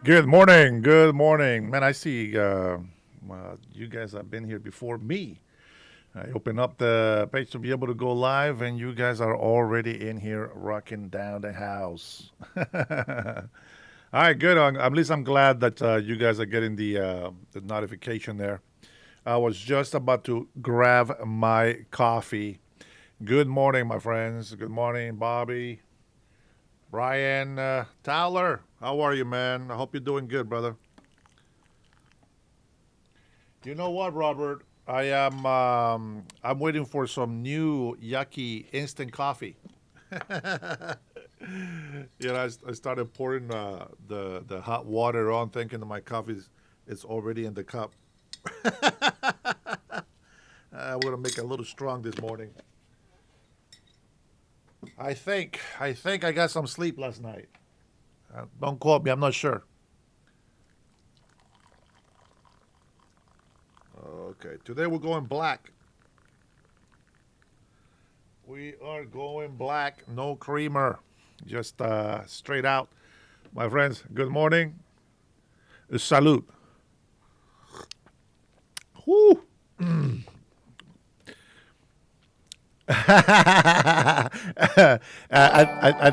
Good morning. Good morning. Man, I see you guys have been here before me. I open up the page to be able to go live, and you guys are already in here rocking down the house. All right, good. At least I'm glad that you guys are getting the notification there. I was just about to grab my coffee. Good morning, my friends. Good morning, Bobby. Brian Towler. How are you, man? I hope you're doing good, brother. You know what, Robert? I'm waiting for some new yucky instant coffee. I started pouring the hot water on, thinking that my coffee is already in the cup. I'm gonna make it a little strong this morning. I think I got some sleep last night. Don't quote me. I'm not sure. Okay, today we're going black. We are going black, no creamer, just straight out. My friends, good morning. Salute. Whoo! I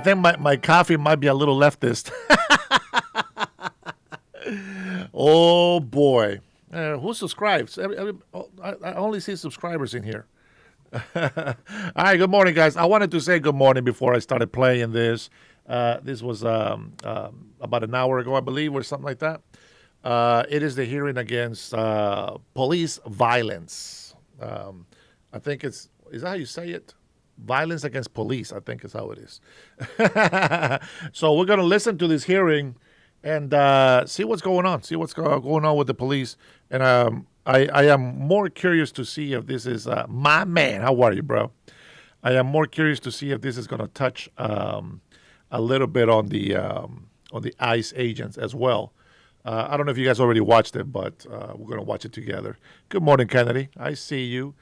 think my coffee might be a little leftist. Oh boy. Who subscribes? I only see subscribers in here. All right, good morning, guys. I wanted to say good morning before I started playing this. This was about an hour ago, I believe, or something like that. It is the hearing against police violence. I think is that how you say it? Violence against police, I think is how it is. So we're going to listen to this hearing and see what's going on, see what's going on with the police. And I am more curious to see if this is my man. How are you, bro? I am more curious to see if this is going to touch a little bit on the ICE agents as well. I don't know if you guys already watched it, but we're going to watch it together. Good morning, Kennedy. I see you.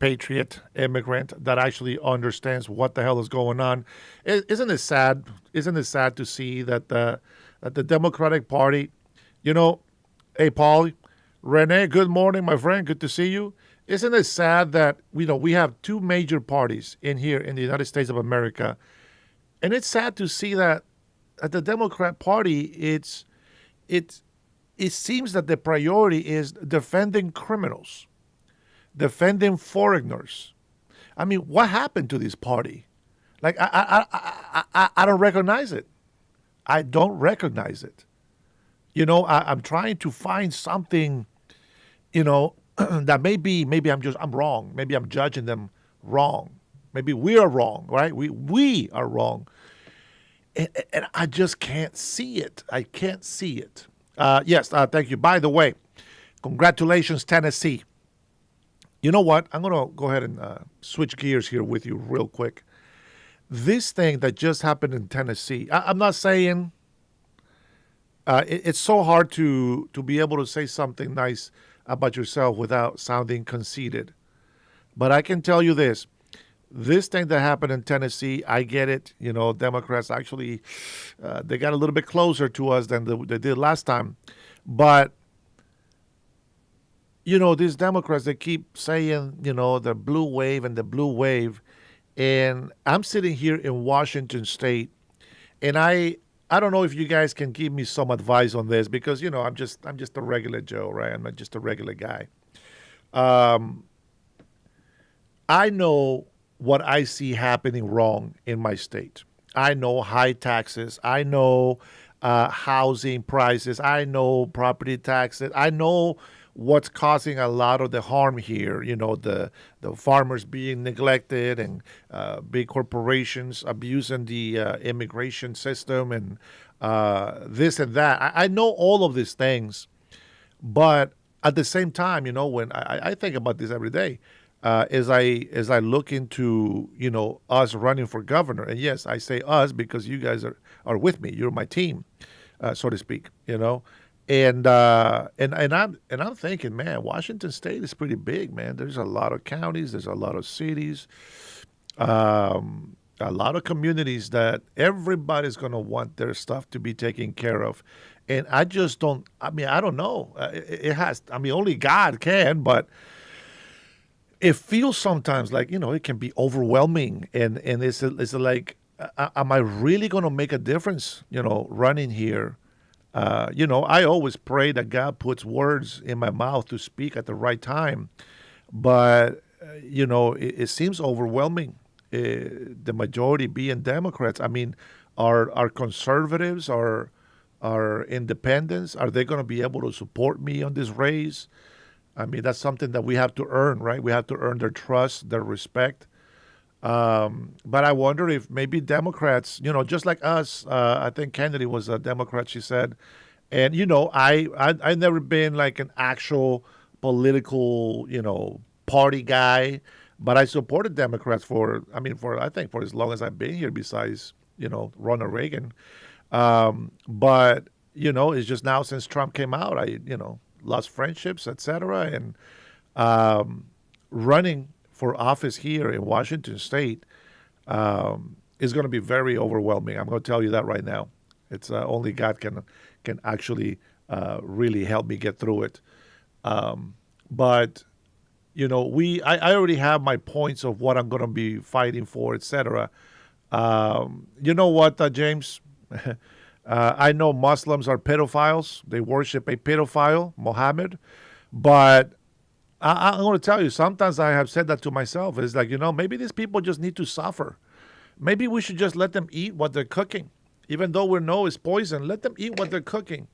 Patriot immigrant that actually understands what the hell is going on. Isn't it sad? Isn't it sad to see that the Democratic Party, you know, hey Paul, Renee, good morning, my friend. Good to see you. Isn't it sad that we have two major parties in here in the United States of America, and it's sad to see that at the Democrat Party, it's it seems that the priority is defending criminals, defending foreigners. I mean, what happened to this party? Like I don't recognize it. I don't recognize it. I'm trying to find something, that maybe I'm wrong. Maybe I'm judging them wrong. Maybe we are wrong, right? We are wrong, and I just can't see it. I can't see it. Yes, thank you. By the way, congratulations, Tennessee. You know what? I'm gonna go ahead and switch gears here with you real quick. This thing that just happened in Tennessee. I'm not saying it's so hard to be able to say something nice about yourself without sounding conceited. But I can tell you this: this thing that happened in Tennessee, I get it. Democrats actually they got a little bit closer to us than they did last time. But these Democrats they keep saying the blue wave and the blue wave, and I'm sitting here in Washington State, and I don't know if you guys can give me some advice on this because I'm just a regular Joe, right? I'm not just a regular guy. Um, I know what I see happening wrong in my state. I know high taxes. I know housing prices. I know property taxes. I know what's causing a lot of the harm here. The farmers being neglected and big corporations abusing the immigration system and this and that. I know all of these things, but at the same time, when I think about this every day, as I look into us running for governor, and yes, I say us because you guys are with me. You're my team, so to speak. And I'm thinking, man, Washington State is pretty big, man. There's a lot of counties, there's a lot of cities, a lot of communities that everybody's going to want their stuff to be taken care of. And I just don't. I mean, I don't know. It has. I mean, only God can. But it feels sometimes like it can be overwhelming, and it's like, am I really going to make a difference? Running here. I always pray that God puts words in my mouth to speak at the right time, but it seems overwhelming. The majority being Democrats. I mean, are conservatives, are independents, are they going to be able to support me on this race? I mean, that's something that we have to earn, right? We have to earn their trust, their respect. But I wonder if maybe Democrats, just like us, I think Kennedy was a Democrat, she said. And, I've never been like an actual political, party guy, but I supported Democrats I think for as long as I've been here, besides, Ronald Reagan. But, it's just now since Trump came out, I, lost friendships, etc. And running for office here in Washington State is going to be very overwhelming. I'm going to tell you that right now. It's only God can actually really help me get through it. But I already have my points of what I'm going to be fighting for, etc. You know what, James? I know Muslims are pedophiles. They worship a pedophile, Mohammed. But I'm going to tell you, sometimes I have said that to myself. It's like, maybe these people just need to suffer. Maybe we should just let them eat what they're cooking. Even though we know it's poison, let them eat what they're cooking.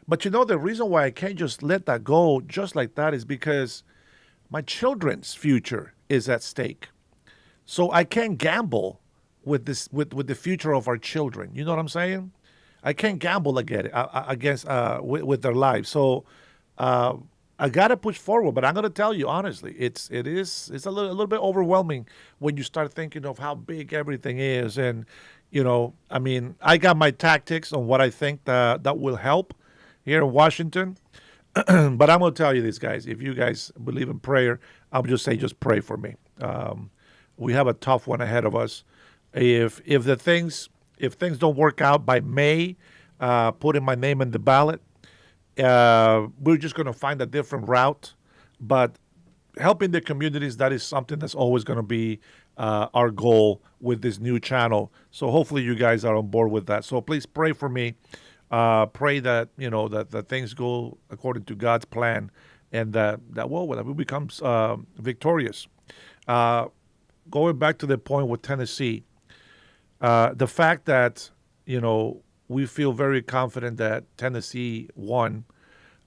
But the reason why I can't just let that go just like that is because my children's future is at stake. So I can't gamble with with the future of our children. You know what I'm saying? I can't gamble against with their lives. So I gotta push forward. But I'm gonna tell you honestly, it's a little bit overwhelming when you start thinking of how big everything is. And I mean, I got my tactics on what I think that will help here in Washington. But I'm gonna tell you this, guys. If you guys believe in prayer, I'll just say just pray for me. We have a tough one ahead of us. If things don't work out by May, putting my name in the ballot, we're just going to find a different route. But helping the communities, that is something that's always going to be our goal with this new channel. So hopefully you guys are on board with that. So please pray for me. Pray that, that things go according to God's plan, and that we become victorious. Going back to the point with Tennessee, the fact that, we feel very confident that Tennessee won,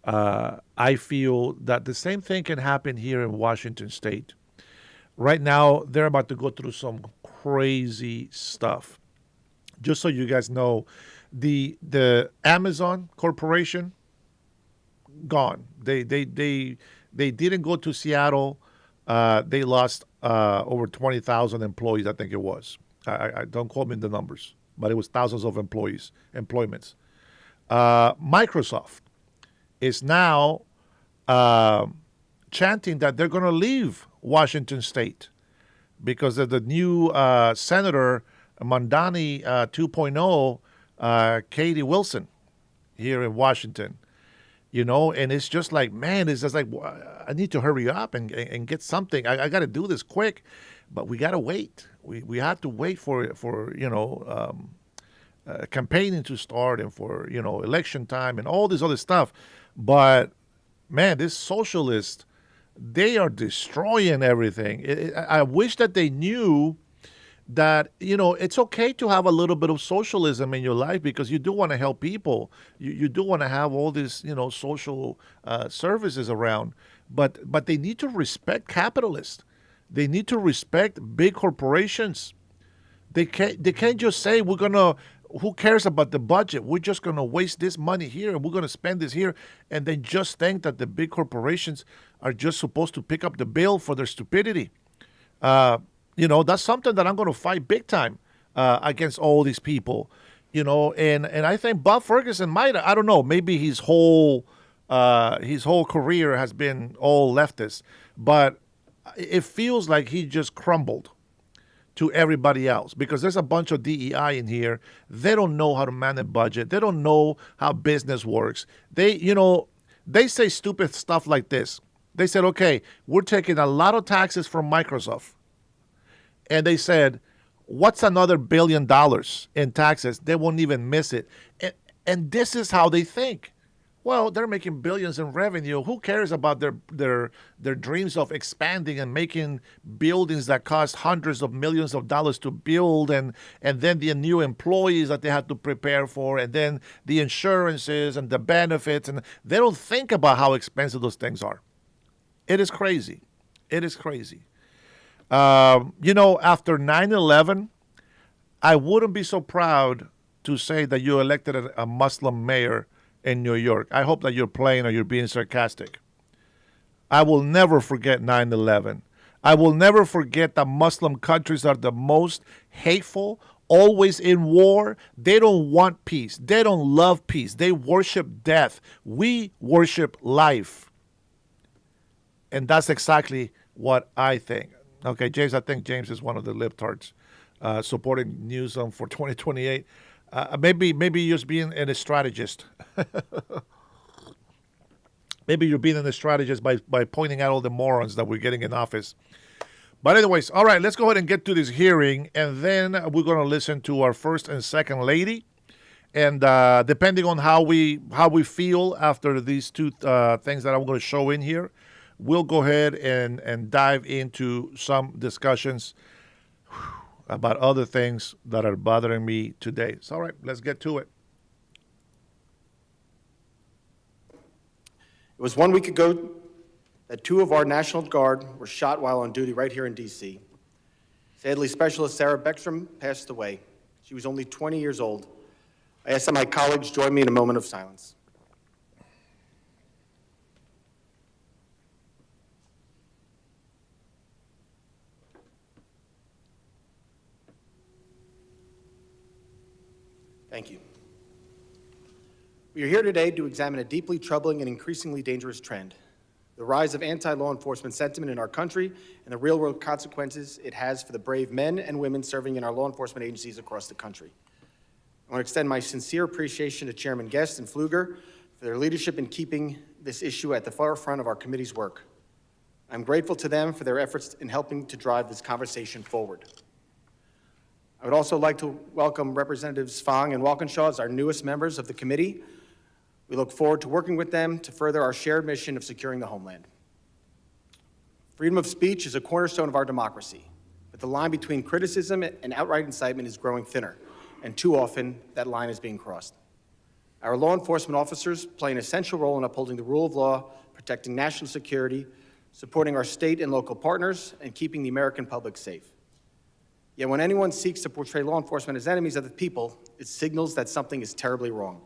I feel that the same thing can happen here in Washington State. Right now, they're about to go through some crazy stuff. Just so you guys know, the Amazon Corporation, gone. They didn't go to Seattle. They lost over 20,000 employees, I think it was. I don't quote me the numbers, but it was thousands of employments. Microsoft is now chanting that they're going to leave Washington State because of the new Senator Mondani 2.0, Katie Wilson, here in Washington. And it's just like, man, it's just like, I need to hurry up and get something. I got to do this quick, but we got to wait. We have to wait for campaigning to start and for, election time and all this other stuff. But, man, this socialists, they are destroying everything. I wish that they knew that, it's okay to have a little bit of socialism in your life because you do want to help people. You do want to have all these, social services around. But they need to respect capitalists. They need to respect big corporations. They can't just say who cares about the budget? We're just gonna waste this money here and we're gonna spend this here, and then just think that the big corporations are just supposed to pick up the bill for their stupidity. That's something that I'm gonna fight big time against all these people. And I think Bob Ferguson might, I don't know, maybe his whole career has been all leftist, but it feels like he just crumbled to everybody else because there's a bunch of DEI in here. They don't know how to manage budget. They don't know how business works. They say stupid stuff like this. They said, okay, we're taking a lot of taxes from Microsoft. And they said, what's another $1 billion in taxes? They won't even miss it. And this is how they think. Well, they're making billions in revenue. Who cares about their dreams of expanding and making buildings that cost hundreds of millions of dollars to build, and then the new employees that they have to prepare for, and then the insurances and the benefits, and they don't think about how expensive those things are. It is crazy. It is crazy. After 9/11, I wouldn't be so proud to say that you elected a Muslim mayor in New York. I hope that you're playing or you're being sarcastic. I will never forget 9/11. I will never forget that Muslim countries are the most hateful, always in war. They don't want peace. They don't love peace. They worship death. We worship life. And that's exactly what I think. Okay, James, I think James is one of the libtards supporting Newsom for 2028. Maybe you're just being a strategist. Maybe you're being a strategist by pointing out all the morons that we're getting in office. But anyways, all right, let's go ahead and get to this hearing, and then we're going to listen to our first and second lady. And depending on how we feel after these two things that I'm going to show in here, we'll go ahead and dive into some discussions about other things that are bothering me today. So, all right, let's get to it. It was 1 week ago that 2 of our National Guard were shot while on duty right here in D.C. Sadly, Specialist Sarah Beckstrom passed away. She was only 20 years old. I ask that my colleagues join me in a moment of silence. Thank you. We are here today to examine a deeply troubling and increasingly dangerous trend, the rise of anti-law enforcement sentiment in our country and the real-world consequences it has for the brave men and women serving in our law enforcement agencies across the country. I want to extend my sincere appreciation to Chairman Guest and Pfluger for their leadership in keeping this issue at the forefront of our committee's work. I'm grateful to them for their efforts in helping to drive this conversation forward. I would also like to welcome Representatives Fong and Walkinshaw as our newest members of the committee. We look forward to working with them to further our shared mission of securing the homeland. Freedom of speech is a cornerstone of our democracy, but the line between criticism and outright incitement is growing thinner, and too often that line is being crossed. Our law enforcement officers play an essential role in upholding the rule of law, protecting national security, supporting our state and local partners, and keeping the American public safe. Yet when anyone seeks to portray law enforcement as enemies of the people, it signals that something is terribly wrong.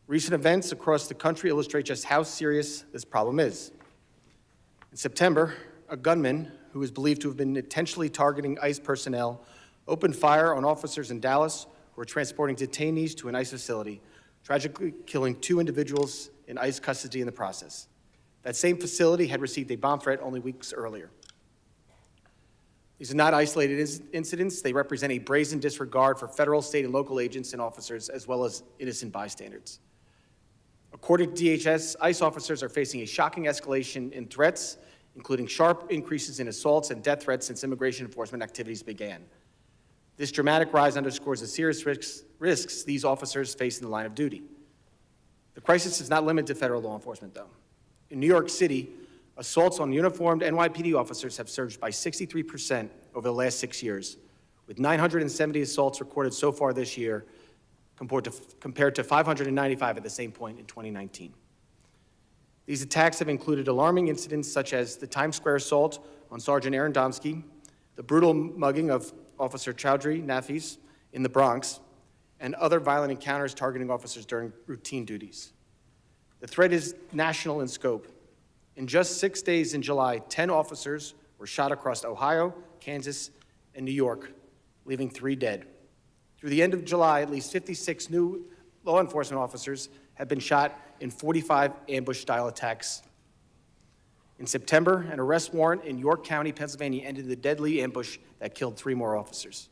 Recent events across the country illustrate just how serious this problem is. In September, a gunman who is believed to have been intentionally targeting ICE personnel opened fire on officers in Dallas who were transporting detainees to an ICE facility, tragically killing 2 individuals in ICE custody in the process. That same facility had received a bomb threat only weeks earlier. These are not isolated incidents. They represent a brazen disregard for federal, state, and local agents and officers, as well as innocent bystanders. According to DHS, ICE officers are facing a shocking escalation in threats, including sharp increases in assaults and death threats since immigration enforcement activities began. This dramatic rise underscores the serious risks these officers face in the line of duty. The crisis is not limited to federal law enforcement, though. In New York City, assaults on uniformed NYPD officers have surged by 63% over the last 6 years, with 970 assaults recorded so far this year, compared to 595 at the same point in 2019. These attacks have included alarming incidents such as the Times Square assault on Sergeant Aaron Domsky, the brutal mugging of Officer Chowdhury Nafis in the Bronx, and other violent encounters targeting officers during routine duties. The threat is national in scope. In just 6 days in July, 10 officers were shot across Ohio, Kansas, and New York, leaving 3 dead. Through the end of July, at least 56 new law enforcement officers have been shot in 45 ambush-style attacks. In September, an arrest warrant in York County, Pennsylvania, ended the deadly ambush that killed 3 more officers.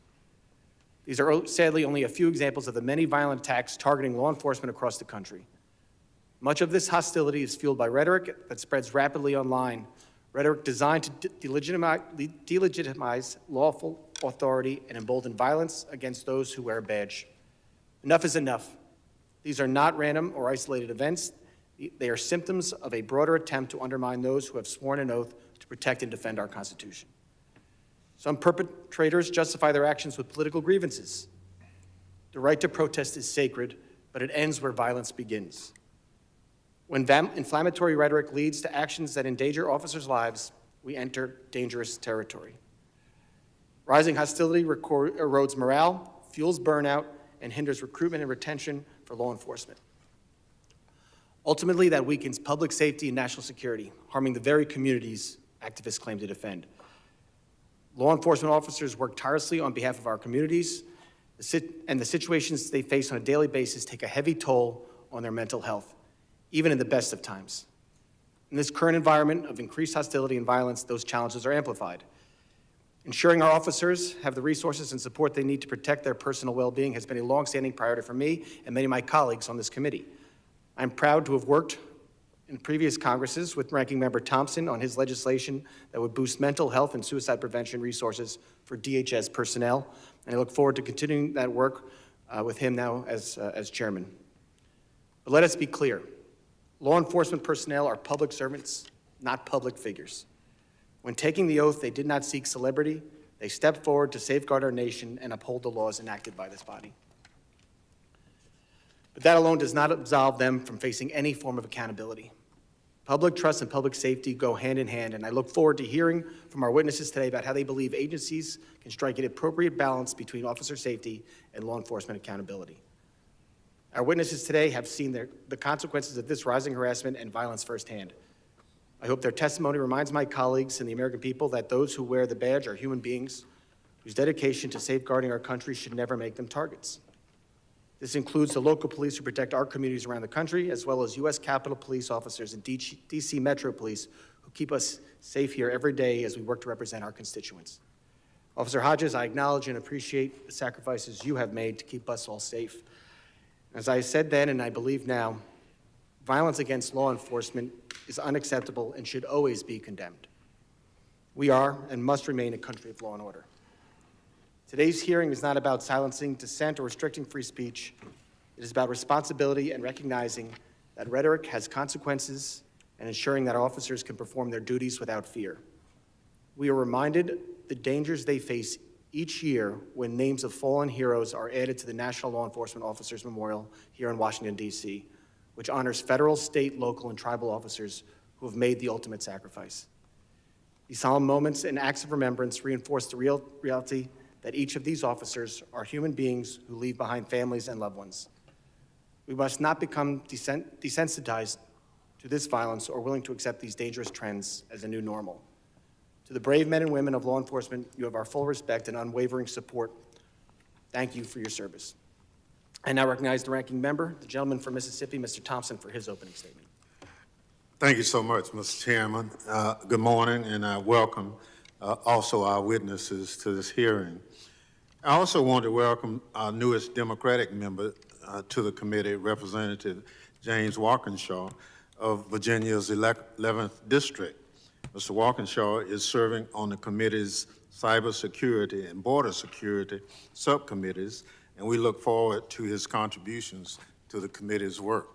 These are sadly only a few examples of the many violent attacks targeting law enforcement across the country. Much of this hostility is fueled by rhetoric that spreads rapidly online, rhetoric designed to delegitimize lawful authority and embolden violence against those who wear a badge. Enough is enough. These are not random or isolated events. They are symptoms of a broader attempt to undermine those who have sworn an oath to protect and defend our Constitution. Some perpetrators justify their actions with political grievances. The right to protest is sacred, but it ends where violence begins. When inflammatory rhetoric leads to actions that endanger officers' lives, we enter dangerous territory. Rising hostility erodes morale, fuels burnout, and hinders recruitment and retention for law enforcement. Ultimately, that weakens public safety and national security, harming the very communities activists claim to defend. Law enforcement officers work tirelessly on behalf of our communities, and the situations they face on a daily basis take a heavy toll on their mental health, even in the best of times. In this current environment of increased hostility and violence, those challenges are amplified. Ensuring our officers have the resources and support they need to protect their personal well-being has been a longstanding priority for me and many of my colleagues on this committee. I'm proud to have worked in previous Congresses with Ranking Member Thompson on his legislation that would boost mental health and suicide prevention resources for DHS personnel, and I look forward to continuing that work with him now as chairman. But let us be clear. Law enforcement personnel are public servants, not public figures. When taking the oath, they did not seek celebrity. They stepped forward to safeguard our nation and uphold the laws enacted by this body. But that alone does not absolve them from facing any form of accountability. Public trust and public safety go hand in hand, and I look forward to hearing from our witnesses today about how they believe agencies can strike an appropriate balance between officer safety and law enforcement accountability. Our witnesses today have seen the consequences of this rising harassment and violence firsthand. I hope their testimony reminds my colleagues and the American people that those who wear the badge are human beings whose dedication to safeguarding our country should never make them targets. This includes the local police who protect our communities around the country, as well as U.S. Capitol Police officers and D.C. Metro Police who keep us safe here every day as we work to represent our constituents. Officer Hodges, I acknowledge and appreciate the sacrifices you have made to keep us all safe. As I said then, and I believe now, violence against law enforcement is unacceptable and should always be condemned. We are and must remain a country of law and order. Today's hearing is not about silencing dissent or restricting free speech. It is about responsibility and recognizing that rhetoric has consequences and ensuring that our officers can perform their duties without fear. We are reminded the dangers they face each year when names of fallen heroes are added to the National Law Enforcement Officers Memorial here in Washington, D.C., which honors federal, state, local, and tribal officers who have made the ultimate sacrifice. These solemn moments and acts of remembrance reinforce the reality that each of these officers are human beings who leave behind families and loved ones. We must not become desensitized to this violence or willing to accept these dangerous trends as a new normal. To the brave men and women of law enforcement, you have our full respect and unwavering support. Thank you for your service. I now recognize the ranking member, the gentleman from Mississippi, Mr. Thompson, for his opening statement. Thank you so much, Mr. Chairman. Good morning, and I welcome also our witnesses to this hearing. I also want to welcome our newest Democratic member to the committee, Representative James Walkinshaw of Virginia's 11th District. Mr. Walkinshaw is serving on the committee's Cybersecurity and Border Security subcommittees, and we look forward to his contributions to the committee's work.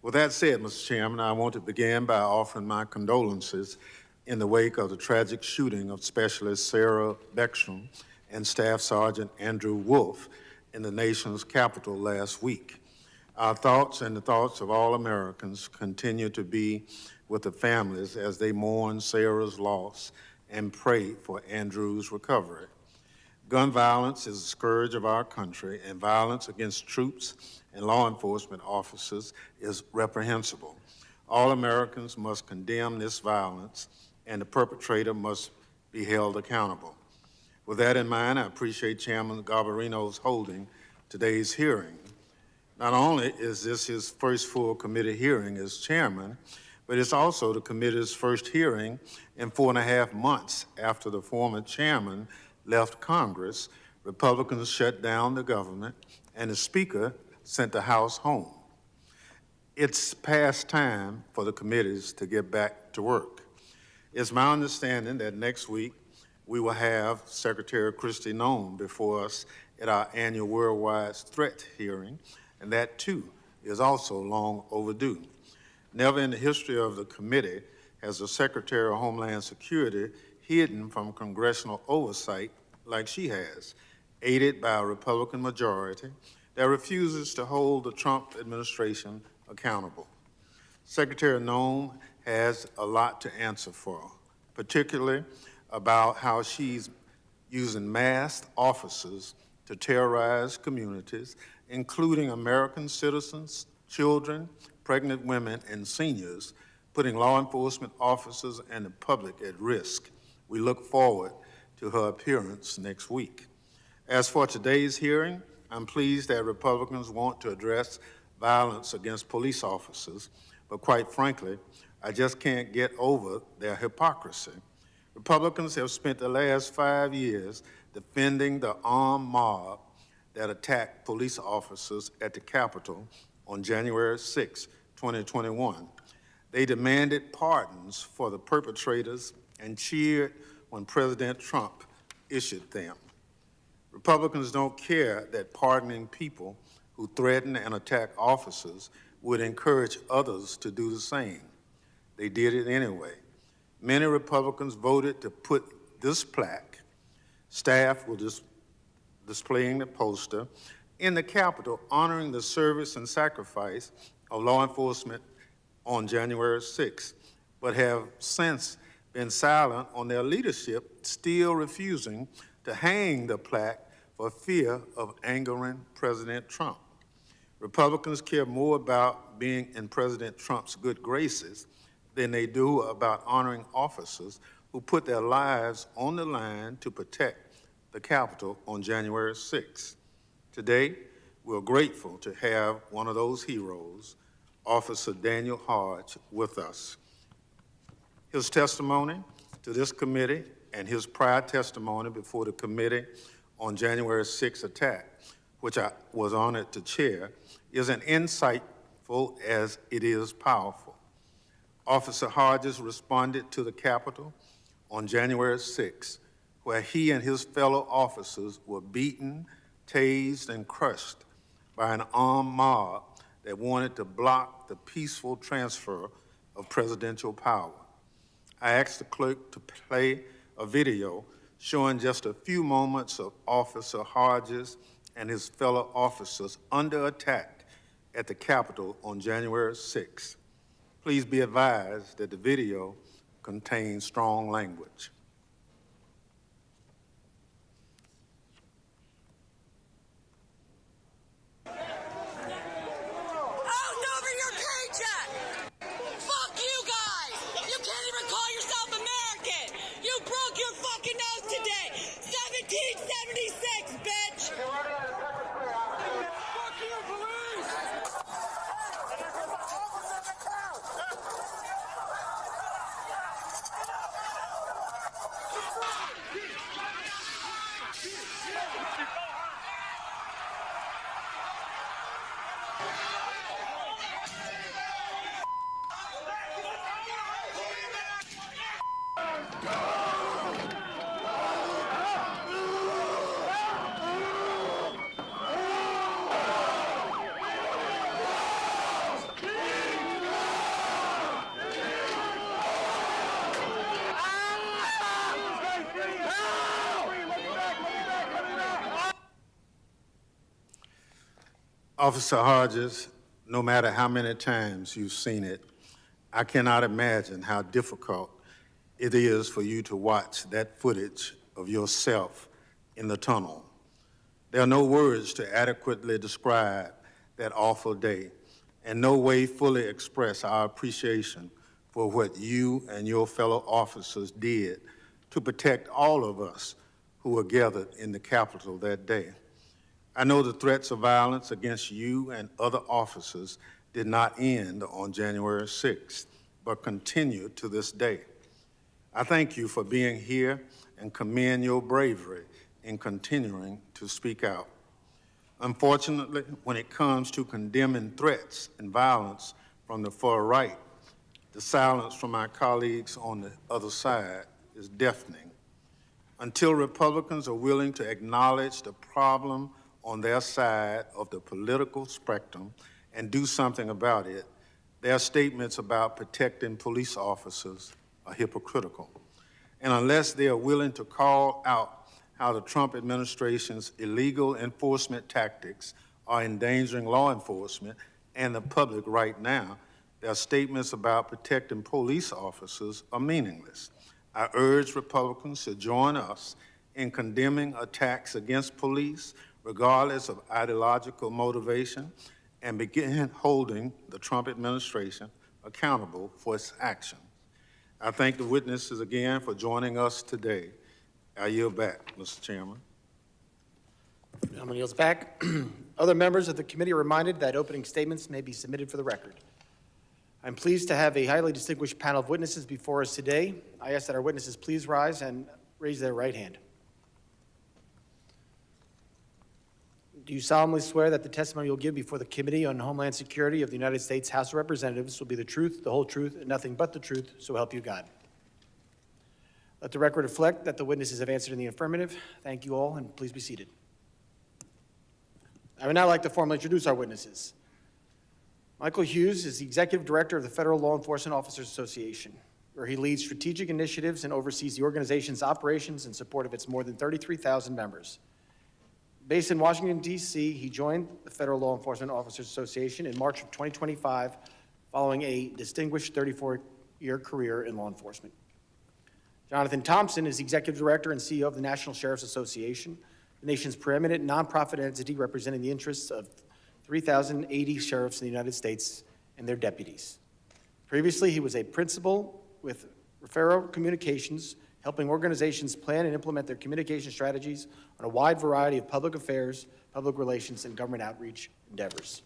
With that said, Mr. Chairman, I want to begin by offering my condolences in the wake of the tragic shooting of Specialist Sarah Beckstrom and Staff Sergeant Andrew Wolf in the nation's capital last week. Our thoughts and the thoughts of all Americans continue to be with the families as they mourn Sarah's loss and pray for Andrew's recovery. Gun violence is a scourge of our country, and violence against troops and law enforcement officers is reprehensible. All Americans must condemn this violence, and the perpetrator must be held accountable. With that in mind, I appreciate Chairman Garbarino's holding today's hearing. Not only is this his first full committee hearing as chairman, but it's also the committee's first hearing in 4.5 months after the former chairman left Congress. Republicans shut down the government, and the Speaker sent the House home. It's past time for the committees to get back to work. It's my understanding that next week we will have Secretary Kristi Noem before us at our annual Worldwide Threat hearing, and that too is also long overdue. Never in the history of the committee has the Secretary of Homeland Security hidden from congressional oversight like she has, aided by a Republican majority that refuses to hold the Trump administration accountable. Secretary Noem has a lot to answer for, particularly about how she's using masked officers to terrorize communities, including American citizens, children, pregnant women, and seniors, putting law enforcement officers and the public at risk. We look forward to her appearance next week. As for today's hearing, I'm pleased that Republicans want to address violence against police officers, but quite frankly, I just can't get over their hypocrisy. Republicans have spent the last 5 years defending the armed mob that attacked police officers at the Capitol on January 6, 2021. They demanded pardons for the perpetrators and cheered when President Trump issued them. Republicans don't care that pardoning people who threaten and attack officers would encourage others to do the same. They did it anyway. Many Republicans voted to put this plaque, staff were displaying the poster, in the Capitol honoring the service and sacrifice of law enforcement on January 6th, but have since been silent on their leadership, still refusing to hang the plaque for fear of angering President Trump. Republicans care more about being in President Trump's good graces than they do about honoring officers who put their lives on the line to protect the Capitol on January 6th. Today, we're grateful to have one of those heroes, Officer Daniel Hodge, with us. His testimony to this committee and his prior testimony before the committee on January 6th attack, which I was honored to chair, is as insightful as it is powerful. Officer Hodges responded to the Capitol on January 6th, where he and his fellow officers were beaten, tased, and crushed by an armed mob that wanted to block the peaceful transfer of presidential power. I asked the clerk to play a video showing just a few moments of Officer Hodges and his fellow officers under attack at the Capitol on January 6th. Please be advised that the video contains strong language. Officer Hodges, no matter how many times you've seen it, I cannot imagine how difficult it is for you to watch that footage of yourself in the tunnel. There are no words to adequately describe that awful day, and no way fully express our appreciation for what you and your fellow officers did to protect all of us who were gathered in the Capitol that day. I know the threats of violence against you and other officers did not end on January 6th. but continue to this day. I thank you for being here and commend your bravery in continuing to speak out. Unfortunately, when it comes to condemning threats and violence from the far right, the silence from our colleagues on the other side is deafening. Until Republicans are willing to acknowledge the problem on their side of the political spectrum and do something about it, their statements about protecting police officers are hypocritical. And unless they are willing to call out how the Trump administration's illegal enforcement tactics are endangering law enforcement and the public right now, their statements about protecting police officers are meaningless. I urge Republicans to join us in condemning attacks against police, regardless of ideological motivation, and begin holding the Trump administration accountable for its actions. I thank the witnesses again for joining us today. I yield back, Mr. Chairman. Gentleman yields back. Other members of the committee are reminded that opening statements may be submitted for the record. I'm pleased to have a highly distinguished panel of witnesses before us today. I ask that our witnesses please rise and raise their right hand. Do you solemnly swear that the testimony you'll give before the Committee on Homeland Security of the United States House of Representatives will be the truth, the whole truth, and nothing but the truth, so help you God? Let the record reflect that the witnesses have answered in the affirmative. Thank you all, and please be seated. I would now like to formally introduce our witnesses. Michael Hughes is the Executive Director of the Federal Law Enforcement Officers Association, where he leads strategic initiatives and oversees the organization's operations in support of its more than 33,000 members. Based in Washington, D.C., he joined the Federal Law Enforcement Officers Association in March of 2025, following a distinguished 34-year career in law enforcement. Jonathan Thompson is the Executive Director and CEO of the National Sheriff's Association, the nation's preeminent nonprofit entity representing the interests of 3,080 sheriffs in the United States and their deputies. Previously, he was a principal with Refero Communications, helping organizations plan and implement their communication strategies on a wide variety of public affairs, public relations, and government outreach endeavors.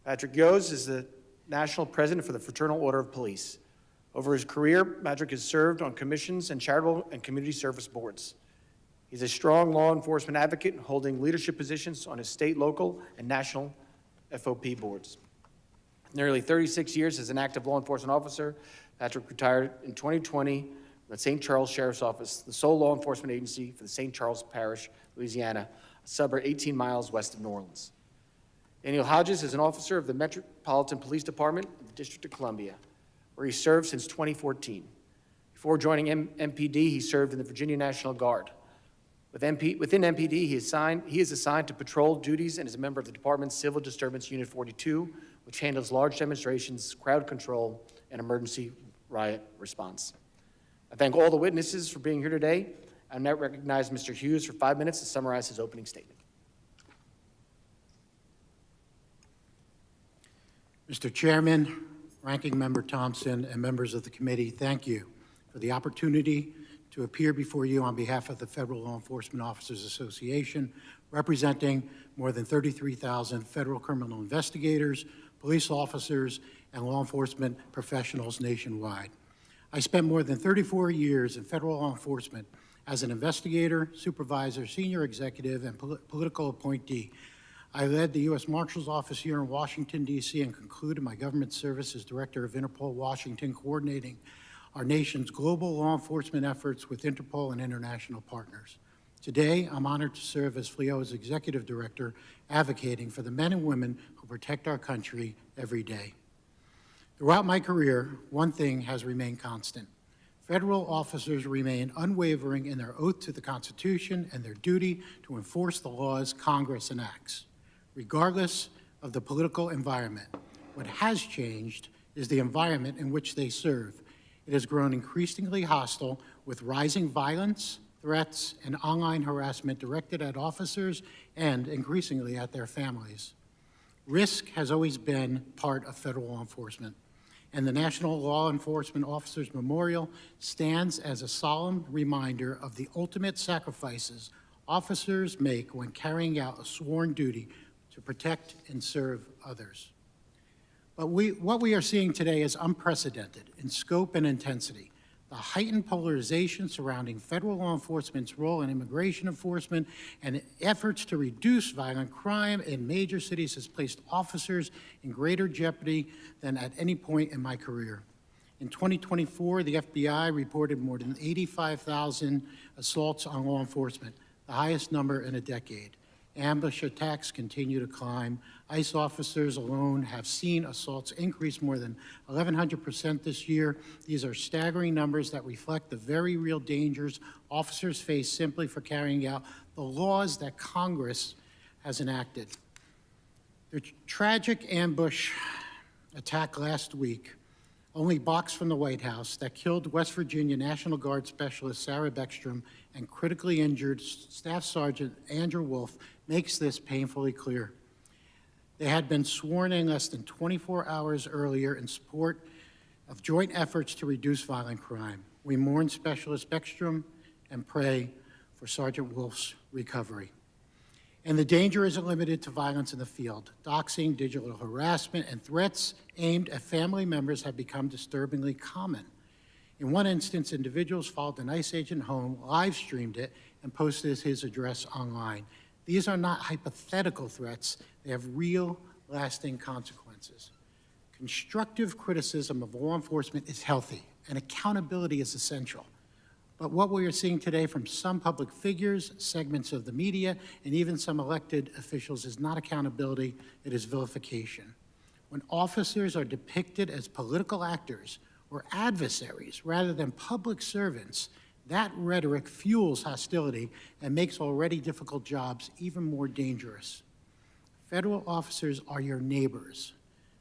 Patrick Yose is the National President for the Fraternal Order of Police. Over his career, Patrick has served on commissions and charitable and community service boards. He's a strong law enforcement advocate, holding leadership positions on his state, local, and national FOP boards. Nearly 36 years as an active law enforcement officer, Patrick retired in 2020 from the St. Charles Sheriff's Office, the sole law enforcement agency for the St. Charles Parish, Louisiana, a suburb 18 miles west of New Orleans. Daniel Hodges is an officer of the Metropolitan Police Department of the District of Columbia, where he served since 2014. Before joining MPD, he served in the Virginia National Guard. Within MPD, he is assigned to patrol duties and is a member of the department's Civil Disturbance Unit 42, which handles large demonstrations, crowd control, and emergency riot response. I thank all the witnesses for being here today. I now recognize Mr. Hughes for 5 minutes to summarize his opening statement. Mr. Chairman, Ranking Member Thompson, and members of the committee, thank you for the opportunity to appear before you on behalf of the Federal Law Enforcement Officers Association, representing more than 33,000 federal criminal investigators, police officers, and law enforcement professionals nationwide. I spent more than 34 years in federal law enforcement as an investigator, supervisor, senior executive, and political appointee. I led the U.S. Marshal's Office here in Washington, D.C., and concluded my government service as Director of Interpol Washington, coordinating our nation's global law enforcement efforts with Interpol and international partners. Today, I'm honored to serve as FLEO's Executive Director, advocating for the men and women who protect our country every day. Throughout my career, one thing has remained constant. Federal officers remain unwavering in their oath to the Constitution and their duty to enforce the laws Congress enacts, regardless of the political environment. What has changed is the environment in which they serve. It has grown increasingly hostile, with rising violence, threats, and online harassment directed at officers and increasingly at their families. Risk has always been part of federal law enforcement, and the National Law Enforcement Officers Memorial stands as a solemn reminder of the ultimate sacrifices officers make when carrying out a sworn duty to protect and serve others. But what we are seeing today is unprecedented in scope and intensity. The heightened polarization surrounding federal law enforcement's role in immigration enforcement and efforts to reduce violent crime in major cities has placed officers in greater jeopardy than at any point in my career. In 2024, the FBI reported more than 85,000 assaults on law enforcement, the highest number in a decade. Ambush attacks continue to climb. ICE officers alone have seen assaults increase more than 1,100% this year. These are staggering numbers that reflect the very real dangers officers face simply for carrying out the laws that Congress has enacted. The tragic ambush attack last week, only blocks from the White House, that killed West Virginia National Guard Specialist Sarah Beckstrom and critically injured Staff Sergeant Andrew Wolf makes this painfully clear. They had been sworn in less than 24 hours earlier in support of joint efforts to reduce violent crime. We mourn Specialist Beckstrom and pray for Sergeant Wolf's recovery. And the danger isn't limited to violence in the field. Doxing, digital harassment, and threats aimed at family members have become disturbingly common. In one instance, individuals followed an ICE agent home, live-streamed it, and posted his address online. These are not hypothetical threats. They have real, lasting consequences. Constructive criticism of law enforcement is healthy, and accountability is essential. But what we are seeing today from some public figures, segments of the media, and even some elected officials is not accountability, it is vilification. When officers are depicted as political actors or adversaries rather than public servants, that rhetoric fuels hostility and makes already difficult jobs even more dangerous. Federal officers are your neighbors.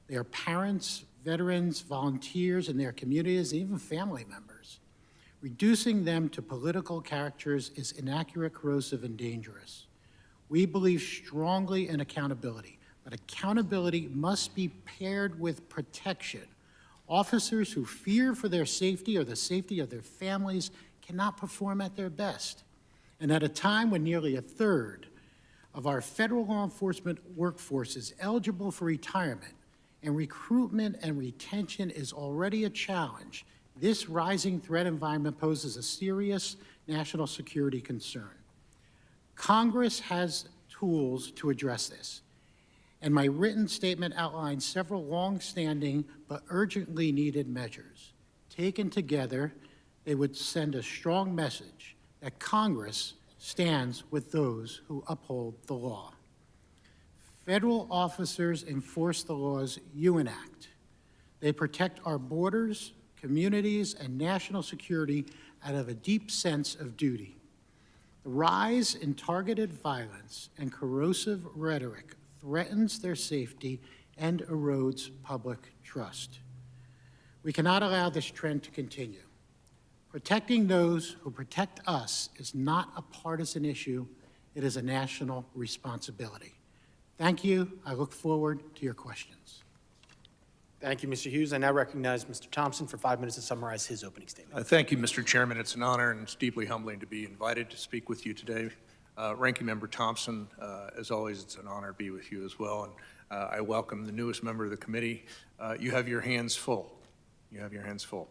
They are parents, veterans, volunteers in their communities, and even family members. Reducing them to political characters is inaccurate, corrosive, and dangerous. We believe strongly in accountability, but accountability must be paired with protection. Officers who fear for their safety or the safety of their families cannot perform at their best. And at a time when nearly a third of our federal law enforcement workforce is eligible for retirement, and recruitment and retention is already a challenge, this rising threat environment poses a serious national security concern. Congress has tools to address this, and my written statement outlines several long-standing but urgently needed measures. Taken together, they would send a strong message that Congress stands with those who uphold the law. Federal officers enforce the laws you enact. They protect our borders, communities, and national security out of a deep sense of duty. The rise in targeted violence and corrosive rhetoric threatens their safety and erodes public trust. We cannot allow this trend to continue. Protecting those who protect us is not a partisan issue, it is a national responsibility. Thank you. I look forward to your questions. Thank you, Mr. Hughes. I now recognize Mr. Thompson for 5 minutes to summarize his opening statement. Thank you, Mr. Chairman. It's an honor and it's deeply humbling to be invited to speak with you today. Ranking Member Thompson, as always, it's an honor to be with you as well. And I welcome the newest member of the committee. You have your hands full. You have your hands full.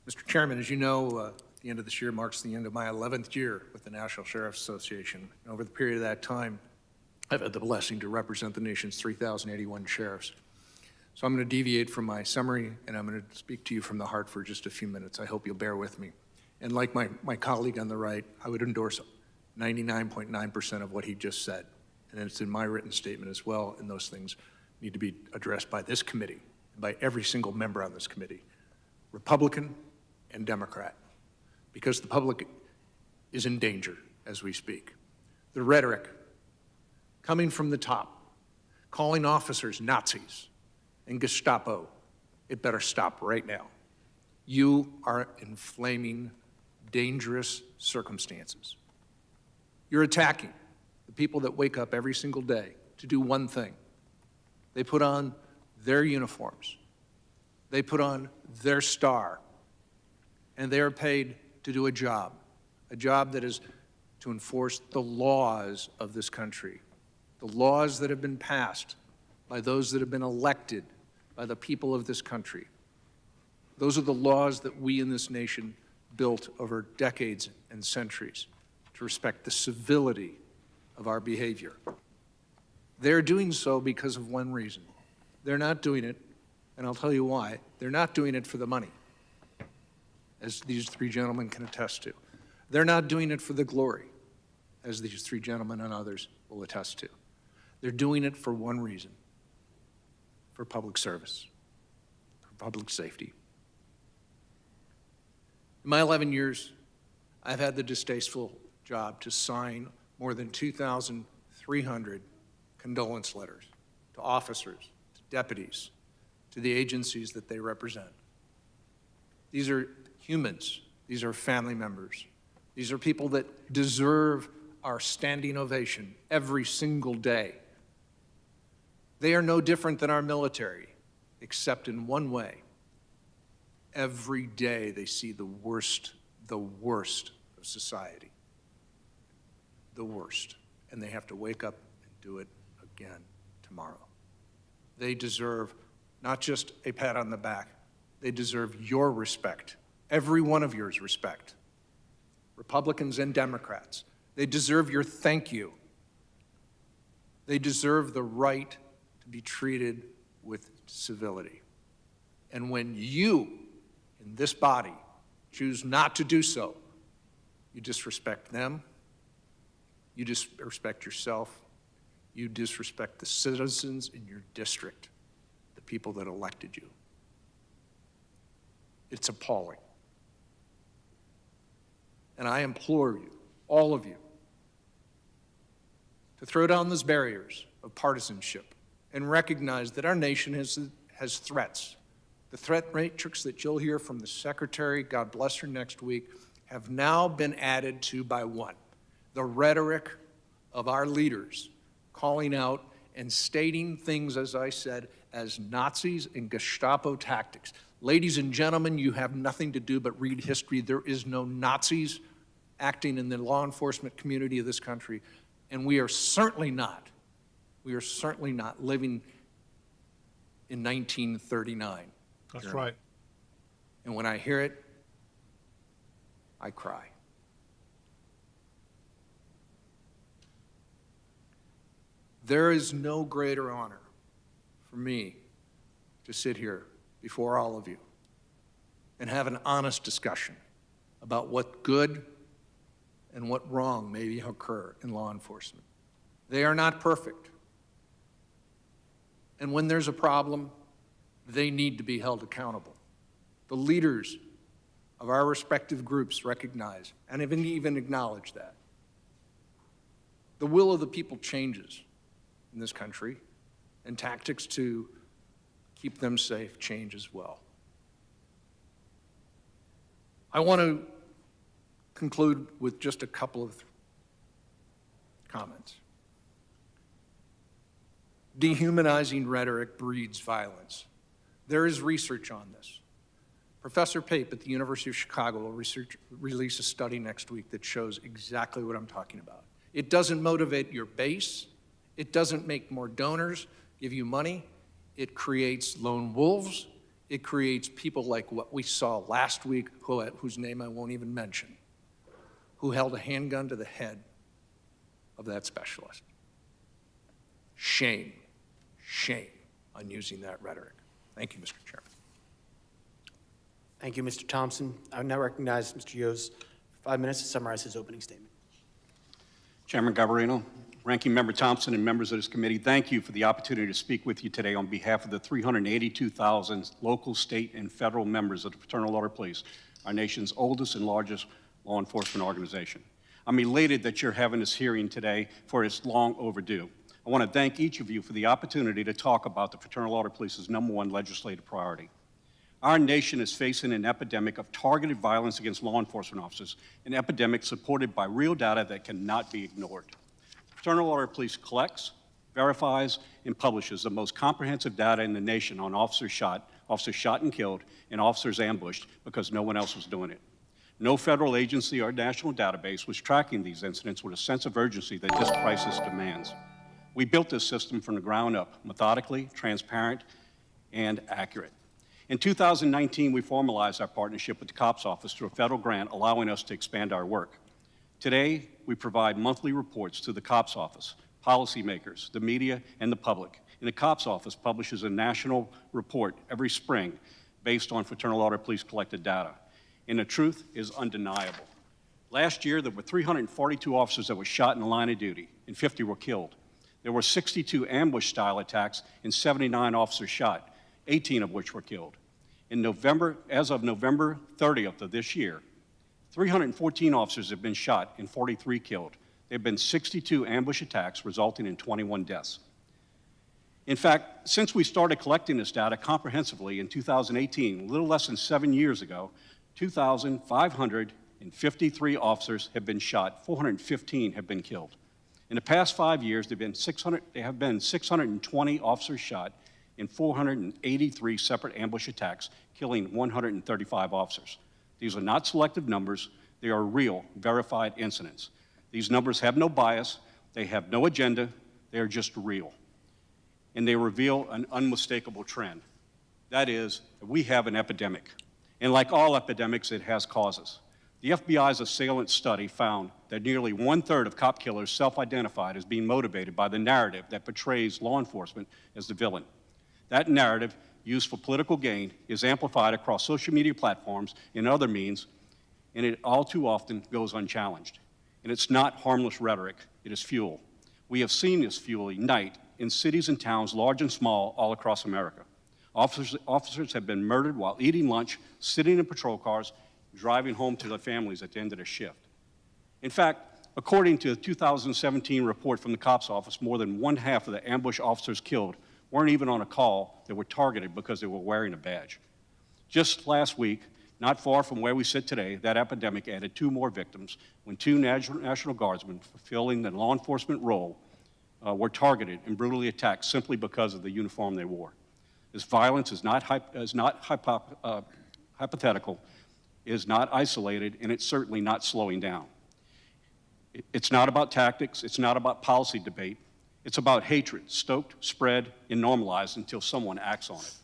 Mr. Chairman, as you know, the end of this year marks the end of my 11th year with the National Sheriff's Association. And over the period of that time, I've had the blessing to represent the nation's 3,081 sheriffs. So I'm going to deviate from my summary, and I'm going to speak to you from the heart for just a few minutes. I hope you'll bear with me. And like my colleague on the right, I would endorse 99.9% of what he just said. And it's in my written statement as well, and those things need to be addressed by this committee, and by every single member on this committee, Republican and Democrat, because the public is in danger as we speak. The rhetoric coming from the top, calling officers Nazis and Gestapo, it better stop right now. You are inflaming dangerous circumstances. You're attacking the people that wake up every single day to do one thing. They put on their uniforms. They put on their star, and they are paid to do a job that is to enforce the laws of this country, the laws that have been passed by those that have been elected by the people of this country. Those are the laws that we in this nation built over decades and centuries to respect the civility of our behavior. They're doing so because of one reason. They're not doing it, and I'll tell you why. They're not doing it for the money, as these three gentlemen can attest to. They're not doing it for the glory, as these three gentlemen and others will attest to. They're doing it for one reason: for public service, for public safety. In my 11 years, I've had the distasteful job to sign more than 2,300 condolence letters to officers, to deputies, to the agencies that they represent. These are humans. These are family members. These are people that deserve our standing ovation every single day. They are no different than our military, except in one way. Every day they see the worst of society. The worst. And they have to wake up and do it again tomorrow. They deserve not just a pat on the back, they deserve your respect, every one of yours respect. Republicans and Democrats, they deserve your thank you. They deserve the right to be treated with civility. And when you, in this body, choose not to do so, you disrespect them, you disrespect yourself, you disrespect the citizens in your district, the people that elected you. It's appalling. And I implore you, all of you, to throw down those barriers of partisanship and recognize that our nation has threats. The threat matrix that you'll hear from the Secretary, God bless her, next week, have now been added to by one: the rhetoric of our leaders calling out and stating things, as I said, as Nazis and Gestapo tactics. Ladies and gentlemen, you have nothing to do but read history. There is no Nazis acting in the law enforcement community of this country, and we are certainly not living in 1939. That's right. And when I hear it, I cry. There is no greater honor for me to sit here before all of you and have an honest discussion about what good and what wrong may occur in law enforcement. They are not perfect. And when there's a problem, they need to be held accountable. The leaders of our respective groups recognize and even acknowledge that. The will of the people changes in this country, and tactics to keep them safe change as well. I want to conclude with just a couple of comments. Dehumanizing rhetoric breeds violence. There is research on this. Professor Pape at the University of Chicago will release a study next week that shows exactly what I'm talking about. It doesn't motivate your base. It doesn't make more donors give you money. It creates lone wolves. It creates people like what we saw last week, whose name I won't even mention, who held a handgun to the head of that specialist. Shame, shame on using that rhetoric. Thank you, Mr. Chairman. Thank you, Mr. Thompson. I would now recognize Mr. Yost for 5 minutes to summarize his opening statement. Chairman Garbarino, Ranking Member Thompson, and members of this committee, thank you for the opportunity to speak with you today on behalf of the 382,000 local, state, and federal members of the Fraternal Order of Police, our nation's oldest and largest law enforcement organization. I'm elated that you're having this hearing today, for it's long overdue. I want to thank each of you for the opportunity to talk about the Fraternal Order of Police's #1 legislative priority. Our nation is facing an epidemic of targeted violence against law enforcement officers, an epidemic supported by real data that cannot be ignored. The Fraternal Order of Police collects, verifies, and publishes the most comprehensive data in the nation on officers shot and killed, and officers ambushed because no one else was doing it. No federal agency or national database was tracking these incidents with a sense of urgency that this crisis demands. We built this system from the ground up, methodically, transparent, and accurate. In 2019, we formalized our partnership with the COPS Office through a federal grant, allowing us to expand our work. Today, we provide monthly reports to the COPS Office, policymakers, the media, and the public. And the COPS Office publishes a national report every spring based on fraternal order police collected data. And the truth is undeniable. Last year, there were 342 officers that were shot in the line of duty, and 50 were killed. There were 62 ambush-style attacks and 79 officers shot, 18 of which were killed. In November, as of November 30th of this year, 314 officers have been shot and 43 killed. There have been 62 ambush attacks, resulting in 21 deaths. In fact, since we started collecting this data comprehensively in 2018, a little less than 7 years ago, 2,553 officers have been shot, 415 have been killed. In the past 5 years, there have been 620 officers shot in 483 separate ambush attacks, killing 135 officers. These are not selective numbers. They are real, verified incidents. These numbers have no bias. They have no agenda. They are just real. And they reveal an unmistakable trend. That is, we have an epidemic. And like all epidemics, it has causes. The FBI's assailant study found that nearly 1/3 of cop killers self-identified as being motivated by the narrative that portrays law enforcement as the villain. That narrative, used for political gain, is amplified across social media platforms and other means, and it all too often goes unchallenged. And it's not harmless rhetoric, it is fuel. We have seen this fuel ignite in cities and towns, large and small, all across America. Officers have been murdered while eating lunch, sitting in patrol cars, driving home to their families at the end of their shift. In fact, according to a 2017 report from the COPS Office, more than 1/2 of the ambush officers killed weren't even on a call. They were targeted because they were wearing a badge. Just last week, not far from where we sit today, that epidemic added 2 more victims when 2 National Guardsmen fulfilling the law enforcement role were targeted and brutally attacked simply because of the uniform they wore. This violence is not hypothetical, is not isolated, and it's certainly not slowing down. It's not about tactics. It's not about policy debate. It's about hatred, stoked, spread, and normalized until someone acts on it.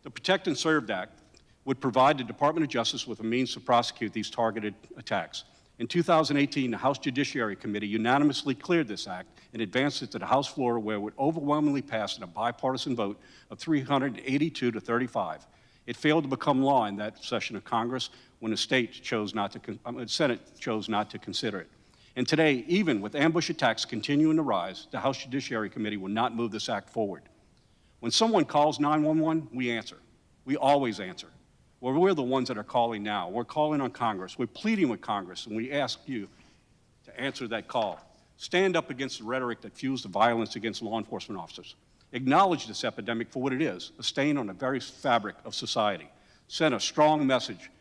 The Protect and Serve Act would provide the Department of Justice with a means to prosecute these targeted attacks. In 2018, the House Judiciary Committee unanimously cleared this act and advanced it to the House floor, where it would overwhelmingly pass in a bipartisan vote of 382 to 35. It failed to become law in that session of Congress when the Senate chose not to consider it. And today, even with ambush attacks continuing to rise, the House Judiciary Committee will not move this act forward. When someone calls 911, we answer. We always answer. Well, we're the ones that are calling now. We're calling on Congress. We're pleading with Congress, and we ask you to answer that call. Stand up against the rhetoric that fuels the violence against law enforcement officers. Acknowledge this epidemic for what it is, a stain on the very fabric of society. Send a strong message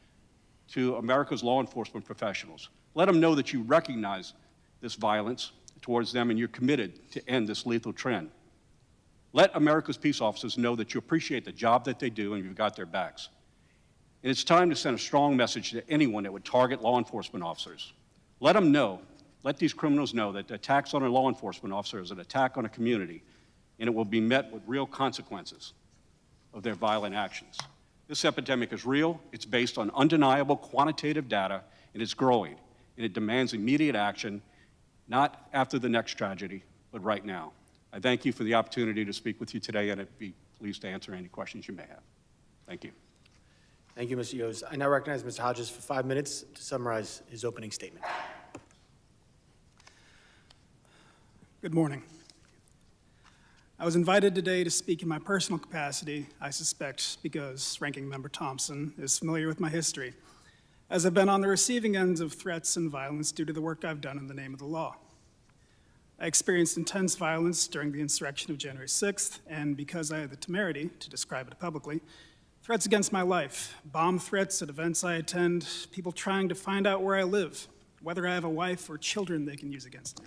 to America's law enforcement professionals. Let them know that you recognize this violence towards them and you're committed to end this lethal trend. Let America's peace officers know that you appreciate the job that they do and you've got their backs. And it's time to send a strong message to anyone that would target law enforcement officers. Let them know, let these criminals know that the attacks on a law enforcement officer is an attack on a community, and it will be met with real consequences of their violent actions. This epidemic is real, it's based on undeniable quantitative data, and it's growing, and it demands immediate action, not after the next tragedy, but right now. I thank you for the opportunity to speak with you today, and I'd be pleased to answer any questions you may have. Thank you. Thank you, Mr. Yos. I now recognize Mr. Hodges for 5 minutes to summarize his opening statement. Good morning. I was invited today to speak in my personal capacity, I suspect because Ranking Member Thompson is familiar with my history, as I've been on the receiving ends of threats and violence due to the work I've done in the name of the law. I experienced intense violence during the insurrection of January 6th, and because I had the temerity to describe it publicly, threats against my life, bomb threats at events I attend, people trying to find out where I live, whether I have a wife or children they can use against me.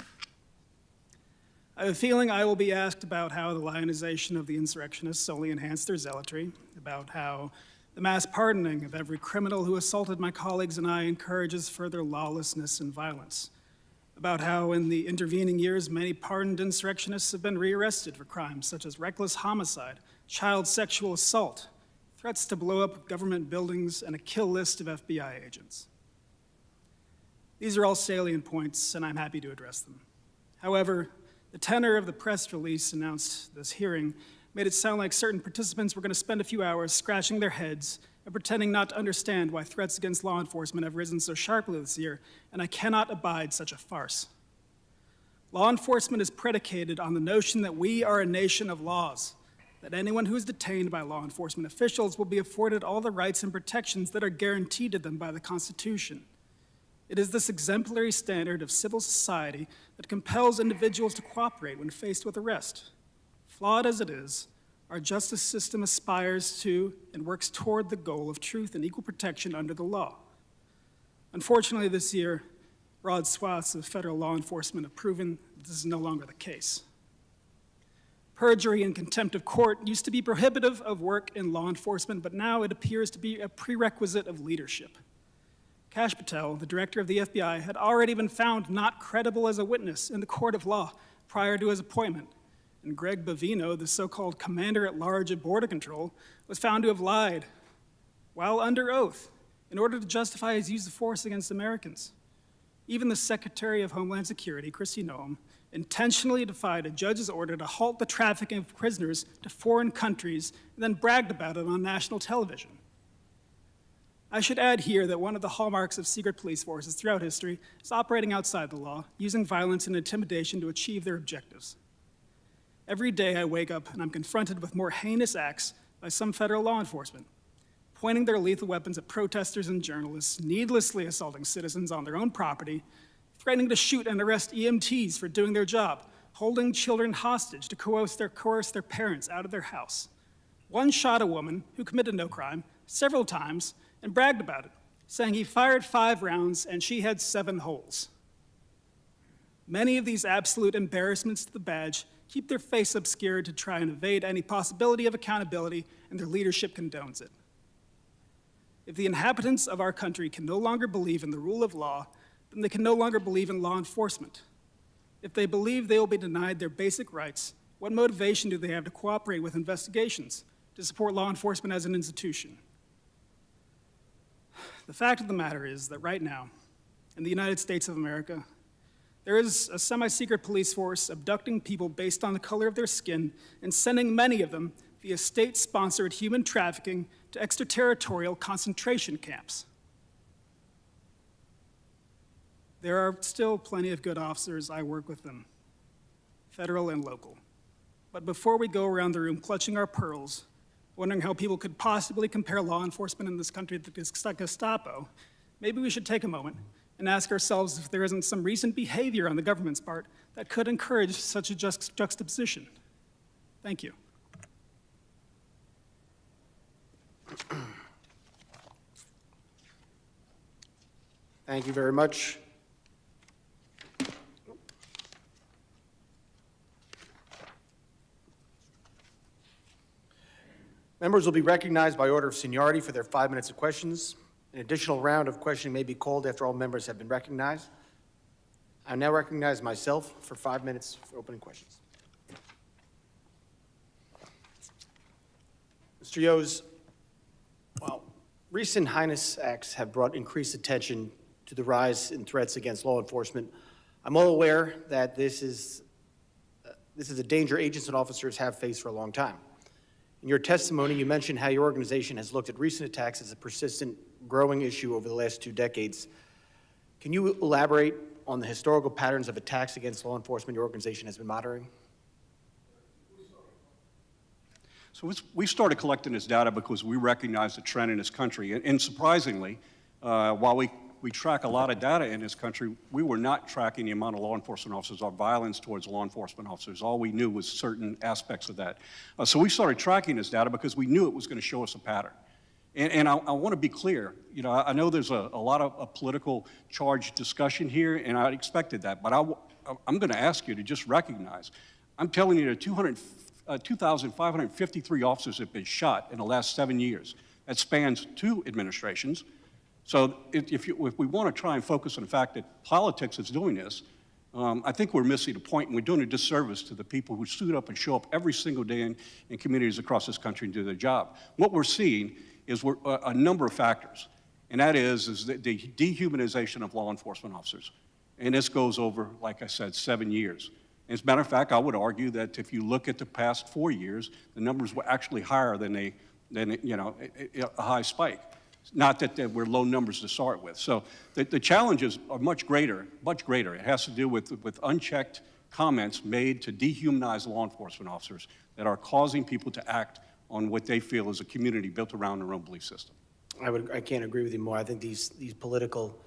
I have a feeling I will be asked about how the lionization of the insurrectionists only enhanced their zealotry, about how the mass pardoning of every criminal who assaulted my colleagues and I encourages further lawlessness and violence, about how in the intervening years, many pardoned insurrectionists have been rearrested for crimes such as reckless homicide, child sexual assault, threats to blow up government buildings, and a kill list of FBI agents. These are all salient points, and I'm happy to address them. However, the tenor of the press release announced this hearing made it sound like certain participants were going to spend a few hours scratching their heads and pretending not to understand why threats against law enforcement have risen so sharply this year, and I cannot abide such a farce. Law enforcement is predicated on the notion that we are a nation of laws, that anyone who is detained by law enforcement officials will be afforded all the rights and protections that are guaranteed to them by the Constitution. It is this exemplary standard of civil society that compels individuals to cooperate when faced with arrest. Flawed as it is, our justice system aspires to and works toward the goal of truth and equal protection under the law. Unfortunately, this year, broad swaths of federal law enforcement have proven that this is no longer the case. Perjury and contempt of court used to be prohibitive of work in law enforcement, but now it appears to be a prerequisite of leadership. Kash Patel, the director of the FBI, had already been found not credible as a witness in the court of law prior to his appointment. And Greg Bavino, the so-called commander-at-large at Border Control, was found to have lied while under oath in order to justify his use of force against Americans. Even the Secretary of Homeland Security, Kristi Noem, intentionally defied a judge's order to halt the trafficking of prisoners to foreign countries and then bragged about it on national television. I should add here that one of the hallmarks of secret police forces throughout history is operating outside the law, using violence and intimidation to achieve their objectives. Every day I wake up and I'm confronted with more heinous acts by some federal law enforcement, pointing their lethal weapons at protesters and journalists, needlessly assaulting citizens on their own property, threatening to shoot and arrest EMTs for doing their job, holding children hostage to coerce their parents out of their house. One shot a woman who committed no crime several times and bragged about it, saying he fired 5 rounds and she had 7 holes. Many of these absolute embarrassments to the badge keep their face obscured to try and evade any possibility of accountability, and their leadership condones it. If the inhabitants of our country can no longer believe in the rule of law, then they can no longer believe in law enforcement. If they believe they will be denied their basic rights, what motivation do they have to cooperate with investigations, to support law enforcement as an institution? The fact of the matter is that right now, in the United States of America, there is a semi-secret police force abducting people based on the color of their skin and sending many of them via state-sponsored human trafficking to extraterritorial concentration camps. There are still plenty of good officers. I work with them, federal and local. But before we go around the room clutching our pearls, wondering how people could possibly compare law enforcement in this country to the Gestapo, maybe we should take a moment and ask ourselves if there isn't some recent behavior on the government's part that could encourage such a juxtaposition. Thank you. Thank you very much. Members will be recognized by order of seniority for their 5 minutes of questions. An additional round of questioning may be called after all members have been recognized. I now recognize myself for 5 minutes for opening questions. Mr. Yos, while recent heinous acts have brought increased attention to the rise in threats against law enforcement, I'm well aware that this is a danger agents and officers have faced for a long time. In your testimony, you mentioned how your organization has looked at recent attacks as a persistent, growing issue over the last 2 decades. Can you elaborate on the historical patterns of attacks against law enforcement your organization has been monitoring? So we started collecting this data because we recognized a trend in this country. And surprisingly, while we track a lot of data in this country, we were not tracking the amount of law enforcement officers or violence towards law enforcement officers. All we knew was certain aspects of that. So we started tracking this data because we knew it was going to show us a pattern. And I want to be clear, you know, I know there's a lot of a political charged discussion here, and I expected that, but I'm going to ask you to just recognize, I'm telling you that 2,553 officers have been shot in the last 7 years. That spans 2 administrations. So if we want to try and focus on the fact that politics is doing this, I think we're missing the point, and we're doing a disservice to the people who suit up and show up every single day in communities across this country and do their job. What we're seeing is a number of factors, and that is the dehumanization of law enforcement officers. And this goes over, like I said, 7 years. As a matter of fact, I would argue that if you look at the past 4 years, the numbers were actually higher than a high spike. Not that they were low numbers to start with. So the challenges are much greater, much greater. It has to do with unchecked comments made to dehumanize law enforcement officers that are causing people to act on what they feel is a community built around their own belief system. I can't agree with you more. I think these political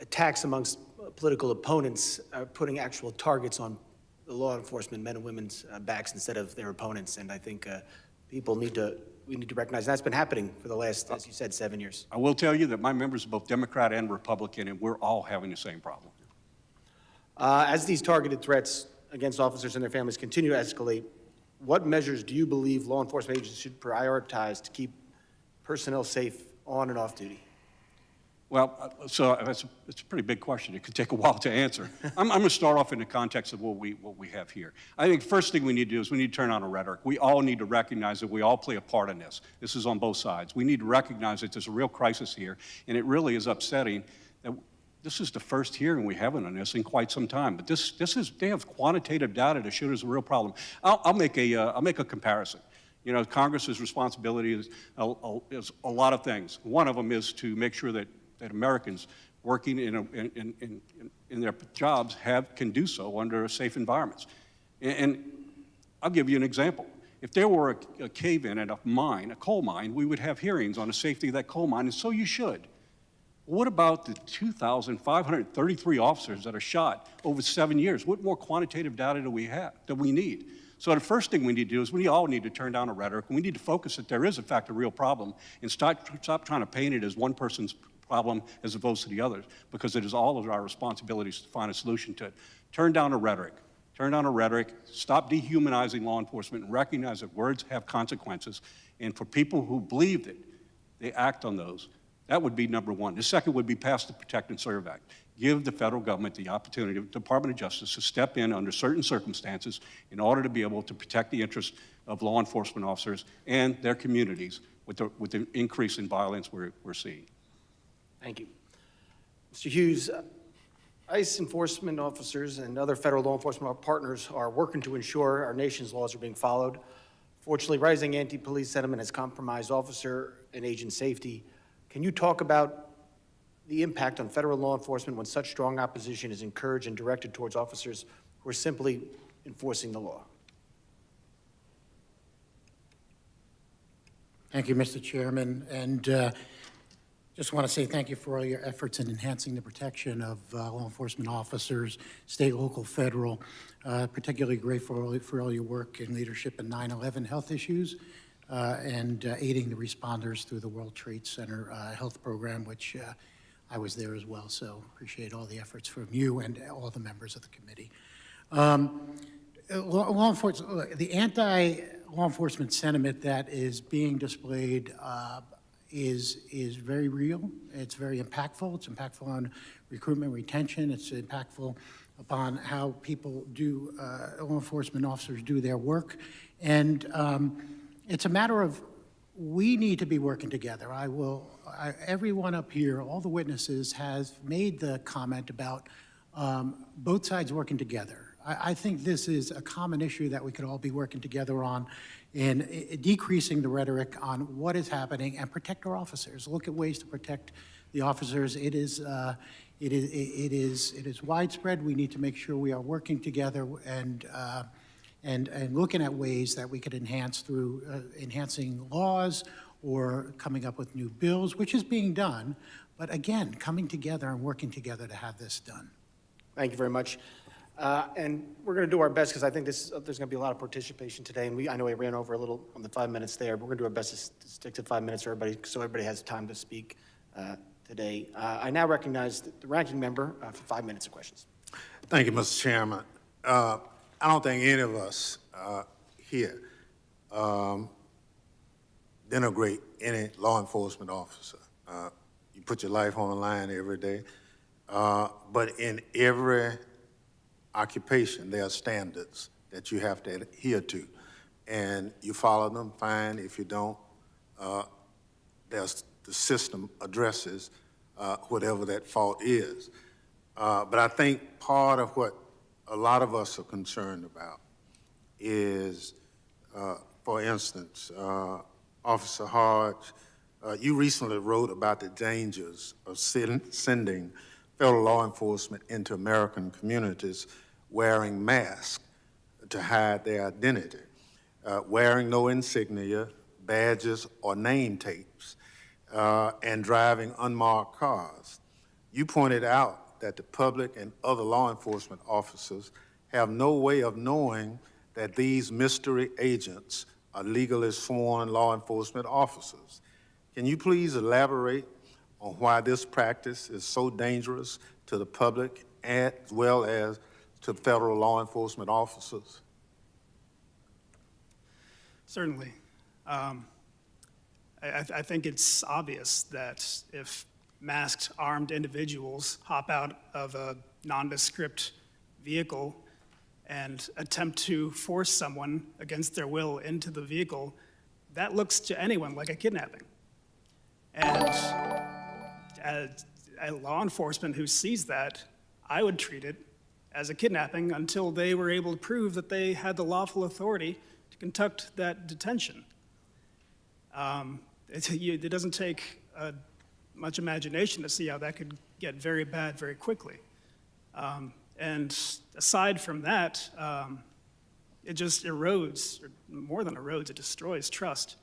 attacks amongst political opponents are putting actual targets on the law enforcement men and women's backs instead of their opponents. And I think we need to recognize that's been happening for the last, as you said, 7 years. I will tell you that my members are both Democrat and Republican, and we're all having the same problem. As these targeted threats against officers and their families continue to escalate, what measures do you believe law enforcement agencies should prioritize to keep personnel safe on and off duty? Well, so it's a pretty big question. It could take a while to answer. I'm going to start off in the context of what we have here. I think the first thing we need to do is we need to turn on a rhetoric. We all need to recognize that we all play a part in this. This is on both sides. We need to recognize that there's a real crisis here, and it really is upsetting that this is the first hearing we haven't on this in quite some time. But they have quantitative data to show there's a real problem. I'll make a comparison. You know, Congress's responsibility is a lot of things. One of them is to make sure that Americans working in their jobs can do so under safe environments. And I'll give you an example. If there were a cave-in at a coal mine, we would have hearings on the safety of that coal mine, and so you should. What about the 2,533 officers that are shot over 7 years? What more quantitative data do we need? So the first thing we need to do is we all need to turn down a rhetoric, and we need to focus that there is, in fact, a real problem, and stop trying to paint it as one person's problem as opposed to the others, because it is all of our responsibilities to find a solution to it. Turn down a rhetoric. Turn down a rhetoric. Stop dehumanizing law enforcement and recognize that words have consequences. And for people who believe that, they act on those. That would be number one. The second would be pass the Protect and Serve Act. Give the federal government the opportunity, the Department of Justice, to step in under certain circumstances in order to be able to protect the interests of law enforcement officers and their communities with the increase in violence we're seeing. Thank you. Mr. Hughes, ICE enforcement officers and other federal law enforcement partners are working to ensure our nation's laws are being followed. Fortunately, rising anti-police sentiment has compromised officer and agent safety. Can you talk about the impact on federal law enforcement when such strong opposition is encouraged and directed towards officers who are simply enforcing the law? Thank you, Mr. Chairman. And just want to say thank you for all your efforts in enhancing the protection of law enforcement officers, state, local, federal. Particularly grateful for all your work and leadership in 9/11 health issues and aiding the responders through the World Trade Center health program, which I was there as well. So appreciate all the efforts from you and all the members of the committee. Law enforcement, the anti-law enforcement sentiment that is being displayed is very real. It's very impactful. It's impactful on recruitment, retention. It's impactful upon how people do, law enforcement officers do their work. And it's a matter of we need to be working together. Everyone up here, all the witnesses, has made the comment about both sides working together. I think this is a common issue that we could all be working together on in decreasing the rhetoric on what is happening and protect our officers. Look at ways to protect the officers. It is widespread. We need to make sure we are working together and looking at ways that we could enhance through enhancing laws or coming up with new bills, which is being done. But again, coming together and working together to have this done. Thank you very much. And we're going to do our best because I think there's going to be a lot of participation today. And I know we ran over a little on the 5 minutes there, but we're going to do our best to stick to 5 minutes for everybody so everybody has time to speak today. I now recognize the ranking member for 5 minutes of questions. Thank you, Mr. Chairman. I don't think any of us here denigrate any law enforcement officer. You put your life on the line every day. But in every occupation, there are standards that you have to adhere to. And you follow them, fine. If you don't, the system addresses whatever that fault is. But I think part of what a lot of us are concerned about is, for instance, Officer Hodge, you recently wrote about the dangers of sending federal law enforcement into American communities wearing masks to hide their identity, wearing no insignia, badges, or name tapes, and driving unmarked cars. You pointed out that the public and other law enforcement officers have no way of knowing that these mystery agents are legally sworn law enforcement officers. Can you please elaborate on why this practice is so dangerous to the public as well as to federal law enforcement officers? Certainly. I think it's obvious that if masked, armed individuals hop out of a nondescript vehicle and attempt to force someone against their will into the vehicle, that looks to anyone like a kidnapping. And as a law enforcement who sees that, I would treat it as a kidnapping until they were able to prove that they had the lawful authority to conduct that detention. It doesn't take much imagination to see how that could get very bad very quickly. And aside from that, it just erodes, or more than erodes, it destroys trust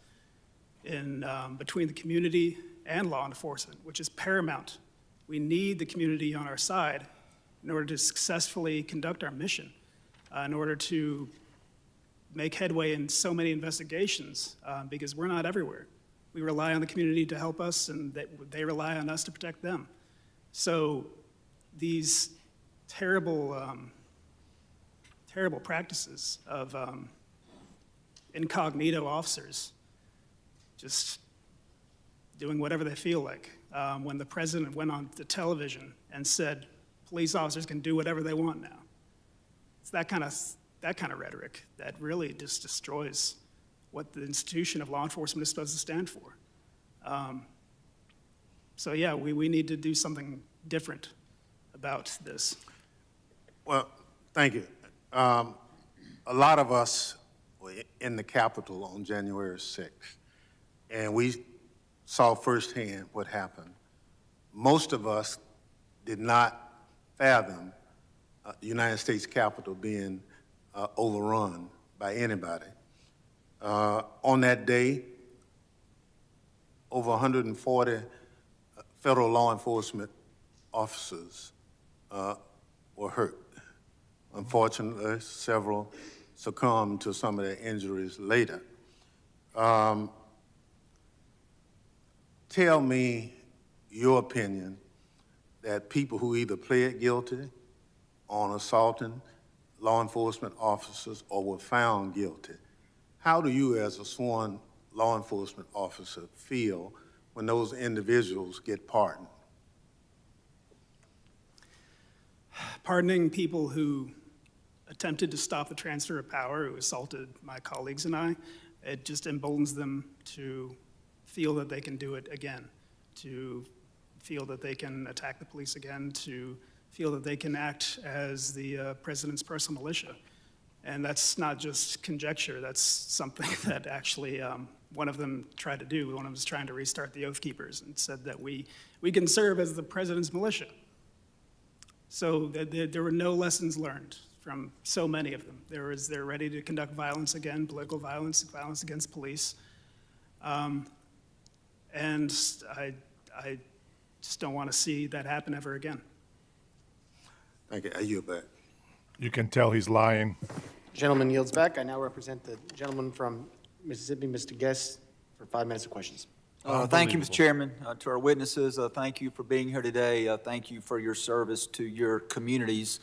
in between the community and law enforcement, which is paramount. We need the community on our side in order to successfully conduct our mission, in order to make headway in so many investigations, because we're not everywhere. We rely on the community to help us, and they rely on us to protect them. So these terrible, terrible practices of incognito officers just doing whatever they feel like. When the president went on the television and said, police officers can do whatever they want now. It's that kind of rhetoric that really just destroys what the institution of law enforcement is supposed to stand for. So yeah, we need to do something different about this. Well, thank you. A lot of us were in the Capitol on January 6th, and we saw firsthand what happened. Most of us did not fathom the United States Capitol being overrun by anybody. On that day, over 140 federal law enforcement officers were hurt. Unfortunately, several succumbed to some of their injuries later. Tell me your opinion that people who either pled guilty on assaulting law enforcement officers or were found guilty, how do you as a sworn law enforcement officer feel when those individuals get pardoned? Pardoning people who attempted to stop the transfer of power, who assaulted my colleagues and I, it just emboldens them to feel that they can do it again, to feel that they can attack the police again, to feel that they can act as the president's personal militia. And that's not just conjecture, that's something that actually one of them tried to do. One of them was trying to restart the Oath Keepers and said that we can serve as the president's militia. So there were no lessons learned from so many of them. They're ready to conduct violence again, political violence, violence against police. And I just don't want to see that happen ever again. Thank you. I yield back. You can tell he's lying. Gentleman yields back. I now represent the gentleman from Mississippi, Mr. Guest, for 5 minutes of questions. Thank you, Mr. Chairman. To our witnesses, thank you for being here today. Thank you for your service to your communities.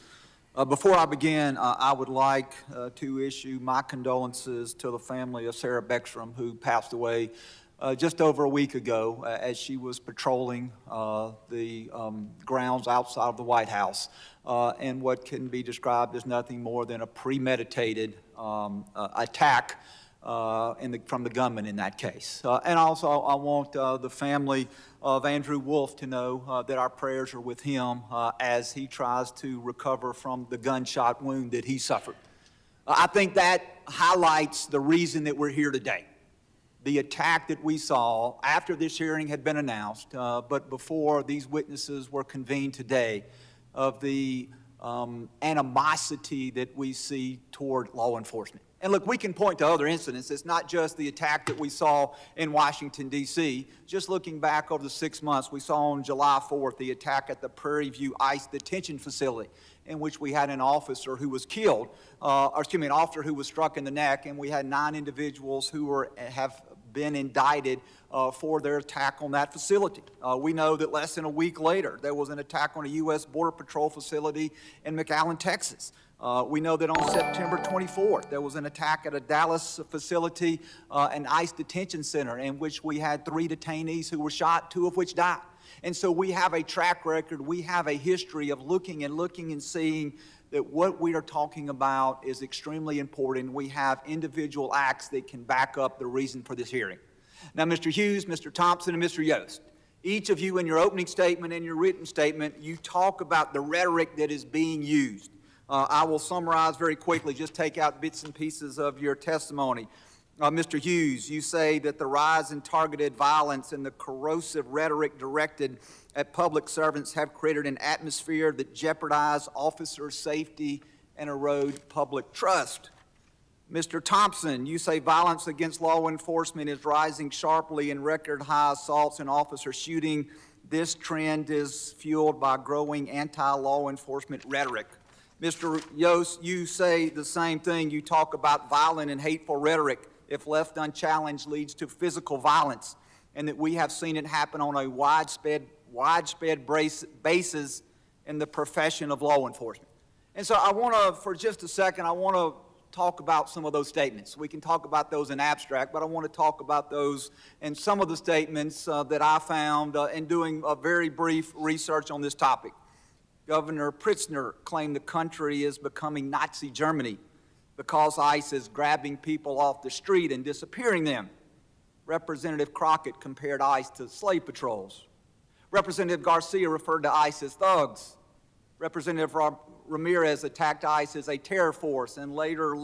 Before I begin, I would like to issue my condolences to the family of Sarah Beckstrom, who passed away just over a week ago as she was patrolling the grounds outside of the White House, and what can be described as nothing more than a premeditated attack from the gunman in that case. And also, I want the family of Andrew Wolf to know that our prayers are with him as he tries to recover from the gunshot wound that he suffered. I think that highlights the reason that we're here today. The attack that we saw after this hearing had been announced, but before these witnesses were convened today, of the animosity that we see toward law enforcement. And look, we can point to other incidents. It's not just the attack that we saw in Washington, D.C. Just looking back over the 6 months, we saw on July 4th the attack at the Prairie View ICE detention facility, in which we had an officer who was killed, an officer who was struck in the neck, and we had 9 individuals who have been indicted for their attack on that facility. We know that less than a week later, there was an attack on a U.S. Border Patrol facility in McAllen, Texas. We know that on September 24th, there was an attack at a Dallas facility, an ICE detention center, in which we had 3 detainees who were shot, 2 of which died. And so we have a track record, we have a history of looking and seeing that what we are talking about is extremely important. We have individual acts that can back up the reason for this hearing. Now, Mr. Hughes, Mr. Thompson, and Mr. Yost, each of you in your opening statement and your written statement, you talk about the rhetoric that is being used. I will summarize very quickly, just take out bits and pieces of your testimony. Mr. Hughes, you say that the rise in targeted violence and the corrosive rhetoric directed at public servants have created an atmosphere that jeopardizes officer safety and erode public trust. Mr. Thompson, you say violence against law enforcement is rising sharply in record high assaults and officer shooting. This trend is fueled by growing anti-law enforcement rhetoric. Mr. Yost, you say the same thing. You talk about violent and hateful rhetoric, if left unchallenged, leads to physical violence, and that we have seen it happen on a widespread basis in the profession of law enforcement. And so I want to, for just a second, I want to talk about some of those statements. We can talk about those in abstract, but I want to talk about those and some of the statements that I found in doing a very brief research on this topic. Governor Pritzker claimed the country is becoming Nazi Germany because ICE is grabbing people off the street and disappearing them. Representative Crockett compared ICE to slave patrols. Representative Garcia referred to ICE as thugs. Representative Ramirez attacked ICE as a terror force and later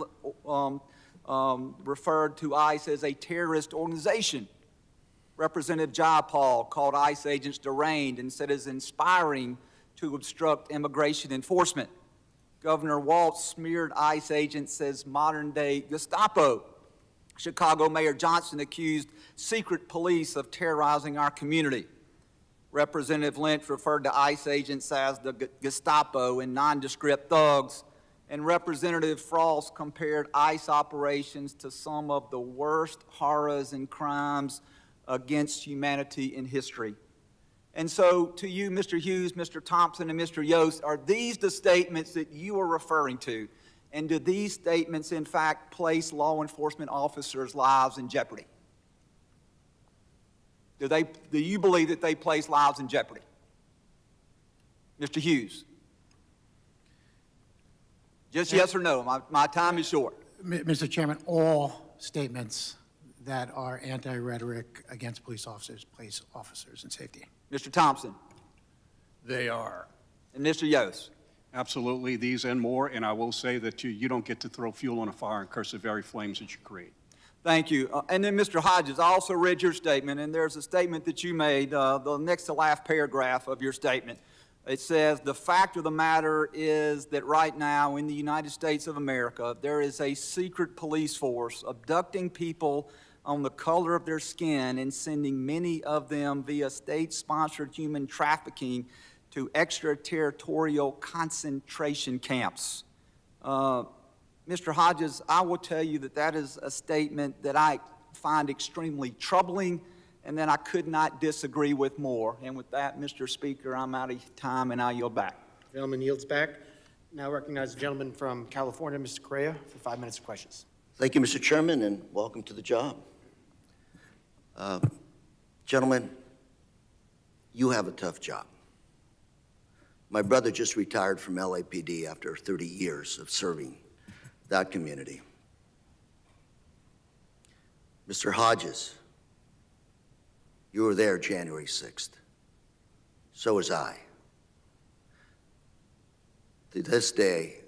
referred to ICE as a terrorist organization. Representative Jayapal called ICE agents deranged and said it is inspiring to obstruct immigration enforcement. Governor Walz smeared ICE agents as modern-day Gestapo. Chicago Mayor Johnson accused secret police of terrorizing our community. Representative Lynch referred to ICE agents as the Gestapo and nondescript thugs. And Representative Frost compared ICE operations to some of the worst horrors and crimes against humanity in history. And so to you, Mr. Hughes, Mr. Thompson, and Mr. Yost, are these the statements that you are referring to? And do these statements, in fact, place law enforcement officers' lives in jeopardy? Do you believe that they place lives in jeopardy? Mr. Hughes? Just yes or no. My time is short. Mr. Chairman, all statements that are anti-rhetoric against police officers place officers in safety. Mr. Thompson? They are. And Mr. Yost? Absolutely, these and more, and I will say that you don't get to throw fuel on a fire and curse the very flames that you create. Thank you. And then, Mr. Hodges, I also read your statement, and there's a statement that you made, the next to last paragraph of your statement. It says, the fact of the matter is that right now in the United States of America, there is a secret police force abducting people on the color of their skin and sending many of them via state-sponsored human trafficking to extraterritorial concentration camps. Mr. Hodges, I will tell you that that is a statement that I find extremely troubling and that I could not disagree with more. And with that, Mr. Speaker, I'm out of time and I yield back. Gentleman yields back. Now recognize the gentleman from California, Mr. Correa, for 5 minutes of questions. Thank you, Mr. Chairman, and welcome to the job. Gentlemen, you have a tough job. My brother just retired from LAPD after 30 years of serving that community. Mr. Hodges, you were there January 6th. So was I. To this day,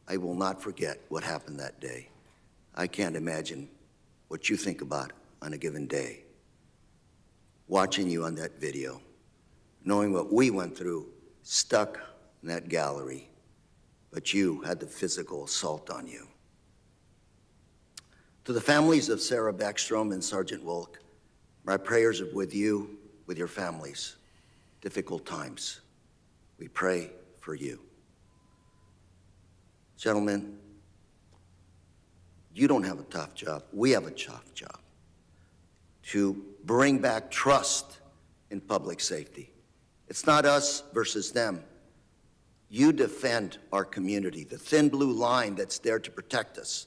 I will not forget what happened that day. I can't imagine what you think about on a given day. Watching you on that video, knowing what we went through, stuck in that gallery, but you had the physical assault on you. To the families of Sarah Backstrom and Sergeant Wilk, my prayers are with you, with your families. Difficult times. We pray for you. Gentlemen, you don't have a tough job. We have a tough job to bring back trust in public safety. It's not us versus them. You defend our community, the thin blue line that's there to protect us.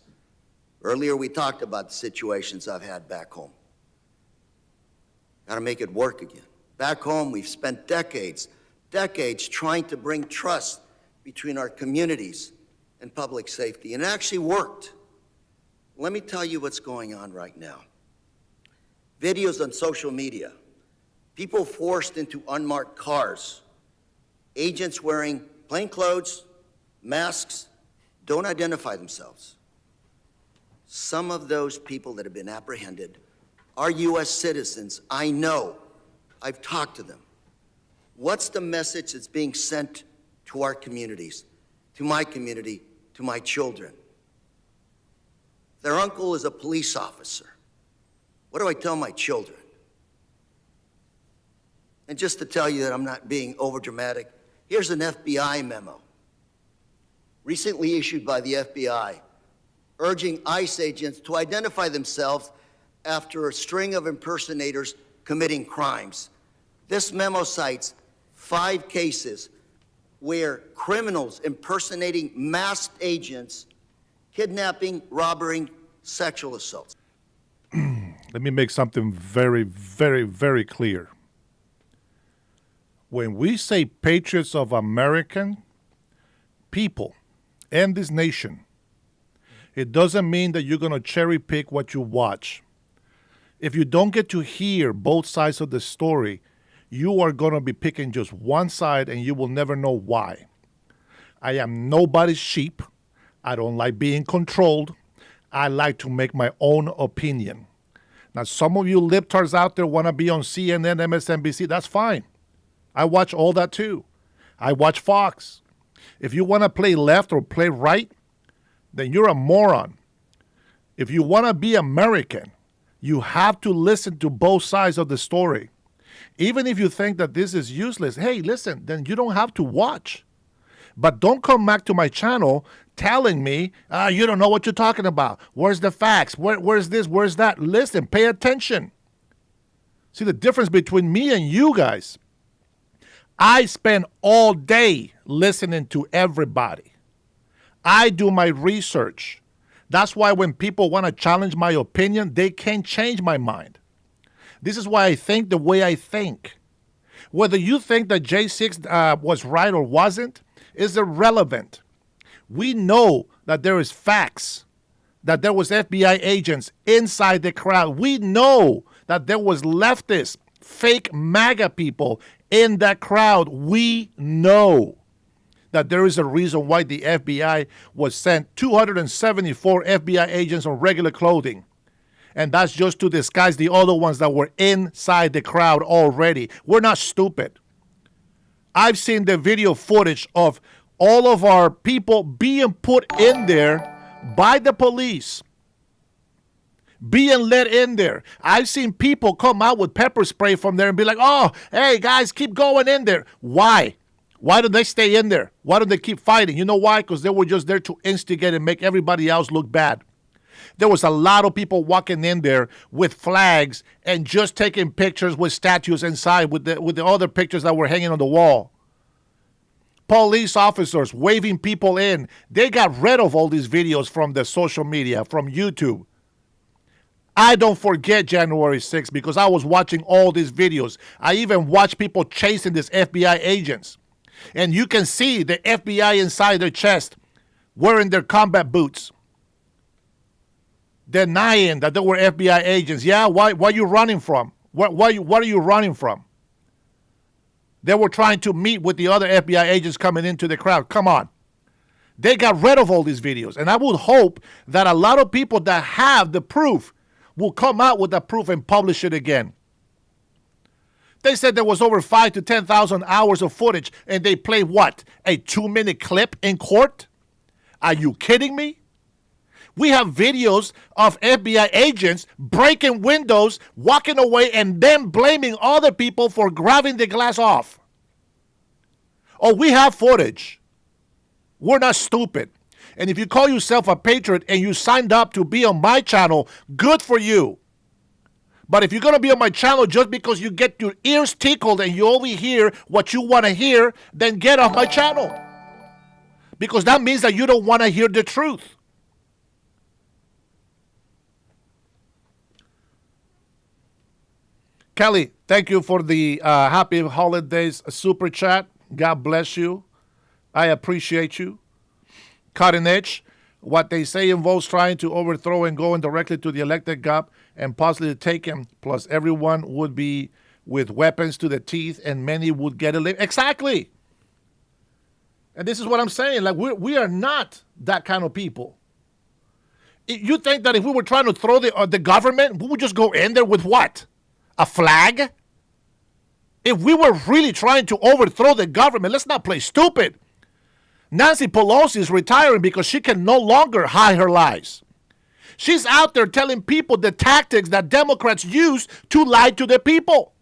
Earlier, we talked about the situations I've had back home. Got to make it work again. Back home, we've spent decades trying to bring trust between our communities and public safety, and it actually worked. Let me tell you what's going on right now. Videos on social media, people forced into unmarked cars, agents wearing plain clothes, masks, don't identify themselves. Some of those people that have been apprehended are U.S. citizens. I know. I've talked to them. What's the message that's being sent to our communities, to my community, to my children? Their uncle is a police officer. What do I tell my children? And just to tell you that I'm not being overdramatic, here's an FBI memo recently issued by the FBI urging ICE agents to identify themselves after a string of impersonators committing crimes. This memo cites 5 cases where criminals impersonating masked agents, kidnapping, robbing, sexual assaults. Let me make something very, very, very clear. When we say patriots of American people and this nation, it doesn't mean that you're going to cherry pick what you watch. If you don't get to hear both sides of the story, you are going to be picking just one side and you will never know why. I am nobody's sheep. I don't like being controlled. I like to make my own opinion. Now, some of you libtards out there want to be on CNN, MSNBC. That's fine. I watch all that too. I watch Fox. If you want to play left or play right, then you're a moron. If you want to be American, you have to listen to both sides of the story. Even if you think that this is useless, hey, listen, then you don't have to watch. But don't come back to my channel telling me, you don't know what you're talking about. Where's the facts? Where's this? Where's that? Listen, pay attention. See the difference between me and you guys. I spend all day listening to everybody. I do my research. That's why when people want to challenge my opinion, they can't change my mind. This is why I think the way I think. Whether you think that J6 was right or wasn't is irrelevant. We know that there is facts, that there was FBI agents inside the crowd. We know that there was leftist, fake MAGA people in that crowd. We know that there is a reason why the FBI was sent 274 FBI agents on regular clothing. And that's just to disguise the other ones that were inside the crowd already. We're not stupid. I've seen the video footage of all of our people being put in there by the police, being let in there. I've seen people come out with pepper spray from there and be like, oh, hey, guys, keep going in there. Why? Why do they stay in there? Why don't they keep fighting? You know why? Because they were just there to instigate and make everybody else look bad. There was a lot of people walking in there with flags and just taking pictures with statues inside with the other pictures that were hanging on the wall. Police officers waving people in. They got rid of all these videos from the social media, from YouTube. I don't forget January 6th because I was watching all these videos. I even watched people chasing these FBI agents. And you can see the FBI inside their chest wearing their combat boots, denying that they were FBI agents. Yeah, why are you running from? What are you running from? They were trying to meet with the other FBI agents coming into the crowd. Come on. They got rid of all these videos. And I would hope that a lot of people that have the proof will come out with the proof and publish it again. They said there was over 5,000 to 10,000 hours of footage, and they played what? A 2-minute clip in court? Are you kidding me? We have videos of FBI agents breaking windows, walking away, and then blaming other people for grabbing the glass off. Oh, we have footage. We're not stupid. And if you call yourself a patriot and you signed up to be on my channel, good for you. But if you're going to be on my channel just because you get your ears tickled and you only hear what you want to hear, then get off my channel. Because that means that you don't want to hear the truth. Kelly, thank you for the happy holidays super chat. God bless you. I appreciate you. Cutting edge. What they say involves trying to overthrow and going directly to the elected GOP and possibly take him. Plus, everyone would be with weapons to the teeth and many would get a lift. Exactly. And this is what I'm saying. Like, we are not that kind of people. You think that if we were trying to throw the government, we would just go in there with what? A flag? If we were really trying to overthrow the government, let's not play stupid. Nancy Pelosi is retiring because she can no longer hide her lies. She's out there telling people the tactics that Democrats use to lie to the people.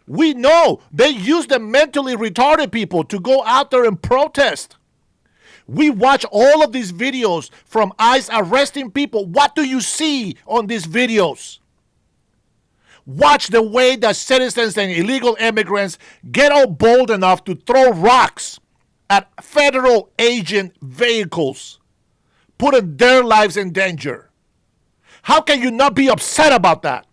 We know they use the mentally retarded people to go out there and protest. We watch all of these videos from ICE arresting people. What do you see on these videos? Watch the way that citizens and illegal immigrants get all bold enough to throw rocks at federal agent vehicles, putting their lives in danger. How can you not be upset about that?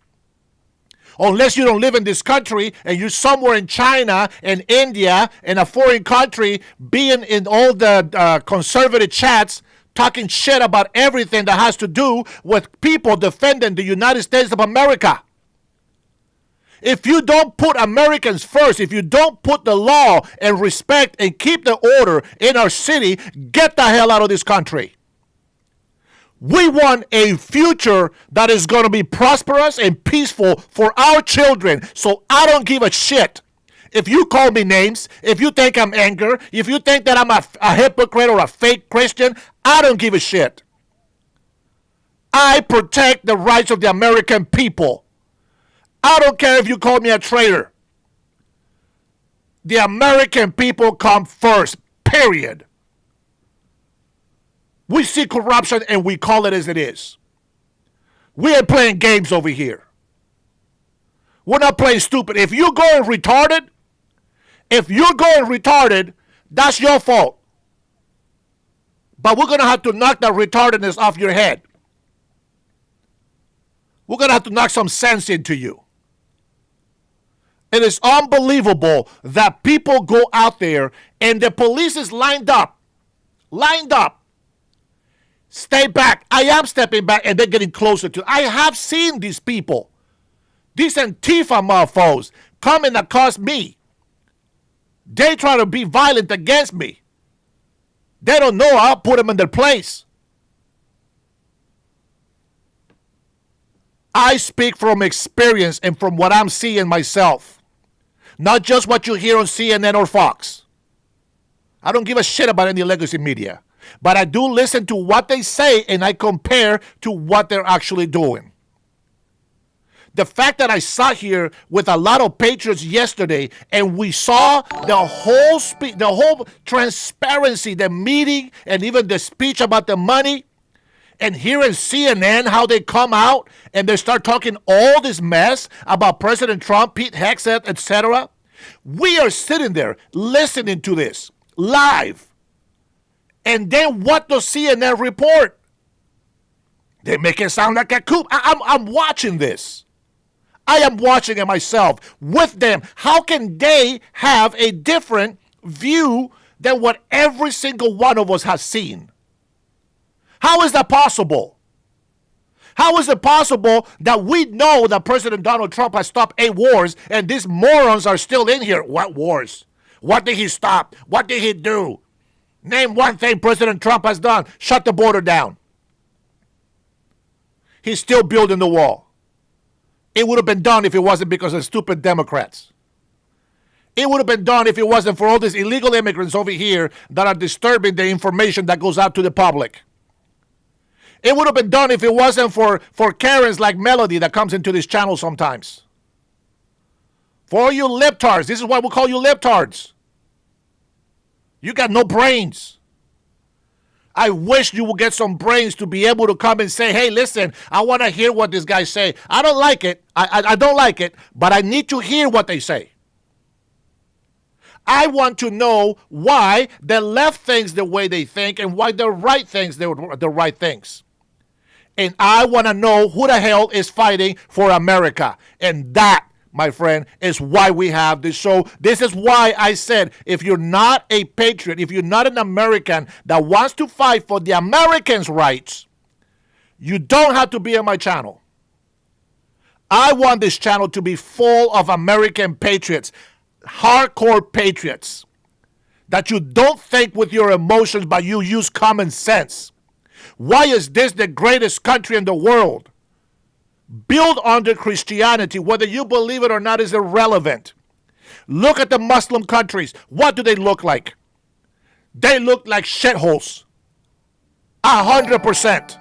Unless you don't live in this country and you're somewhere in China and India in a foreign country being in all the conservative chats talking shit about everything that has to do with people defending the United States of America. If you don't put Americans first, if you don't put the law and respect and keep the order in our city, get the hell out of this country. We want a future that is going to be prosperous and peaceful for our children. So I don't give a shit if you call me names, if you think I'm angry, if you think that I'm a hypocrite or a fake Christian, I don't give a shit. I protect the rights of the American people. I don't care if you call me a traitor. The American people come first, period. We see corruption and we call it as it is. We ain't playing games over here. We're not playing stupid. If you're going retarded, that's your fault. But we're going to have to knock that retardedness off your head. We're going to have to knock some sense into you. It is unbelievable that people go out there and the police is lined up. Stay back. I am stepping back and they're getting closer to. I have seen these people, these Antifa mofos coming across me. They try to be violent against me. They don't know I'll put them in their place. I speak from experience and from what I'm seeing myself. Not just what you hear on CNN or Fox. I don't give a shit about any legacy media. But I do listen to what they say and I compare to what they're actually doing. The fact that I sat here with a lot of patriots yesterday and we saw the whole transparency, the meeting and even the speech about the money, and hearing CNN how they come out and they start talking all this mess about President Trump, Pete Hegseth, etc. We are sitting there listening to this live. And then what does CNN report? They make it sound like a coup. I'm watching this. I am watching it myself with them. How can they have a different view than what every single one of us has seen? How is that possible? How is it possible that we know that President Donald Trump has stopped 8 wars and these morons are still in here? What wars? What did he stop? What did he do? Name one thing President Trump has done. Shut the border down. He's still building the wall. It would have been done if it wasn't because of stupid Democrats. It would have been done if it wasn't for all these illegal immigrants over here that are disturbing the information that goes out to the public. It would have been done if it wasn't for Karens like Melody that comes into this channel sometimes. For all you libtards, this is why we call you libtards. You got no brains. I wish you would get some brains to be able to come and say, hey, listen, I want to hear what this guy say. I don't like it. I don't like it, but I need to hear what they say. I want to know why the left thinks the way they think and why the right thinks the right things. And I want to know who the hell is fighting for America. And that, my friend, is why we have this show. This is why I said, if you're not a patriot, if you're not an American that wants to fight for the Americans' rights, you don't have to be on my channel. I want this channel to be full of American patriots, hardcore patriots, that you don't think with your emotions, but you use common sense. Why is this the greatest country in the world? Built under Christianity, whether you believe it or not, is irrelevant. Look at the Muslim countries. What do they look like? They look like shitholes. 100%.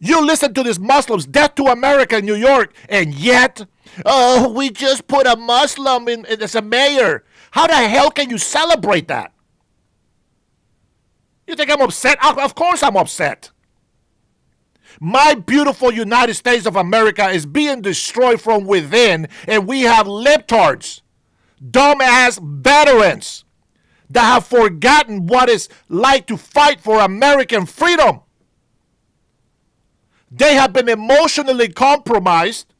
You listen to these Muslims, death to America in New York, and yet, we just put a Muslim in as a mayor. How the hell can you celebrate that? You think I'm upset? Of course I'm upset. My beautiful United States of America is being destroyed from within, and we have libtards, dumbass veterans that have forgotten what it's like to fight for American freedom. They have been emotionally compromised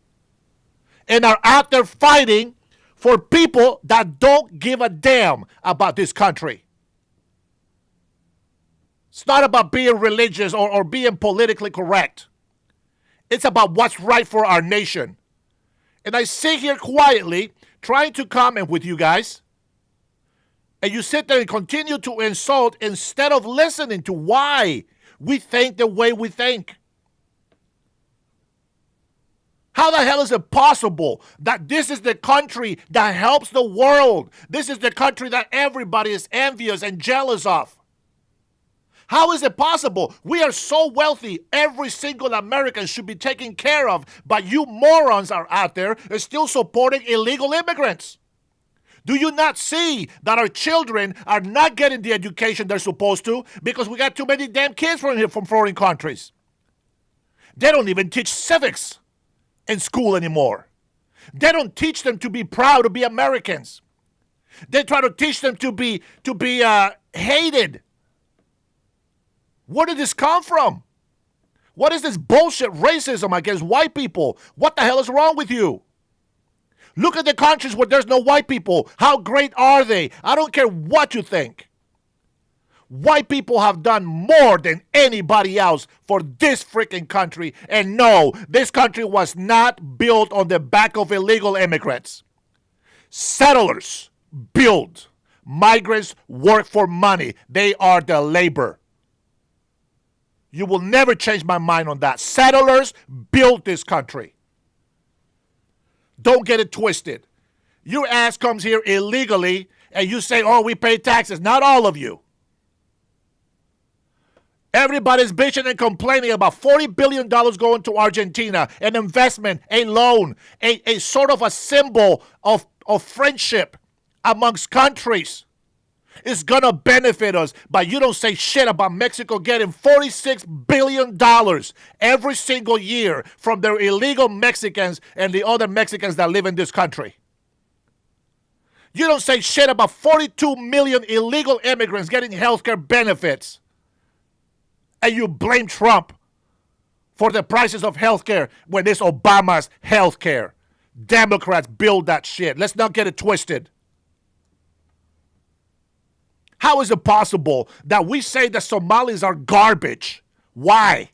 and are out there fighting for people that don't give a damn about this country. It's not about being religious or being politically correct. It's about what's right for our nation. And I sit here quietly trying to comment with you guys, and you sit there and continue to insult instead of listening to why we think the way we think. How the hell is it possible that this is the country that helps the world? This is the country that everybody is envious and jealous of. How is it possible? We are so wealthy, every single American should be taken care of, but you morons are out there still supporting illegal immigrants. Do you not see that our children are not getting the education they're supposed to because we got too many damn kids from here from foreign countries? They don't even teach civics in school anymore. They don't teach them to be proud to be Americans. They try to teach them to be hated. Where did this come from? What is this bullshit racism against white people? What the hell is wrong with you? Look at the countries where there's no white people. How great are they? I don't care what you think. White people have done more than anybody else for this freaking country. And no, this country was not built on the back of illegal immigrants. Settlers build. Migrants work for money. They are the labor. You will never change my mind on that. Settlers built this country. Don't get it twisted. Your ass comes here illegally and you say, oh, we pay taxes. Not all of you. Everybody's bitching and complaining about $40 billion going to Argentina, an investment, a loan, a sort of a symbol of friendship amongst countries. It's going to benefit us, but you don't say shit about Mexico getting $46 billion every single year from their illegal Mexicans and the other Mexicans that live in this country. You don't say shit about 42 million illegal immigrants getting health care benefits. And you blame Trump for the prices of healthcare when it's Obama's healthcare. Democrats build that shit. Let's not get it twisted. How is it possible that we say that Somalis are garbage? Why?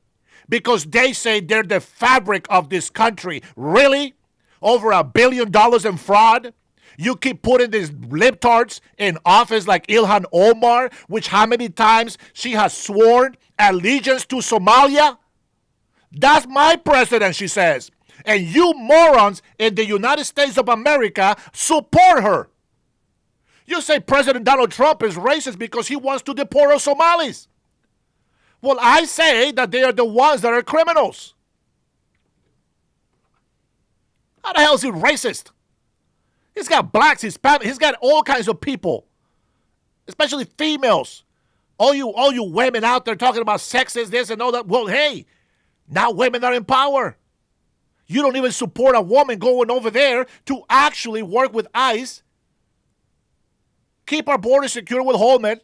Because they say they're the fabric of this country. Really? Over $1 billion in fraud? You keep putting these libtards in office like Ilhan Omar, which how many times she has sworn allegiance to Somalia? That's my president, she says. And you morons in the United States of America support her. You say President Donald Trump is racist because he wants to deport all Somalis. Well, I say that they are the ones that are criminals. How the hell is he racist? He's got blacks, Hispanics, he's got all kinds of people, especially females. All you women out there talking about sexist this and all that. Well, hey, now women are in power. You don't even support a woman going over there to actually work with ICE, keep our border secure with Holman.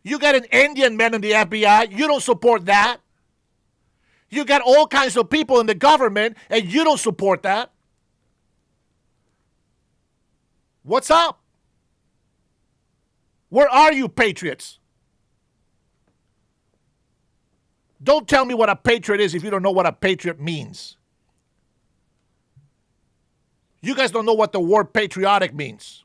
You got an Indian man in the FBI. You don't support that. You got all kinds of people in the government, and you don't support that. What's up? Where are you, patriots? Don't tell me what a patriot is if you don't know what a patriot means. You guys don't know what the word patriotic means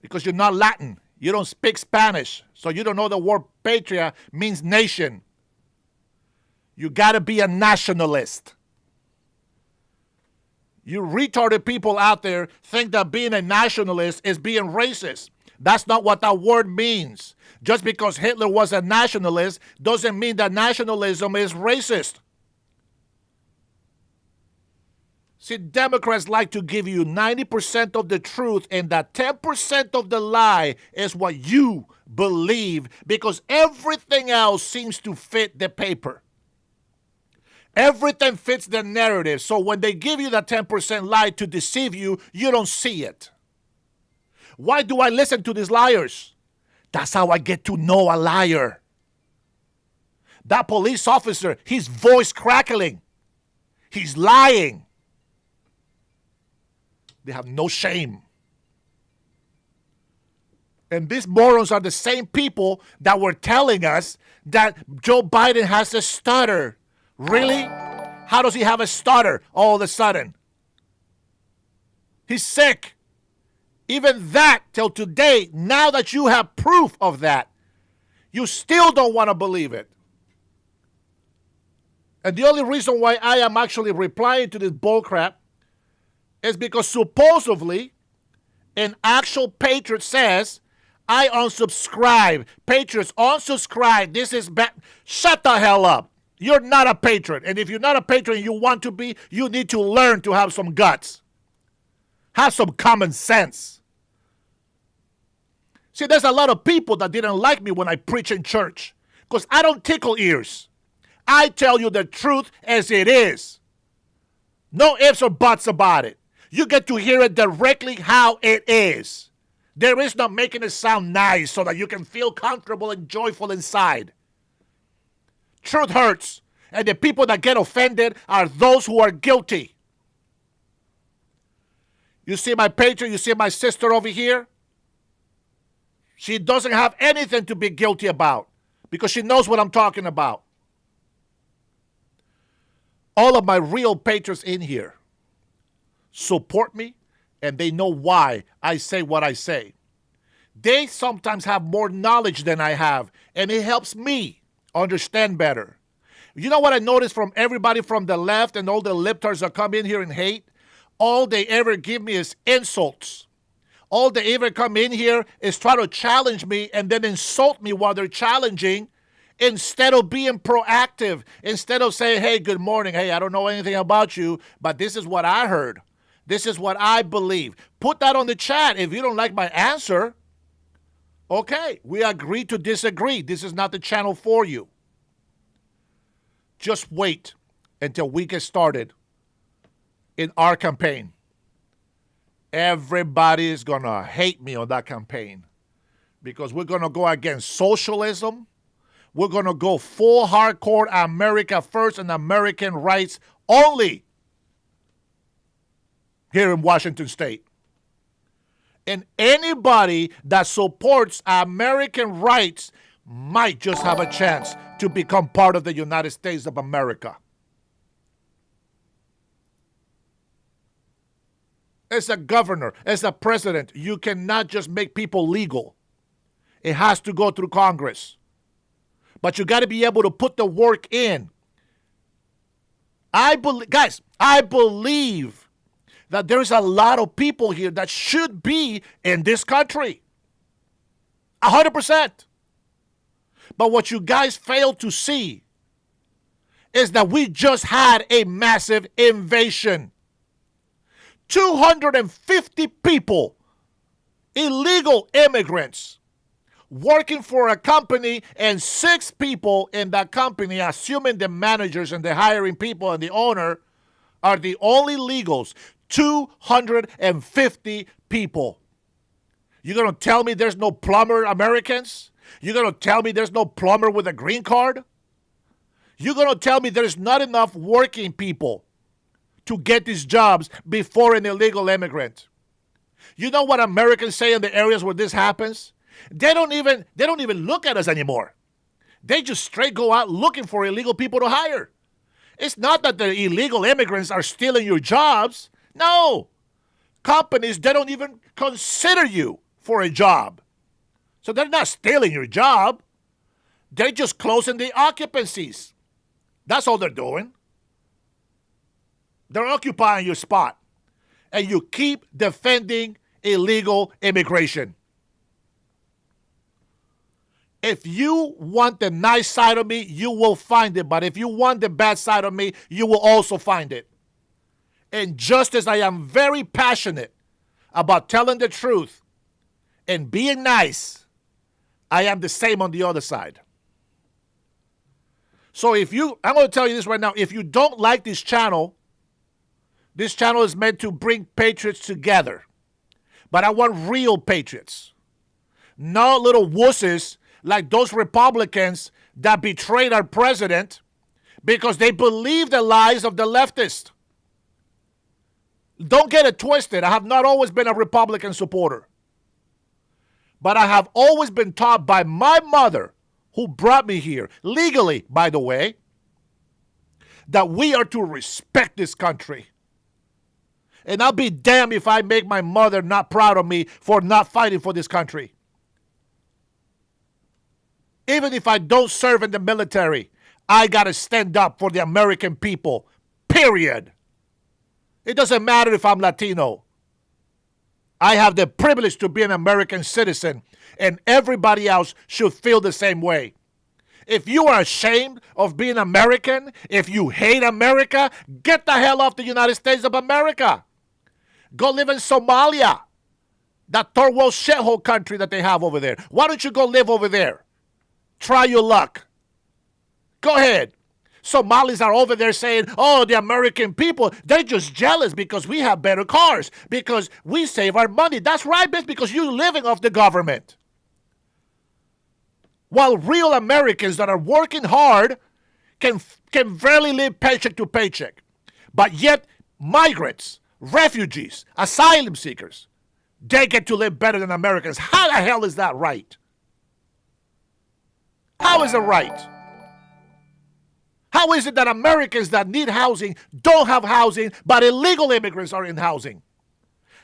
because you're not Latin. You don't speak Spanish, so you don't know the word patria means nation. You got to be a nationalist. You retarded people out there think that being a nationalist is being racist. That's not what that word means. Just because Hitler was a nationalist doesn't mean that nationalism is racist. See, Democrats like to give you 90% of the truth, and that 10% of the lie is what you believe because everything else seems to fit the paper. Everything fits the narrative. So when they give you that 10% lie to deceive you, you don't see it. Why do I listen to these liars? That's how I get to know a liar. That police officer, his voice crackling. He's lying. They have no shame. And these morons are the same people that were telling us that Joe Biden has a stutter. Really? How does he have a stutter all of a sudden? He's sick. Even that, till today, now that you have proof of that, you still don't want to believe it. And the only reason why I am actually replying to this bullcrap is because supposedly an actual patriot says, I unsubscribe. Patriots unsubscribe. This is bad. Shut the hell up. You're not a patriot. And if you're not a patriot and you want to be, you need to learn to have some guts. Have some common sense. See, there's a lot of people that didn't like me when I preach in church because I don't tickle ears. I tell you the truth as it is. No ifs or buts about it. You get to hear it directly how it is. There is no making it sound nice so that you can feel comfortable and joyful inside. Truth hurts, and the people that get offended are those who are guilty. You see my patriot, you see my sister over here? She doesn't have anything to be guilty about because she knows what I'm talking about. All of my real patriots in here support me, and they know why I say what I say. They sometimes have more knowledge than I have, and it helps me understand better. You know what I noticed from everybody from the left and all the libtards that come in here and hate? All they ever give me is insults. All they ever come in here is try to challenge me and then insult me while they're challenging instead of being proactive, instead of saying, hey, good morning. Hey, I don't know anything about you, but this is what I heard. This is what I believe. Put that on the chat. If you don't like my answer, okay, we agree to disagree. This is not the channel for you. Just wait until we get started in our campaign. Everybody is going to hate me on that campaign because we're going to go against socialism. We're going to go full hardcore America first and American rights only here in Washington State. And anybody that supports American rights might just have a chance to become part of the United States of America. As a governor, as a president, you cannot just make people legal. It has to go through Congress. But you got to be able to put the work in. I believe that there's a lot of people here that should be in this country. 100%. But what you guys fail to see is that we just had a massive invasion. 250 people, illegal immigrants, working for a company, and 6 people in that company, assuming the managers and the hiring people and the owner, are the only legals. 250 people. You're going to tell me there's no plumber Americans? You're going to tell me there's no plumber with a green card? You're going to tell me there's not enough working people to get these jobs before an illegal immigrant? You know what Americans say in the areas where this happens? They don't even look at us anymore. They just straight go out looking for illegal people to hire. It's not that the illegal immigrants are stealing your jobs. No. Companies, they don't even consider you for a job. So they're not stealing your job. They're just closing the occupancies. That's all they're doing. They're occupying your spot. And you keep defending illegal immigration. If you want the nice side of me, you will find it. But if you want the bad side of me, you will also find it. And just as I am very passionate about telling the truth and being nice, I am the same on the other side. So I'm going to tell you this right now. If you don't like this channel is meant to bring patriots together. But I want real patriots. Not little wusses like those Republicans that betrayed our president because they believe the lies of the leftists. Don't get it twisted. I have not always been a Republican supporter. But I have always been taught by my mother, who brought me here, legally, by the way, that we are to respect this country. And I'll be damned if I make my mother not proud of me for not fighting for this country. Even if I don't serve in the military, I got to stand up for the American people, period. It doesn't matter if I'm Latino. I have the privilege to be an American citizen, and everybody else should feel the same way. If you are ashamed of being American, if you hate America, get the hell off the United States of America. Go live in Somalia, that third world shithole country that they have over there. Why don't you go live over there? Try your luck. Go ahead. Somalis are over there saying, oh, the American people, they're just jealous because we have better cars, because we save our money. That's right, bitch, because you're living off the government. While real Americans that are working hard can barely live paycheck to paycheck. But yet, migrants, refugees, asylum seekers, they get to live better than Americans. How the hell is that right? How is it right? How is it that Americans that need housing don't have housing, but illegal immigrants are in housing?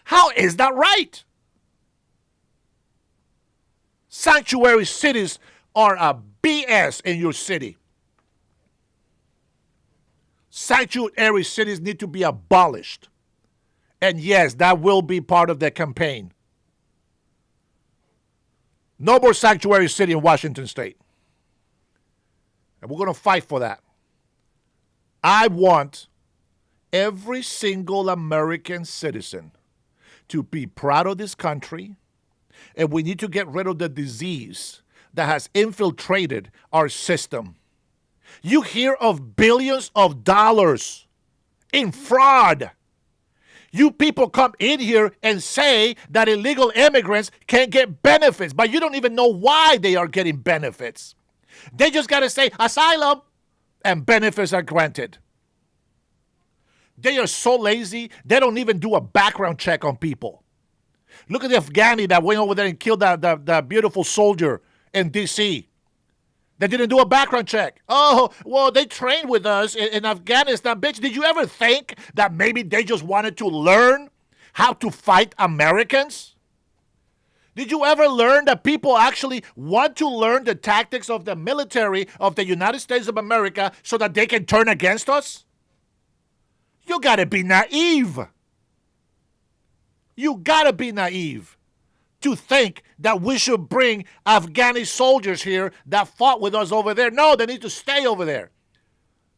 How is that right? Sanctuary cities are a BS in your city. Sanctuary cities need to be abolished. And yes, that will be part of the campaign. No more sanctuary city in Washington State. And we're going to fight for that. I want every single American citizen to be proud of this country, and we need to get rid of the disease that has infiltrated our system. You hear of billions of dollars in fraud. You people come in here and say that illegal immigrants can't get benefits, but you don't even know why they are getting benefits. They just got to say asylum and benefits are granted. They are so lazy, they don't even do a background check on people. Look at the Afghani that went over there and killed that beautiful soldier in D.C. They didn't do a background check. Oh, well, they trained with us in Afghanistan. Bitch, did you ever think that maybe they just wanted to learn how to fight Americans? Did you ever learn that people actually want to learn the tactics of the military of the United States of America so that they can turn against us? You gotta be naive. You gotta be naive to think that we should bring Afghani soldiers here that fought with us over there. No, they need to stay over there.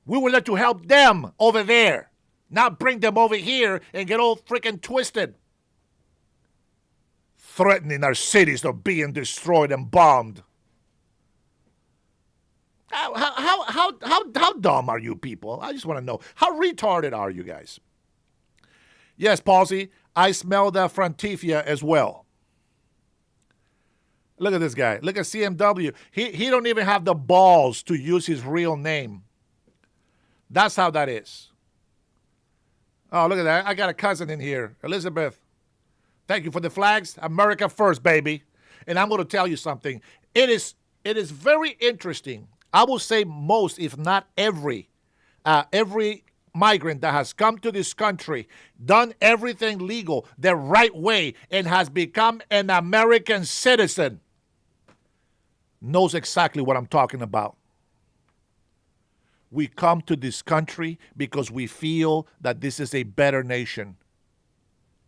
We were there to help them over there, not bring them over here and get all freaking twisted. Threatening our cities of being destroyed and bombed. How dumb are you people? I just want to know. How retarded are you guys? Yes, Palsy, I smell the Frontifia as well. Look at this guy. Look at CMW. He don't even have the balls to use his real name. That's how that is. Oh, look at that. I got a cousin in here. Elizabeth. Thank you for the flags. America first, baby. And I'm going to tell you something. It is very interesting. I will say most, if not every migrant that has come to this country, done everything legal the right way, and has become an American citizen, knows exactly what I'm talking about. We come to this country because we feel that this is a better nation.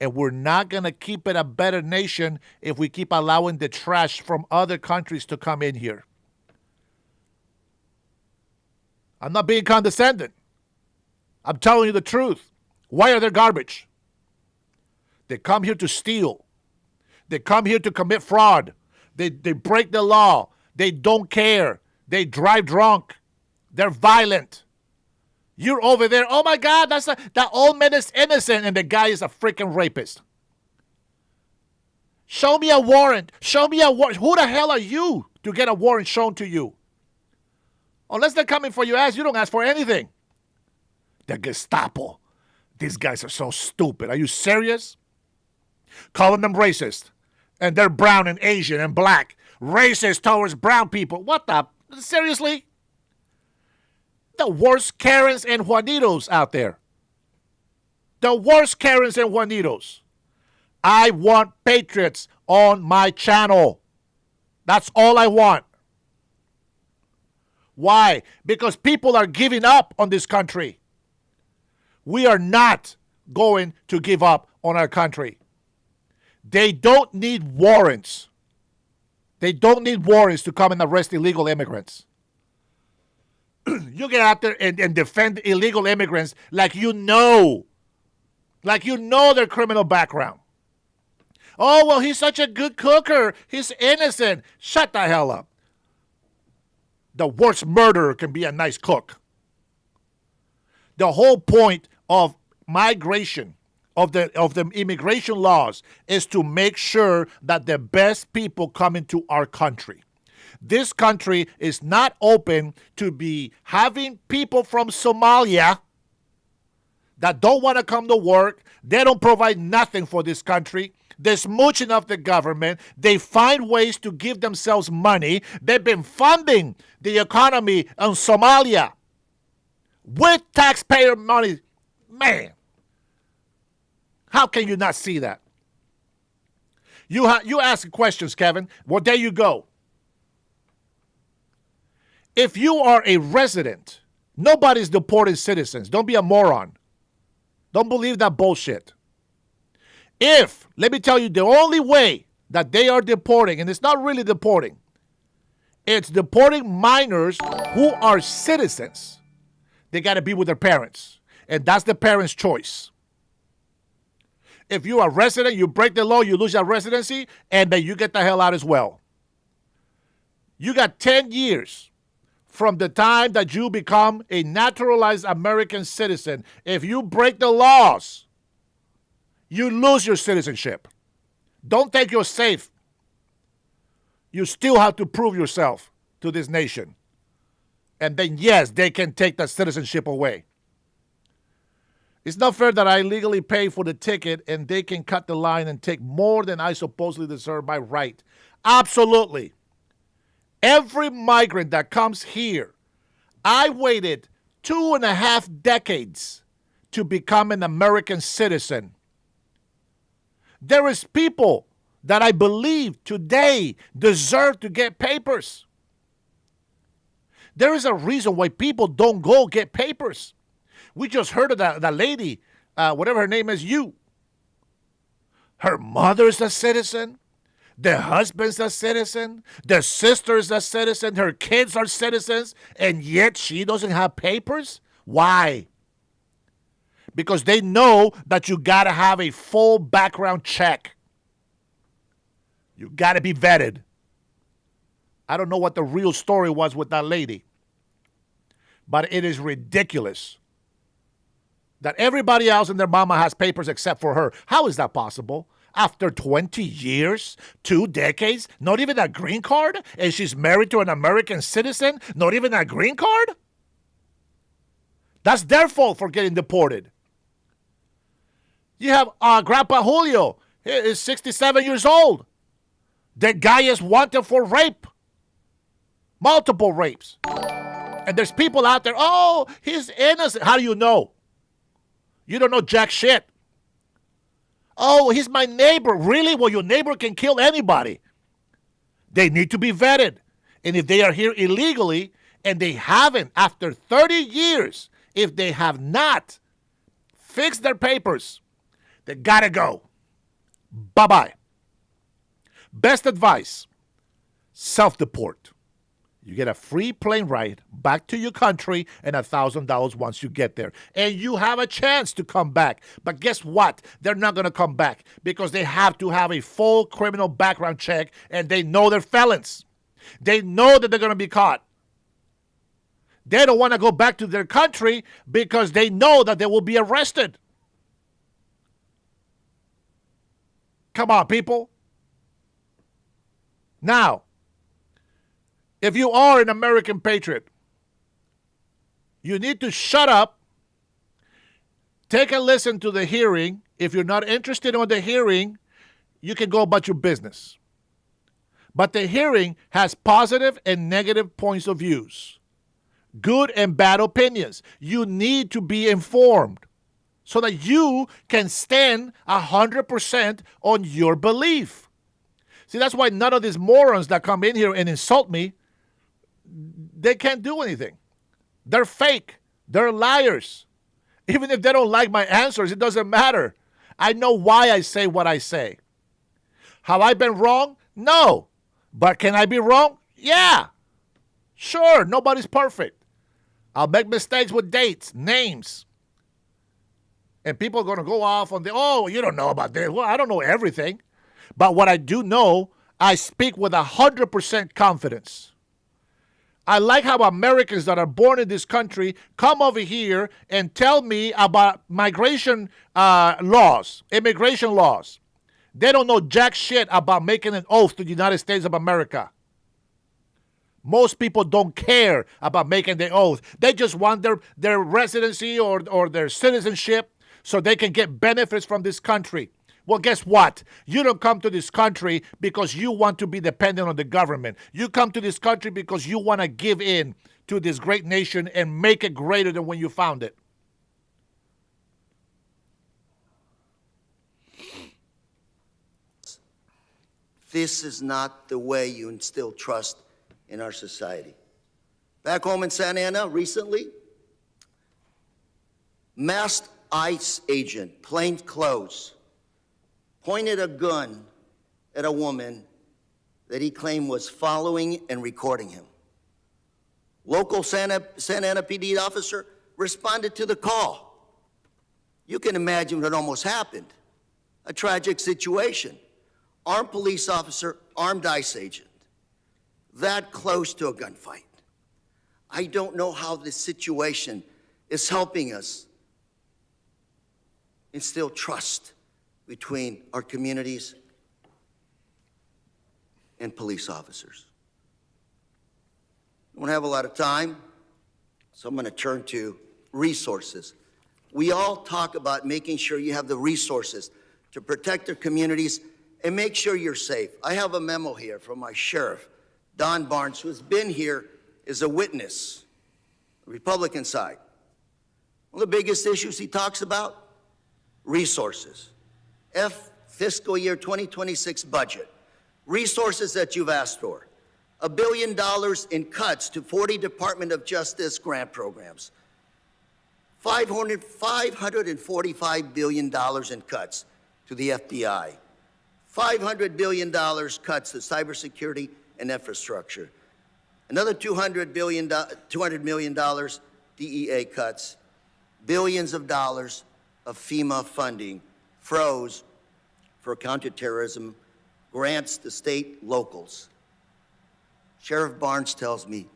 And we're not going to keep it a better nation if we keep allowing the trash from other countries to come in here. I'm not being condescending. I'm telling you the truth. Why are they garbage? They come here to steal. They come here to commit fraud. They break the law. They don't care. They drive drunk. They're violent. You're over there, oh my God, that old man is innocent, and the guy is a freaking rapist. Show me a warrant. Show me a warrant. Who the hell are you to get a warrant shown to you? Unless they're coming for your ass, you don't ask for anything. The Gestapo. These guys are so stupid. Are you serious? Calling them racist. And they're brown and Asian and black. Racist towards brown people. What the? Seriously? The worst Karens and Juanitos out there. The worst Karens and Juanitos. I want patriots on my channel. That's all I want. Why? Because people are giving up on this country. We are not going to give up on our country. They don't need warrants. They don't need warrants to come and arrest illegal immigrants. You get out there and defend illegal immigrants like you know their criminal background. Oh, well, he's such a good cooker. He's innocent. Shut the hell up. The worst murderer can be a nice cook. The whole point of migration, of the immigration laws, is to make sure that the best people come into our country. This country is not open to be having people from Somalia that don't want to come to work. They don't provide nothing for this country. They're smooching off the government. They find ways to give themselves money. They've been funding the economy in Somalia with taxpayer money. Man, how can you not see that? You ask questions, Kevin. Well, there you go. If you are a resident, nobody's deporting citizens. Don't be a moron. Don't believe that bullshit. Let me tell you, the only way that they are deporting, and it's not really deporting, it's deporting minors who are citizens. They got to be with their parents, and that's the parents' choice. If you're a resident, you break the law, you lose your residency, and then you get the hell out as well. You got 10 years from the time that you become a naturalized American citizen. If you break the laws, you lose your citizenship. Don't think you're safe. You still have to prove yourself. to this nation. And then, yes, they can take that citizenship away. It's not fair that I legally pay for the ticket and they can cut the line and take more than I supposedly deserve by right. Absolutely. Every migrant that comes here, I waited 2.5 decades to become an American citizen. There is people that I believe today deserve to get papers. There is a reason why people don't go get papers. We just heard of that lady, whatever her name is, her mother's a citizen. The husband's a citizen. The sister's a citizen. Her kids are citizens. And yet she doesn't have papers? Why? Because they know that you got to have a full background check. You got to be vetted. I don't know what the real story was with that lady. But it is ridiculous that everybody else and their mama has papers except for her. How is that possible? After 20 years, 2 decades, not even a green card? And she's married to an American citizen, not even a green card? That's their fault for getting deported. You have Grandpa Julio. He is 67 years old. The guy is wanted for rape. Multiple rapes. And there's people out there, oh, he's innocent. How do you know? You don't know jack shit. Oh, he's my neighbor. Really? Well, your neighbor can kill anybody. They need to be vetted. And if they are here illegally and they haven't, after 30 years, if they have not fixed their papers, they gotta go. Bye-bye. Best advice, self-deport. You get a free plane ride back to your country and $1,000 once you get there. And you have a chance to come back. But guess what? They're not going to come back because they have to have a full criminal background check and they know they're felons. They know that they're going to be caught. They don't want to go back to their country because they know that they will be arrested. Come on, people. Now, if you are an American patriot, you need to shut up, take a listen to the hearing. If you're not interested in the hearing, you can go about your business. But the hearing has positive and negative points of views, good and bad opinions. You need to be informed so that you can stand 100% on your belief. See, that's why none of these morons that come in here and insult me, they can't do anything. They're fake. They're liars. Even if they don't like my answers, it doesn't matter. I know why I say what I say. Have I been wrong? No. But can I be wrong? Yeah. Sure, nobody's perfect. I'll make mistakes with dates, names. And people are going to go off on oh, you don't know about this. Well, I don't know everything. But what I do know, I speak with 100% confidence. I like how Americans that are born in this country come over here and tell me about migration laws, immigration laws. They don't know jack shit about making an oath to the United States of America. Most people don't care about making the oath. They just want their residency or their citizenship so they can get benefits from this country. Well, guess what? You don't come to this country because you want to be dependent on the government. You come to this country because you want to give in to this great nation and make it greater than when you found it. This is not the way you instill trust in our society. Back home in Santa Ana recently, masked ICE agent, plain clothes, pointed a gun at a woman that he claimed was following and recording him. Local Santa Ana PD officer responded to the call. You can imagine what almost happened. A tragic situation. Armed police officer, armed ICE agent. That close to a gunfight. I don't know how this situation is helping us instill trust between our communities and police officers. I don't have a lot of time, so I'm going to turn to resources. We all talk about making sure you have the resources to protect their communities and make sure you're safe. I have a memo here from my sheriff, Don Barnes, who has been here as a witness, the Republican side. One of the biggest issues he talks about, resources. Fiscal year 2026 budget, resources that you've asked for. $1 billion in cuts to 40 Department of Justice grant programs. $545 billion in cuts to the FBI. $500 billion cuts to cybersecurity and infrastructure. Another $200 million DEA cuts. Billions of dollars of FEMA funding froze for counterterrorism grants to state locals. Sheriff Barnes tells me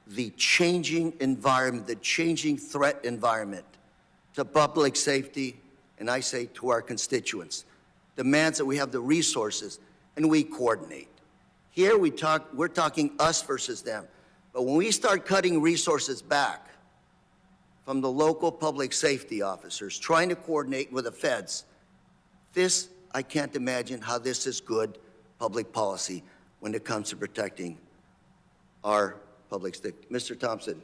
the changing environment, the changing threat environment to public safety, and I say to our constituents, demands that we have the resources and we coordinate. Here we're talking us versus them. But when we start cutting resources back from the local public safety officers, trying to coordinate with the feds, I can't imagine how this is good public policy when it comes to protecting our public safety. Mr. Thompson,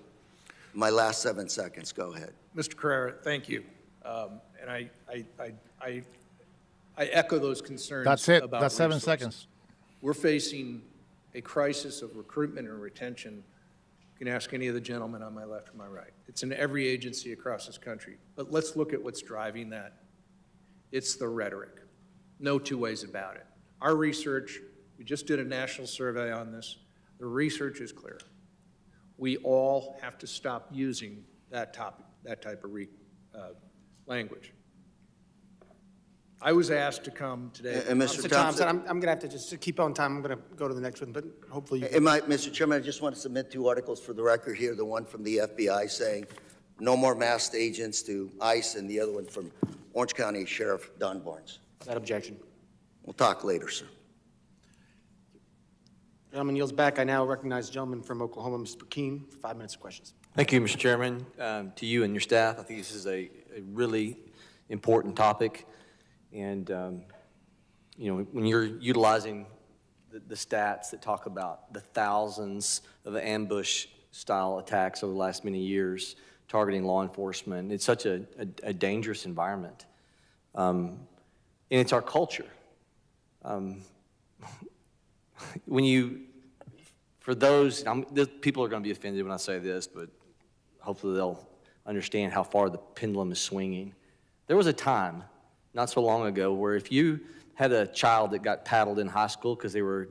my last 7 seconds, go ahead. Mr. Carrera, thank you. And I echo those concerns. That's it. About That's 7 resources. seconds. We're facing a crisis of recruitment and retention. You can ask any of the gentlemen on my left or my right. It's in every agency across this country. But let's look at what's driving that. It's the rhetoric. No two ways about it. Our research, we just did a national survey on this. The research is clear. We all have to stop using that type of language. I was asked to come today. And Mr. Thompson, I'm going to have to just keep on time. I'm going to go to the next one, but hopefully you can. Mr. Chairman, I just want to submit 2 articles for the record here, the one from the FBI saying no more masked agents to ICE, and the other one from Orange County Sheriff Don Barnes. That objection. We'll talk later, sir. Gentleman yields back. I now recognize the gentleman from Oklahoma, Mr. Keene, for 5 minutes of questions. Thank you, Mr. Chairman. To you and your staff, I think this is a really important topic. And, when you're utilizing the stats that talk about the thousands of ambush-style attacks over the last many years targeting law enforcement, it's such a dangerous environment. And it's our culture. For those, people are going to be offended when I say this, but hopefully they'll understand how far the pendulum is swinging. There was a time, not so long ago, where if you had a child that got paddled in high school because they were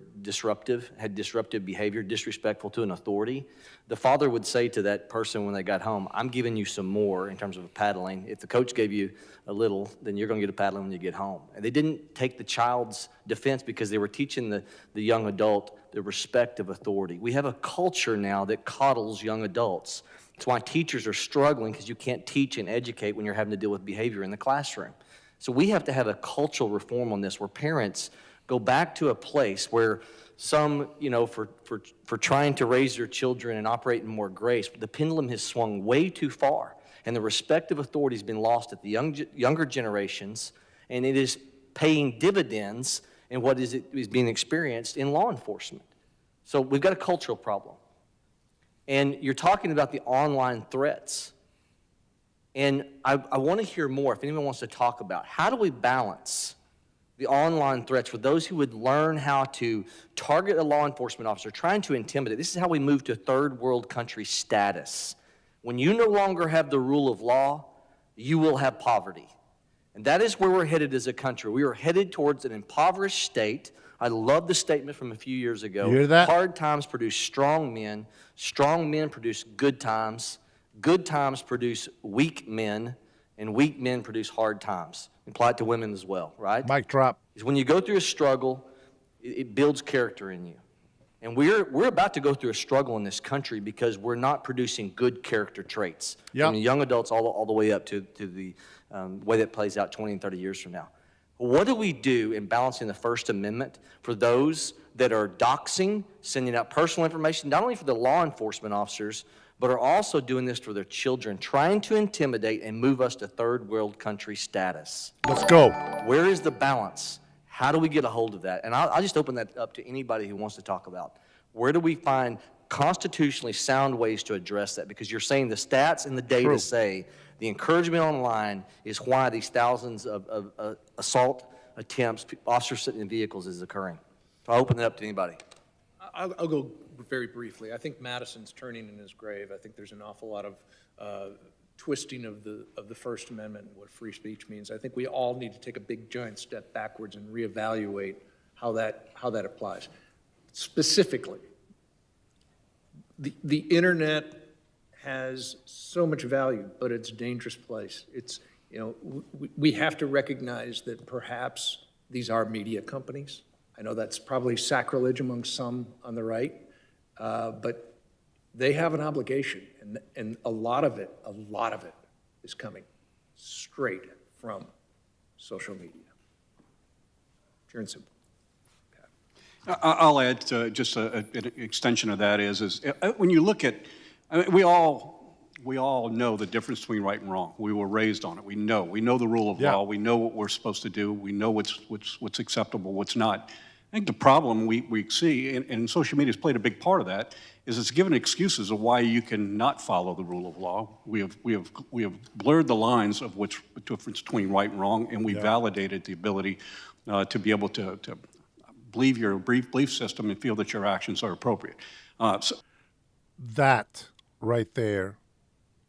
had disruptive behavior, disrespectful to an authority, the father would say to that person when they got home, I'm giving you some more in terms of a paddling. If the coach gave you a little, then you're going to get a paddling when you get home. And they didn't take the child's defense because they were teaching the young adult the respect of authority. We have a culture now that coddles young adults. That's why teachers are struggling, because you can't teach and educate when you're having to deal with behavior in the classroom. So we have to have a cultural reform on this, where parents go back to a place where some, for trying to raise their children and operate in more grace, the pendulum has swung way too far, and the respect of authority has been lost at the younger generations, and it is paying dividends in what is being experienced in law enforcement. So we've got a cultural problem. And you're talking about the online threats. And I want to hear more, if anyone wants to talk about, how do we balance the online threats for those who would learn how to target a law enforcement officer, trying to intimidate. This is how we move to third world country status. When you no longer have the rule of law, you will have poverty. And that is where we're headed as a country. We are headed towards an impoverished state. I love the statement from a few years ago. You hear that? Hard times produce strong men produce good times produce weak men, and weak men produce hard times. Apply it to women as well, right? Mic drop. Is when you go through a struggle, it builds character in you. And we're about to go through a struggle in this country because we're not producing good character traits. Yep. From the young adults all the way up to the way that plays out 20 and 30 years from now. What do we do in balancing the First Amendment for those that are doxing, sending out personal information, not only for the law enforcement officers, but are also doing this for their children, trying to intimidate and move us to third world country status? Let's go. Where is the balance? How do we get a hold of that? And I'll just open that up to anybody who wants to talk about. Where do we find constitutionally sound ways to address that? Because you're saying the stats and the data True. say the encouragement online is why these thousands of assault attempts, officers sitting in vehicles, is occurring. So I'll open it up to anybody. I'll go very briefly. I think Madison's turning in his grave. I think there's an awful lot of twisting of the First Amendment and what free speech means. I think we all need to take a big giant step backwards and reevaluate how that applies. Specifically, the internet has so much value, but it's a dangerous place. It's, you know, we have to recognize that perhaps these are media companies. I know that's probably sacrilege among some on the right, but they have an obligation, and a lot of it is coming straight from social media. Pure and simple. I'll add to just an extension of that is when you look at, I mean, we all know the difference between right and wrong. We were raised on it. We know the rule of law. We know what we're supposed to do. We know what's acceptable, what's not. I think the problem we see, and social media has played a big part of that, is it's given excuses of why you cannot follow the rule of law. We have blurred the lines of what's the difference between right and wrong, and we validated the ability to be able to believe your belief system and feel that your actions are appropriate. That right there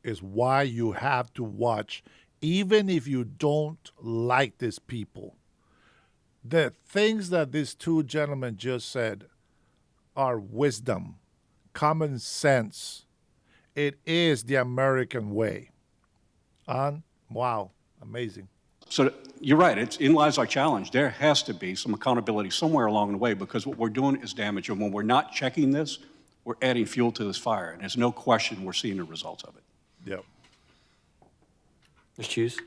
is why you have to watch, even if you don't like these people. The things that these two gentlemen just said are wisdom, common sense. It is the American way. Wow, amazing. So you're right, in lies our challenge. There has to be some accountability somewhere along the way, because what we're doing is damage. And when we're not checking this, we're adding fuel to this fire. And there's no question we're seeing the results of it. Yep. Mr. Hughes?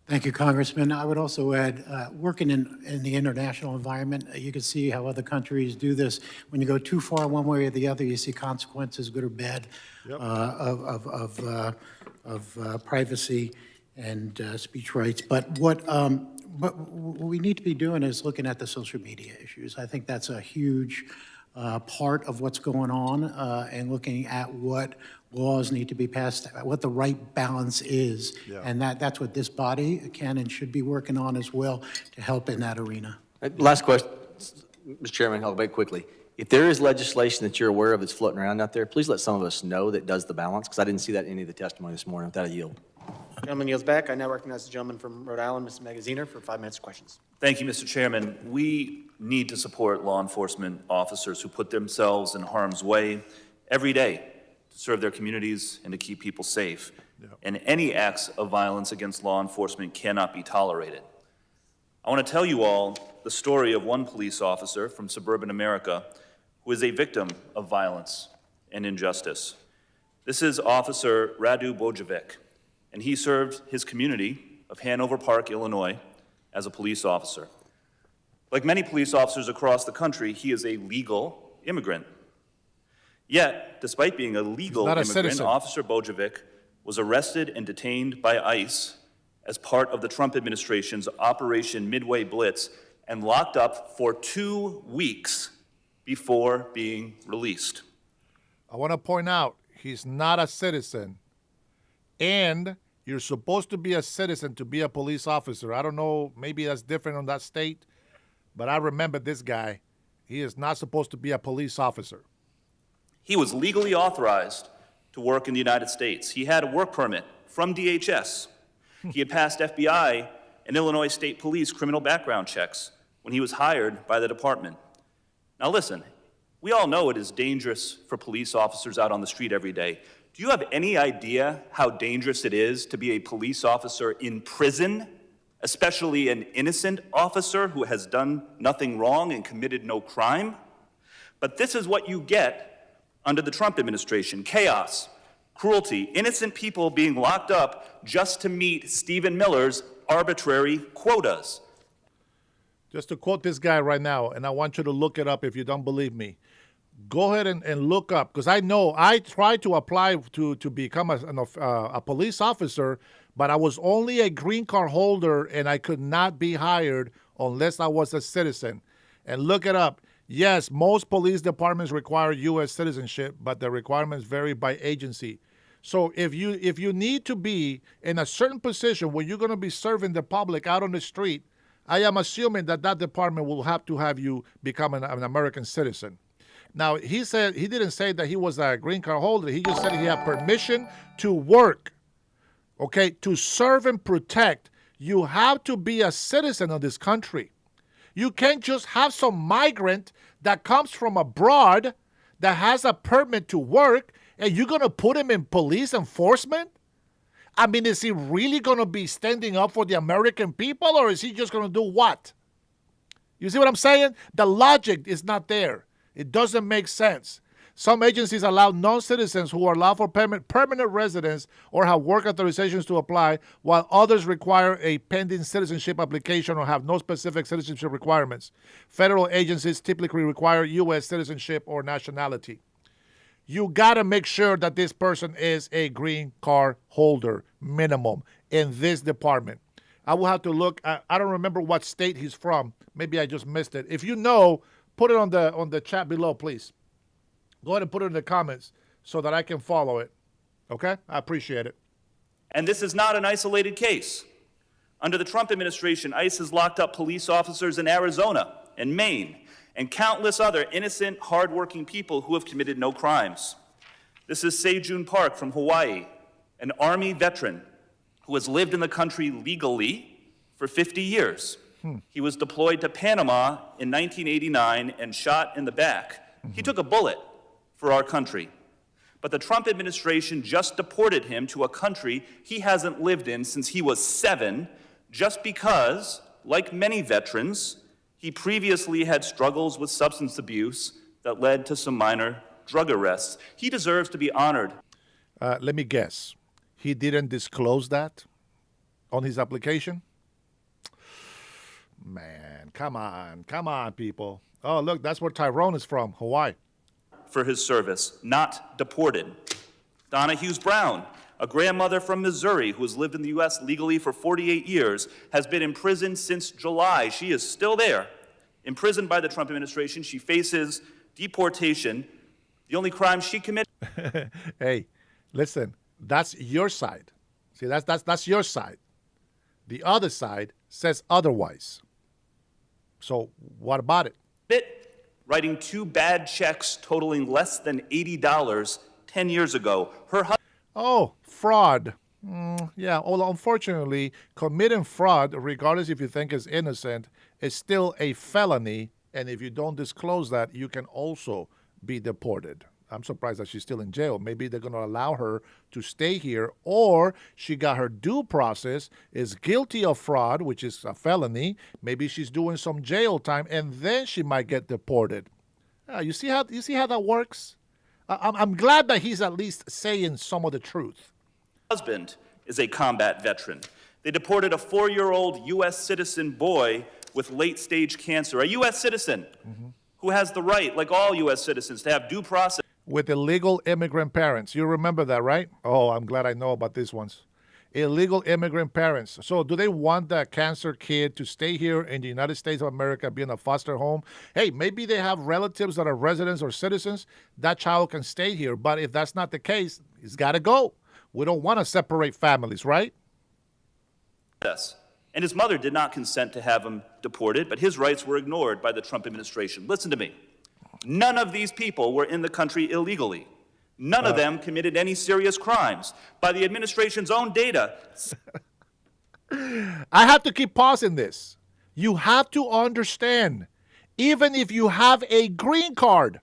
Thank you, Congressman. I would also add, working in the international environment, you can see how other countries do this. When you go too far one way or the other, you see consequences, good or bad, of privacy and speech rights. But what we need to be doing is looking at the social media issues. I think that's a huge part of what's going on, and looking at what laws need to be passed, what the right balance is. And that's what this body can and should be working on as well to help in that arena. Last question, Mr. Chairman, I'll make quickly. If there is legislation that you're aware of that's floating around out there, please let some of us know that does the balance, because I didn't see that in any of the testimony this morning. Without a yield. Gentleman yields back. I now recognize the gentleman from Rhode Island, Mr. Magaziner, for 5 minutes of questions. Thank you, Mr. Chairman. We need to support law enforcement officers who put themselves in harm's way every day to serve their communities and to keep people safe. And any acts of violence against law enforcement cannot be tolerated. I want to tell you all the story of one police officer from suburban America who is a victim of violence and injustice. This is Officer Radu Bojovic, and he served his community of Hanover Park, Illinois, as a police officer. Like many police officers across the country, he is a legal immigrant. Yet, despite being a legal immigrant, Officer Bojovic was arrested and detained by ICE as part of the Trump administration's Operation Midway Blitz and locked up for 2 weeks before being released. I want to point out, he's not a citizen. And you're supposed to be a citizen to be a police officer. I don't know, maybe that's different on that state, but I remember this guy. He is not supposed to be a police officer. He was legally authorized to work in the United States. He had a work permit from DHS. He had passed FBI and Illinois State Police criminal background checks when he was hired by the department. Now listen, we all know it is dangerous for police officers out on the street every day. Do you have any idea how dangerous it is to be a police officer in prison, especially an innocent officer who has done nothing wrong and committed no crime? But this is what you get under the Trump administration: chaos, cruelty, innocent people being locked up just to meet Stephen Miller's arbitrary quotas. Just to quote this guy right now, and I want you to look it up if you don't believe me. Go ahead and look up, because I know I tried to apply to become a police officer, but I was only a green card holder, and I could not be hired unless I was a citizen. And look it up. Yes, most police departments require U.S. citizenship, but the requirements vary by agency. So if you need to be in a certain position where you're going to be serving the public out on the street, I am assuming that department will have to have you become an American citizen. Now, he said he didn't say that he was a green card holder. He just said he had permission to work, okay, to serve and protect. You have to be a citizen of this country. You can't just have some migrant that comes from abroad that has a permit to work and you're going to put him in police enforcement? I mean, is he really going to be standing up for the American people, or is he just going to do what? You see what I'm saying? The logic is not there. It doesn't make sense. Some agencies allow non-citizens who are lawful permanent residents or have work authorizations to apply, while others require a pending citizenship application or have no specific citizenship requirements. Federal agencies typically require U.S. citizenship or nationality. You got to make sure that this person is a green card holder, minimum, in this department. I will have to look. I don't remember what state he's from. Maybe I just missed it. If you know, put it on the chat below, please. Go ahead and put it in the comments so that I can follow it. Okay? I appreciate it. And this is not an isolated case. Under the Trump administration, ICE has locked up police officers in Arizona and Maine and countless other innocent, hardworking people who have committed no crimes. This is Sejun Park from Hawaii, an Army veteran who has lived in the country legally for 50 years. He was deployed to Panama in 1989 and shot in the back. He took a bullet for our country. But the Trump administration just deported him to a country he hasn't lived in since he was 7, just because, like many veterans, he previously had struggles with substance abuse that led to some minor drug arrests. He deserves to be honored. Let me guess. He didn't disclose that on his application? Man, come on, people. Oh, look, that's where Tyrone is from, Hawaii. For his service, not deported. Donna Hughes Brown, a grandmother from Missouri who has lived in the U.S. legally for 48 years, has been in prison since July. She is still there, imprisoned by the Trump administration. She faces deportation. The only crime she committed. Hey, listen, that's your side. See, that's your side. The other side says otherwise. So what about it? Writing 2 bad checks totaling less than $80 10 years ago. Her husband. Oh, fraud. Yeah, well, unfortunately, committing fraud, regardless if you think it's innocent, is still a felony. And if you don't disclose that, you can also be deported. I'm surprised that she's still in jail. Maybe they're going to allow her to stay here, or she got her due process, is guilty of fraud, which is a felony. Maybe she's doing some jail time, and then she might get deported. You see how that works? I'm glad that he's at least saying some of the truth. Husband is a combat veteran. They deported a 4-year-old U.S. citizen boy with late-stage cancer, a U.S. citizen who has the right, like all U.S. citizens, to have due process. With illegal immigrant parents. You remember that, right? Oh, I'm glad I know about these ones. Illegal immigrant parents. So do they want that cancer kid to stay here in the United States of America, be in a foster home? Hey, maybe they have relatives that are residents or citizens. That child can stay here. But if that's not the case, he's got to go. We don't want to separate families, right? Yes. And his mother did not consent to have him deported, but his rights were ignored by the Trump administration. Listen to me. None of these people were in the country illegally. None of them committed any serious crimes. By the administration's own data. I have to keep pausing this. You have to understand, even if you have a green card,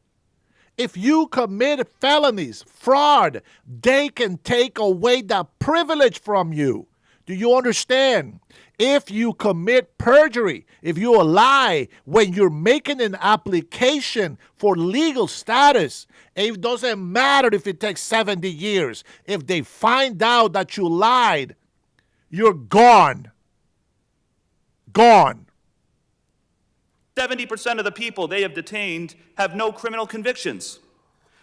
if you commit felonies, fraud, they can take away that privilege from you. Do you understand? If you commit perjury, if you lie when you're making an application for legal status, it doesn't matter if it takes 70 years. If they find out that you lied, you're gone. gone. 70% of the people they have detained have no criminal convictions.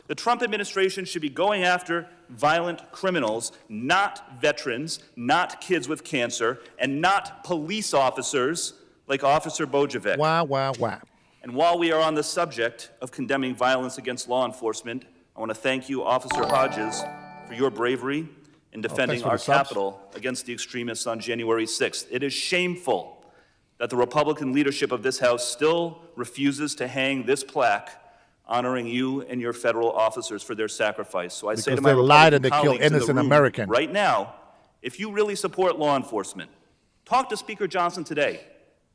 The Trump administration should be going after violent criminals, not veterans, not kids with cancer, and not police officers like Officer Bojovic. Wah, wah, wah. And while we are on the subject of condemning violence against law enforcement, I want to thank you, Officer Hodges, for your bravery in defending for our the subs. Capitol against the extremists on January 6th. It is shameful that the Republican leadership of this House still refuses to hang this plaque honoring you and your federal officers for their sacrifice. So I say Because to my they lied and Republican they killed colleagues in the innocent room Americans. right now, if you really support law enforcement, talk to Speaker Johnson today.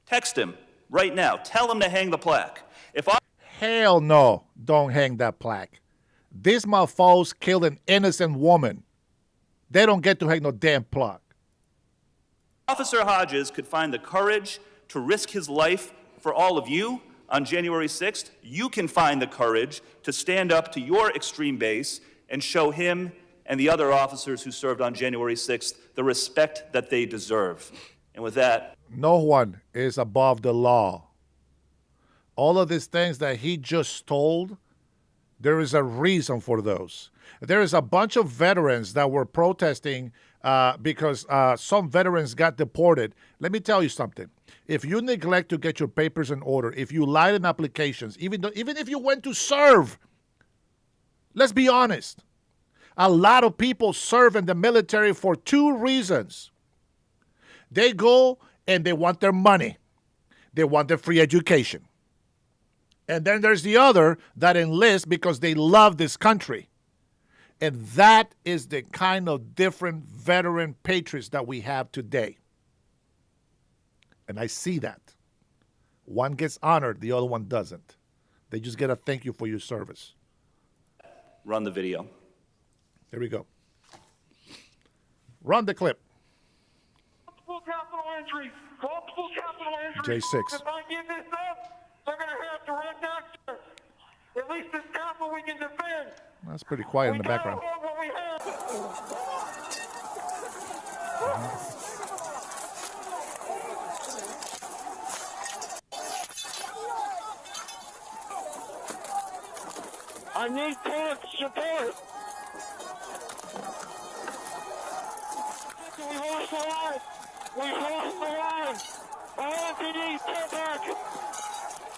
Text him right now. Tell him to hang the plaque. If Hell no, don't hang that plaque. These mofos killed an innocent woman. They don't get to hang no damn plaque. Officer Hodges could find the courage to risk his life for all of you on January 6th, you can find the courage to stand up to your extreme base and show him and the other officers who served on January 6th the respect that they deserve. And with that, No one is above the law. All of these things that he just told, there is a reason for those. There is a bunch of veterans that were protesting because some veterans got deported. Let me tell you something. If you neglect to get your papers in order, if you lied in applications, even if you went to serve, let's be honest. A lot of people serve in the military for two reasons. They go and they want their money. They want their free education. And then there's the other that enlist because they love this country. And that is the kind of different veteran patriots that we have today. And I see that. One gets honored, the other one doesn't. They just get a thank you for your service. run the video. Here we go. Run the clip. Multiple capital injuries. Multiple capital injuries. J6. If I give this up, they're going to have to run next year. At least this capital we can defend. That's pretty quiet in the background. We gotta hold what we have. I need tank support. We lost the line. We lost the line. LAPD, pull back.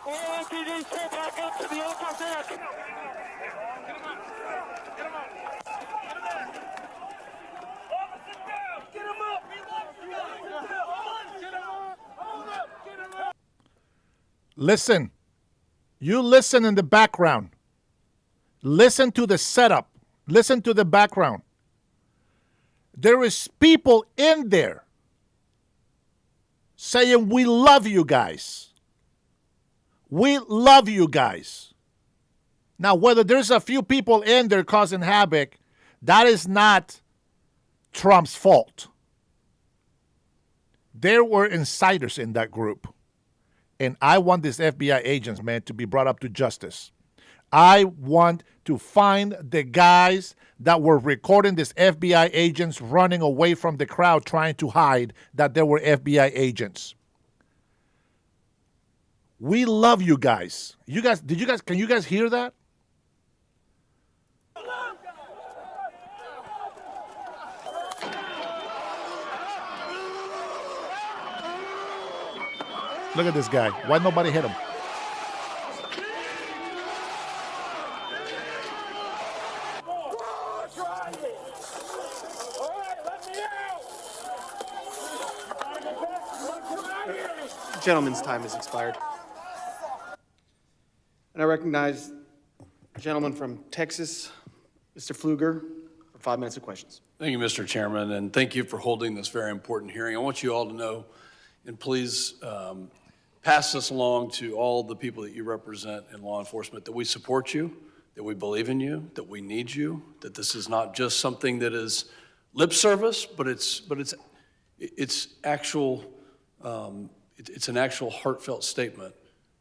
LAPD, pull back up to the upper deck. Listen. You listen in the background. Listen to the setup. Listen to the background. There is people in there saying, we love you guys. We love you guys. Now, whether there's a few people in there causing havoc, that is not Trump's fault. There were insiders in that group. And I want these FBI agents, man, to be brought up to justice. I want to find the guys that were recording these FBI agents running away from the crowd trying to hide that they were FBI agents. We love you guys. Can you guys hear that? Look at this guy. Why nobody hit him? Gentleman's time has expired. And I recognize the gentleman from Texas, Mr. Pfluger, for 5 minutes of questions. Thank you, Mr. Chairman, and thank you for holding this very important hearing. I want you all to know, and please pass this along to all the people that you represent in law enforcement, that we support you, that we believe in you, that we need you, that this is not just something that is lip service, but it's actual. It's an actual heartfelt statement,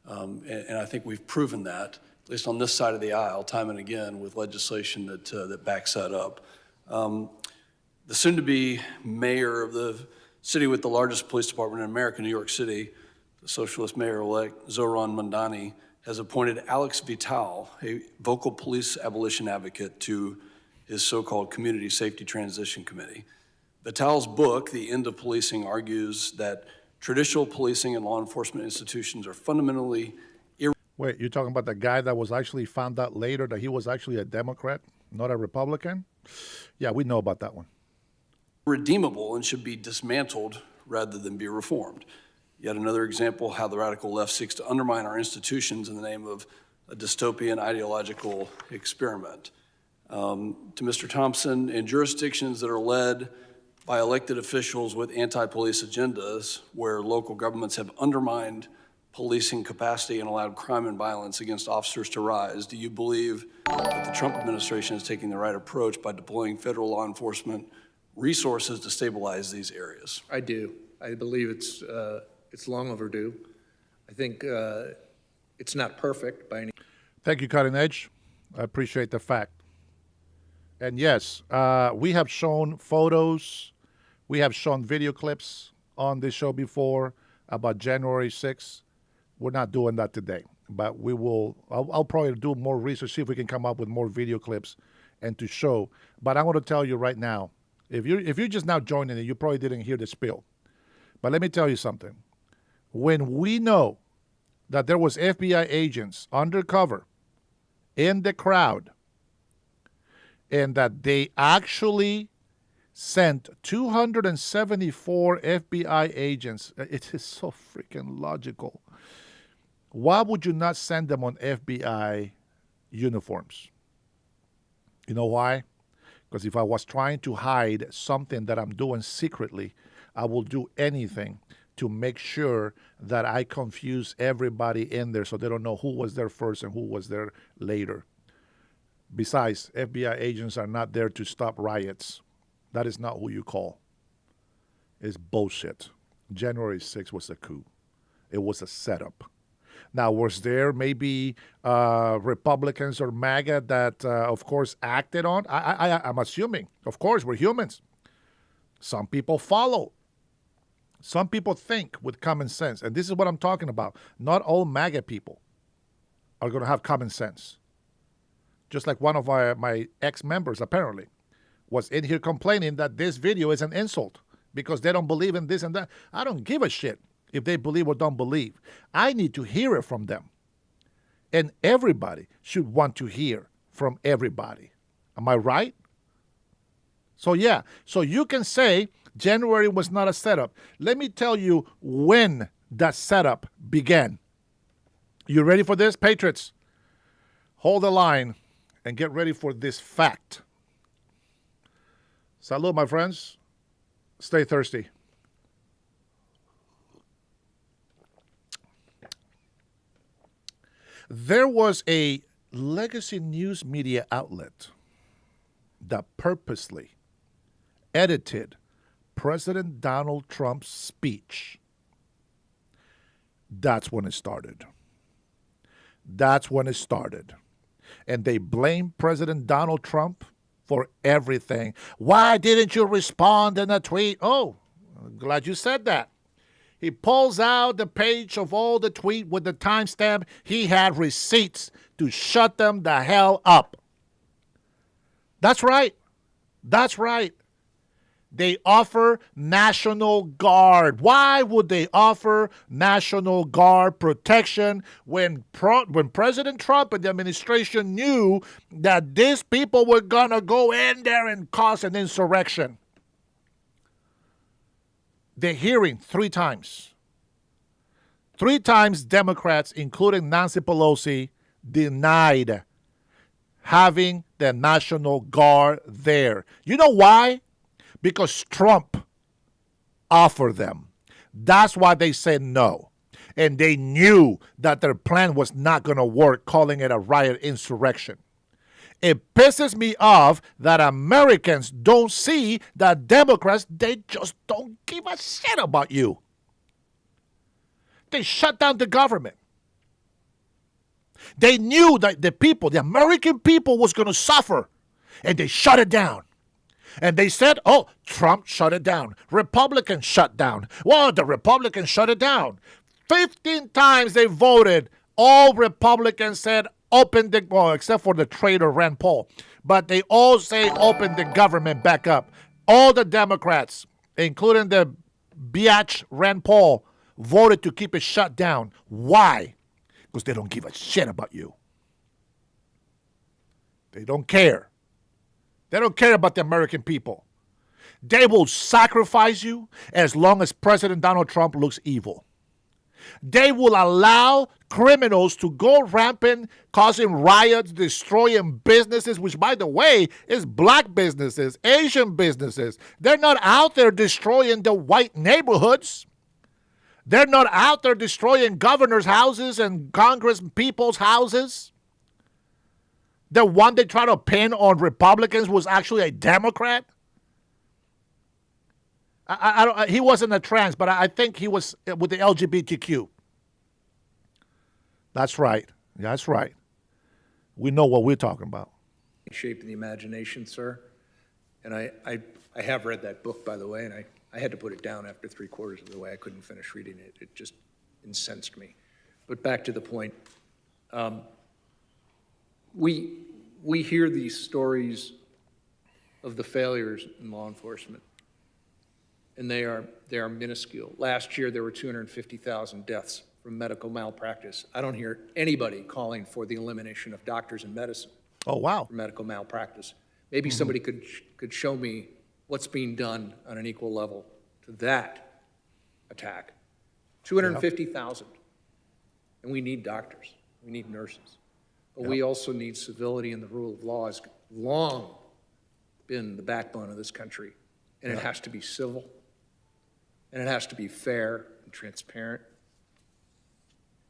and I think we've proven that, at least on this side of the aisle, time and again, with legislation that backs that up. The soon-to-be mayor of the city with the largest police department in America, New York City, the socialist mayor-elect Zohran Mamdani has appointed Alex Vital, a vocal police abolition advocate, to his so-called Community Safety Transition Committee. Vital's book, The End of Policing, argues that traditional policing and law enforcement institutions are fundamentally Wait, you're talking about the guy that was actually found out later that he was actually a Democrat, not a Republican? Yeah, we know about that one. irredeemable and should be dismantled rather than be reformed. Yet another example how the radical left seeks to undermine our institutions in the name of a dystopian ideological experiment. To Mr. Thompson, in jurisdictions that are led by elected officials with anti-police agendas, where local governments have undermined policing capacity and allowed crime and violence against officers to rise, do you believe that the Trump administration is taking the right approach by deploying federal law enforcement resources to stabilize these areas? I do. I believe it's long overdue. I think it's not perfect by any. Thank you, Cutting Edge. I appreciate the fact. And yes, we have shown photos, we have shown video clips on this show before about January 6th. We're not doing that today, but we will. I'll probably do more research, see if we can come up with more video clips and to show. But I'm going to tell you right now, if you're just now joining it, you probably didn't hear the spiel. But let me tell you something. When we know that there was FBI agents undercover in the crowd and that they actually sent 274 FBI agents, it is so freaking logical. Why would you not send them on FBI uniforms? You know why? Because if I was trying to hide something that I'm doing secretly, I will do anything to make sure that I confuse everybody in there so they don't know who was there first and who was there later. Besides, FBI agents are not there to stop riots. That is not who you call. It's bullshit. January 6th was a coup. It was a setup. Now, was there maybe Republicans or MAGA that, of course, acted on? I'm assuming. Of course, we're humans. Some people follow. Some people think with common sense. And this is what I'm talking about. Not all MAGA people are going to have common sense. Just like one of my ex-members, apparently, was in here complaining that this video is an insult because they don't believe in this and that. I don't give a shit if they believe or don't believe. I need to hear it from them. And everybody should want to hear from everybody. Am I right? So yeah, so you can say January was not a setup. Let me tell you when that setup began. You ready for this, Patriots? Hold the line and get ready for this fact. Salud, my friends. Stay thirsty. There was a legacy news media outlet that purposely edited President Donald Trump's speech. That's when it started. That's when it started. And they blame President Donald Trump for everything. Why didn't you respond in a tweet? Oh, I'm glad you said that. He pulls out the page of all the tweet with the timestamp. He had receipts to shut them the hell up. That's right. That's right. They offer National Guard. Why would they offer National Guard protection when President Trump and the administration knew that these people were going to go in there and cause an insurrection? The hearing 3 times. 3 times Democrats, including Nancy Pelosi, denied having the National Guard there. You know why? Because Trump offered them. That's why they said no. And they knew that their plan was not going to work, calling it a riot insurrection. It pisses me off that Americans don't see that Democrats, they just don't give a shit about you. They shut down the government. They knew that the people, the American people, was going to suffer, and they shut it down. And they said, oh, Trump shut it down. Republicans shut down. Well, the Republicans shut it down. 15 times they voted. All Republicans said open the, well, except for the traitor Rand Paul. But they all say open the government back up. All the Democrats, including the biatch Rand Paul, voted to keep it shut down. Why? Because they don't give a shit about you. They don't care. They don't care about the American people. They will sacrifice you as long as President Donald Trump looks evil. They will allow criminals to go rampant, causing riots, destroying businesses, which, by the way, is black businesses, Asian businesses. They're not out there destroying the white neighborhoods. They're not out there destroying governors' houses and Congress people's houses. The one they try to pin on Republicans was actually a Democrat. He wasn't a trans, but I think he was with the LGBTQ. That's right. That's right. We know what we're talking about. Shaping the imagination, sir. And I have read that book, by the way, and I had to put it down after 3/4 of the way. I couldn't finish reading it. It just incensed me. But back to the point. We hear these stories of the failures in law enforcement, and they are minuscule. Last year, there were 250,000 deaths from medical malpractice. I don't hear anybody calling for the elimination of doctors in medicine. Oh, wow. For medical malpractice. Maybe somebody could show me what's being done on an equal level to that attack. 250,000. And we need doctors. We need nurses. But we also need civility, and the rule of law has long been the backbone of this country. And it has to be civil, and it has to be fair and transparent,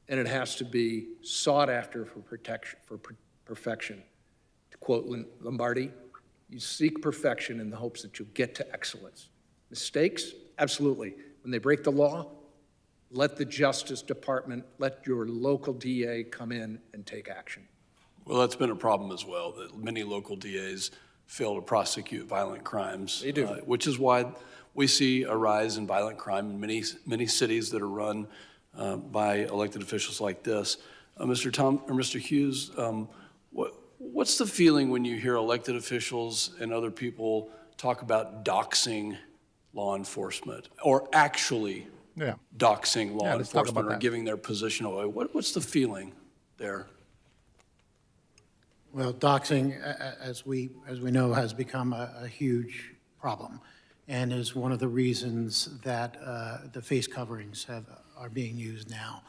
and it has to be sought after for protection, for perfection. To quote Lombardi, you seek perfection in the hopes that you'll get to excellence. Mistakes? Absolutely. When they break the law, let the Justice Department, let your local DA come in and take action. Well, that's been a problem as well, that many local DAs fail to prosecute violent crimes. They do. Which is why we see a rise in violent crime in many cities that are run by elected officials like this. Mr. Hughes, what's the feeling when you hear elected officials and other people talk about doxing law enforcement, or actually doxing law enforcement, or giving their position away? What's the feeling there? Well, doxing, as we know, has become a huge problem, and is one of the reasons that the face coverings are being used now.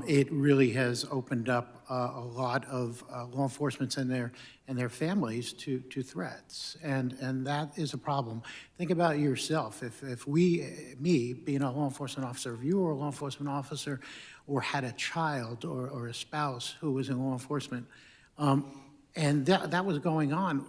It really has opened up a lot of law enforcement and their families to threats, and that is a problem. Think about yourself. If me being a law enforcement officer, if you were a law enforcement officer, or had a child or a spouse who was in law enforcement, and that was going on,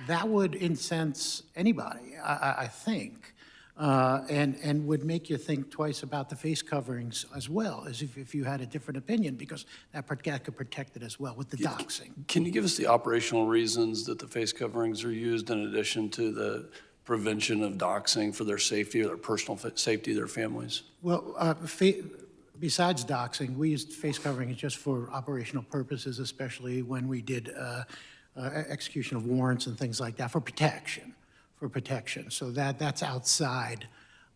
that would incense anybody, I think. And would make you think twice about the face coverings as well, as if you had a different opinion, because that could protect it as well with the doxing. Can you give us the operational reasons that the face coverings are used in addition to the prevention of doxing for their safety or their personal safety of their families? Well, besides doxing, we used face coverings just for operational purposes, especially when we did execution of warrants and things like that for protection. So that's outside,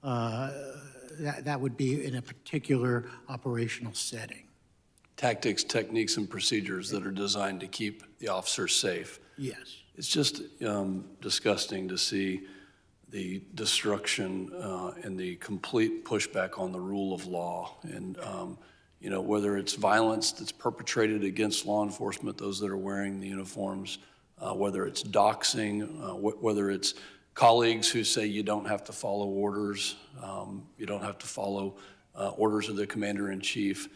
that would be in a particular operational setting. Tactics, techniques, and procedures that are designed to keep the officers safe. Yes. It's just disgusting to see the destruction and the complete pushback on the rule of law. And, whether it's violence that's perpetrated against law enforcement, those that are wearing the uniforms, whether it's doxing, whether it's colleagues who say you don't have to follow orders, you don't have to follow orders of the commander-in-chief.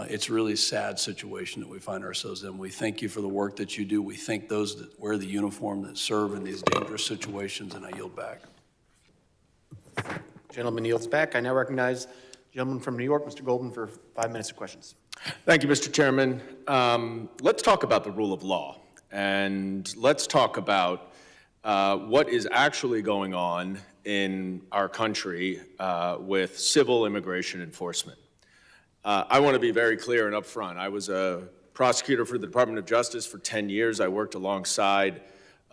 It's a really sad situation that we find ourselves in. We thank you for the work that you do. We thank those that wear the uniform that serve in these dangerous situations, and I yield back. Gentleman yields back. I now recognize the gentleman from New York, Mr. Goldman, for 5 minutes of questions. Thank you, Mr. Chairman. Let's talk about the rule of law, and let's talk about what is actually going on in our country with civil immigration enforcement. I want to be very clear and upfront. I was a prosecutor for the Department of Justice for 10 years. I worked alongside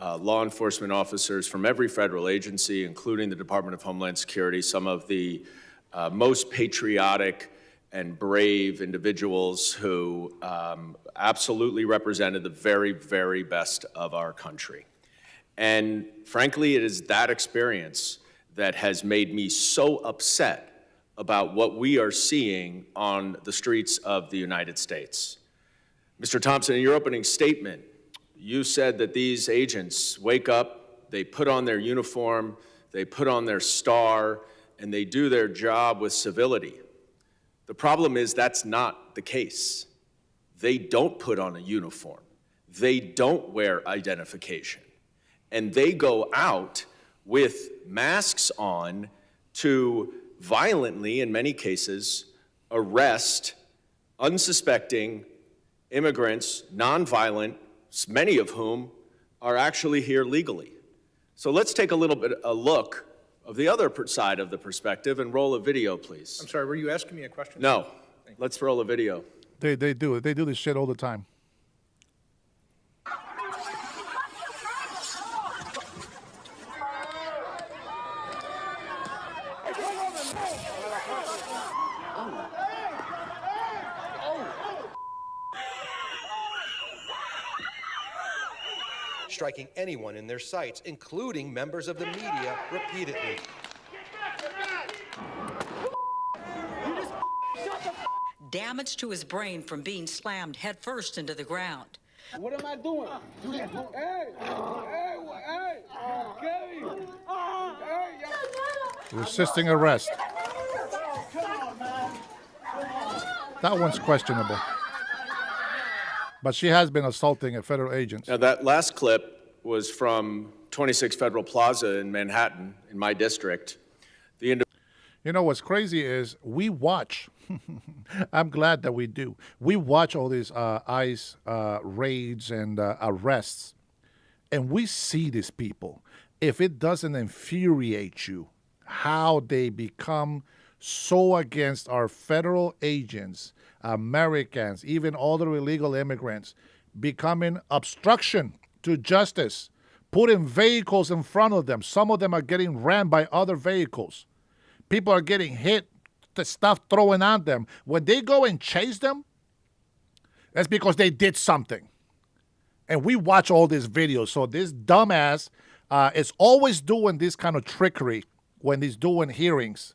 law enforcement officers from every federal agency, including the Department of Homeland Security, some of the most patriotic and brave individuals who absolutely represented the very, very best of our country. And frankly, it is that experience that has made me so upset about what we are seeing on the streets of the United States. Mr. Thompson, in your opening statement, you said that these agents wake up, they put on their uniform, they put on their star, and they do their job with civility. The problem is that's not the case. They don't put on a uniform. They don't wear identification. And they go out with masks on to violently, in many cases, arrest unsuspecting immigrants, nonviolent, many of whom are actually here legally. So let's take a look of the other side of the perspective and roll a video, please. I'm sorry, were you asking me a question? No, let's roll a video. They do it. They do this shit all the time. Striking anyone in their sights, including members of the media, repeatedly. Damage to his brain from being slammed headfirst into the ground. What am I doing? Resisting arrest. That one's questionable. But she has been assaulting a federal agent. Now, that last clip was from 26 Federal Plaza in Manhattan, in my district. You know what's crazy is we watch. I'm glad that we do. We watch all these ICE raids and arrests, and we see these people. If it doesn't infuriate you, how they become so against our federal agents, Americans, even other illegal immigrants, becoming obstruction to justice, putting vehicles in front of them. Some of them are getting rammed by other vehicles. People are getting hit, the stuff thrown at them. When they go and chase them, that's because they did something. And we watch all these videos. So this dumbass is always doing this kind of trickery when he's doing hearings.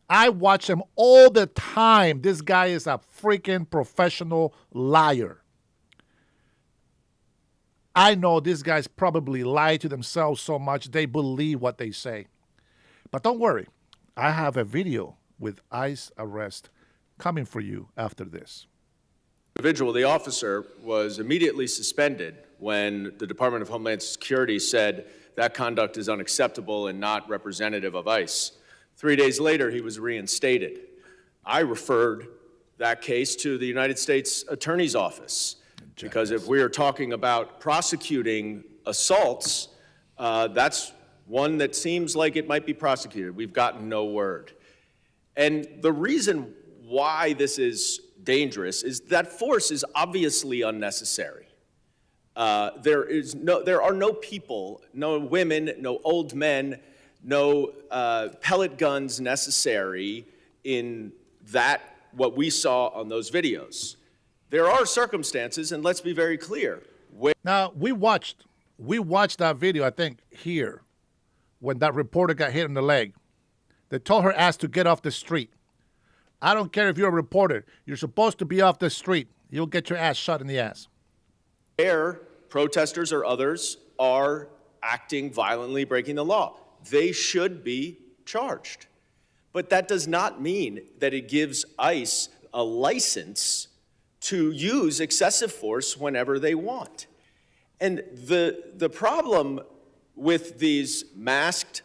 I watch him all the time. This guy is a freaking professional liar. I know these guys probably lie to themselves so much they believe what they say. But don't worry. I have a video with ICE arrest coming for you after this. Individual, the officer, was immediately suspended when the Department of Homeland Security said that conduct is unacceptable and not representative of ICE. 3 days later, he was reinstated. I referred that case to the United States Attorney's Office because if we are talking about prosecuting assaults, that's one that seems like it might be prosecuted. We've gotten no word. And the reason why this is dangerous is that force is obviously unnecessary. There are no people, no women, no old men, no pellet guns necessary in what we saw on those videos. There are circumstances, and let's be very clear. Now, we watched that video, I think, here, when that reporter got hit in the leg. They told her ass to get off the street. I don't care if you're a reporter. You're supposed to be off the street. You'll get your ass shot in the ass. Where protesters or others are acting violently, breaking the law, they should be charged. But that does not mean that it gives ICE a license to use excessive force whenever they want. And the problem with these masked,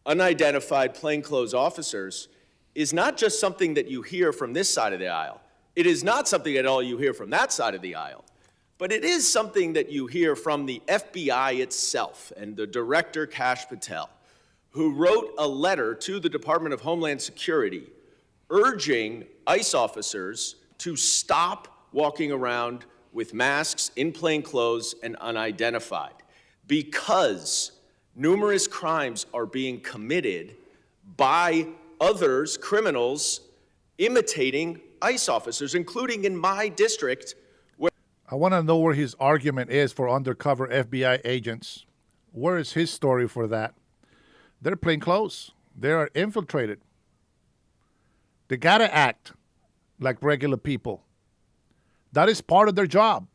unidentified plainclothes officers is not just something that you hear from this side of the aisle. It is not something at all you hear from that side of the aisle. But it is something that you hear from the FBI itself and the director, Kash Patel, who wrote a letter to the Department of Homeland Security urging ICE officers to stop walking around with masks, in plain clothes, and unidentified, because numerous crimes are being committed by others, criminals, imitating ICE officers, including in my district. I want to know where his argument is for undercover FBI agents. Where is his story for that? They're plain clothes. They are infiltrated. They got to act like regular people. That is part of their job.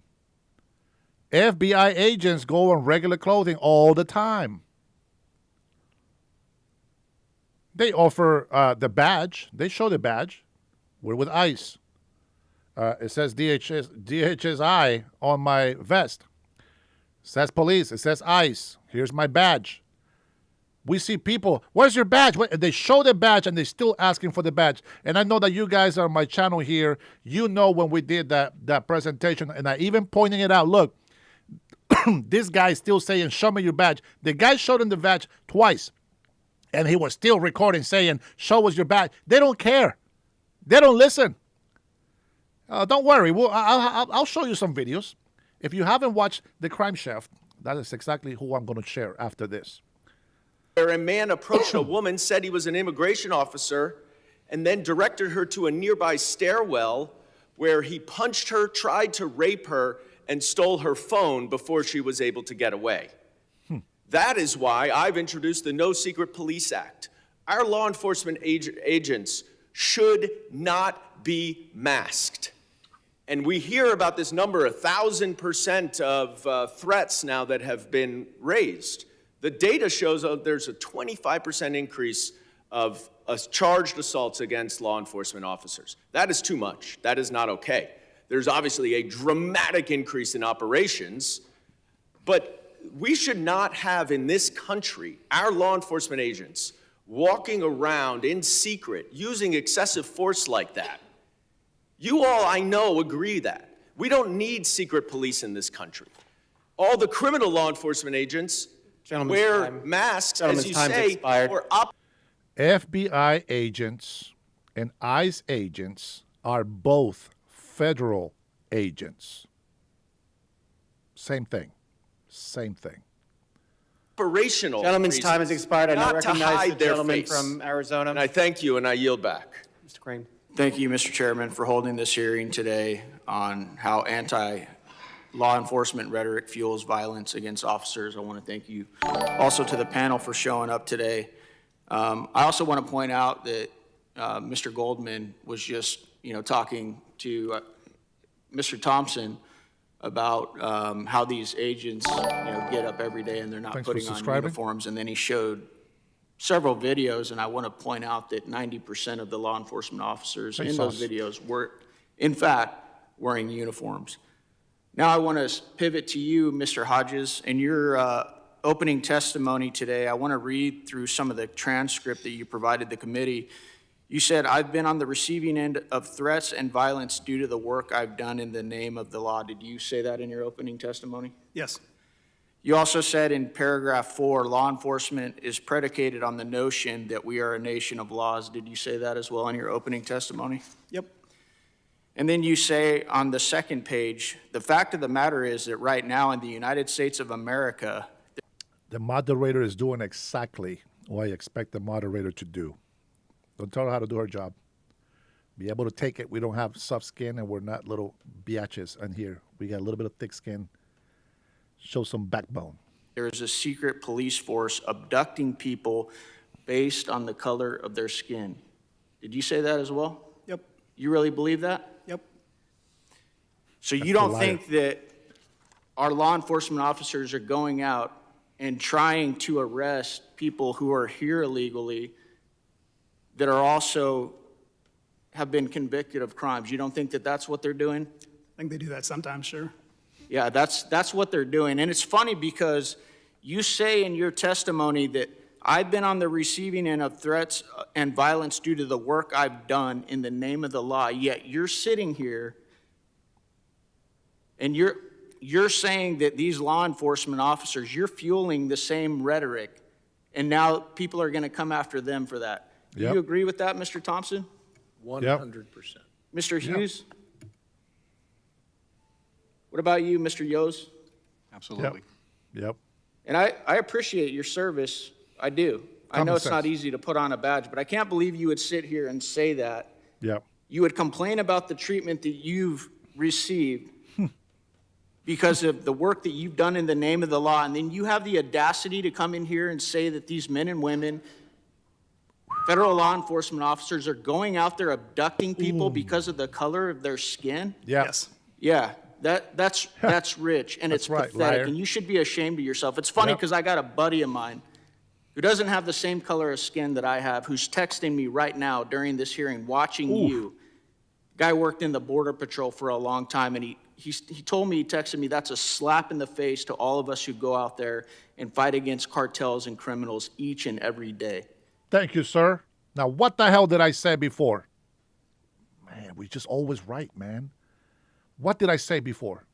FBI agents go in regular clothing all the time. They offer the badge. They show the badge. We're with ICE. It says DHSI on my vest. It says police. It says ICE. Here's my badge. We see people, where's your badge? They show the badge and they're still asking for the badge. And I know that you guys are on my channel here. You know when we did that presentation, and I even pointing it out. Look, this guy is still saying, show me your badge. The guy showed him the badge twice. And he was still recording saying, show us your badge. They don't care. They don't listen. Don't worry. I'll show you some videos. If you haven't watched The Crime Chef, that is exactly who I'm going to share after this. Where a man approached a woman, said he was an immigration officer, and then directed her to a nearby stairwell where he punched her, tried to rape her, and stole her phone before she was able to get away. That is why I've introduced the No Secret Police Act. Our law enforcement agents should not be masked. And we hear about this number, 1,000% of threats now that have been raised. The data shows there's a 25% increase of charged assaults against law enforcement officers. That is too much. That is not okay. There's obviously a dramatic increase in operations, but we should not have in this country our law enforcement agents walking around in secret using excessive force like that. You all, I know, agree that. We don't need secret police in this country. All the criminal law enforcement agents wear masks, as you say, or FBI agents and ICE agents are both federal agents. Same thing. Same thing. Operational. Gentleman's time has expired. I now not to recognize the hide their gentleman face. from Arizona. And I thank you, and I yield back. Mr. Crane. Thank you, Mr. Chairman, for holding this hearing today on how anti-law enforcement rhetoric fuels violence against officers. I want to thank you also to the panel for showing up today. I also want to point out that Mr. Goldman was just, talking to Mr. Thompson about how these agents, get up every day and they're not putting on uniforms. And then he showed several videos, and I want to point out that 90% of the law enforcement officers in those videos were, in fact, wearing uniforms. Now I want to pivot to you, Mr. Hodges. In your opening testimony today, I want to read through some of the transcript that you provided the committee. You said, "I've been on the receiving end of threats and violence due to the work I've done in the name of the law." Did you say that in your opening testimony? Yes. You also said in paragraph 4, law enforcement is predicated on the notion that we are a nation of laws. Did you say that as well in your opening testimony? Yep. And then you say on the second page, the fact of the matter is that right now in the United States of America, the moderator is doing exactly what I expect the moderator to do. Don't tell her how to do her job. Be able to take it. We don't have soft skin, and we're not little biatches in here. We got a little bit of thick skin. Show some backbone. there is a secret police force abducting people based on the color of their skin. Did you say that as well? Yep. You really believe that? Yep. So you don't think that our law enforcement officers are going out and trying to arrest people who are here illegally that are also have been convicted of crimes? You don't think that that's what they're doing? I think they do that sometimes, sure. Yeah, that's what they're doing. And it's funny because you say in your testimony that I've been on the receiving end of threats and violence due to the work I've done in the name of the law, yet you're sitting here and you're saying that these law enforcement officers, you're fueling the same rhetoric, and now people are going to come after them for that. Do Yep. you agree with that, Mr. Thompson? 100%. Mr. Hughes? What about you, Mr. Yos? Absolutely. Yep. And I appreciate your service. I do. I know Common it's not sense. easy to put on a badge, but I can't believe you would sit here and say that. Yep. You would complain about the treatment that you've received because of the work that you've done in the name of the law, and then you have the audacity to come in here and say that these men and women, federal law enforcement officers, are going out there abducting people because of the color of their skin? Yep. Yes. Yeah, that's rich, and That's it's right, pathetic, liar. and you should be ashamed of yourself. It's funny Yep. because I got a buddy of mine who doesn't have the same color of skin that I have, who's texting me right now during this hearing, watching you. Guy worked in the Border Patrol for a long time, and he told me, he texted me, that's a slap in the face to all of us who go out there and fight against cartels and criminals each and every day. Thank you, sir. Now, what the hell did I say before? Man, we just always right, man. What did I say before?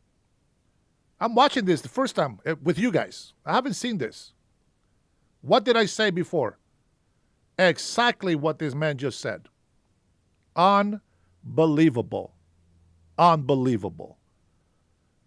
I'm watching this the first time with you guys. I haven't seen this. What did I say before? Exactly what this man just said. Unbelievable. Unbelievable.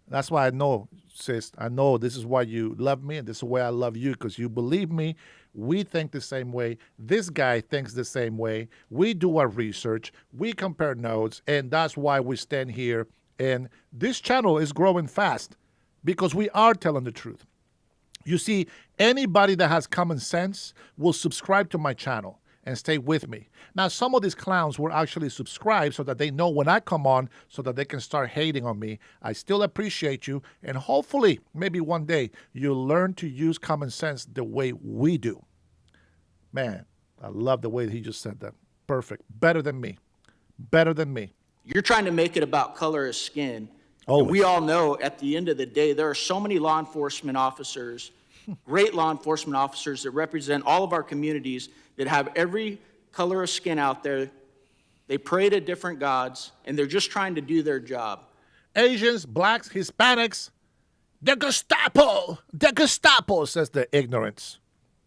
That's why I know, sis, I know this is why you love me and this is why I love you, because you believe me. We think the same way. This guy thinks the same way. We do our research. We compare notes, and that's why we stand here. And this channel is growing fast because we are telling the truth. You see, anybody that has common sense will subscribe to my channel and stay with me. Now, some of these clowns will actually subscribe so that they know when I come on so that they can start hating on me. I still appreciate you, and hopefully, maybe one day, you'll learn to use common sense the way we do. Man, I love the way he just said that. Perfect. Better than me. Better than me. You're trying to make it about color of skin. Always. And we all know at the end of the day, there are so many law enforcement officers, great law enforcement officers that represent all of our communities that have every color of skin out there. They pray to different gods, and they're just trying to do their job. Asians, blacks, Hispanics, the Gestapo, says the ignorance.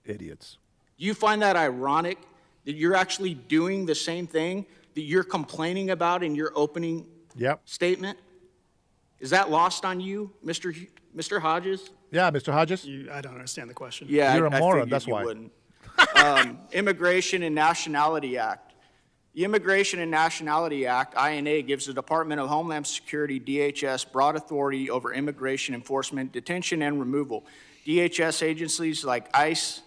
Idiots. Do you find that ironic that you're actually doing the same thing that you're complaining about in your opening statement? Is that lost on you, Mr. Hodges? Yeah, Mr. Hodges? I don't understand the question. Yeah, You're a I moron, figured that's you why. wouldn't. Immigration and Nationality Act. The Immigration and Nationality Act, INA, gives the Department of Homeland Security, DHS, broad authority over immigration enforcement, detention, and removal. DHS agencies like ICE,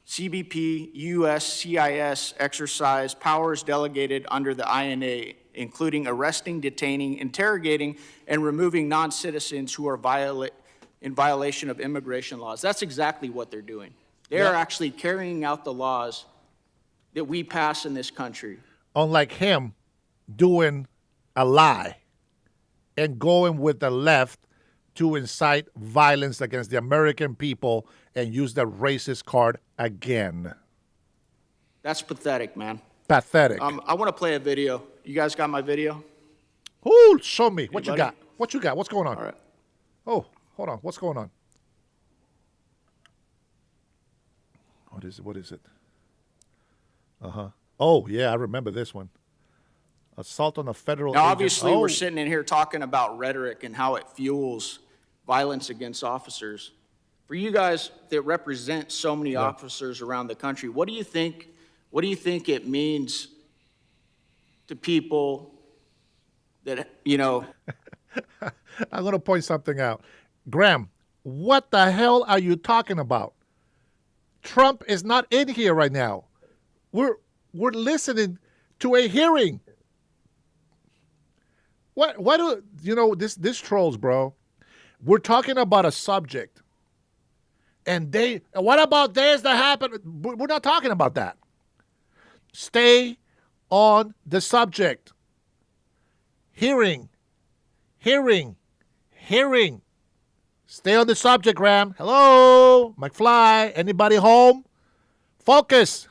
CBP, USCIS exercise powers delegated under the INA, including arresting, detaining, interrogating, and removing non-citizens who are in violation of immigration laws. That's exactly what they're doing. They are actually carrying out the laws that we pass in this country. Unlike him doing a lie and going with the left to incite violence against the American people and use the racist card again. That's pathetic, man. Pathetic. I want to play a video. You guys got my video? Ooh, show me. What you Anybody? got? What you got? What's going on? All right. Oh, hold on. What's going on? What is it? Uh-huh. Oh, yeah, I remember this one. Assault on a federal Now, agent. obviously, Oh. we're sitting in here talking about rhetoric and how it fuels violence against officers. For you guys that represent so many officers around the country, what do you think it means to people that, you know? I'm going to point something out. Graham, what the hell are you talking about? Trump is not in here right now. We're listening to a hearing. Why do you know this trolls, bro? We're talking about a subject. And what about this that happened? We're not talking about that. Stay on the subject. Hearing. Stay on the subject, Graham. Hello, McFly. Anybody home? Focus.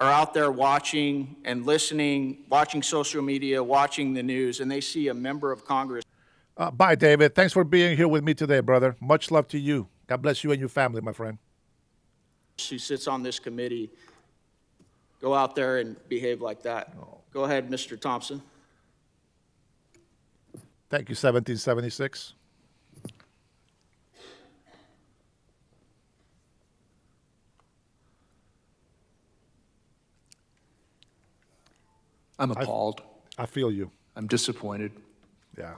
Are out there watching and listening, watching social media, watching the news, and they see a member of Congress. Bye, David. Thanks for being here with me today, brother. Much love to you. God bless you and your family, my friend. Who sits on this committee go out there and behave like that. Go ahead, Mr. Thompson. Thank you, 1776. I'm appalled. I feel you. I'm disappointed. Yeah.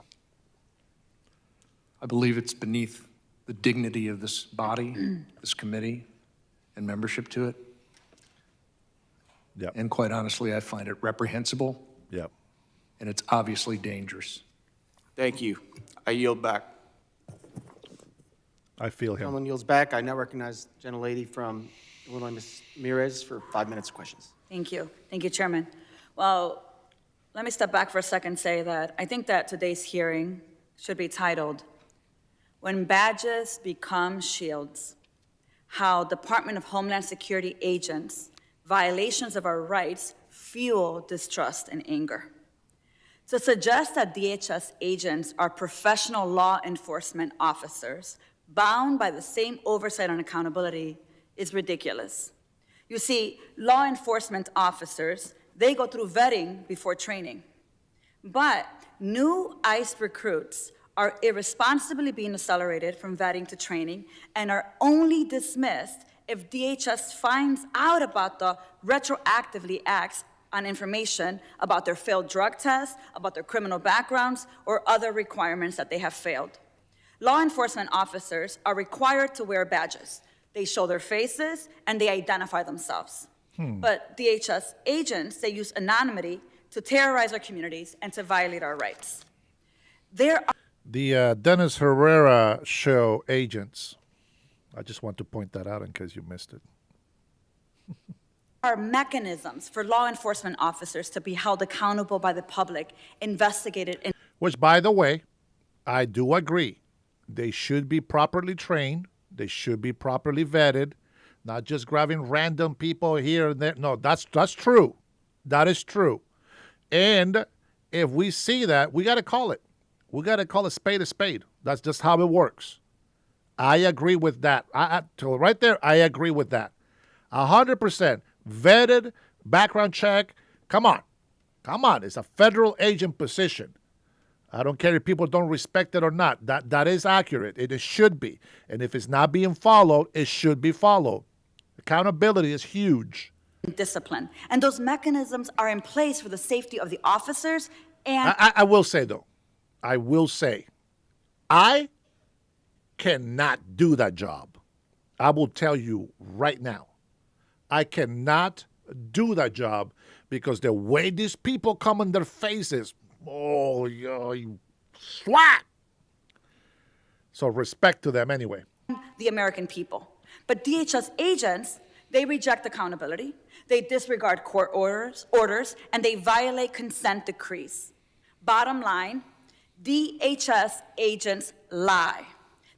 I believe it's beneath the dignity of this body, this committee, and membership to it. Yep. And quite honestly, I find it reprehensible. Yep. And it's obviously dangerous. Thank you. I yield back. I feel him. Gentleman yields back. I now recognize gentlelady from Illinois, Ms. Ramirez, for 5 minutes of questions. Thank you. Thank you, Chairman. Well, let me step back for a second and say that I think that today's hearing should be titled, When Badges Become Shields, How Department of Homeland Security Agents' Violations of Our Rights Fuel Distrust and Anger. To suggest that DHS agents are professional law enforcement officers bound by the same oversight and accountability is ridiculous. You see, law enforcement officers, they go through vetting before training. But new ICE recruits are irresponsibly being accelerated from vetting to training and are only dismissed if DHS finds out about the retroactively acts on information about their failed drug tests, about their criminal backgrounds, or other requirements that they have failed. Law enforcement officers are required to wear badges. They show their faces and they identify themselves. But DHS agents, they use anonymity to terrorize our communities and to violate our rights. The Dennis Herrera show agents. I just want to point that out in case you missed it. Are mechanisms for law enforcement officers to be held accountable by the public, investigated, and Which, by the way, I do agree. They should be properly trained. They should be properly vetted, not just grabbing random people here and there. No, that's true. That is true. And if we see that, we got to call it. We got to call a spade a spade. That's just how it works. I agree with that. Right there, I agree with that. 100%. Vetted, background check. Come on. Come on. It's a federal agent position. I don't care if people don't respect it or not. That is accurate. It should be. And if it's not being followed, it should be followed. Accountability is huge. discipline. And those mechanisms are in place for the safety of the officers and I will say, though, I cannot do that job. I will tell you right now. I cannot do that job because the way these people come in their faces, you swat. So respect to them anyway. the American people. But DHS agents, they reject accountability, they disregard court orders, and they violate consent decrees. Bottom line, DHS agents lie.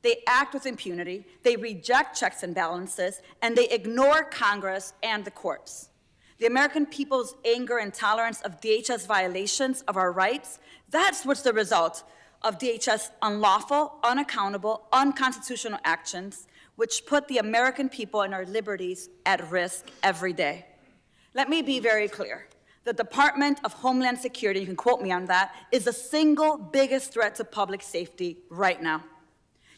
They act with impunity, they reject checks and balances, and they ignore Congress and the courts. The American people's anger and tolerance of DHS violations of our rights, that's what's the result of DHS unlawful, unaccountable, unconstitutional actions, which put the American people and our liberties at risk every day. Let me be very clear. The Department of Homeland Security, you can quote me on that, is the single biggest threat to public safety right now.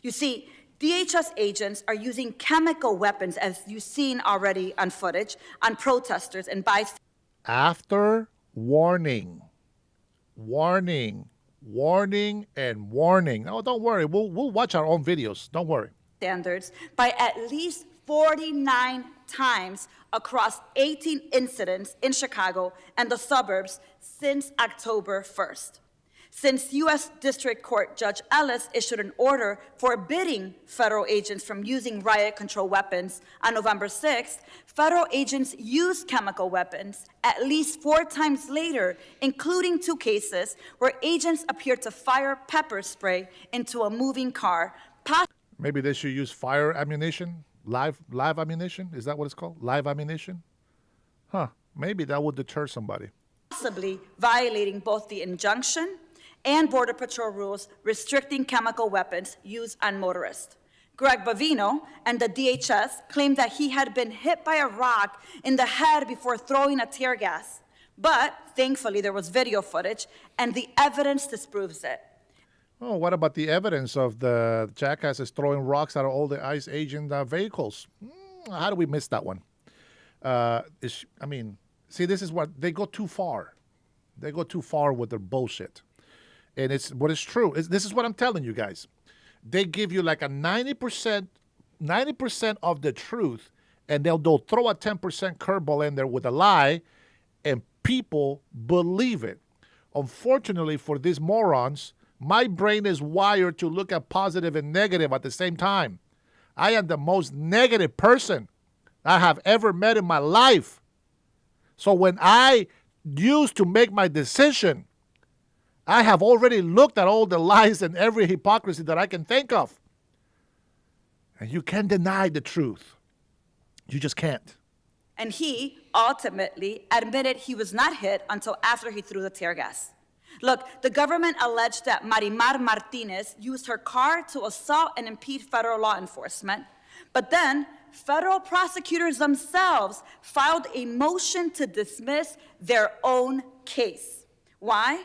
You see, DHS agents are using chemical weapons, as you've seen already on footage, on protesters and bystanders. After warning, warning, warning, and warning. Oh, don't worry. We'll watch our own videos. Don't worry. Standards by at least 49 times across 18 incidents in Chicago and the suburbs since October 1st. Since U.S. District Court Judge Ellis issued an order forbidding federal agents from using riot control weapons on November 6th, federal agents used chemical weapons at least 4 times later, including 2 cases where agents appeared to fire pepper spray into a moving car. Maybe they should use fire ammunition, live ammunition. Is that what it's called? Live ammunition? Huh. Maybe that would deter somebody. Possibly violating both the injunction and Border Patrol rules restricting chemical weapons used on motorists. Greg Bavino and the DHS claimed that he had been hit by a rock in the head before throwing a tear gas. But thankfully, there was video footage, and the evidence disproves it. Oh, what about the evidence of the jackasses throwing rocks at all the ICE agent vehicles? How do we miss that one? See, this is what they go too far. They go too far with their bullshit. And it's what is true. This is what I'm telling you guys. They give you like a 90% of the truth, and they'll throw a 10% curveball in there with a lie, and people believe it. Unfortunately for these morons, my brain is wired to look at positive and negative at the same time. I am the most negative person I have ever met in my life. So when I used to make my decision, I have already looked at all the lies and every hypocrisy that I can think of. And you can't deny the truth. You just can't. And he ultimately admitted he was not hit until after he threw the tear gas. Look, the government alleged that Marimar Martinez used her car to assault and impede federal law enforcement, but then federal prosecutors themselves filed a motion to dismiss their own case. Why?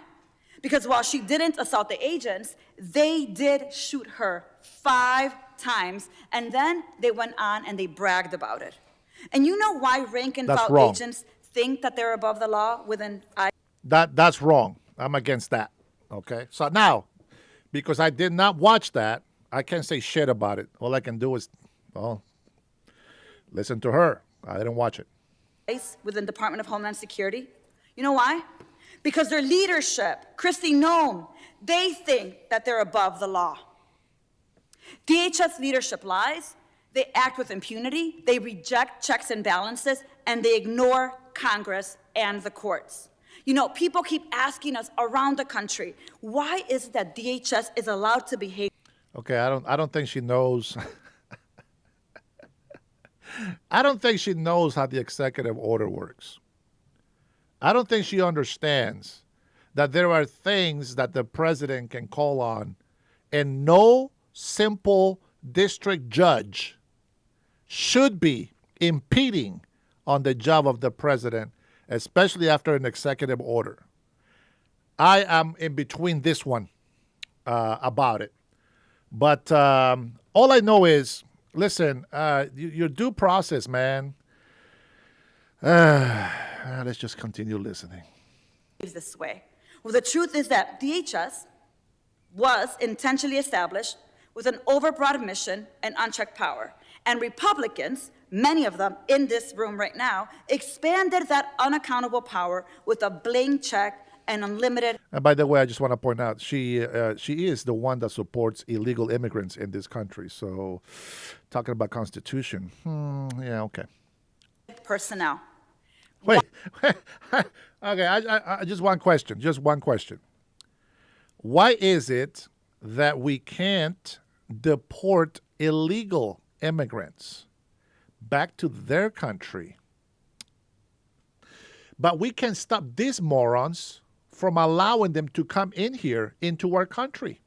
Because while she didn't assault the agents, they did shoot her 5 times, and then they went on and they bragged about it. And you know why rank and file agents think that they're above the law within ICE? That's wrong. I'm against that. Okay? So now, because I did not watch that, I can't say shit about it. All I can do is, listen to her. I didn't watch it. Within Department of Homeland Security. You know why? Because their leadership, Kristi Noem, they think that they're above the law. DHS leadership lies. They act with impunity. They reject checks and balances, and they ignore Congress and the courts. You know, people keep asking us around the country, why is it that DHS is allowed to behave? Okay, I don't think she knows. I don't think she knows how the executive order works. I don't think she understands that there are things that the president can call on, and no simple district judge should be impeding on the job of the president, especially after an executive order. I am in between this one about it. But all I know is, listen, your due process, man. Let's just continue listening. This way. Well, the truth is that DHS was intentionally established with an overbroad mission and unchecked power. And Republicans, many of them in this room right now, expanded that unaccountable power with a blank check and unlimited. And by the way, I just want to point out, she is the one that supports illegal immigrants in this country. So talking about Constitution, yeah, okay. Personnel. Wait, okay, I just one question. Why is it that we can't deport illegal immigrants back to their country, but we can stop these morons from allowing them to come in here into our country?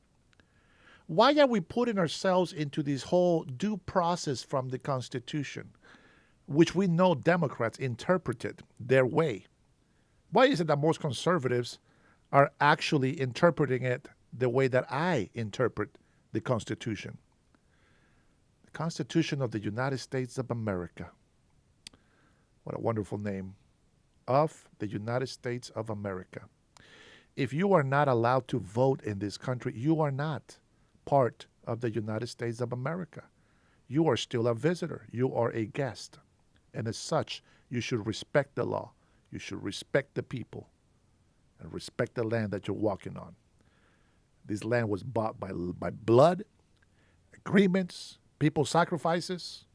Why are we putting ourselves into this whole due process from the Constitution, which we know Democrats interpreted their way? Why is it that most conservatives are actually interpreting it the way that I interpret the Constitution? The Constitution of the United States of America. What a wonderful name. Of the United States of America. If you are not allowed to vote in this country, you are not part of the United States of America. You are still a visitor. You are a guest. And as such, you should respect the law. You should respect the people and respect the land that you're walking on. This land was bought by blood, agreements, people's sacrifices,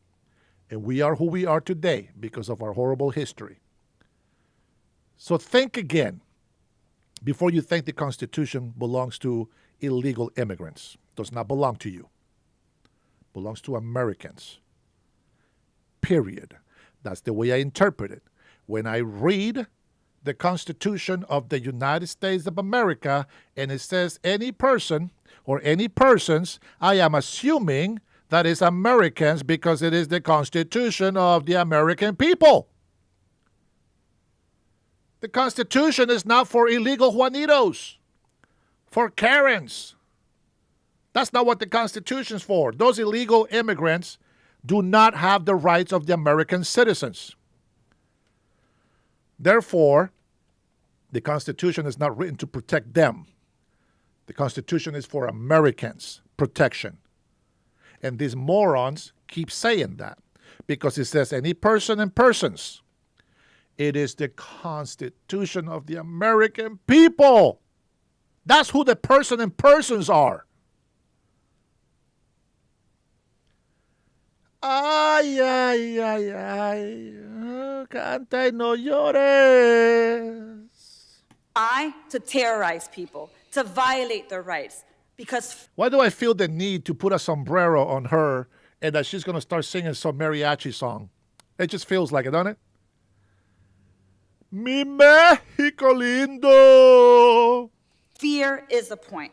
and we are who we are today because of our horrible history. So think again before you think the Constitution belongs to illegal immigrants. It does not belong to you. It belongs to Americans. Period. That's the way I interpret it. When I read the Constitution of the United States of America, and it says any person or any persons, I am assuming that is Americans because it is the Constitution of the American people. The Constitution is not for illegal Juanitos, for Karens. That's not what the Constitution's for. Those illegal immigrants do not have the rights of the American citizens. Therefore, the Constitution is not written to protect them. The Constitution is for Americans' protection. And these morons keep saying that because it says any person and persons. It is the Constitution of the American people. That's who the person and persons are. Ay, ay, ay, ay. Canta y no llores. To terrorize people, to violate their rights, because Why do I feel the need to put a sombrero on her and that she's going to start singing some mariachi song? It just feels like it, doesn't it? Mi México lindo. fear is the point.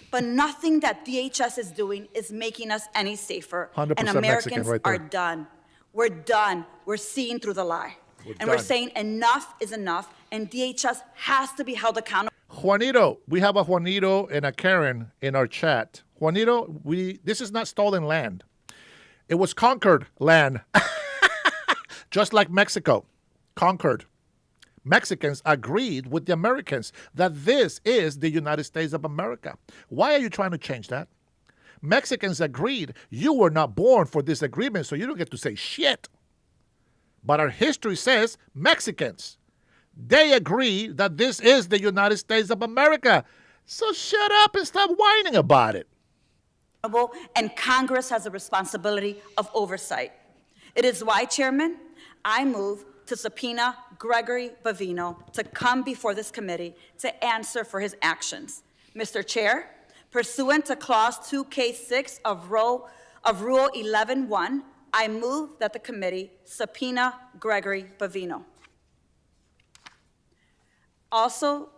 But nothing that DHS is doing is making us any safer. 100% And Mexican Americans right there. are done. We're done. We're seeing through the lie. We're done. saying enough is enough, and DHS has to be held accountable. Juanito, we have a Juanito and a Karen in our chat. Juanito, this is not stolen land. It was conquered land. Just like Mexico, conquered. Mexicans agreed with the Americans that this is the United States of America. Why are you trying to change that? Mexicans agreed. You were not born for this agreement, so you don't get to say shit. But our history says Mexicans, they agree that this is the United States of America. So shut up and stop whining about it. And Congress has a responsibility of oversight. It is why, Chairman, I move to subpoena Gregory Bavino to come before this committee to answer for his actions. Mr. Chair, pursuant to Clause 2K6 of Rule 11.1, I move that the committee subpoena Gregory Bavino. Also,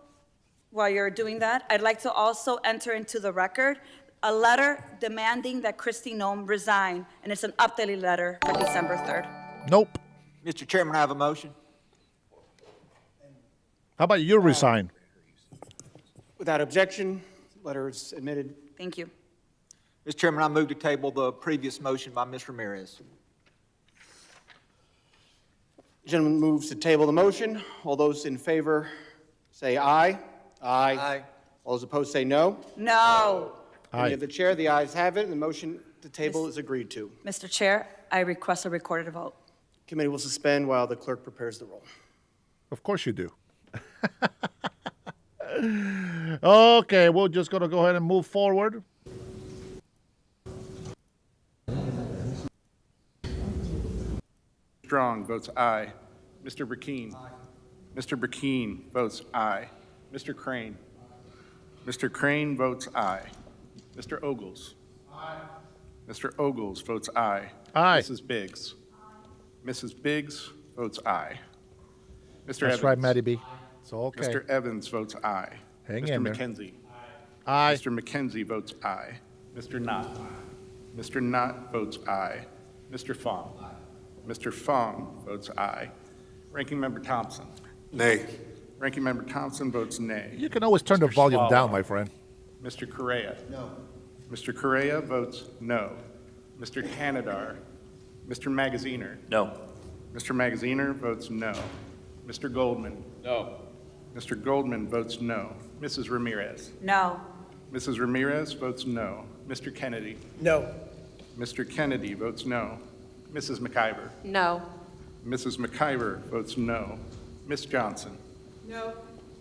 while you're doing that, I'd like to also enter into the record a letter demanding that Kristi Noem resign, and it's an updated letter for December 3rd. Nope. Mr. Chairman, I have a motion. How about you resign? Without objection, letter is admitted. Thank you. Mr. Chairman, I move to table the previous motion by Ms. Ramirez. Gentleman moves to table the motion. All those in favor say aye. Aye. Aye. All those opposed say no. No. Any of the chair, the ayes have it, and the motion to table is agreed to. Mr. Chair, I request a recorded vote. Committee will suspend while the clerk prepares the roll. Of course you do. Okay, we're just going to go ahead and move forward. Strong votes aye. Mr. Burkeen. Mr. Burkeen votes aye. Mr. Crane. Mr. Crane votes aye. Mr. Ogles. Mr. Ogles votes aye. Aye. Mrs. Biggs. Mrs. Biggs votes aye. Mr. That's Evans. right, Matty B. It's okay. Mr. Evans votes aye. Hang Mr. in there. McKenzie. Aye. Mr. McKenzie votes aye. Mr. Knott. Mr. Knott votes aye. Mr. Fong. Mr. Fong votes aye. Ranking Member Thompson. Nay. Ranking Member Thompson votes nay. You can always turn the Mr. volume Swallow. down, my friend. Mr. Correa. No. Mr. Correa votes no. Mr. Canadar. Mr. Magaziner. No. Mr. Magaziner votes no. Mr. Goldman. No. Mr. Goldman votes no. Mrs. Ramirez. No. Mrs. Ramirez votes no. Mr. Kennedy. No. Mr. Kennedy votes no. Mrs. McIver. No. Mrs. McIver votes no. Miss Johnson. No.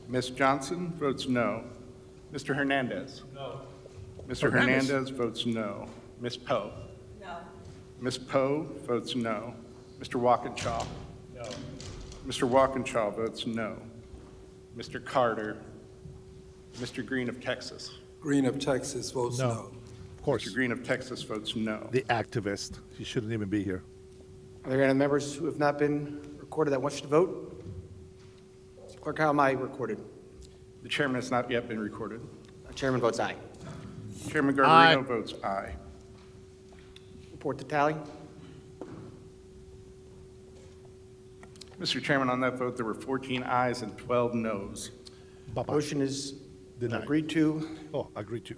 Miss Johnson votes no. Mr. Hernandez. No. Mr. Hernandez. Hernandez votes no. Miss Poe. No. Miss Poe votes no. Mr. Walkinshaw. No. Mr. Walkinshaw votes no. Mr. Carter. Mr. Green of Texas. Green of Texas votes no. Of course. Mr. Green of Texas votes no. The activist. He shouldn't even be here. Are there any members who have not been recorded that wish to vote? Clerk, how am I recorded? The chairman has not yet been recorded. Chairman votes aye. Chairman Aye. Garbarino votes aye. Report to tally. Mr. Chairman, on that vote, there were 14 ayes and 12 noes. Bye-bye. Motion is Denied. agreed to, Oh, agreed to.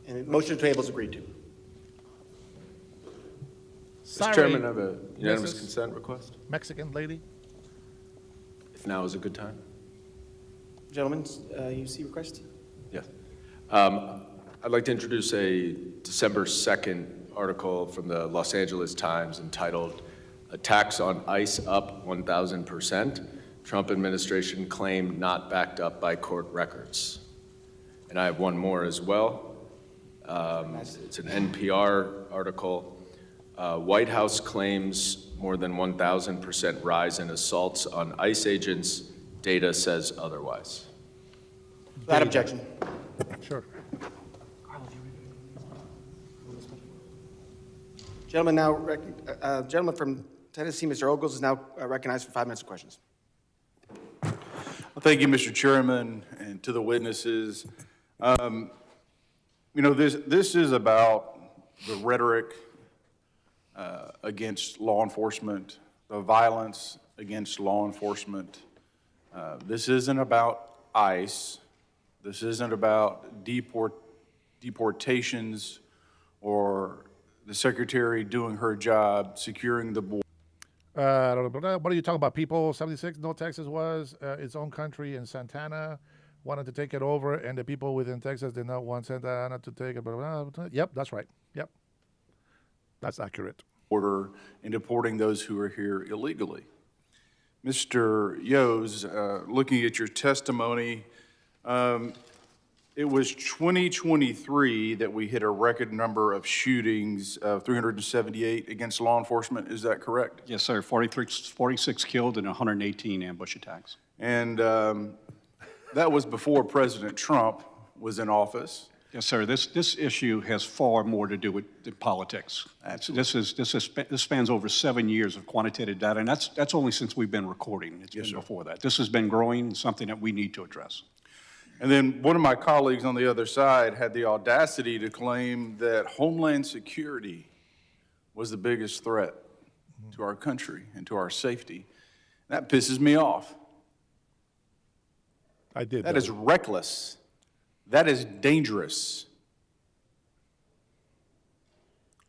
and motion to table is agreed to. Sorry, Mr. Chairman, I have a unanimous Mrs. consent request, Mexican lady. if now is a good time. Gentlemen, UC request? Yes. I'd like to introduce a December 2nd article from the Los Angeles Times entitled, "A Tax on ICE Up 1,000%. Trump Administration Claim Not Backed Up by Court Records." And I have one more as well. It's an NPR article. White House claims more than 1,000% rise in assaults on ICE agents. Data says otherwise. Without objection. Sure. Gentleman from Tennessee, Mr. Ogles, is now recognized for 5 minutes of questions. Well, thank you, Mr. Chairman, and to the witnesses. This is about the rhetoric against law enforcement, the violence against law enforcement. This isn't about ICE. This isn't about deportations or the secretary doing her job, securing the border. What are you talking about? People 76, no, Texas was its own country, and Santana wanted to take it over, and the people within Texas did not want Santana to take it. Yep, that's right. Yep, that's accurate. Border and deporting those who are here illegally. Mr. Yos, looking at your testimony, it was 2023 that we hit a record number of shootings, 378 against law enforcement. Is that correct? Yes, sir. 46 killed and 118 ambush attacks. And that was before President Trump was in office. Yes, sir. This issue has far more to do with politics. Absolutely. This spans over 7 years of quantitative data, and that's only since we've been recording. It's been before that. This has been growing and something that we need to address. And then one of my colleagues on the other side had the audacity to claim that Homeland Security was the biggest threat to our country and to our safety. That pisses me off. I did. That is reckless. That is dangerous.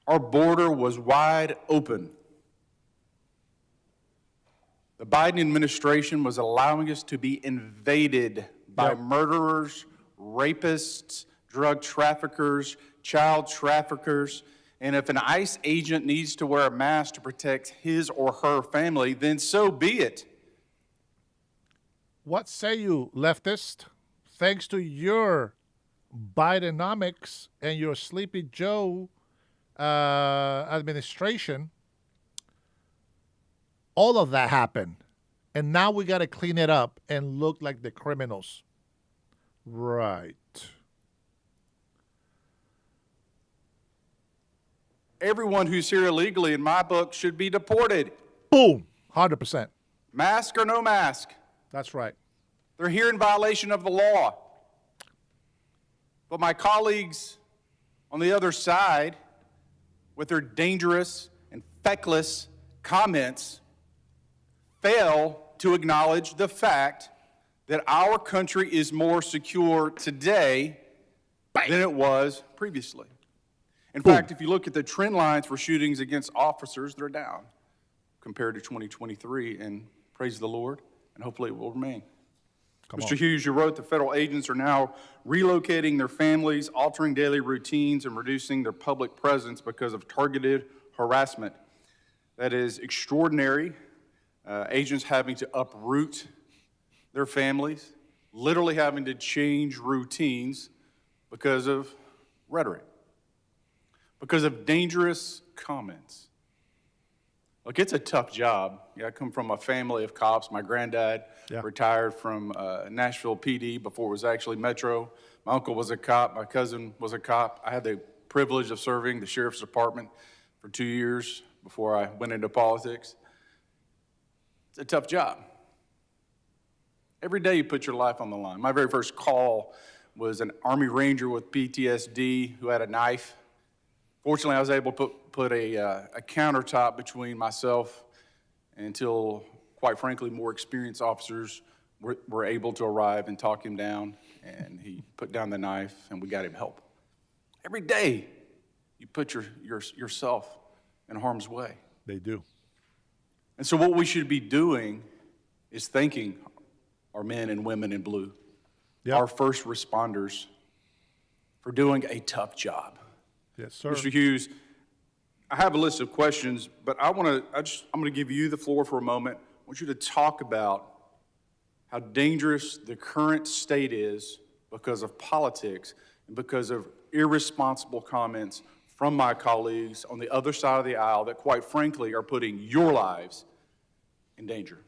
Our border was wide open. The Biden administration was allowing us to be invaded by murderers, rapists, drug traffickers, child traffickers, and if an ICE agent needs to wear a mask to protect his or her family, then so be it. What say you, leftist? Thanks to your Bidenomics and your Sleepy Joe administration, all of that happened. And now we got to clean it up and look like the criminals. Right. Everyone who's here illegally, in my book, should be deported. Boom. 100%. Mask or no mask. That's right. They're here in violation of the law. But my colleagues on the other side, with their dangerous and feckless comments, fail to acknowledge the fact that our country is more secure today than it was previously. In fact, if you look at the trend lines for shootings against officers, they're down compared to 2023, and praise the Lord, and hopefully it will remain. Mr. Hughes, you wrote the federal agents are now relocating their families, altering daily routines, and reducing their public presence because of targeted harassment. That is extraordinary. Agents having to uproot their families, literally having to change routines because of rhetoric, because of dangerous comments. Look, it's a tough job. I come from a family of cops. My granddad retired from Nashville PD before it was actually Metro. My uncle was a cop. My cousin was a cop. I had the privilege of serving the sheriff's department for 2 years before I went into politics. It's a tough job. Every day you put your life on the line. My very first call was an Army Ranger with PTSD who had a knife. Fortunately, I was able to put a countertop between myself until, quite frankly, more experienced officers were able to arrive and talk him down, and he put down the knife, and we got him help. Every day, you put yourself in harm's way. They do. And so what we should be doing is thanking our men and women in blue, our first responders, for doing a tough job. Yes, sir. Mr. Hughes, I have a list of questions, but I'm going to give you the floor for a moment. I want you to talk about how dangerous the current state is because of politics and because of irresponsible comments from my colleagues on the other side of the aisle that, quite frankly, are putting your lives in danger.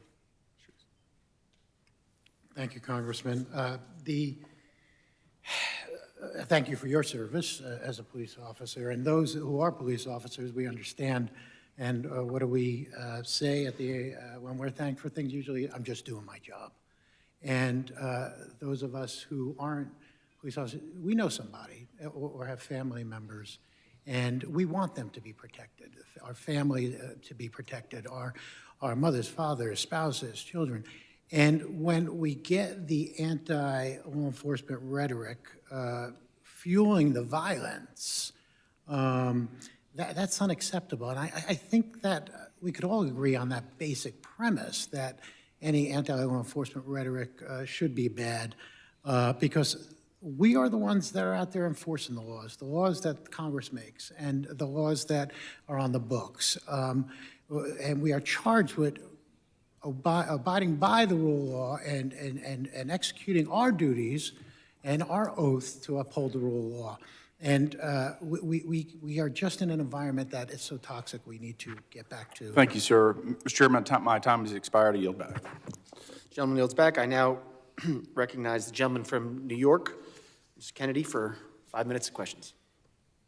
Thank you, Congressman. Thank you for your service as a police officer. And those who are police officers, we understand. And what do we say at when we're thanked for things? Usually, I'm just doing my job. And those of us who aren't police officers, we know somebody or have family members, and we want them to be protected, our family to be protected, our mothers, fathers, spouses, children. And when we get the anti-law enforcement rhetoric fueling the violence, that's unacceptable. And I think that we could all agree on that basic premise that any anti-law enforcement rhetoric should be bad because we are the ones that are out there enforcing the laws that Congress makes and the laws that are on the books. And we are charged with abiding by the rule of law and executing our duties and our oath to uphold the rule of law. And we are just in an environment that is so toxic we need to get back to. Thank you, sir. Mr. Chairman, my time has expired. I yield back. Gentleman yields back. I now recognize the gentleman from New York, Mr. Kennedy, for 5 minutes of questions.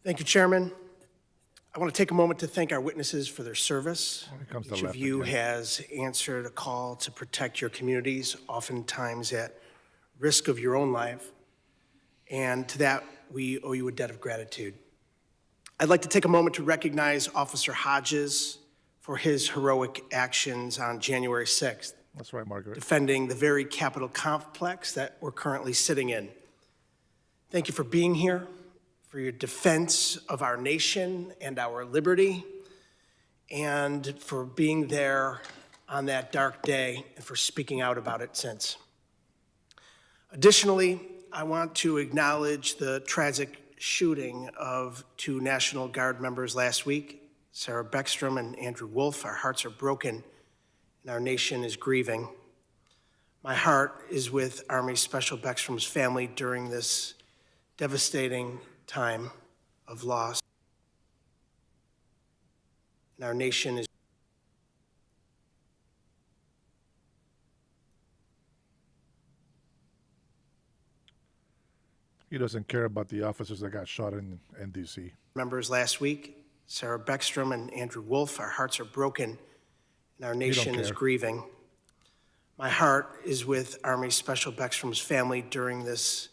Thank you, Chairman. I want to take a moment to thank our witnesses for their service. Each of you has answered a call to protect your communities, oftentimes at risk of your own life. And to that, we owe you a debt of gratitude. I'd like to take a moment to recognize Officer Hodges for his heroic actions on January 6th. That's right, Margaret. Defending the very Capitol complex that we're currently sitting in. Thank you for being here, for your defense of our nation and our liberty, and for being there on that dark day and for speaking out about it since. Additionally, I want to acknowledge the tragic shooting of 2 National Guard members last week, Sarah Beckstrom and Andrew Wolf. Our hearts are broken and our nation is grieving. My heart is with Army Special Beckstrom's family during this devastating time of loss. And our nation is He doesn't care about the officers that got shot in D.C. members last week, Sarah Beckstrom and Andrew Wolf. Our hearts are broken and our nation is grieving. My heart is with Army Special Beckstrom's family during this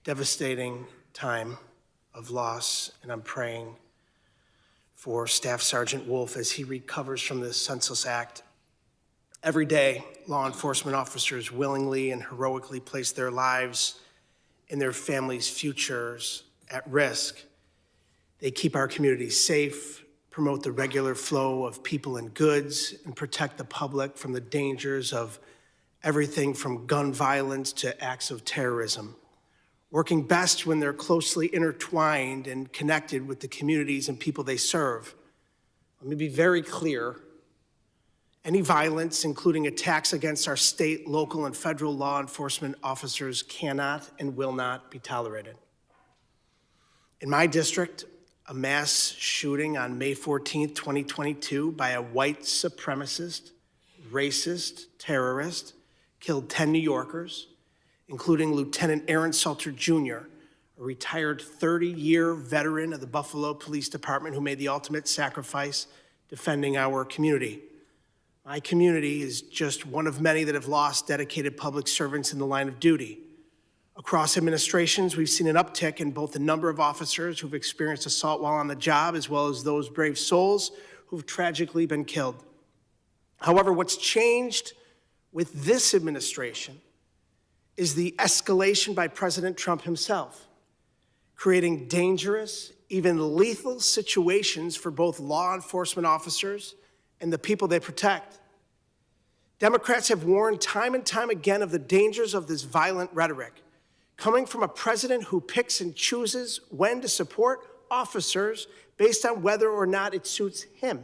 devastating time of loss, and I'm praying for Staff Sergeant Wolf as he recovers from this senseless act. Every day, law enforcement officers willingly and heroically place their lives and their families' futures at risk. They keep our communities safe, promote the regular flow of people and goods, and protect the public from the dangers of everything from gun violence to acts of terrorism, working best when they're closely intertwined and connected with the communities and people they serve. Let me be very clear. Any violence, including attacks against our state, local, and federal law enforcement officers, cannot and will not be tolerated. In my district, a mass shooting on May 14th, 2022 by a white supremacist, racist terrorist killed 10 New Yorkers, including Lieutenant Aaron Salter Jr., a retired 30-year veteran of the Buffalo Police Department who made the ultimate sacrifice defending our community. My community is just one of many that have lost dedicated public servants in the line of duty. Across administrations, we've seen an uptick in both the number of officers who've experienced assault while on the job, as well as those brave souls who've tragically been killed. However, what's changed with this administration is the escalation by President Trump himself, creating dangerous, even lethal situations for both law enforcement officers and the people they protect. Democrats have warned time and time again of the dangers of this violent rhetoric, coming from a president who picks and chooses when to support officers based on whether or not it suits him.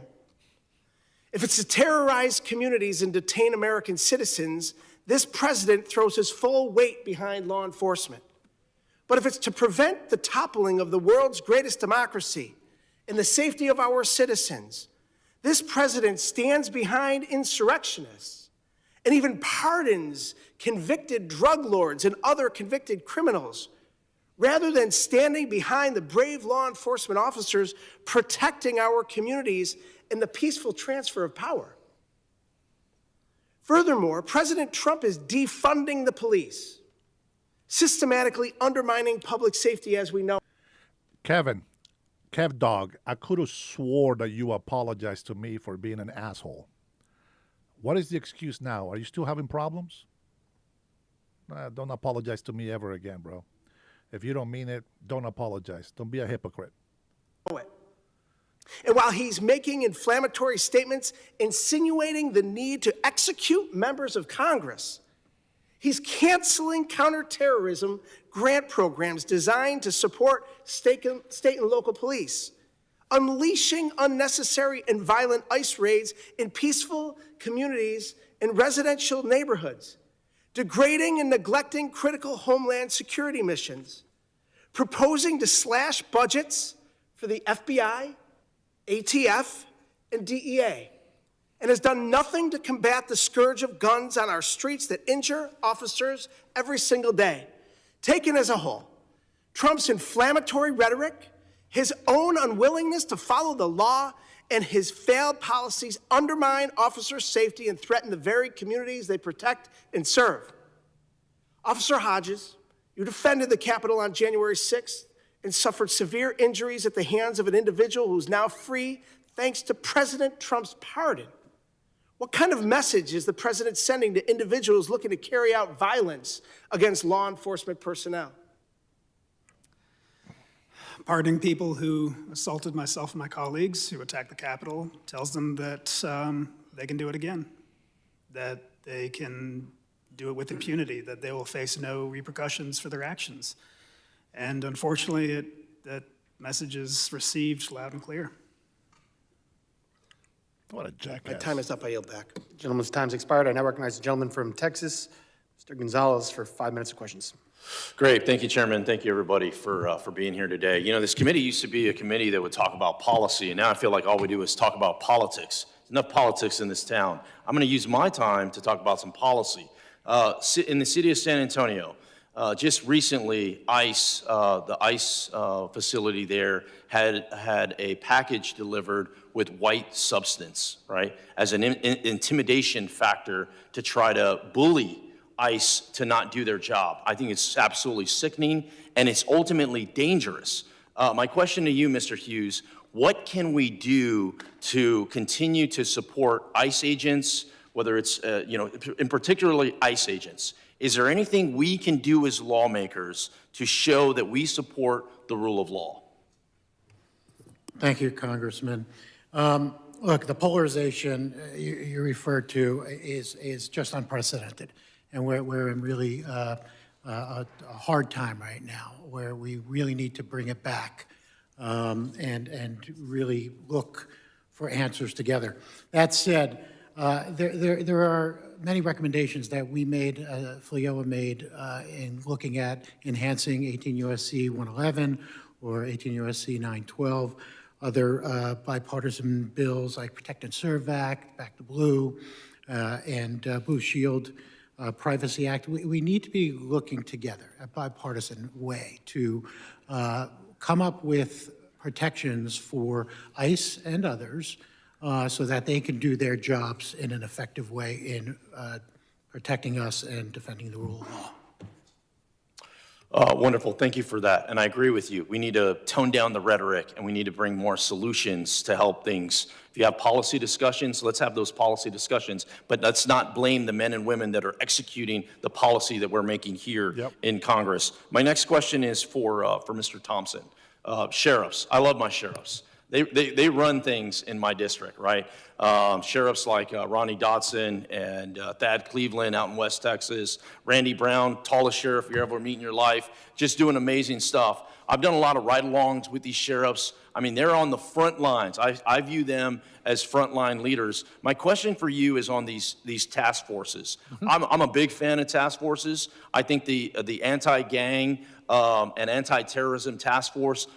If it's to terrorize communities and detain American citizens, this president throws his full weight behind law enforcement. But if it's to prevent the toppling of the world's greatest democracy and the safety of our citizens, this president stands behind insurrectionists and even pardons convicted drug lords and other convicted criminals, rather than standing behind the brave law enforcement officers protecting our communities in the peaceful transfer of power. Furthermore, President Trump is defunding the police, systematically undermining public safety as we know. Kev Dog, I could have swore that you apologized to me for being an asshole. What is the excuse now? Are you still having problems? Don't apologize to me ever again, bro. If you don't mean it, don't apologize. Don't be a hypocrite. And while he's making inflammatory statements insinuating the need to execute members of Congress, he's canceling counterterrorism grant programs designed to support state and local police, unleashing unnecessary and violent ICE raids in peaceful communities and residential neighborhoods, degrading and neglecting critical homeland security missions, proposing to slash budgets for the FBI, ATF, and DEA, and has done nothing to combat the scourge of guns on our streets that injure officers every single day. Taken as a whole, Trump's inflammatory rhetoric, his own unwillingness to follow the law, and his failed policies undermine officer safety and threaten the very communities they protect and serve. Officer Hodges, you defended the Capitol on January 6th and suffered severe injuries at the hands of an individual who's now free thanks to President Trump's pardon. What kind of message is the president sending to individuals looking to carry out violence against law enforcement personnel? Pardoning people who assaulted myself and my colleagues, who attacked the Capitol, tells them that they can do it again, that they can do it with impunity, that they will face no repercussions for their actions. And unfortunately, that message is received loud and clear. What a jackass. My time is up. I yield back. Gentleman's time's expired. I now recognize the gentleman from Texas, Mr. Gonzalez, for 5 minutes of questions. Great. Thank you, Chairman. Thank you, everybody, for being here today. You know, this committee used to be a committee that would talk about policy, and now I feel like all we do is talk about politics. There's enough politics in this town. I'm going to use my time to talk about some policy. In the city of San Antonio, just recently, ICE, the ICE facility there had a package delivered with white substance, right, as an intimidation factor to try to bully ICE to not do their job. I think it's absolutely sickening, and it's ultimately dangerous. My question to you, Mr. Hughes, what can we do to continue to support ICE agents, whether it's, in particularly ICE agents? Is there anything we can do as lawmakers to show that we support the rule of law? Thank you, Congressman. Look, the polarization you referred to is just unprecedented. And we're in really a hard time right now where we really need to bring it back and really look for answers together. That said, there are many recommendations that we made, FLIOA made, in looking at enhancing 18 U.S.C. 111 or 18 U.S.C. 912, other bipartisan bills like Protect and Serve Act, Back to Blue, and Blue Shield Privacy Act. We need to be looking together, a bipartisan way, to come up with protections for ICE and others so that they can do their jobs in an effective way in protecting us and defending the rule of law. Wonderful. Thank you for that. And I agree with you. We need to tone down the rhetoric and we need to bring more solutions to help things. If you have policy discussions, let's have those policy discussions, but let's not blame the men and women that are executing the policy that we're making here in Congress. My next question is for Mr. Thompson. Sheriffs. I love my sheriffs. They run things in my district, right? Sheriffs like Ronnie Dotson and Thad Cleveland out in West Texas, Randy Brown, tallest sheriff you ever meet in your life, just doing amazing stuff. I've done a lot of ride-alongs with these sheriffs. I mean, they're on the front lines. I view them as frontline leaders. My question for you is on these task forces. I'm a big fan of task forces. I think the anti-gang and anti-terrorism task force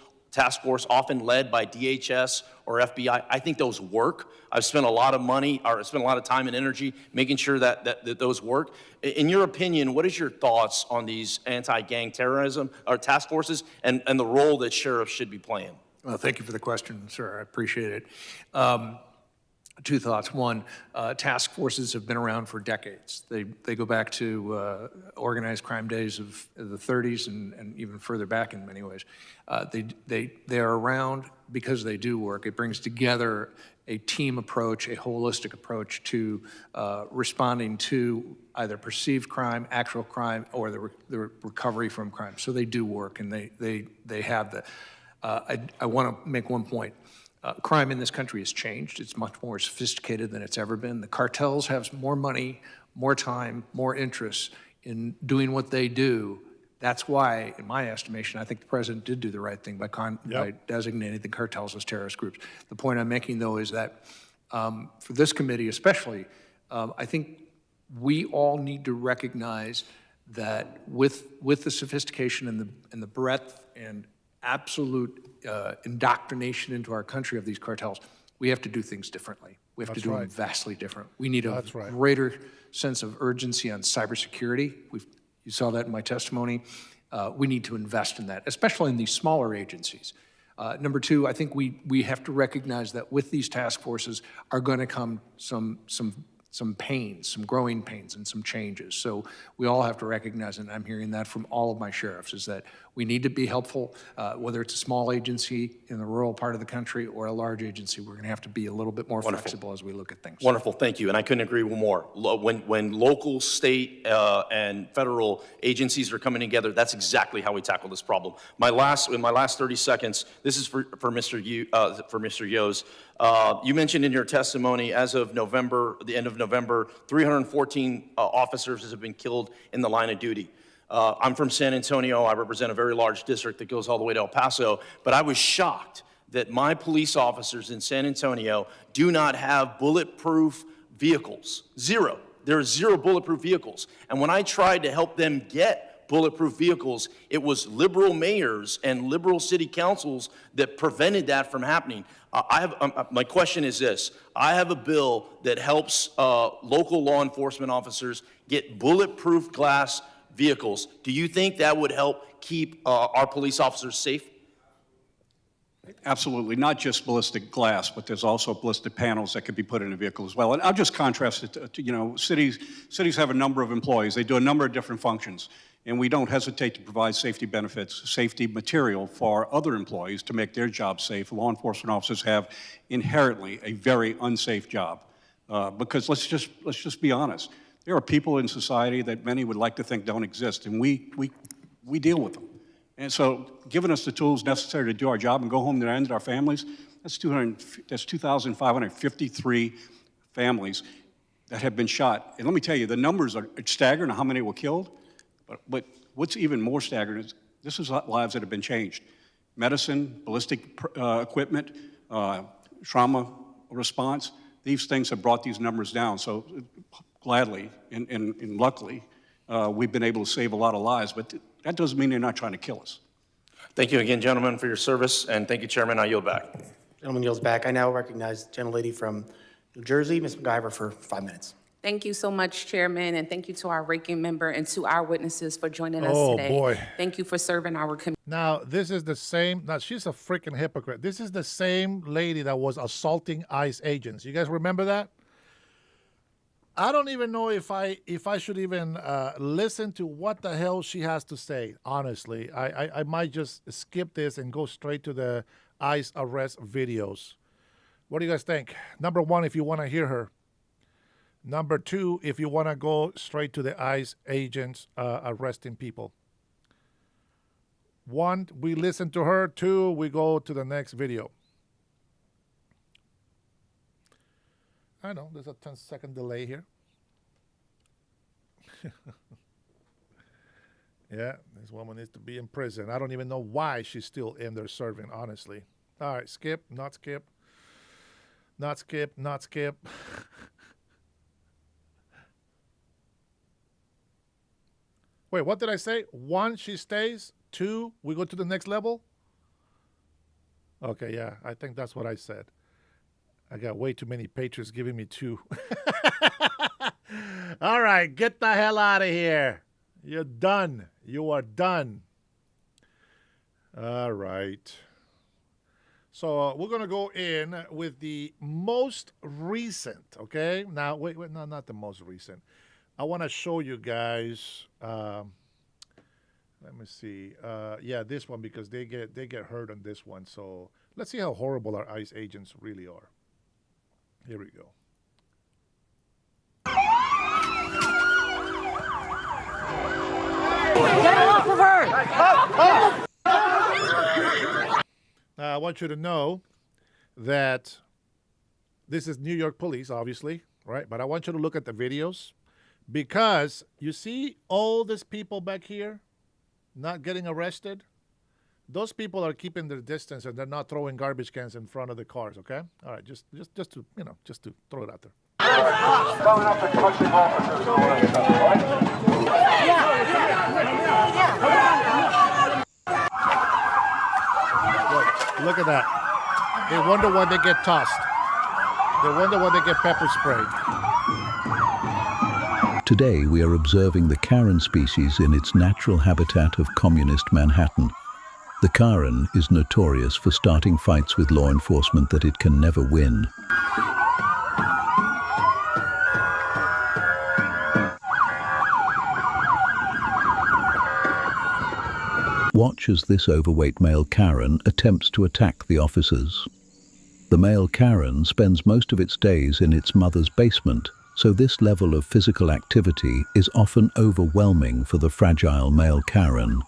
often led by DHS or FBI. I think those work. I've spent a lot of money, or spent a lot of time and energy making sure that those work. In your opinion, what is your thoughts on these anti-gang terrorism or task forces and the role that sheriffs should be playing? Well, thank you for the question, sir. I appreciate it. Two thoughts. One, task forces have been around for decades. They go back to organized crime days of the 30s and even further back in many ways. They are around because they do work. It brings together a team approach, a holistic approach to responding to either perceived crime, actual crime, or the recovery from crime. So they do work, and they have the. I want to make one point. Crime in this country has changed. It's much more sophisticated than it's ever been. The cartels have more money, more time, more interest in doing what they do. That's why, in my estimation, I think the president did do the right thing by designating the cartels as terrorist groups. The point I'm making, though, is that for this committee especially, I think we all need to recognize that with the sophistication and the breadth and absolute indoctrination into our country of these cartels, we have to do things differently. We have to do them vastly different. We need a greater sense of urgency on cybersecurity. You saw that in my testimony. We need to invest in that, especially in these smaller agencies. Number two, I think we have to recognize that with these task forces are going to come some pains, some growing pains and some changes. So we all have to recognize, and I'm hearing that from all of my sheriffs, is that we need to be helpful, whether it's a small agency in the rural part of the country or a large agency. We're going to have to be a little bit more flexible as we look at things. Wonderful, thank you, and I couldn't agree more. When local, state, and federal agencies are coming together, that's exactly how we tackle this problem. In my last 30 seconds, this is for Mr. Yo's. You mentioned in your testimony, as of the end of November, 314 officers have been killed in the line of duty. I'm from San Antonio. I represent a very large district that goes all the way to El Paso, but I was shocked that my police officers in San Antonio do not have bulletproof vehicles. Zero. There are zero bulletproof vehicles. And when I tried to help them get bulletproof vehicles, it was liberal mayors and liberal city councils that prevented that from happening. My question is this. I have a bill that helps local law enforcement officers get bulletproof glass vehicles. Do you think that would help keep our police officers safe? Absolutely, not just ballistic glass, but there's also ballistic panels that could be put in a vehicle as well. And I'll just contrast it to cities have a number of employees. They do a number of different functions. And we don't hesitate to provide safety benefits, safety material for other employees to make their job safe. Law enforcement officers have inherently a very unsafe job. Because let's just be honest. There are people in society that many would like to think don't exist, and we deal with them. And so giving us the tools necessary to do our job and go home to end our families, that's 2,553 families that have been shot. And let me tell you, the numbers are staggering on how many were killed. But what's even more staggering is this is lives that have been changed. Medicine, ballistic equipment, trauma response, these things have brought these numbers down. So gladly and luckily, we've been able to save a lot of lives, but that doesn't mean they're not trying to kill us. Thank you again, gentlemen, for your service, and thank you, Chairman. I yield back. Gentleman yields back. I now recognize the gentlelady from New Jersey, Ms. McIver, for 5 minutes. Thank you so much, Chairman, and thank you to our ranking member and to our witnesses for joining us Oh, today. boy. Thank you for serving our community. Now, this is the same, now she's a freaking hypocrite. This is the same lady that was assaulting ICE agents. You guys remember that? I don't even know if I should even listen to what the hell she has to say, honestly. I might just skip this and go straight to the ICE arrest videos. What do you guys think? Number one, if you want to hear her. Number two, if you want to go straight to the ICE agents arresting people. One, we listen to her. Two, we go to the next video. I know, there's a 10-second delay here. Yeah, this woman needs to be in prison. I don't even know why she's still in there serving, honestly. All right, skip, not skip. Not skip, not skip. Wait, what did I say? One, she stays. Two, we go to the next level? Okay, yeah, I think that's what I said. I got way too many patrons giving me two. All right, get the hell out of here. You're done. You are done. All right. So we're going to go in with the most recent, okay? Now, wait, no, not the most recent. I want to show you guys, let me see. Yeah, this one, because they get hurt on this one. So let's see how horrible our ICE agents really are. Here we go. Get off of her! Now, I want you to know that this is New York police, obviously, right? But I want you to look at the videos, because you see all these people back here not getting arrested? Those people are keeping their distance and they're not throwing garbage cans in front of the cars, okay? All right, just to, you know, just to throw it out there. Look at that. They wonder why they get tossed. They wonder why they get pepper sprayed. Today, we are observing the Karen species in its natural habitat of communist Manhattan. The Karen is notorious for starting fights with law enforcement that it can never win. Watch as this overweight male Karen attempts to attack the officers. The male Karen spends most of its days in its mother's basement, so this level of physical activity is often overwhelming for the fragile male Karen.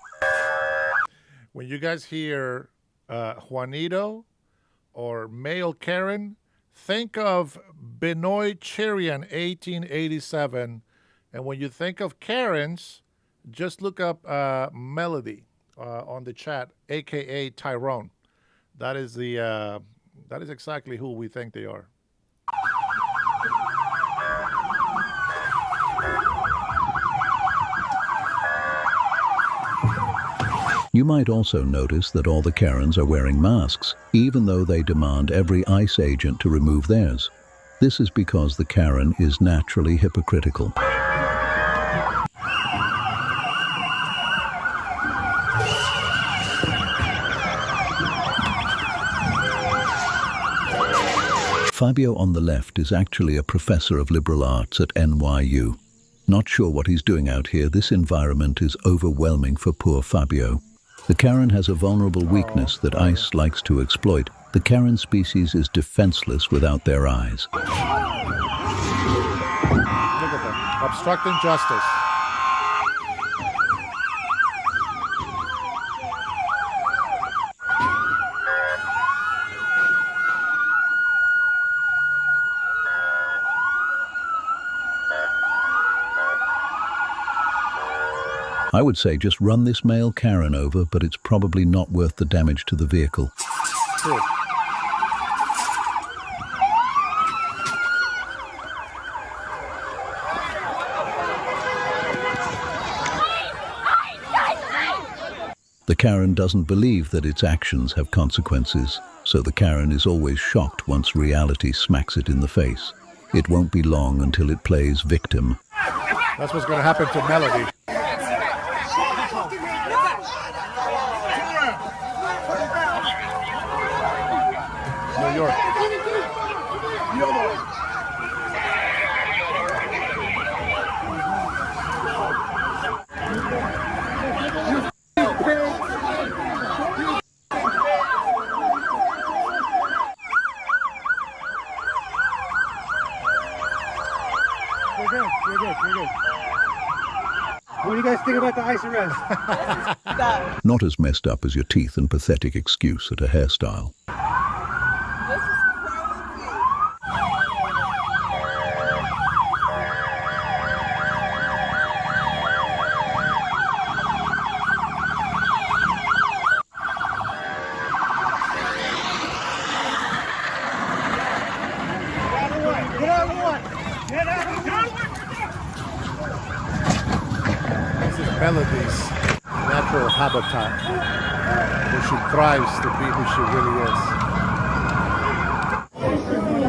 When you guys hear Juanito or male Karen, think of Benoit Chirian, 1887. And when you think of Karens, just look up Melody on the chat, a.k.a. Tyrone. That is exactly who we think they are. You might also notice that all the Karens are wearing masks, even though they demand every ICE agent to remove theirs. This is because the Karen is naturally hypocritical. Fabio on the left is actually a professor of liberal arts at NYU. Not sure what he's doing out here. This environment is overwhelming for poor Fabio. The Karen has a vulnerable weakness that ICE likes to exploit. The Karen species is defenseless without their eyes. Look at them, obstructing justice. I would say just run this male Karen over, but it's probably not worth the damage to the vehicle. True. The Karen doesn't believe that its actions have consequences, so the Karen is always shocked once reality smacks it in the face. It won't be long until it plays victim. That's what's going to happen to Melody. New York. What do you guys think about the ICE arrest? Not as messed up as your teeth and pathetic excuse at a hairstyle. Melody's natural habitat, where she thrives to be who she really is.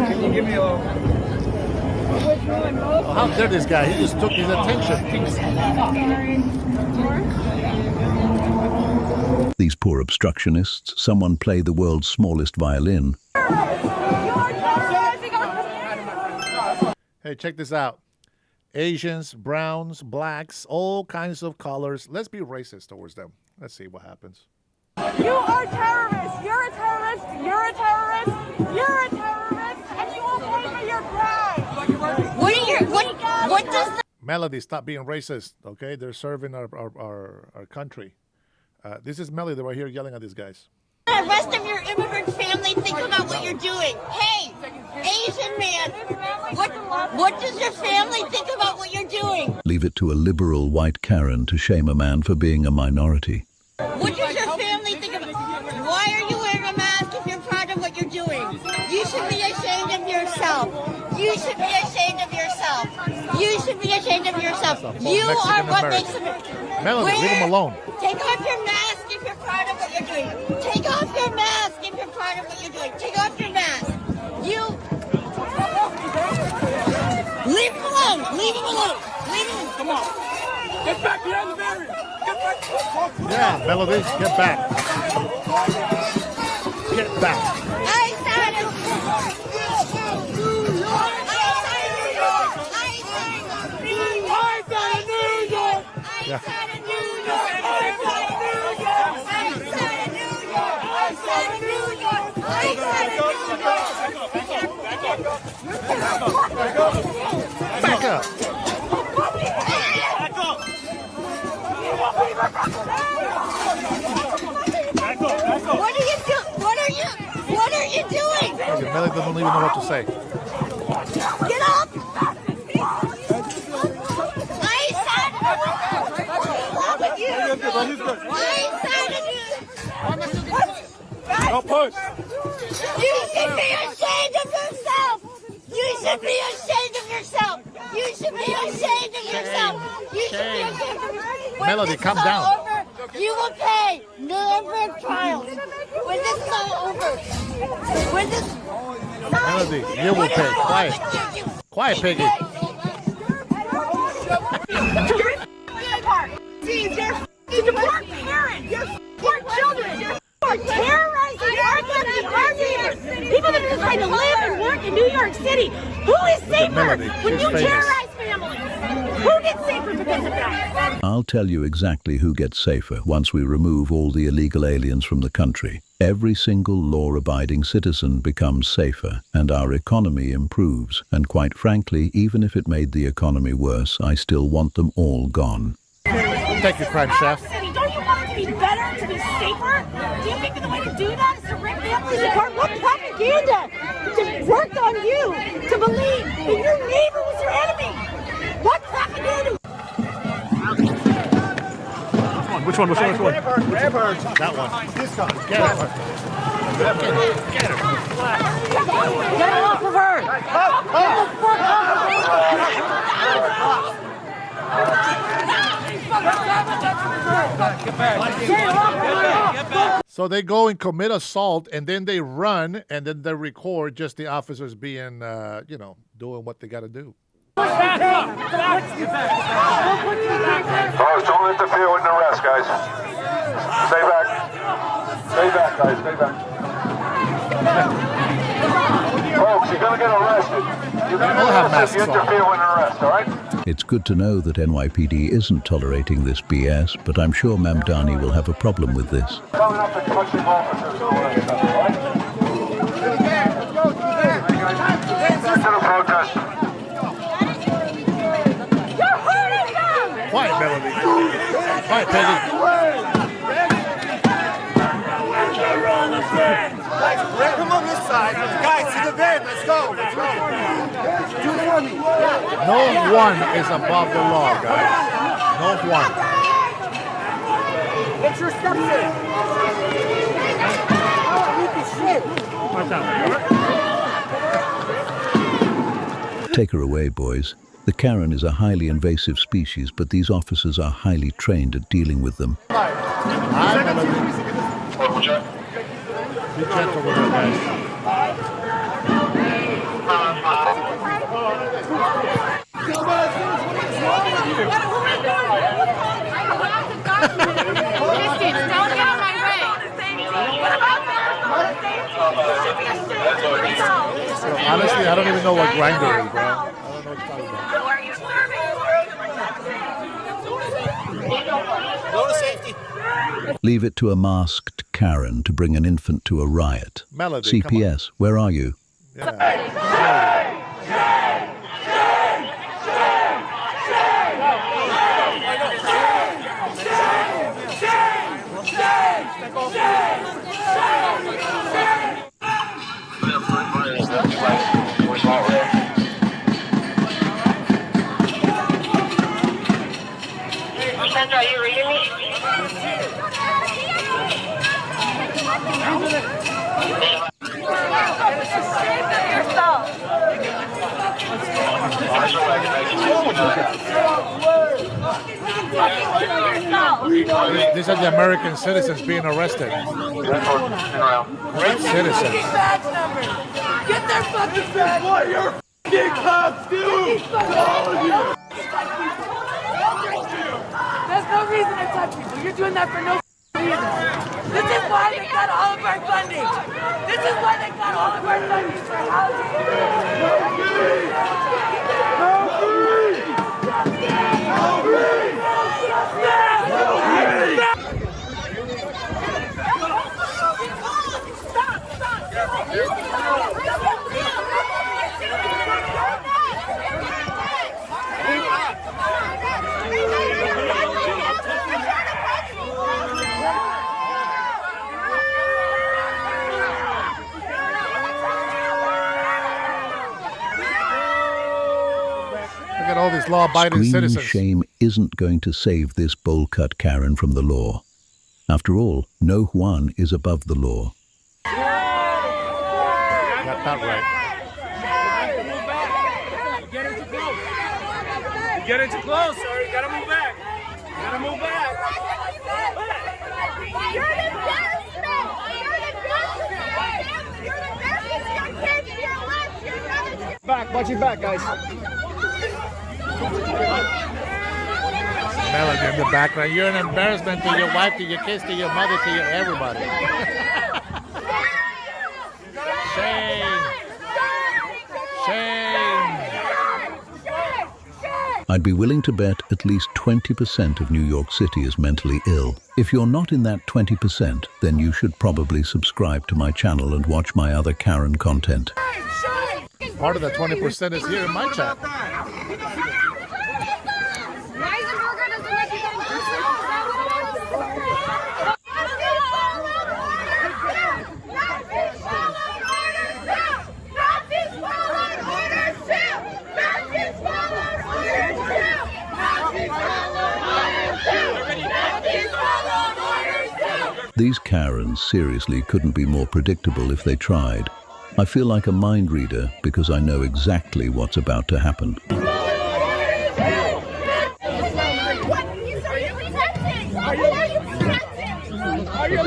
Can you give me a little? Oh, how dare this guy? He just took his attention. These poor obstructionists, someone play the world's smallest violin. Hey, check this out. Asians, browns, blacks, all kinds of colors. Let's be racist towards them. Let's see what happens. You are terrorists. You're a terrorist. You're a terrorist. You're a terrorist, and you will pay for your crime. What does the Melody, stop being racist, okay? They're serving our country. This is Melody right here yelling at these guys. The rest of your immigrant family think about what you're doing? Hey, Asian man, what does your family think about what you're doing? Leave it to a liberal white Karen to shame a man for being a minority. What does your family think about? Why are you wearing a mask if you're proud of what you're doing? You should be ashamed of yourself. You should be ashamed of yourself. You should be ashamed of yourself. You are what makes America. Melody, leave him alone. Take off your mask if you're proud of what you're doing. Take off your mask if you're proud of what you're doing. Take off your mask. You. Leave him alone. Leave him alone. Leave him. Come on. Get back behind the barrier. Get back. Yeah, Melody, get back. Get back. I said it. Yeah. Back up. What are you doing? Okay, Melody doesn't even know what to say. Get up! I said what's wrong with you? I said Don't push. you should be ashamed of yourself! You should be ashamed of yourself! You should be ashamed of yourself! You should be ashamed of yourself! When Melody, this is calm all down. over, you will pay Nuremberg trials. When this is all over, when this... Melody, you will pay. Quiet. Quiet, Piggy. You're deport parents. You're deport children. You're terrorizing our people that are just trying to live and work in New York City. Who is safer when you terrorize families? Who gets safer because of that? I'll tell you exactly who gets safer once we remove all the illegal aliens from the country. Every single law-abiding citizen becomes safer, and our economy improves. And quite frankly, even if it made the economy worse, I still want them all gone. Thank you, crime chef. Don't you want it to be better, to be safer? Do you think the way to do that is to rip families apart? What propaganda worked on you to believe that your neighbor was your enemy? What propaganda? Which one? Grab her. That one. This one. Get her. Get her. Get off of her! So they go and commit assault, and then they run, and then they record just the officers being, doing what they got to do. Oh, don't interfere with an arrest, guys. Stay back. Stay back, guys. Stay back. Folks, you're going to get arrested. You're going to get arrested if you interfere with an arrest, all right? It's good to know that NYPD isn't tolerating this BS, but I'm sure Mamdani will have a problem with this. Coming up and touching officers and all that stuff, all right? Back to the protest. You're hurting them! Quiet, Melody. Quiet, Peggy. Come on this side. Guys, to the van. Let's go. Let's go. Do it for me. No one is above the law, guys. No one. Get your steps in. Take her away, boys. The Karen is a highly invasive species, but these officers are highly trained at dealing with them. Hi, Melody. Be gentle with her, guys. Honestly, I don't even know what grinder is, bro. I don't know what you're talking about. Go to safety. Leave it to a masked Karen to bring an infant to a riot. Melody, CPS, where are you? Sandra, are you reading me? These are the American citizens being arrested. Great citizens. Get their fucking badge! What your fucking cops do! There's no reason to touch people. You're doing that for no reason. This is why they got all of our funding. This is why they got all of our funding for housing. Look at all these law-abiding Screaming citizens. shame isn't going to save this bowl-cut Karen from the law. After all, no one is above the law. Got that right. You get too close, sir. You gotta move back. You gotta move back. You're an embarrassment! You're an embarrassment! You're an embarrassment to your kids, to your lives, to your brothers. Back, watch your back, guys. Melody in the background. You're an embarrassment to your wife, to your kids, to your mother, to your everybody. Shame. Shame. I'd be willing to bet at least 20% of New York City is mentally ill. If you're not in that 20%, then you should probably subscribe to my channel and watch my other Karen content. Part of that 20% is here in my chat. These Karens seriously couldn't be more predictable if they tried. I feel like a mind reader because I know exactly what's about to happen. Are you a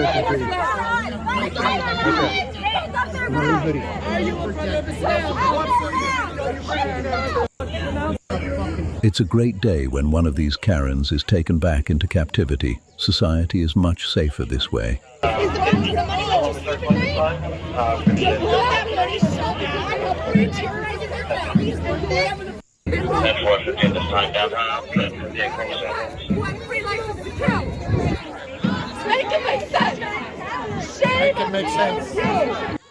It's a great day when one of these Karens is taken back into captivity. Society is much safer this way.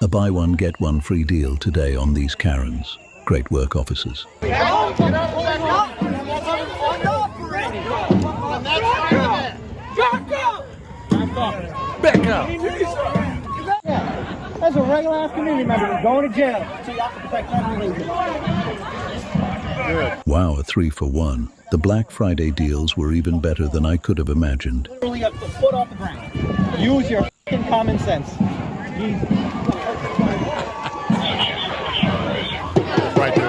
A buy one, get one free deal today on these Karens. Great work, officers. Back up. That's a regular ass community member going to jail. So y'all can protect that. Wow, a 3-for-1. The Black Friday deals were even better than I could have imagined. Literally a foot off the ground. Use your common sense.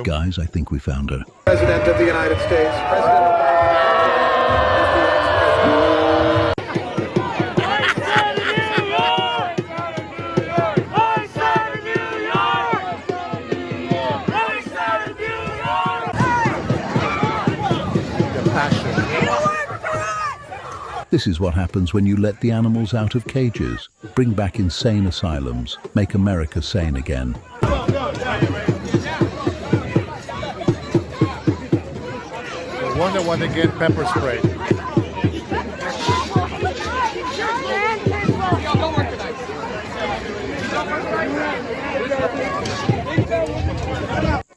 Guys, I think we found her. President of the United States. This is what happens when you let the animals out of cages, bring back insane asylums, make America sane again. I wonder when they get pepper spray.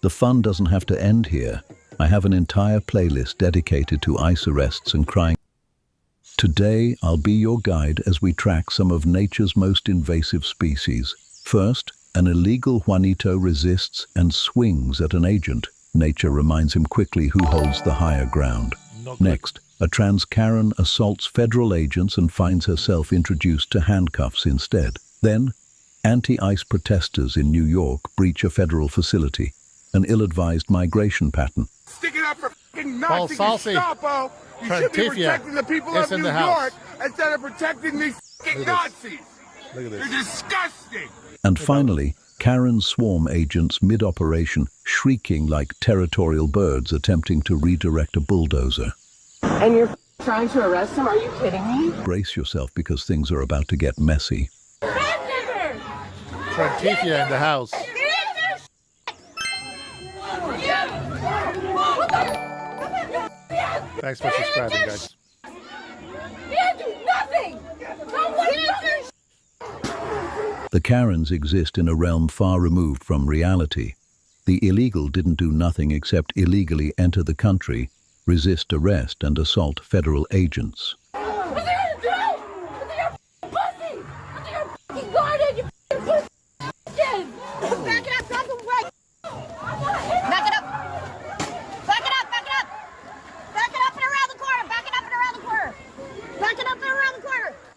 The fun doesn't have to end here. I have an entire playlist dedicated to ICE arrests and crying. Today, I'll be your guide as we track some of nature's most invasive species. First, an illegal Juanito resists and swings at an agent. Nature reminds him quickly who holds the higher ground. Next, a trans Karen assaults federal agents and finds herself introduced to handcuffs instead. Then, anti-ICE protesters in New York breach a federal facility, an ill-advised migration pattern. Stick it up for fucking Nazi Gestapo. You should be protecting the people of New York instead of protecting these fucking Nazis. Look at this. You're disgusting. And finally, Karen swarm agents mid-operation, shrieking like territorial birds attempting to redirect a bulldozer. And you're trying to arrest him? Are you kidding me? Brace yourself because things are about to get messy. Trantifia in the house. Thanks for subscribing, guys. The Karens exist in a realm far removed from reality. The illegal didn't do nothing except illegally enter the country, resist arrest, and assault federal agents.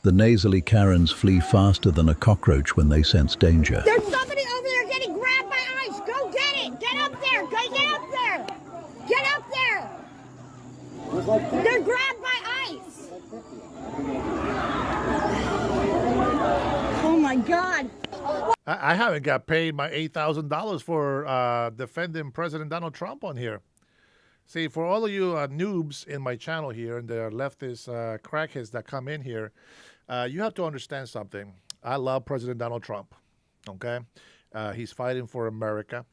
The nasally Karens flee faster than a cockroach when they sense danger. There's somebody over there getting grabbed by ICE. Go get it. Get up there. Go get up there. Get up there. They're grabbed by ICE. Oh my God. I haven't got paid my $8,000 for defending President Donald Trump on here. See, for all of you noobs in my channel here and the leftist crackheads that come in here, you have to understand something. I love President Donald Trump, okay? He's fighting for America.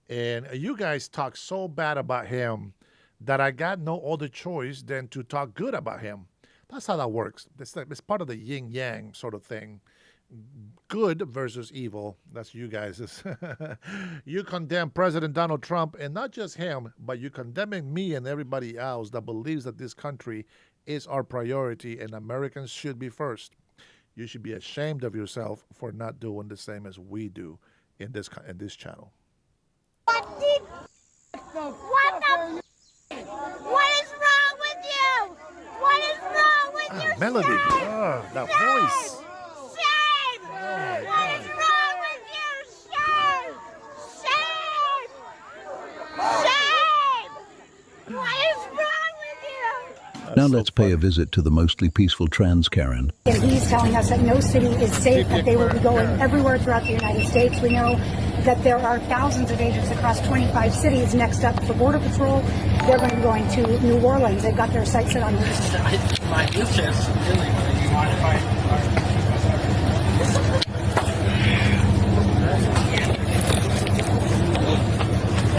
And you guys talk so bad about him that I got no other choice than to talk good about him. That's how that works. It's part of the yin-yang sort of thing. Good versus evil. That's you guys. You condemn President Donald Trump, and not just him, but you condemning me and everybody else that believes that this country is our priority and Americans should be first. You should be ashamed of yourself for not doing the same as we do in this channel. What is wrong with you? What is wrong with you? Melody, that voice. Shame! What is wrong with you? Shame! Shame! Shame! What is wrong with you? Now let's pay a visit to the mostly peaceful trans Karen. And he's telling us that no city is safe, that they will be going everywhere throughout the United States. We know that there are thousands of agents across 25 cities. Next up for Border Patrol, they're going to be going to New Orleans. They've got their sights set on this.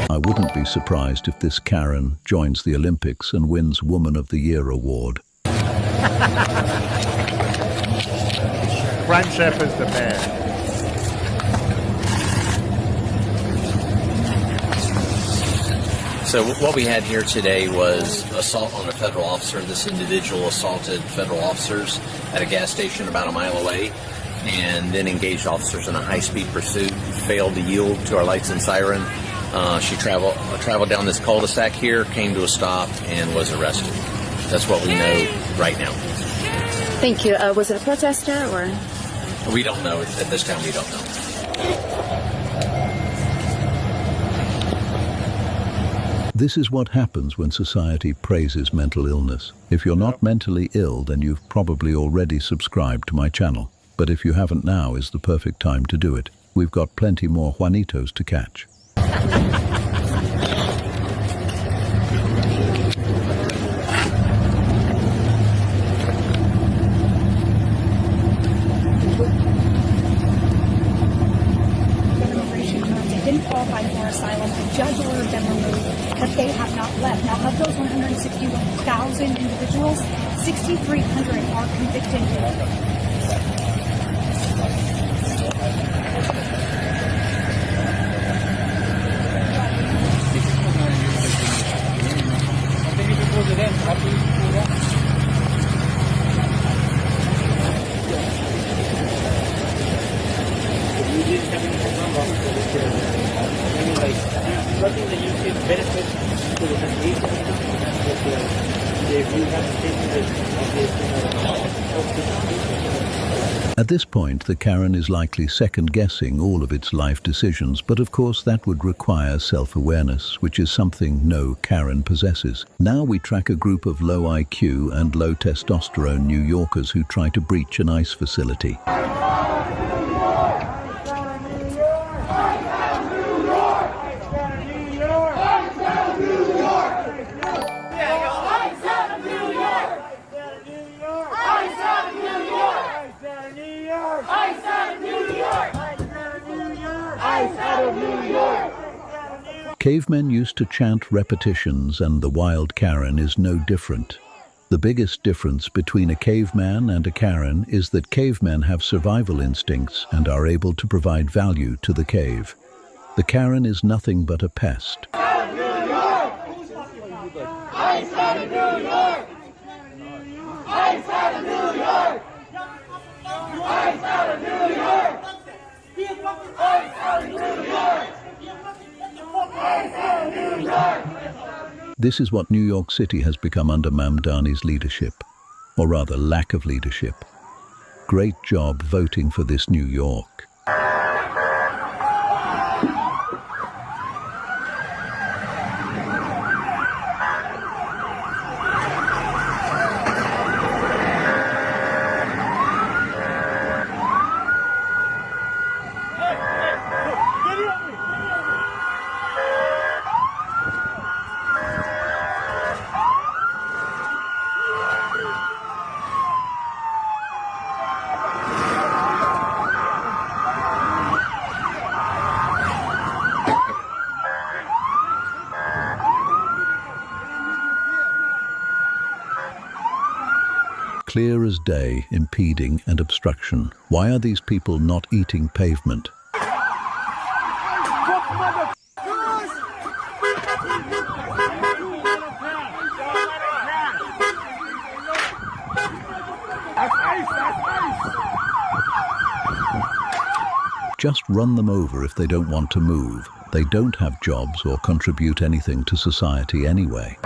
I wouldn't be surprised if this Karen joins the Olympics and wins Woman of the Year award. Friendship is the man. So what we had here today was assault on a federal officer. This individual assaulted federal officers at a gas station about a mile away and then engaged officers in a high-speed pursuit, failed to yield to our lights and siren. She traveled down this cul-de-sac here, came to a stop, and was arrested. That's what we know right now. Thank you. Was it a protester or? We don't know. At this time, we don't know. This is what happens when society praises mental illness. If you're not mentally ill, then you've probably already subscribed to my channel. But if you haven't, now is the perfect time to do it. We've got plenty more Juanitos to catch. They didn't qualify for asylum. The judge ordered them removed, but they have not left. Now, of those 161,000 individuals, 6,300 are convicted. At this point, the Karen is likely second-guessing all of its life decisions, but of course that would require self-awareness, which is something no Karen possesses. Now we track a group of low IQ and low testosterone New Yorkers who try to breach an ICE facility. Cavemen used to chant repetitions, and the wild Karen is no different. The biggest difference between a caveman and a Karen is that cavemen have survival instincts and are able to provide value to the cave. The Karen is nothing but a pest. This is what New York City has become under Mamdani's leadership, or rather lack of leadership. Great job voting for this New York. Clear as day, impeding and obstruction. Why are these people not eating pavement? Just run them over if they don't want to move. They don't have jobs or contribute anything to society anyway.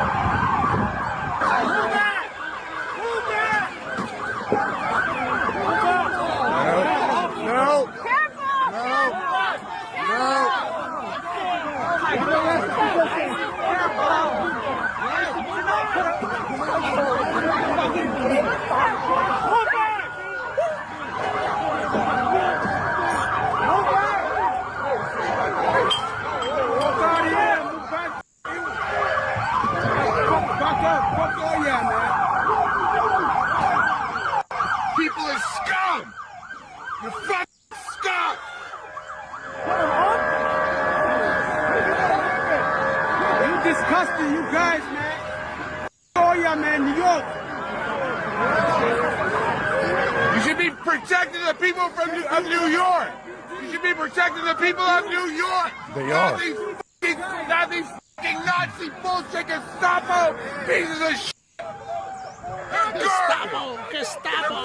people are scum! You're fucking scum! You disgusting, you guys, man. Oh, yeah, man, New York. You should be protecting the people of New York. You should be protecting the people of New York. They are. Not these fucking Nazi bullshit Gestapo pieces of shit. You're garbage. Gestapo. You're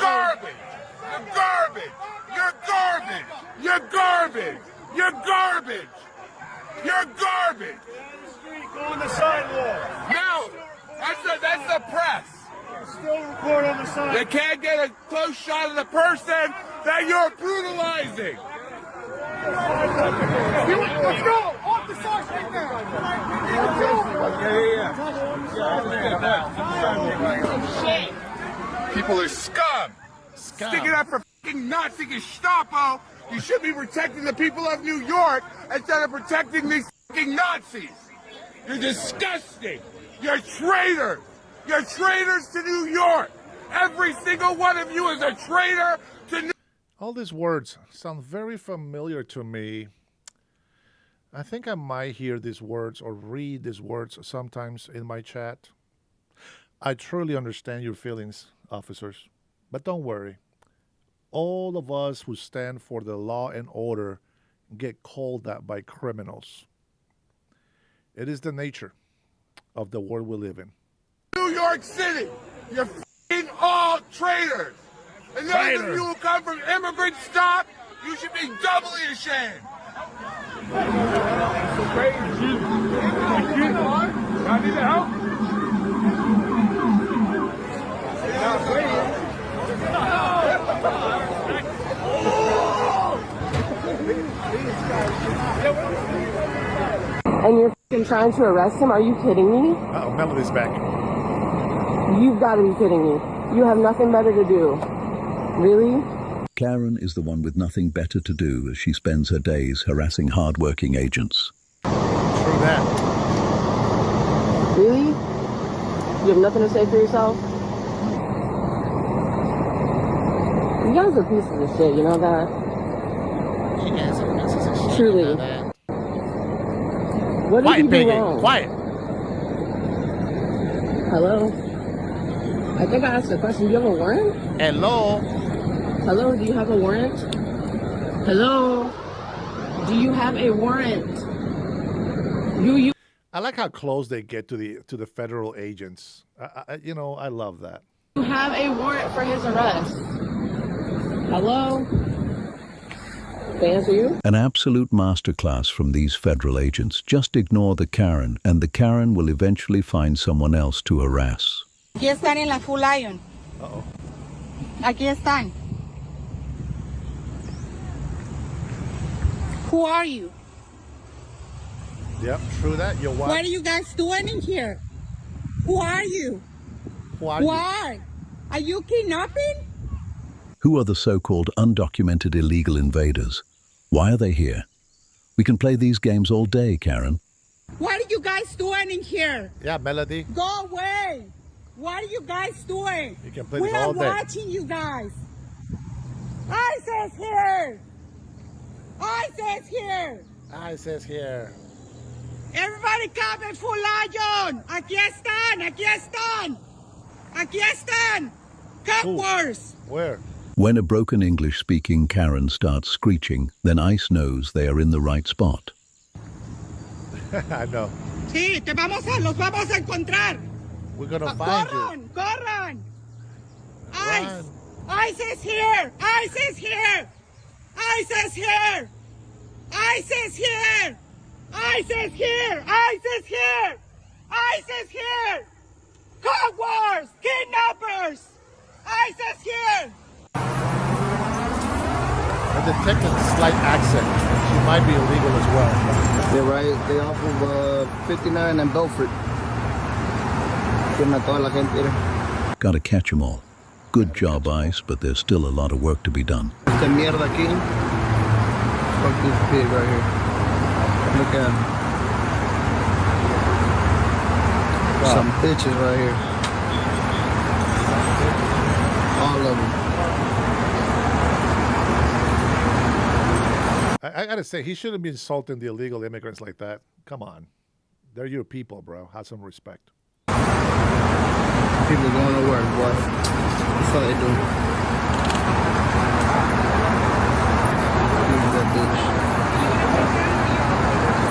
garbage. You're garbage. You're garbage. You're garbage. You're garbage. You're garbage. Go on the sidewalk. No, that's the press. Still record on the side. They can't get a close shot of the person that you're brutalizing. Let's go! Off the side right now! People are scum. Sticking up for fucking Nazi Gestapo. You should be protecting the people of New York instead of protecting these fucking Nazis. You're disgusting. You're traitors. You're traitors to New York. Every single one of you is a traitor to New York. All these words sound very familiar to me. I think I might hear these words or read these words sometimes in my chat. I truly understand your feelings, officers. But don't worry. All of us who stand for the law and order get called that by criminals. It is the nature of the world we live in. New York City, you're f***ing all traitors. And those of you who come from immigrant stock, you should be doubly ashamed. I need help. And you're f***ing trying to arrest him? Are you kidding me? Uh-oh, Melody's back. You've got to be kidding me. You have nothing better to do. Really? Karen is the one with nothing better to do as she spends her days harassing hard-working agents. True that. Really? You have nothing to say for yourself? You guys are pieces of shit, you know that? You guys are pieces of shit. Truly. You know that? What did Quiet, you do Piggy. wrong? Quiet. Hello? I think I asked a question. Do you have a warrant? Hello? Hello, do you have a warrant? Hello? Do you have a warrant? I like how close they get to the federal agents. I love that. You have a warrant for his arrest. Hello? They answer you? An absolute masterclass from these federal agents. Just ignore the Karen, and the Karen will eventually find someone else to harass. Aquí están en la Full Lion. Uh-oh. Aquí están. Who are you? Yep, true that. You're what? What are you guys doing in here? Who are you? Who are you? Why? Are you kidnapping? Who are the so-called undocumented illegal invaders? Why are they here? We can play these games all day, Karen. What are you guys doing in here? Yeah, Melody. Go away. What are you guys doing? You can play We this all are day. watching you guys. ISIS here. ISIS here. ISIS here. Everybody come in Full Lion. Aquí están. Aquí están. Aquí están. Cowards. Where? When a broken English-speaking Karen starts screeching, then ICE knows they are in the right spot. I know. Sí, los vamos a encontrar. We're gonna find you. Corran, corran. ICE. ICE is here. ICE is here. ICE is here. ICE is here. ICE is here. ICE is here. ICE is here. Cowards, kidnappers. ICE is here. I detected a slight accent. She might be illegal as well. They're right. They off of 59 and Belfort. Gotta catch 'em all. Good job, ICE, but there's still a lot of work to be done. Esta mierda aquí. Fuck this pig right here. Look at him. Some bitches right here. All of them. I gotta say, he shouldn't be insulting the illegal immigrants like that. Come on. They're your people, bro. Have some respect. People going to work, boy. That's all they do. Look at that bitch.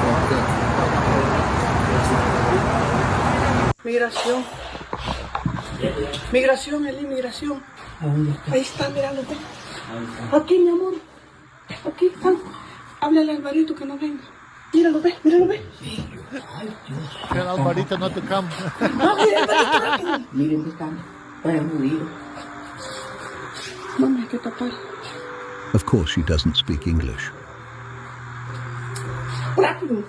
Fucked up. Migración. Migración, Eli, migración. Ahí está, míralo, ve. Aquí, mi amor. Aquí están. Háblale a Alvarito que no venga. Míralo, ve, míralo, ve. Tell Alvarito not to come. Miren, están perdidos. Mami, hay que tapar. Of course, she doesn't speak English. Rápido.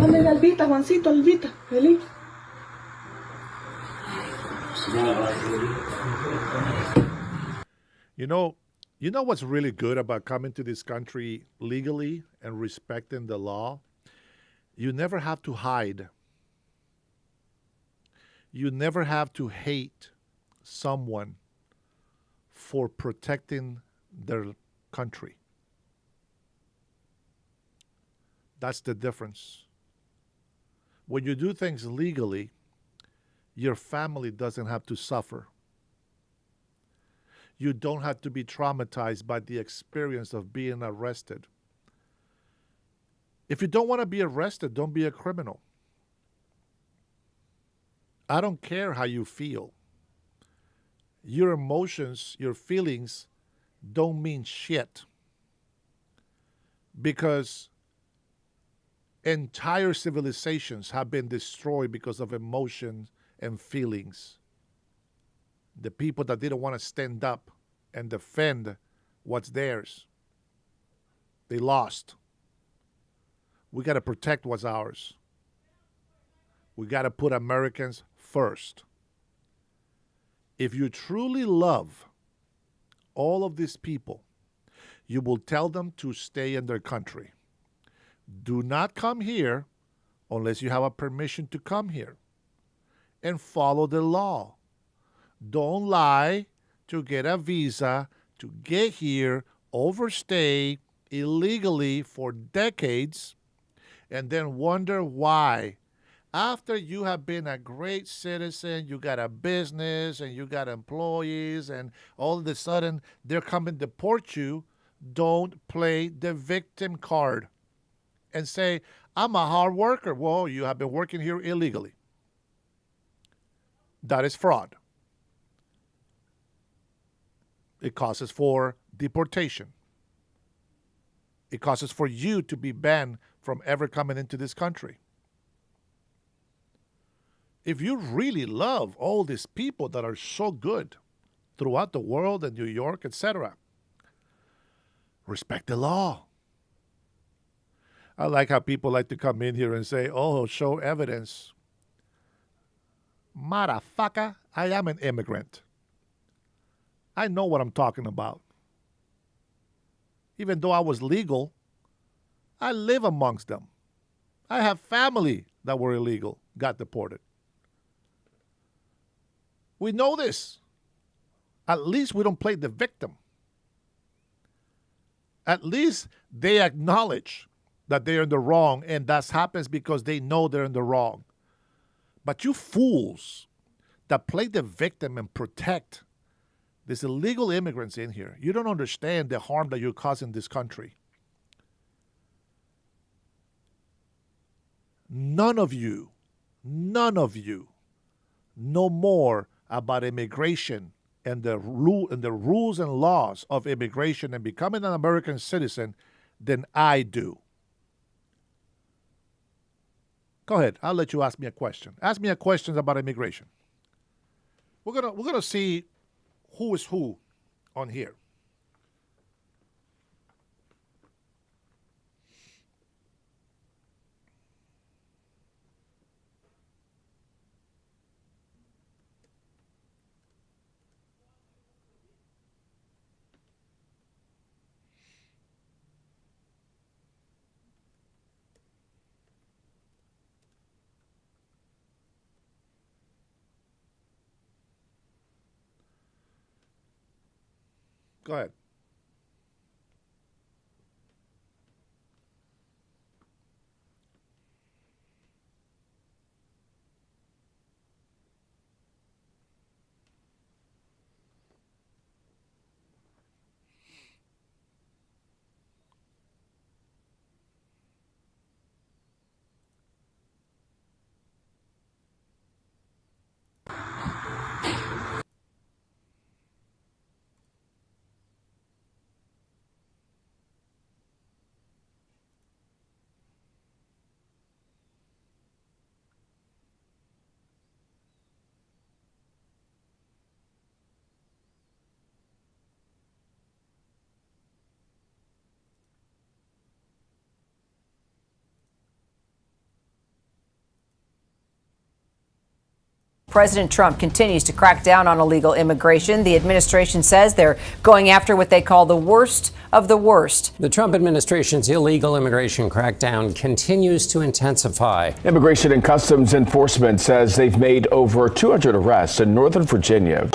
Dale, Albita, Juancito, Albita, Eli. You know what's really good about coming to this country legally and respecting the law? You never have to hide. You never have to hate someone for protecting their country. That's the difference. When you do things legally, your family doesn't have to suffer. You don't have to be traumatized by the experience of being arrested. If you don't want to be arrested, don't be a criminal. I don't care how you feel. Your emotions, your feelings don't mean shit. Because entire civilizations have been destroyed because of emotions and feelings. The people that didn't want to stand up and defend what's theirs, they lost. We got to protect what's ours. We got to put Americans first. If you truly love all of these people, you will tell them to stay in their country. Do not come here unless you have a permission to come here. And follow the law. Don't lie to get a visa, to get here, overstay illegally for decades, and then wonder why. After you have been a great citizen, you got a business and you got employees, and all of a sudden they're coming to deport you, don't play the victim card and say, I'm a hard worker. Well, you have been working here illegally. That is fraud. It causes for deportation. It causes for you to be banned from ever coming into this country. If you really love all these people that are so good throughout the world and New York, etc., respect the law. I like how people like to come in here and say, oh, show evidence. Motherfucker, I am an immigrant. I know what I'm talking about. Even though I was legal, I live amongst them. I have family that were illegal, got deported. We know this. At least we don't play the victim. At least they acknowledge that they're in the wrong, and that happens because they know they're in the wrong. But you fools that play the victim and protect these illegal immigrants in here, you don't understand the harm that you're causing this country. None of you know more about immigration and the rules and laws of immigration and becoming an American citizen than I do. Go ahead. I'll let you ask me a question. Ask me a question about immigration. We're gonna see who is who on here. Go ahead. President Trump continues to crack down on illegal immigration. The administration says they're going after what they call the worst of the worst. The Trump administration's illegal immigration crackdown continues to intensify. Immigration and Customs Enforcement says they've made over 200 arrests in Northern Virginia.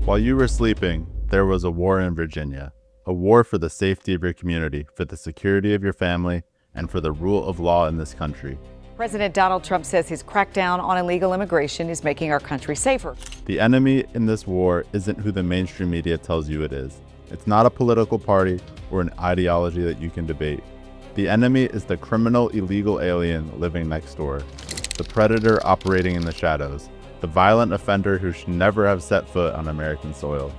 While you were sleeping, there was a war in Virginia. A war for the safety of your community, for the security of your family, and for the rule of law in this country. President Donald Trump says his crackdown on illegal immigration is making our country safer. The enemy in this war isn't who the mainstream media tells you it is. It's not a political party or an ideology that you can debate. The enemy is the criminal illegal alien living next door, the predator operating in the shadows, the violent offender who should never have set foot on American soil.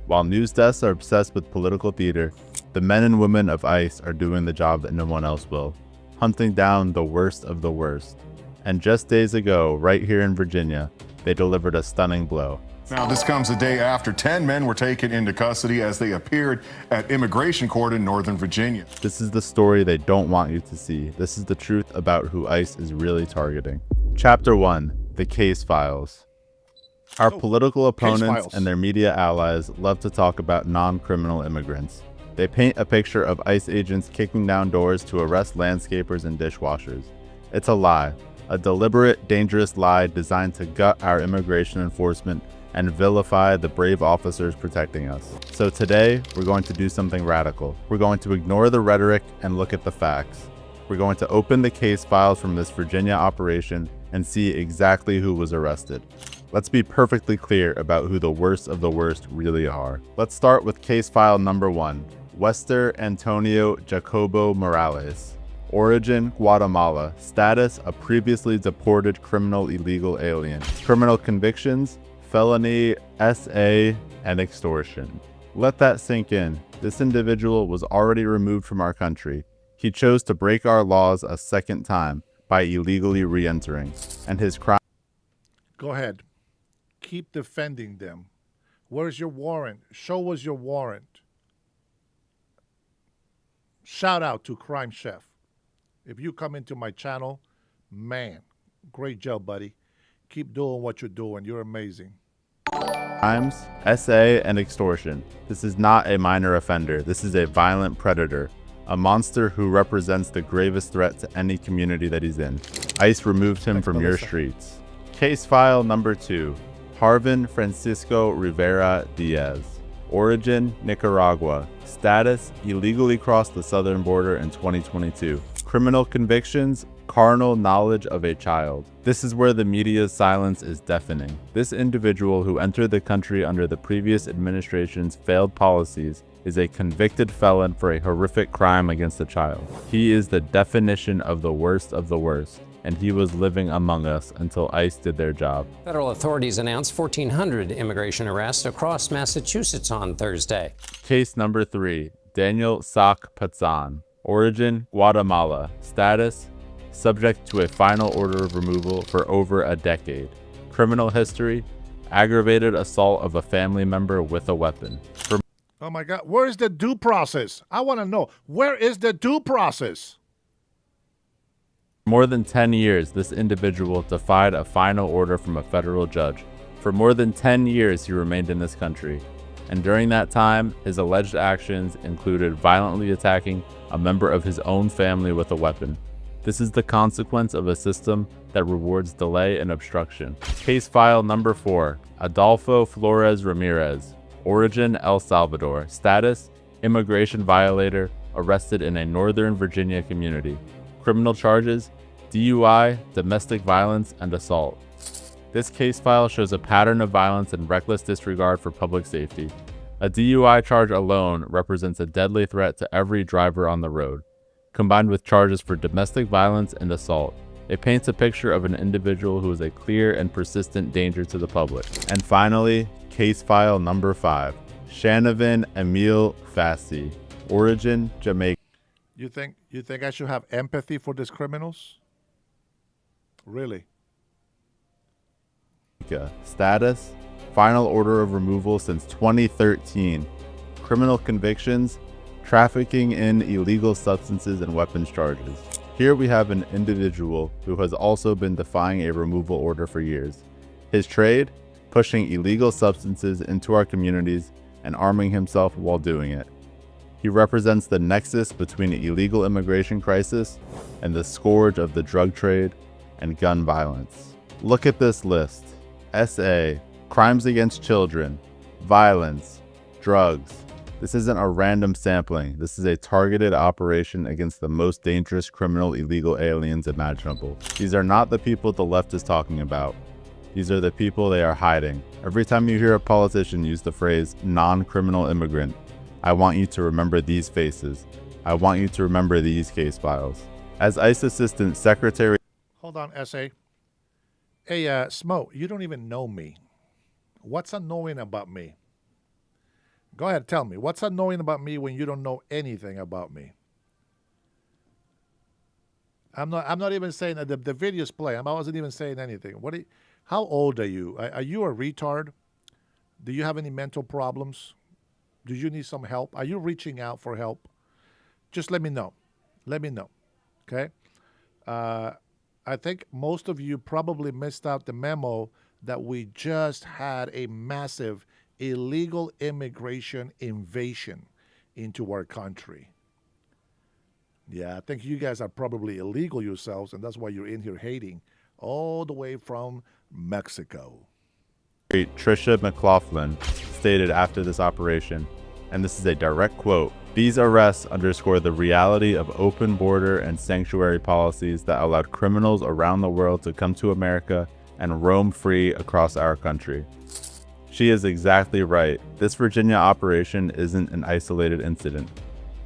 While news desks are obsessed with political theater, the men and women of ICE are doing the job that no one else will, hunting down the worst of the worst. And just days ago, right here in Virginia, they delivered a stunning blow. Now, this comes a day after 10 men were taken into custody as they appeared at immigration court in Northern Virginia. This is the story they don't want you to see. This is the truth about who ICE is really targeting. Chapter 1, The Case Files. Our political opponents and their media allies love to talk about non-criminal immigrants. They paint a picture of ICE agents kicking down doors to arrest landscapers and dishwashers. It's a lie, a deliberate, dangerous lie designed to gut our immigration enforcement and vilify the brave officers protecting us. So today, we're going to do something radical. We're going to ignore the rhetoric and look at the facts. We're going to open the case files from this Virginia operation and see exactly who was arrested. Let's be perfectly clear about who the worst of the worst really are. Let's start with case file number 1, Wester Antonio Jacobo Morales. Origin, Guatemala. Status, a previously deported criminal illegal alien. Criminal convictions, felony, SA, and extortion. Let that sink in. This individual was already removed from our country. He chose to break our laws a second time by illegally re-entering, and his crime... Go ahead. Keep defending them. Where's your warrant? Show us your warrant. Shout out to Crime Chef. If you come into my channel, man, great job, buddy. Keep doing what you're doing. You're amazing. Crimes, SA, and extortion. This is not a minor offender. This is a violent predator, a monster who represents the gravest threat to any community that he's in. ICE removed him from your streets. Case file number 2, Harvin Francisco Rivera Diaz. Origin, Nicaragua. Status, illegally crossed the southern border in 2022. Criminal convictions, carnal knowledge of a child. This is where the media's silence is deafening. This individual who entered the country under the previous administration's failed policies is a convicted felon for a horrific crime against a child. He is the definition of the worst, and he was living among us until ICE did their job. Federal authorities announced 1,400 immigration arrests across Massachusetts on Thursday. Case number 3, Daniel Sac Pazan. Origin, Guatemala. Status, subject to a final order of removal for over a decade. Criminal history, aggravated assault of a family member with a weapon. Oh my God, where is the due process? I want to know, where is the due process? For more than 10 years, this individual defied a final order from a federal judge. For more than 10 years, he remained in this country. And during that time, his alleged actions included violently attacking a member of his own family with a weapon. This is the consequence of a system that rewards delay and obstruction. Case file number 4, Adolfo Flores Ramirez. Origin, El Salvador. Status, immigration violator, arrested in a Northern Virginia community. Criminal charges, DUI, domestic violence, and assault. This case file shows a pattern of violence and reckless disregard for public safety. A DUI charge alone represents a deadly threat to every driver on the road. Combined with charges for domestic violence and assault, it paints a picture of an individual who is a clear and persistent danger to the public. And finally, case file number 5, Shanavan Emil Fassi. Origin, Jamaica. You think I should have empathy for these criminals? Really? Status, final order of removal since 2013. Criminal convictions, trafficking in illegal substances and weapons charges. Here we have an individual who has also been defying a removal order for years. His trade, pushing illegal substances into our communities and arming himself while doing it. He represents the nexus between the illegal immigration crisis and the scourge of the drug trade and gun violence. Look at this list. SA, crimes against children, violence, drugs. This isn't a random sampling. This is a targeted operation against the most dangerous criminal illegal aliens imaginable. These are not the people the left is talking about. These are the people they are hiding. Every time you hear a politician use the phrase non-criminal immigrant, I want you to remember these faces. I want you to remember these case files. As ICE Assistant Secretary... Hold on, SA. Hey, Smo, you don't even know me. What's annoying about me? Go ahead, tell me. What's annoying about me when you don't know anything about me? I'm not even saying that the videos play. I wasn't even saying anything. How old are you? Are you a retard? Do you have any mental problems? Do you need some help? Are you reaching out for help? Just let me know. Let me know. Okay? I think most of you probably missed out the memo that we just had a massive illegal immigration invasion into our country. Yeah, I think you guys are probably illegal yourselves, and that's why you're in here hating all the way from Mexico. Tricia McLaughlin stated after this operation, and this is a direct quote, "These arrests underscore the reality of open border and sanctuary policies that allowed criminals around the world to come to America and roam free across our country." She is exactly right. This Virginia operation isn't an isolated incident.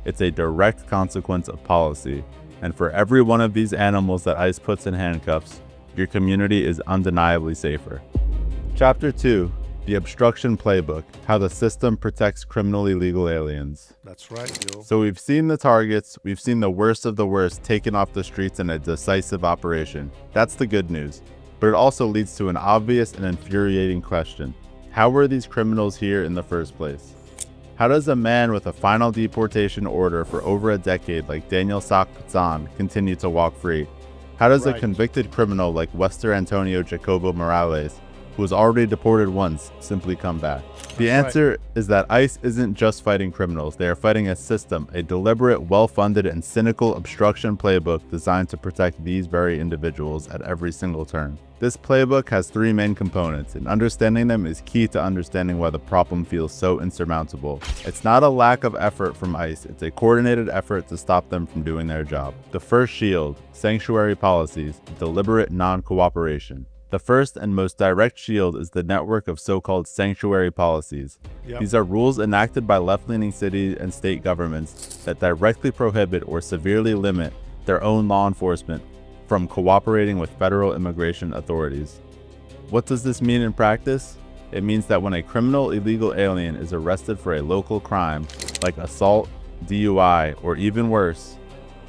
It's a direct consequence of policy, and for every one of these animals that ICE puts in handcuffs, your community is undeniably safer. Chapter 2, The Obstruction Playbook, How the System Protects Criminal Illegal Aliens. That's right, yo. So we've seen the targets, we've seen the worst of the worst taken off the streets in a decisive operation. That's the good news. But it also leads to an obvious and infuriating question. How were these criminals here in the first place? How does a man with a final deportation order for over a decade like Daniel Sakzan continue to walk free? How does a convicted criminal like Wester Antonio Jacobo Morales, who was already deported once, simply come back? The answer is that ICE isn't just fighting criminals. They are fighting a system, a deliberate, well-funded, and cynical obstruction playbook designed to protect these very individuals at every single turn. This playbook has 3 main components, and understanding them is key to understanding why the problem feels so insurmountable. It's not a lack of effort from ICE, it's a coordinated effort to stop them from doing their job. The first shield, sanctuary policies, deliberate non-cooperation. The first and most direct shield is the network of so-called sanctuary policies. These are rules enacted by left-leaning city and state governments that directly prohibit or severely limit their own law enforcement from cooperating with federal immigration authorities. What does this mean in practice? It means that when a criminal illegal alien is arrested for a local crime, like assault, DUI, or even worse,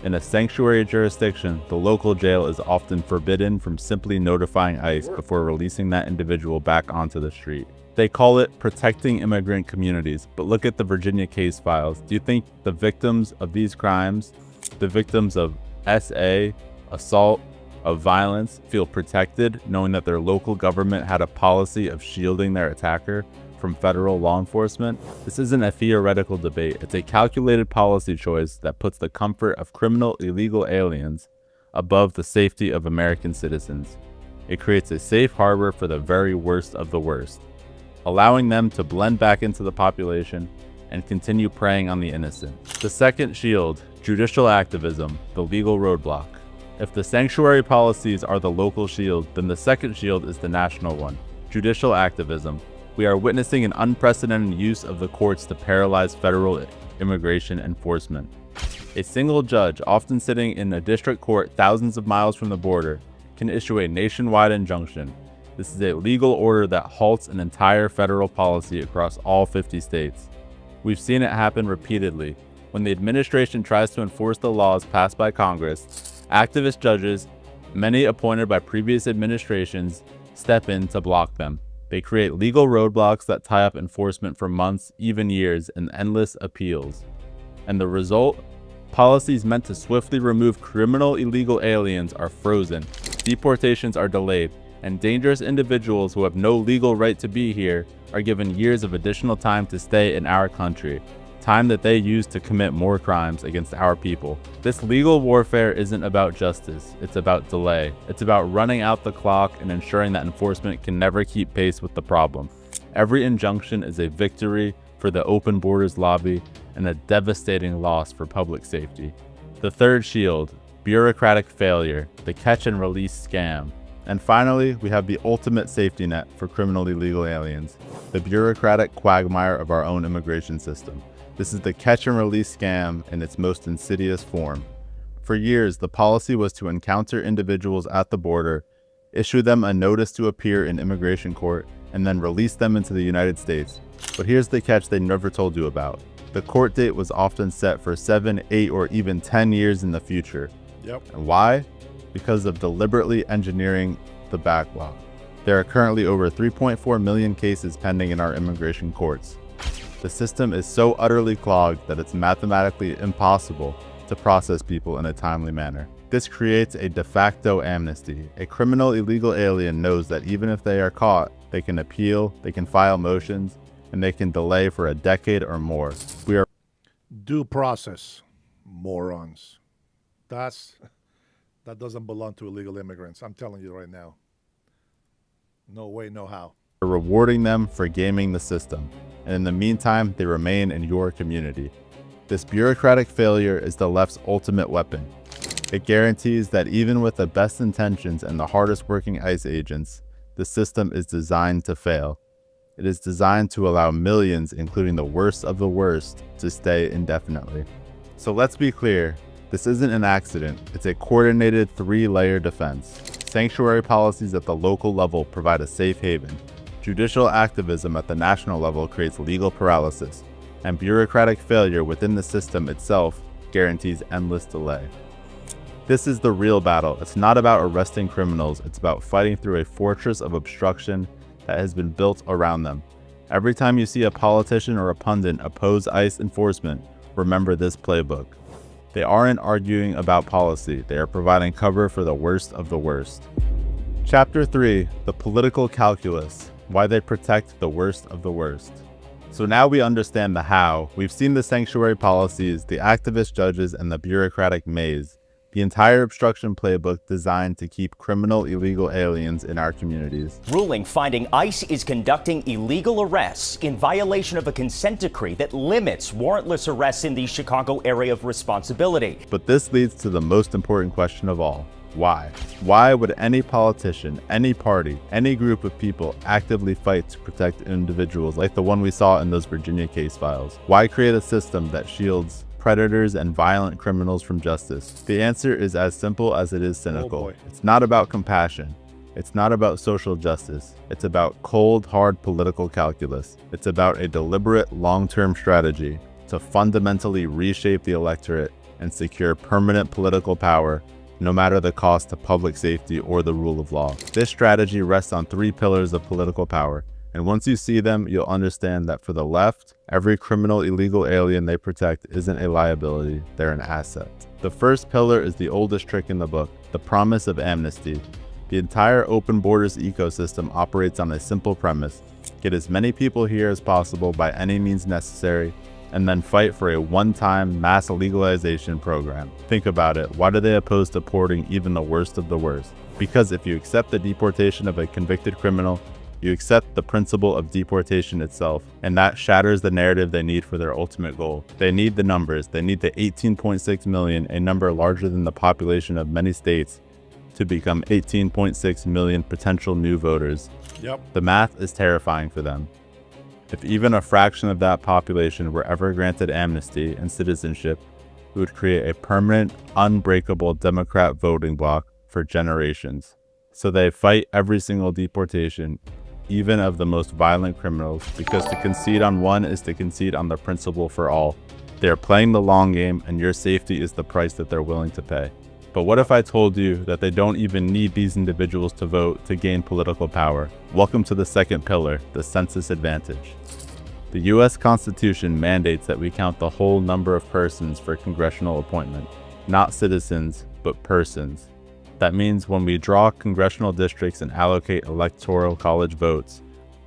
in a sanctuary jurisdiction, the local jail is often forbidden from simply notifying ICE before releasing that individual back onto the street. They call it protecting immigrant communities, but look at the Virginia case files. Do you think the victims of these crimes, the victims of SA, assault, of violence, feel protected knowing that their local government had a policy of shielding their attacker from federal law enforcement? This isn't a theoretical debate. It's a calculated policy choice that puts the comfort of criminal illegal aliens above the safety of American citizens. It creates a safe harbor for the very worst of the worst, allowing them to blend back into the population and continue preying on the innocent. The second shield, judicial activism, the legal roadblock. If the sanctuary policies are the local shield, then the second shield is the national one, judicial activism. We are witnessing an unprecedented use of the courts to paralyze federal immigration enforcement. A single judge, often sitting in a district court thousands of miles from the border, can issue a nationwide injunction. This is a legal order that halts an entire federal policy across all 50 states. We've seen it happen repeatedly. When the administration tries to enforce the laws passed by Congress, activist judges, many appointed by previous administrations, step in to block them. They create legal roadblocks that tie up enforcement for months, even years, in endless appeals. And the result? Policies meant to swiftly remove criminal illegal aliens are frozen, deportations are delayed, and dangerous individuals who have no legal right to be here are given years of additional time to stay in our country, time that they use to commit more crimes against our people. This legal warfare isn't about justice, it's about delay. It's about running out the clock and ensuring that enforcement can never keep pace with the problem. Every injunction is a victory for the open borders lobby and a devastating loss for public safety. The third shield, bureaucratic failure, the catch and release scam. And finally, we have the ultimate safety net for criminally illegal aliens, the bureaucratic quagmire of our own immigration system. This is the catch and release scam in its most insidious form. For years, the policy was to encounter individuals at the border, issue them a notice to appear in immigration court, and then release them into the United States. But here's the catch they never told you about. The court date was often set for 7, 8, or even 10 years in the future. Yep. And why? Because of deliberately engineering the backlog. There are currently over 3.4 million cases pending in our immigration courts. The system is so utterly clogged that it's mathematically impossible to process people in a timely manner. This creates a de facto amnesty. A criminal illegal alien knows that even if they are caught, they can appeal, they can file motions, and they can delay for a decade or more. We are due process, morons. That doesn't belong to illegal immigrants. I'm telling you right now. No way, no how. rewarding them for gaming the system, and in the meantime, they remain in your community. This bureaucratic failure is the left's ultimate weapon. It guarantees that even with the best intentions and the hardest working ICE agents, the system is designed to fail. It is designed to allow millions, including the worst of the worst, to stay indefinitely. So let's be clear, this isn't an accident. It's a coordinated 3-layer defense. Sanctuary policies at the local level provide a safe haven. Judicial activism at the national level creates legal paralysis. And bureaucratic failure within the system itself guarantees endless delay. This is the real battle. It's not about arresting criminals. It's about fighting through a fortress of obstruction that has been built around them. Every time you see a politician or a pundit oppose ICE enforcement, remember this playbook. They aren't arguing about policy. They are providing cover for the worst of the worst. Chapter 3, the political calculus, why they protect the worst of the worst. So now we understand the how. We've seen the sanctuary policies, the activist judges, and the bureaucratic maze. The entire obstruction playbook designed to keep criminal illegal aliens in our communities. Ruling finding ICE is conducting illegal arrests in violation of a consent decree that limits warrantless arrests in the Chicago area of responsibility. But this leads to the most important question of all. Why? Why would any politician, any party, any group of people actively fight to protect individuals like the one we saw in those Virginia case files? Why create a system that shields predators and violent criminals from justice? The answer is as simple as it is cynical. It's not about compassion. It's not about social justice. It's about cold, hard political calculus. It's about a deliberate, long-term strategy to fundamentally reshape the electorate and secure permanent political power, no matter the cost to public safety or the rule of law. This strategy rests on 3 pillars of political power. And once you see them, you'll understand that for the left, every criminal illegal alien they protect isn't a liability, they're an asset. The first pillar is the oldest trick in the book, the promise of amnesty. The entire open borders ecosystem operates on a simple premise: get as many people here as possible by any means necessary, and then fight for a one-time mass legalization program. Think about it. Why do they oppose deporting even the worst of the worst? Because if you accept the deportation of a convicted criminal, you accept the principle of deportation itself, and that shatters the narrative they need for their ultimate goal. They need the numbers. They need the 18.6 million, a number larger than the population of many states, to become 18.6 million potential new voters. Yep. The math is terrifying for them. If even a fraction of that population were ever granted amnesty and citizenship, it would create a permanent, unbreakable Democrat voting bloc for generations. So they fight every single deportation, even of the most violent criminals, because to concede on one is to concede on the principle for all. They are playing the long game, and your safety is the price that they're willing to pay. But what if I told you that they don't even need these individuals to vote to gain political power? Welcome to the second pillar, the census advantage. The U.S. Constitution mandates that we count the whole number of persons for congressional appointment, not citizens, but persons. That means when we draw congressional districts and allocate electoral college votes,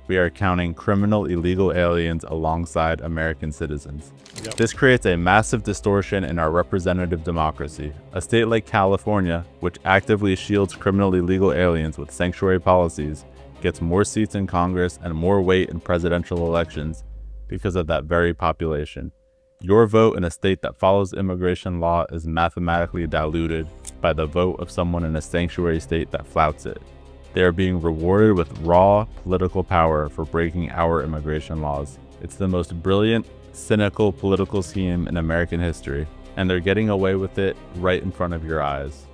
we are counting criminal illegal aliens alongside American citizens. Yep. This creates a massive distortion in our representative democracy. A state like California, which actively shields criminal illegal aliens with sanctuary policies, gets more seats in Congress and more weight in presidential elections because of that very population. Your vote in a state that follows immigration law is mathematically diluted by the vote of someone in a sanctuary state that flouts it. They are being rewarded with raw political power for breaking our immigration laws. It's the most brilliant, cynical political scheme in American history, and they're getting away with it right in front of your eyes.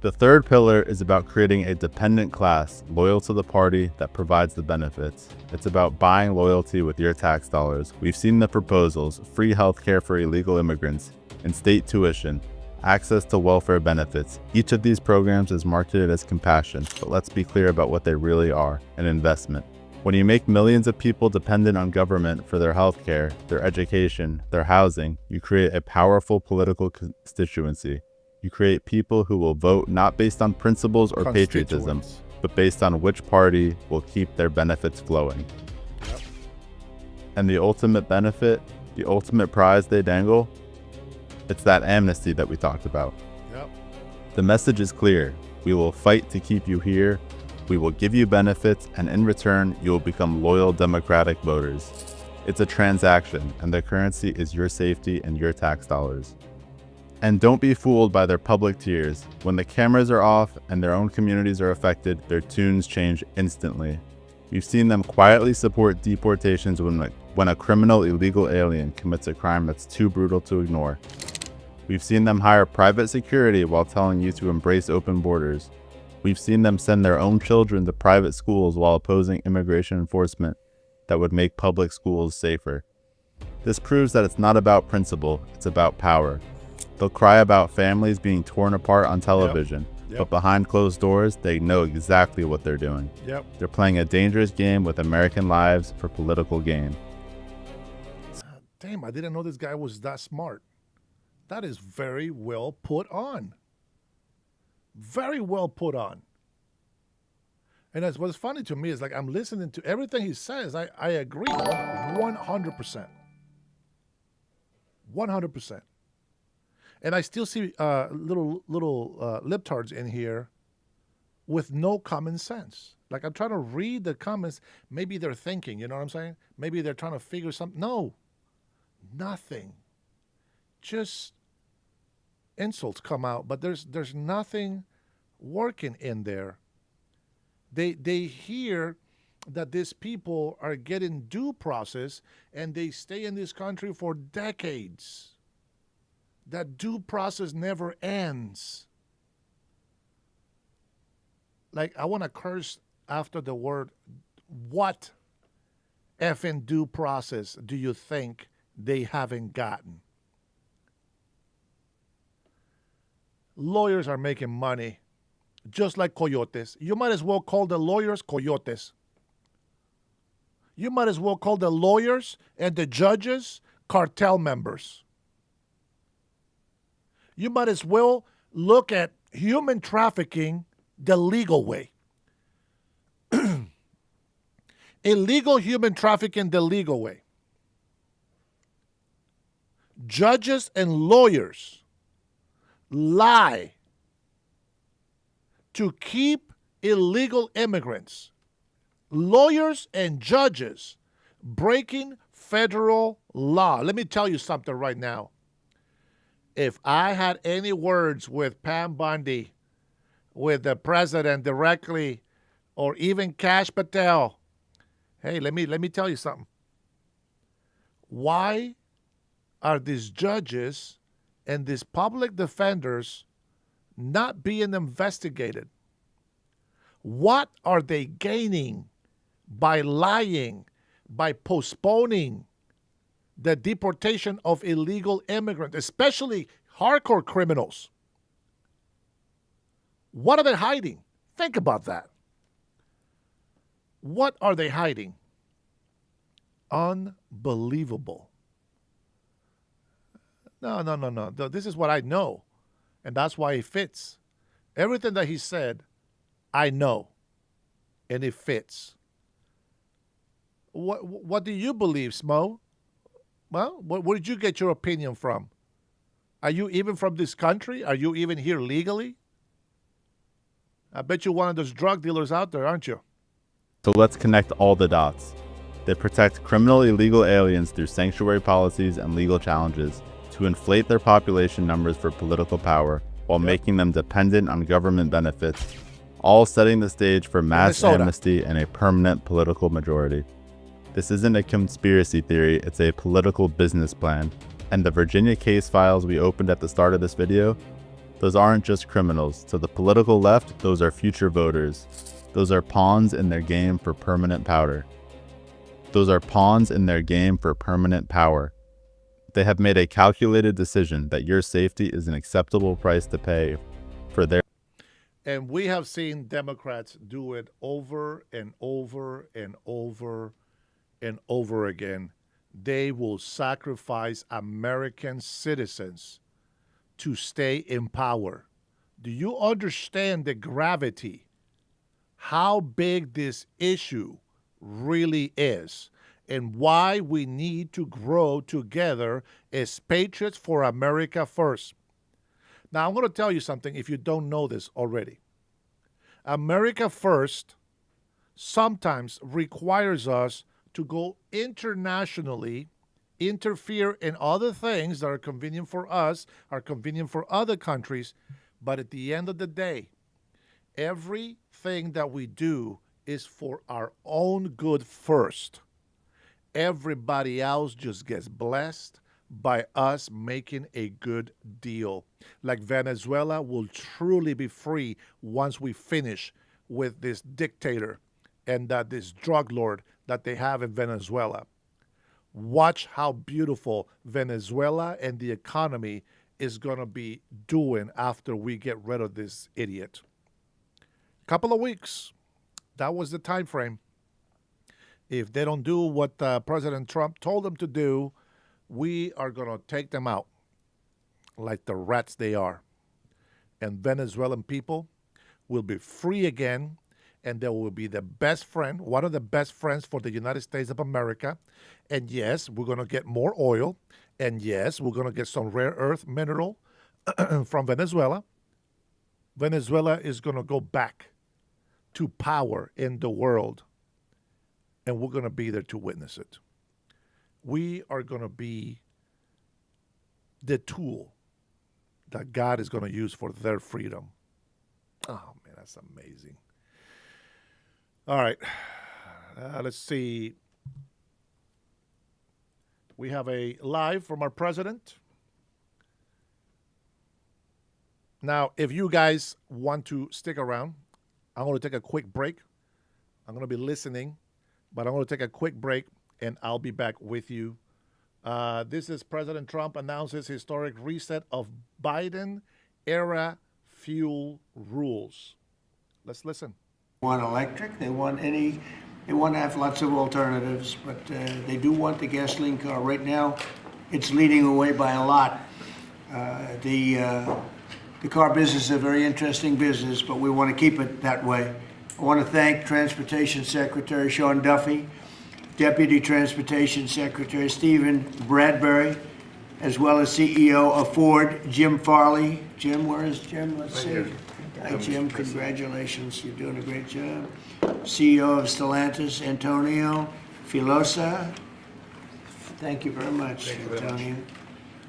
The third pillar is about creating a dependent class loyal to the party that provides the benefits. It's about buying loyalty with your tax dollars. We've seen the proposals: free healthcare for illegal immigrants, in-state tuition, access to welfare benefits. Each of these programs is marketed as compassion, but let's be clear about what they really are: an investment. When you make millions of people dependent on government for their healthcare, their education, their housing, you create a powerful political constituency. You create people who will vote not based on principles or patriotism, but based on which party will keep their benefits flowing. Yep. And the ultimate benefit, the ultimate prize they dangle, it's that amnesty that we talked about. Yep. The message is clear. We will fight to keep you here. We will give you benefits, and in return, you will become loyal Democratic voters. It's a transaction, and the currency is your safety and your tax dollars. And don't be fooled by their public tears. When the cameras are off and their own communities are affected, their tunes change instantly. We've seen them quietly support deportations when a criminal illegal alien commits a crime that's too brutal to ignore. We've seen them hire private security while telling you to embrace open borders. We've seen them send their own children to private schools while opposing immigration enforcement that would make public schools safer. This proves that it's not about principle, it's about power. They'll cry about families being torn apart on television, but behind closed doors, they know exactly what they're doing. Yep. They're playing a dangerous game with American lives for political gain. Damn, I didn't know this guy was that smart. That is very well put on. Very well put on. And that's what's funny to me is, like, I'm listening to everything he says. I agree 100%. 100%. And I still see little libtards in here with no common sense. Like, I'm trying to read the comments. Maybe they're thinking, you know what I'm saying? Maybe they're trying to figure something. No, nothing. Just insults come out, but there's nothing working in there. They hear that these people are getting due process, and they stay in this country for decades. That due process never ends. Like, I want to curse after the word. What effing due process do you think they haven't gotten? Lawyers are making money just like coyotes. You might as well call the lawyers coyotes. You might as well call the lawyers and the judges cartel members. You might as well look at human trafficking the legal way. Illegal human trafficking the legal way. judges and lawyers lie to keep illegal immigrants, lawyers and judges breaking federal law. Let me tell you something right now. If I had any words with Pam Bondi, with the president directly, or even Kash Patel, hey, let me tell you something. Why are these judges and these public defenders not being investigated? What are they gaining by lying, by postponing the deportation of illegal immigrants, especially hardcore criminals? What are they hiding? Think about that. What are they hiding? Unbelievable. No. This is what I know, and that's why it fits. Everything that he said, I know, and it fits. What do you believe, Smo? Well, where did you get your opinion from? Are you even from this country? Are you even here legally? I bet you're one of those drug dealers out there, aren't you? So let's connect all the dots. They protect criminal illegal aliens through sanctuary policies and legal challenges to inflate their population numbers for political power while making them dependent on government benefits, all setting the stage for mass amnesty and a permanent political majority. This isn't a conspiracy theory, it's a political business plan. And the Virginia case files we opened at the start of this video, those aren't just criminals. To the political left, those are future voters. Those are pawns in their game for permanent power. Those are pawns in their game for permanent power. They have made a calculated decision that your safety is an acceptable price to pay for their... And we have seen Democrats do it over and over and over and over again. They will sacrifice American citizens to stay in power. Do you understand the gravity? How big this issue really is, and why we need to grow together as patriots for America first. Now, I'm going to tell you something if you don't know this already. America first sometimes requires us to go internationally, interfere in other things that are convenient for us, are convenient for other countries, but at the end of the day, everything that we do is for our own good first. Everybody else just gets blessed by us making a good deal. Like Venezuela will truly be free once we finish with this dictator and this drug lord that they have in Venezuela. Watch how beautiful Venezuela and the economy is going to be doing after we get rid of this idiot. Couple of weeks. That was the time frame. If they don't do what President Trump told them to do, we are going to take them out like the rats they are. And Venezuelan people will be free again, and they will be the best friend, one of the best friends for the United States of America. And yes, we're going to get more oil. And yes, we're going to get some rare earth mineral from Venezuela. Venezuela is going to go back to power in the world, and we're going to be there to witness it. We are going to be the tool that God is going to use for their freedom. Oh, man, that's amazing. All right, let's see. We have a live from our president. Now, if you guys want to stick around, I'm going to take a quick break. I'm going to be listening, but I'm going to take a quick break, and I'll be back with you. This is President Trump announces historic reset of Biden-era fuel rules. Let's listen. They want electric. They want to have lots of alternatives, but they do want the gasoline car. Right now, it's leading away by a lot. The car business is a very interesting business, but we want to keep it that way. I want to thank Transportation Secretary Sean Duffy, Deputy Transportation Secretary Stephen Bradbury, as well as CEO of Ford, Jim Farley. Jim, where is Jim? Let's see. Hi, Jim. Congratulations. You're doing a great job. CEO of Stellantis, Antonio Filosa. Thank you very much, Antonio.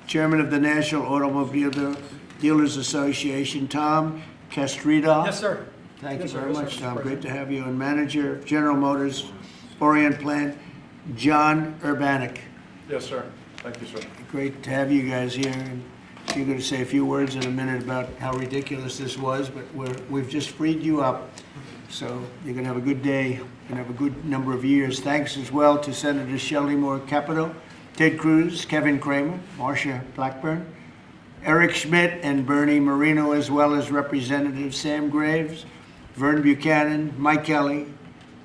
Chairman of the National Automobile Dealers Association, Tom Castrida. Yes, sir. Thank Yes, you sir. very Yes, much, sir, Tom. Mr. Great to have you. And Manager, General Motors, Orient Plant, John Urbanek. Yes, sir. Thank you, sir. Great to have you guys here. And you're going to say a few words in a minute about how ridiculous this was, but we've just freed you up. So you're going to have a good day and have a good number of years. Thanks as well to Senator Shelley Moore Capito, Ted Cruz, Kevin Cramer, Marsha Blackburn, Eric Schmidt, and Bernie Marino, as well as Representative Sam Graves, Vern Buchanan, Mike Kelly,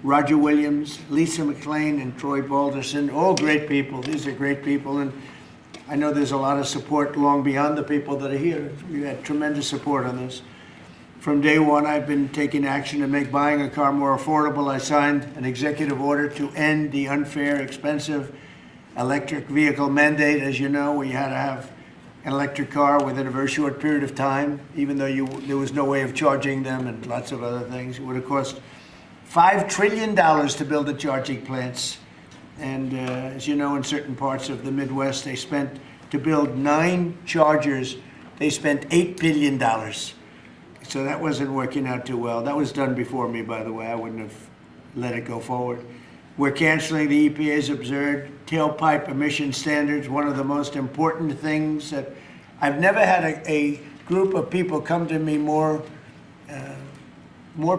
Roger Williams, Lisa McLean, and Troy Balderson. All great people. These are great people. And I know there's a lot of support long beyond the people that are here. We had tremendous support on this. From day one, I've been taking action to make buying a car more affordable. I signed an executive order to end the unfair, expensive electric vehicle mandate. As you know, we had to have an electric car within a very short period of time, even though there was no way of charging them and lots of other things. It would have cost $5 trillion to build the charging plants. And as you know, in certain parts of the Midwest, they spent, to build 9 chargers, they spent $8 billion. So that wasn't working out too well. That was done before me, by the way. I wouldn't have let it go forward. We're canceling the EPA's absurd tailpipe emission standards, one of the most important things that I've never had a group of people come to me more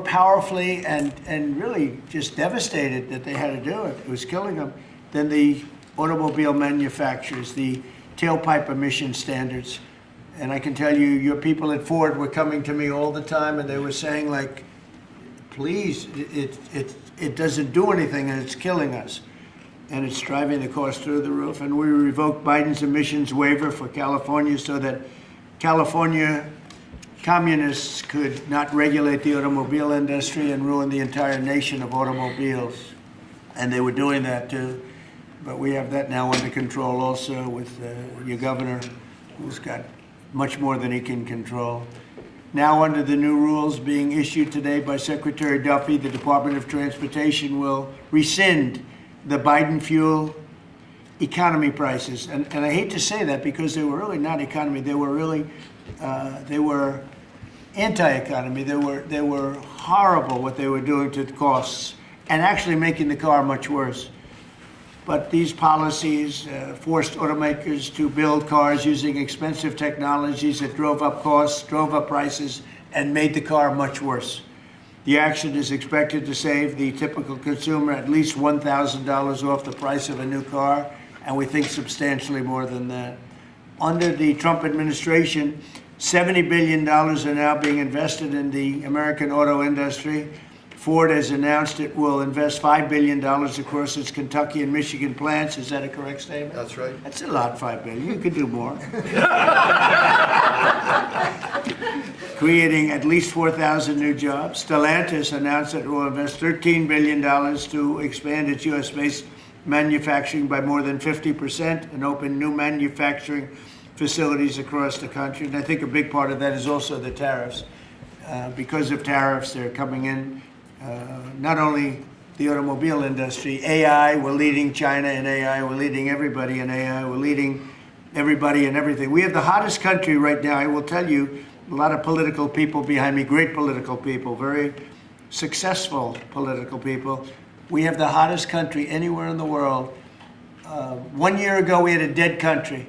powerfully and really just devastated that they had to do it. It was killing them than the automobile manufacturers, the tailpipe emission standards. And I can tell you, your people at Ford were coming to me all the time and they were saying, like, please, it doesn't do anything and it's killing us. And it's driving the cost through the roof. And we revoked Biden's emissions waiver for California so that California communists could not regulate the automobile industry and ruin the entire nation of automobiles. And they were doing that too. But we have that now under control also with your governor, who's got much more than he can control. Now, under the new rules being issued today by Secretary Duffy, the Department of Transportation will rescind the Biden fuel economy prices. And I hate to say that because they were really not economy. They were really, they were anti-economy. They were horrible what they were doing to the costs and actually making the car much worse. But these policies forced automakers to build cars using expensive technologies that drove up costs, drove up prices, and made the car much worse. The action is expected to save the typical consumer at least $1,000 off the price of a new car, and we think substantially more than that. Under the Trump administration, $70 billion are now being invested in the American auto industry. Ford has announced it will invest $5 billion across its Kentucky and Michigan plants. Is that a correct statement? That's right. That's a lot, $5 billion. You could do more. Creating at least 4,000 new jobs. Stellantis announced that it will invest $13 billion to expand its U.S.-based manufacturing by more than 50% and open new manufacturing facilities across the country. And I think a big part of that is also the tariffs. Because of tariffs, they're coming in. Not only the automobile industry, AI, we're leading China in AI, we're leading everybody in AI, we're leading everybody in everything. We have the hottest country right now. I will tell you, a lot of political people behind me, great political people, very successful political people. We have the hottest country anywhere in the world. 1 year ago, we had a dead country,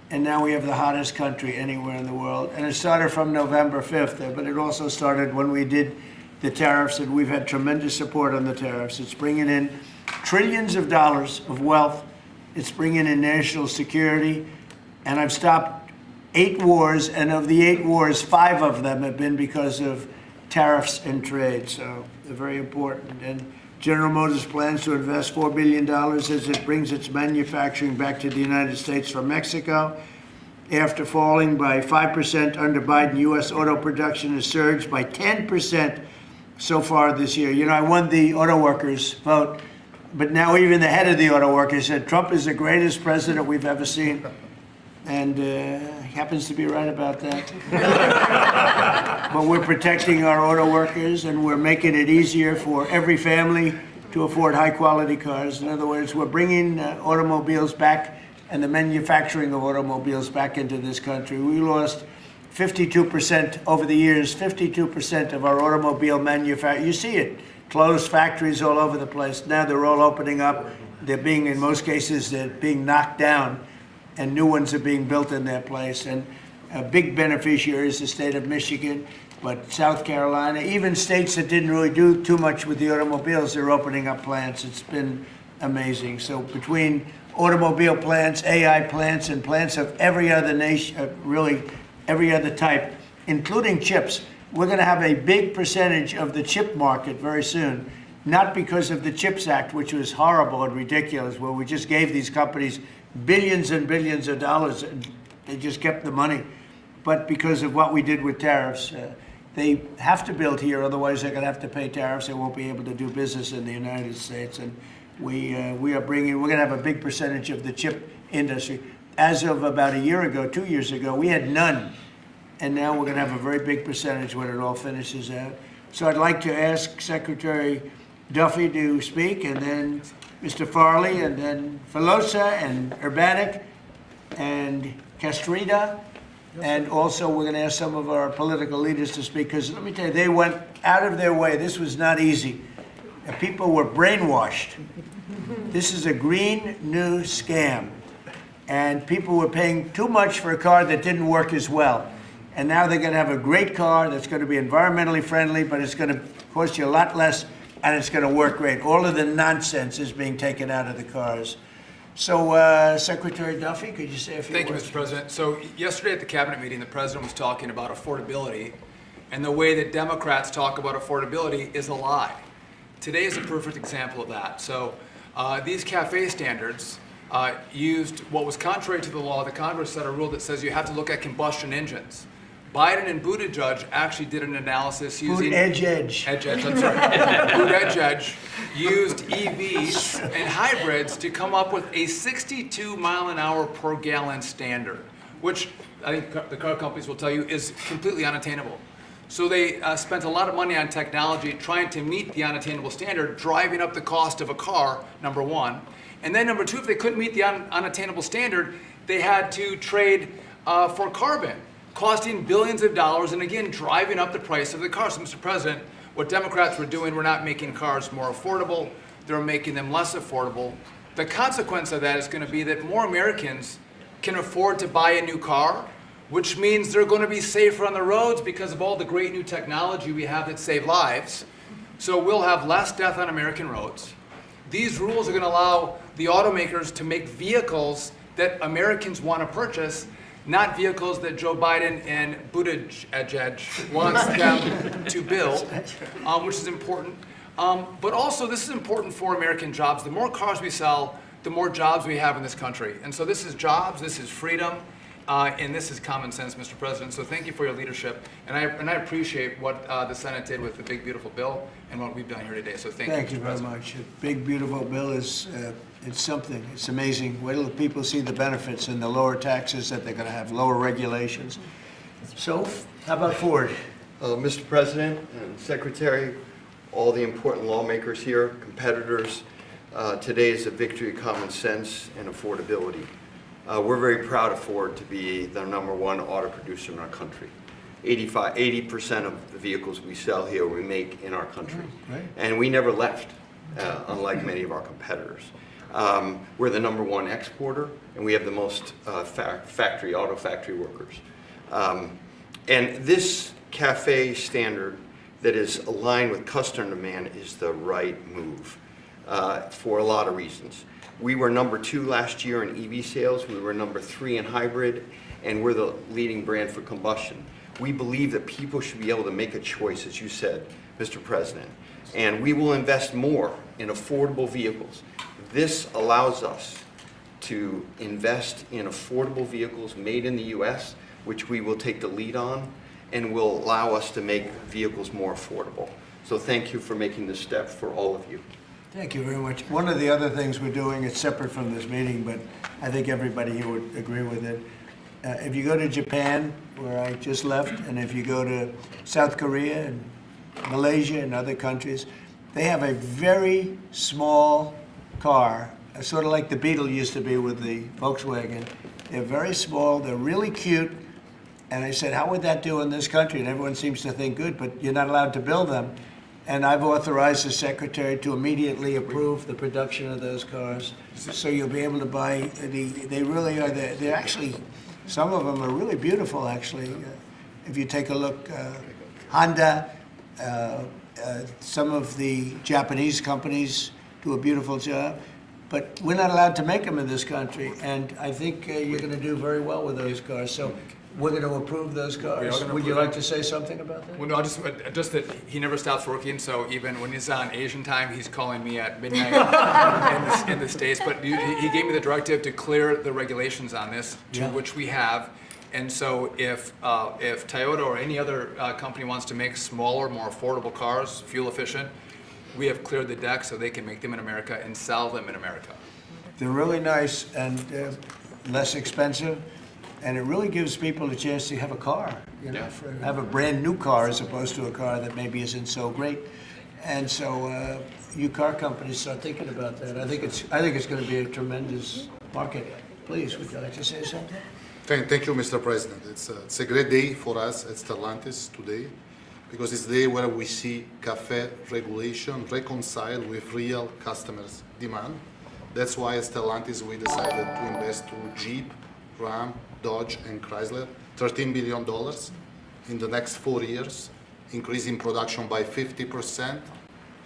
and now we have the hottest country anywhere in the world. And it started from November 5th, but it also started when we did the tariffs, and we've had tremendous support on the tariffs. It's bringing in trillions of dollars of wealth. It's bringing in national security. And I've stopped 8 wars, and of the 8 wars, 5 of them have been because of tariffs and trade. So they're very important. And General Motors plans to invest $4 billion as it brings its manufacturing back to the United States from Mexico. After falling by 5% under Biden, U.S. auto production has surged by 10% so far this year. You know, I won the auto workers vote, but now even the head of the auto workers said Trump is the greatest president we've ever seen. and he happens to be right about that. But we're protecting our auto workers, and we're making it easier for every family to afford high-quality cars. In other words, we're bringing automobiles back and the manufacturing of automobiles back into this country. We lost 52% over the years, 52% of our automobile manufacturing. You see it, closed factories all over the place. Now they're all opening up. They're being, in most cases, they're being knocked down, and new ones are being built in their place. And a big beneficiary is the state of Michigan, but South Carolina, even states that didn't really do too much with the automobiles, they're opening up plants. It's been amazing. So between automobile plants, AI plants, and plants of every other nation, really every other type, including chips, we're going to have a big percentage of the chip market very soon. Not because of the CHIPS Act, which was horrible and ridiculous, where we just gave these companies billions and billions of dollars, and they just kept the money, but because of what we did with tariffs. They have to build here, otherwise they're going to have to pay tariffs. They won't be able to do business in the United States. And we're going to have a big percentage of the chip industry. As of about a year ago, 2 years ago, we had none. And now we're going to have a very big percentage when it all finishes out. So I'd like to ask Secretary Duffy to speak, and then Mr. Farley, and then Filosa, and Urbanik, and Castrida. And also we're going to ask some of our political leaders to speak, because let me tell you, they went out of their way. This was not easy. People were brainwashed. This is a green new scam. And people were paying too much for a car that didn't work as well. And now they're going to have a great car that's going to be environmentally friendly, but it's going to cost you a lot less, and it's going to work great. All of the nonsense is being taken out of the cars. So, Secretary Duffy, could you say a few words? Thank you, Mr. President. So yesterday at the cabinet meeting, the president was talking about affordability, and the way that Democrats talk about affordability is a lie. Today is a perfect example of that. So these CAFE standards used what was contrary to the law. The Congress set a rule that says you have to look at combustion engines. Biden and Buttigieg actually did an analysis using Buttigieg used EVs and hybrids to come up with a 62 mile an hour per gallon standard, which I think the car companies will tell you is completely unattainable. So they spent a lot of money on technology trying to meet the unattainable standard, driving up the cost of a car, number one. And then number two, if they couldn't meet the unattainable standard, they had to trade for carbon, costing billions of dollars, and again, driving up the price of the car. So, Mr. President, what Democrats were doing were not making cars more affordable, they're making them less affordable. The consequence of that is going to be that more Americans can afford to buy a new car, which means they're going to be safer on the roads because of all the great new technology we have that save lives. So we'll have less death on American roads. These rules are going to allow the automakers to make vehicles that Americans want to purchase, not vehicles that Joe Biden and Buttigieg wants them to build, which is important. But also, this is important for American jobs. The more cars we sell, the more jobs we have in this country. And so this is jobs, this is freedom, and this is common sense, Mr. President. So thank you for your leadership. And I appreciate what the Senate did with the big, beautiful bill and what we've done here today. So thank you, Mr. President. Very much. A big, beautiful bill is it's something. It's amazing. Wait till people see the benefits and the lower taxes that they're going to have, lower regulations. So, how about Ford? Mr. President and Secretary, all the important lawmakers here, competitors, today is a victory of common sense and affordability. We're very proud of Ford to be the #1 auto producer in our country. 80% of the vehicles we sell here we make in our country. Right. And we never left, unlike many of our competitors. We're the #1 exporter, and we have the most auto factory workers. And this CAFE standard that is aligned with customer demand is the right move for a lot of reasons. We were #2 last year in EV sales, we were #3 in hybrid, and we're the leading brand for combustion. We believe that people should be able to make a choice, as you said, Mr. President, and we will invest more in affordable vehicles. This allows us to invest in affordable vehicles made in the U.S., which we will take the lead on, and will allow us to make vehicles more affordable. So thank you for making this step for all of you. Thank you very much. One of the other things we're doing, it's separate from this meeting, but I think everybody here would agree with it. If you go to Japan, where I just left, and if you go to South Korea and Malaysia and other countries, they have a very small car, sort of like the Beetle used to be with the Volkswagen. They're very small, they're really cute. And I said, how would that do in this country? And everyone seems to think good, but you're not allowed to build them. And I've authorized the secretary to immediately approve the production of those cars. So you'll be able to buy, they really are, they're actually, some of them are really beautiful, actually. If you take a look, Honda, some of the Japanese companies do a beautiful job. But we're not allowed to make them in this country. And I think you're going to do very well with those cars. So we're going to approve those cars. Would you like to say something about that? Well, no, just that he never stops working, so even when he's on Asian time, he's calling me at midnight in the States. But he gave me the directive to clear the regulations on this, which we have. And so if Toyota or any other company wants to make smaller, more affordable cars, fuel efficient, we have cleared the deck so they can make them in America and sell them in America. They're really nice and less expensive. And it really gives people a chance to have a car, have a brand new car as opposed to a car that maybe isn't so great. And so you car companies start thinking about that. I think it's going to be a tremendous market. Please, would you like to say something? Thank you, Mr. President. It's a great day for us at Stellantis today, because it's the day where we see CAFE regulation reconciled with real customers' demand. That's why at Stellantis we decided to invest to Jeep, Ram, Dodge and Chrysler, $13 billion in the next 4 years, increasing production by 50%,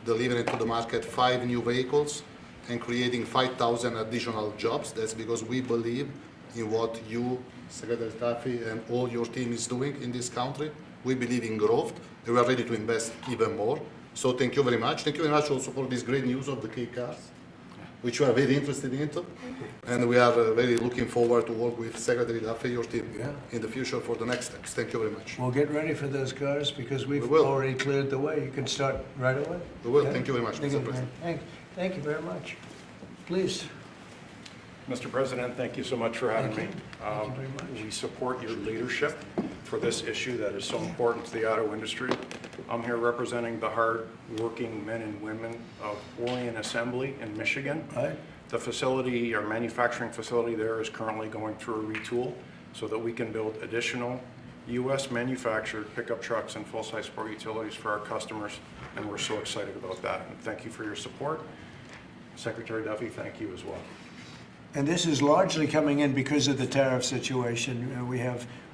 delivering to the market 5 new vehicles, and creating 5,000 additional jobs. That's because we believe in what you, Secretary Duffy, and all your team is doing in this country. We believe in growth, and we are ready to invest even more. So thank you very much. Thank you very much also for this great news of the K cars, which we are very interested into. And we are very looking forward to work with Secretary Duffy, your team, in the future for the next steps. Thank you very much. We'll get ready for those cars because we've already cleared the way. You can start right away. We will. Thank you very much, Mr. President. Thank you very much. Please. Mr. President, thank you so much for having me. Thank you very much. We support your leadership for this issue that is so important to the auto industry. I'm here representing the hard-working men and women of Orion Assembly in Michigan. Right. The facility, our manufacturing facility there, is currently going through a retool so that we can build additional U.S. manufactured pickup trucks and full-size sport utilities for our customers, and we're so excited about that. And thank you for your support. Secretary Duffy, thank you as well. And this is largely coming in because of the tariff situation.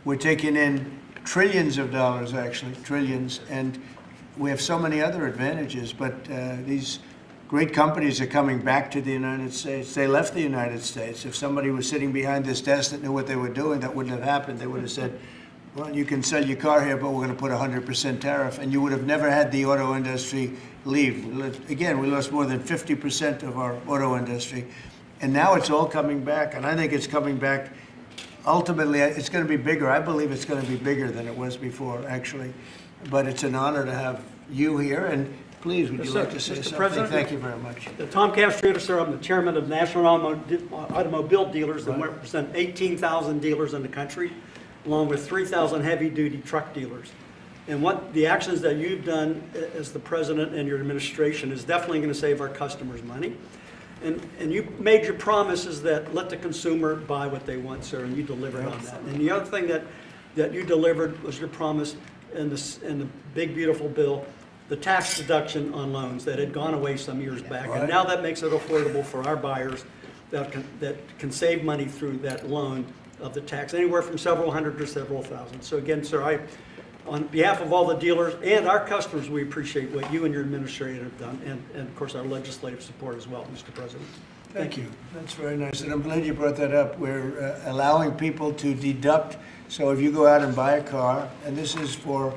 We're taking in trillions of dollars, actually, trillions, and we have so many other advantages, but these great companies are coming back to the United States. They left the United States. If somebody was sitting behind this desk that knew what they were doing, that wouldn't have happened. They would have said, well, you can sell your car here, but we're going to put 100% tariff, and you would have never had the auto industry leave. Again, we lost more than 50% of our auto industry, and now it's all coming back, and I think it's coming back. Ultimately, it's going to be bigger. I believe it's going to be bigger than it was before, actually. But it's an honor to have you here. And please, would you like to say something? President, thank you very much. Tom Castrator, sir. I'm the chairman of National Automobile Dealers that represent 18,000 dealers in the country, along with 3,000 heavy-duty truck dealers. And what the actions that you've done as the president and your administration is definitely going to save our customers money. And you made your promises that let the consumer buy what they want, sir, and you delivered on that. And the other thing that you delivered was your promise in the big, beautiful bill, the tax deduction on loans that had gone away some years back. And now that makes it affordable for our buyers that can save money through that loan of the tax, anywhere from several hundred to several thousand. So again, sir, on behalf of all the dealers and our customers, we appreciate what you and your administration have done, and of course our legislative support as well, Mr. President. Thank you. That's very nice, and I'm glad you brought that up. We're allowing people to deduct. So if you go out and buy a car, and this is for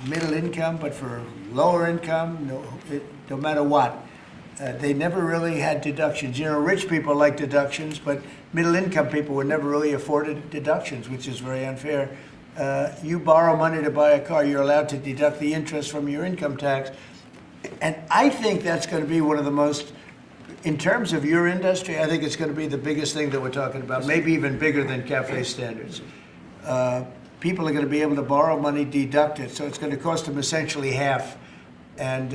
middle income, but for lower income, no matter what, they never really had deductions. You know, rich people like deductions, but middle income people were never really afforded deductions, which is very unfair. You borrow money to buy a car, you're allowed to deduct the interest from your income tax. And I think that's going to be one of the most in terms of your industry, I think it's going to be the biggest thing that we're talking about, maybe even bigger than cafe standards. People are going to be able to borrow money, deduct it, so it's going to cost them essentially half. And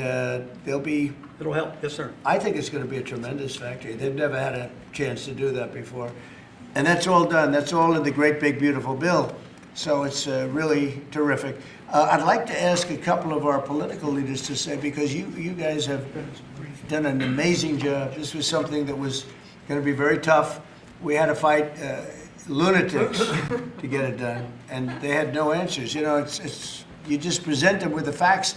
they'll be... It'll help, yes, sir. I think it's going to be a tremendous factory. They've never had a chance to do that before. And that's all done. That's all in the great, big, beautiful bill. So it's really terrific. I'd like to ask a couple of our political leaders to say, because you guys have done an amazing job. This was something that was going to be very tough. We had to fight lunatics to get it done, and they had no answers. You know, it's you just present them with the facts,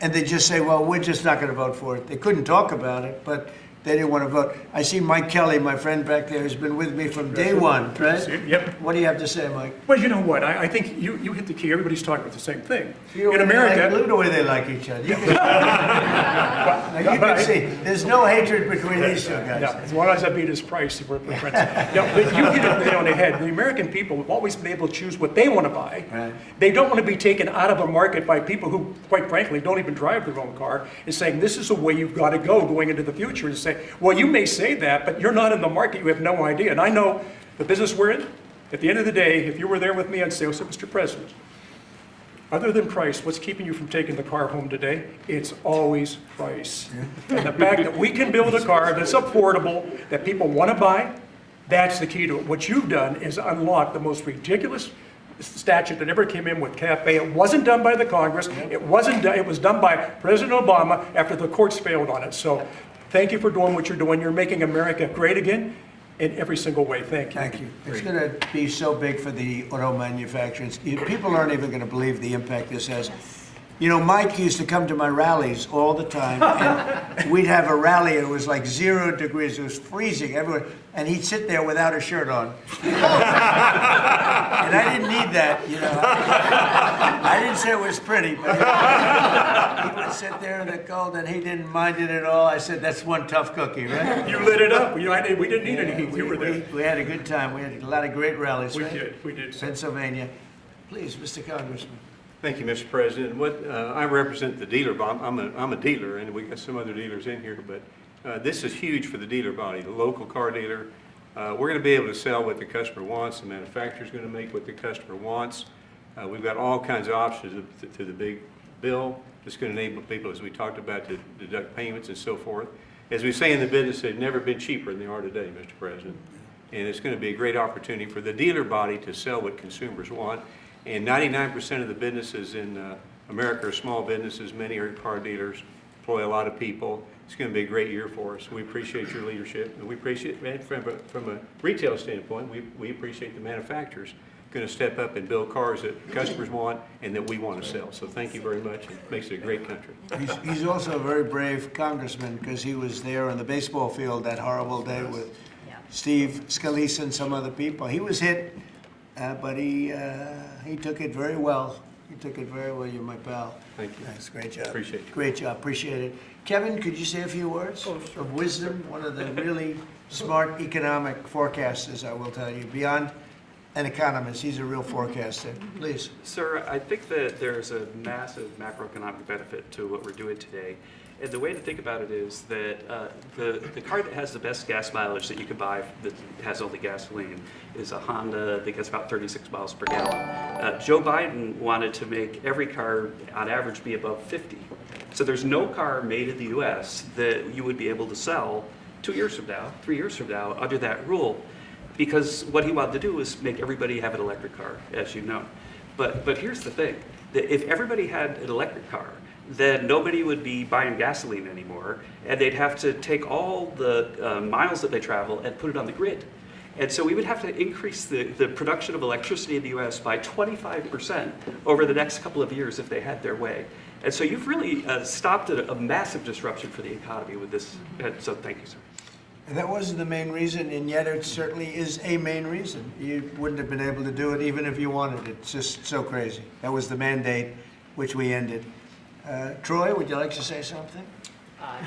and they just say, well, we're just not going to vote for it. They couldn't talk about it, but they didn't want to vote. I see Mike Kelly, my friend back there, has been with me from day one, right? Yep. What do you have to say, Mike? Well, you know what? I think you hit the key. Everybody's talking about the same thing. In America, look at the way they like each other. You can see there's no hatred between these two guys. No, as long as I beat his price, we're friends. No, but you hit it right on the head. The American people have always been able to choose what they want to buy. Right. They don't want to be taken out of a market by people who, quite frankly, don't even drive their own car, and saying this is the way you've got to go going into the future. And say, well, you may say that, but you're not in the market. You have no idea. And I know the business we're in. At the end of the day, if you were there with me, I'd say, oh, so Mr. President, other than price, what's keeping you from taking the car home today? It's always price. And the fact that we can build a car that's affordable, that people want to buy, that's the key to it. What you've done is unlock the most ridiculous statute that ever came in with CAFE. It wasn't done by the Congress. It wasn't done. It was done by President Obama after the courts failed on it. So thank you for doing what you're doing. You're making America great again in every single way. Thank you. Thank you. It's going to be so big for the auto manufacturers. People aren't even going to believe the impact this has. You know, Mike used to come to my rallies all the time, and we'd have a rally, and it was like 0 degrees. It was freezing everywhere, and he'd sit there without a shirt on. And I didn't need that, you know. I didn't say it was pretty, but he would sit there in the cold, and he didn't mind it at all. I said, that's one tough cookie, right? You lit it up. We didn't need any heat. You were there. We had a good time. We had a lot of great rallies, right? We did. Pennsylvania. Please, Mr. Congressman. Thank you, Mr. President. I represent the dealer body. I'm a dealer, and we got some other dealers in here, but this is huge for the dealer body, the local car dealer. We're going to be able to sell what the customer wants. The manufacturer's going to make what the customer wants. We've got all kinds of options to the big bill. It's going to enable people, as we talked about, to deduct payments and so forth. As we say in the business, they've never been cheaper than they are today, Mr. President. And it's going to be a great opportunity for the dealer body to sell what consumers want. And 99% of the businesses in America are small businesses. Many are car dealers, employ a lot of people. It's going to be a great year for us. We appreciate your leadership. And we appreciate, from a retail standpoint, we appreciate the manufacturers going to step up and build cars that customers want and that we want to sell. So thank you very much. It makes it a great country. He's also a very brave congressman because he was there on the baseball field that horrible day with Steve Scalise and some other people. He was hit. But he took it very well. He took it very well. You're my pal. Thank you. Thanks. Great job. Appreciate it. Great job. Appreciate it. Kevin, could you say a few words of wisdom? One of the really smart economic forecasters, I will tell you. Beyond an economist, he's a real forecaster. Please. Sir, I think that there's a massive macroeconomic benefit to what we're doing today. And the way to think about it is that the car that has the best gas mileage that you can buy that has only gasoline is a Honda that gets about 36 miles per gallon. Joe Biden wanted to make every car on average be above 50. So there's no car made in the US that you would be able to sell 2 years from now, 3 years from now under that rule. Because what he wanted to do was make everybody have an electric car, as you know. But here's the thing, that if everybody had an electric car, then nobody would be buying gasoline anymore, and they'd have to take all the miles that they travel and put it on the grid. And so we would have to increase the production of electricity in the US by 25% over the next couple of years if they had their way. And so you've really stopped a massive disruption for the economy with this. So thank you, sir. That wasn't the main reason, and yet it certainly is a main reason. You wouldn't have been able to do it even if you wanted it. It's just so crazy. That was the mandate, which we ended. Troy, would you like to say something?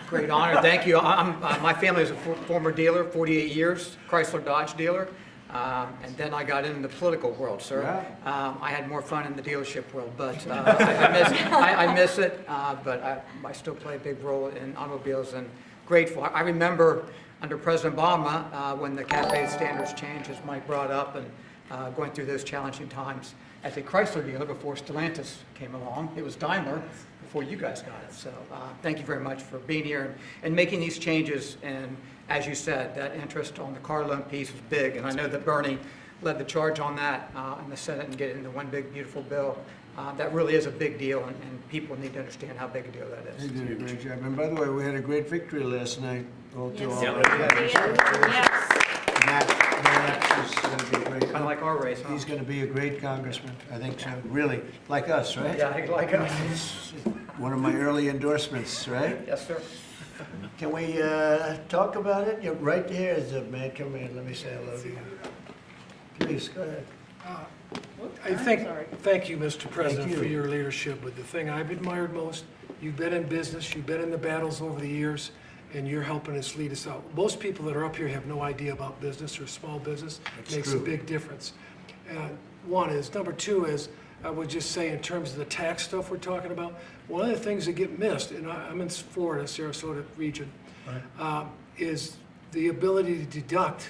Great honor, thank you. My family is a former dealer, 48 years, Chrysler Dodge dealer. And then I got into the political world, sir. Yeah. I had more fun in the dealership world, but I miss it. But I still play a big role in automobiles, and grateful. I remember under President Obama, when the CAFE standards changed, as Mike brought up, and going through those challenging times as a Chrysler dealer before Stellantis came along. It was Daimler before you guys got it. So thank you very much for being here and making these changes. And as you said, that interest on the car loan piece is big. And I know that Bernie led the charge on that in the Senate and get it into one big, beautiful bill. That really is a big deal, and people need to understand how big a deal that is. You did a great job. And by the way, we had a great victory last night. Matt is going to be a great. Kind of like our race, huh? He's going to be a great congressman. I think so. Really, like us, right? Yeah, like us. One of my early endorsements, right? Yes, sir. Can we talk about it? You're right here, is it, man? Come in. Let me say hello to you. Please go ahead. Thank you, Mr. President, you. for your leadership. But the thing I've admired most, you've been in business, you've been in the battles over the years, and you're helping us lead us out. Most people that are up here have no idea about business or small business. It makes a big difference. One is. Number two is, I would just say in terms of the tax stuff we're talking about, one of the things that get missed, and I'm in Florida, Sarasota region, is the ability to deduct.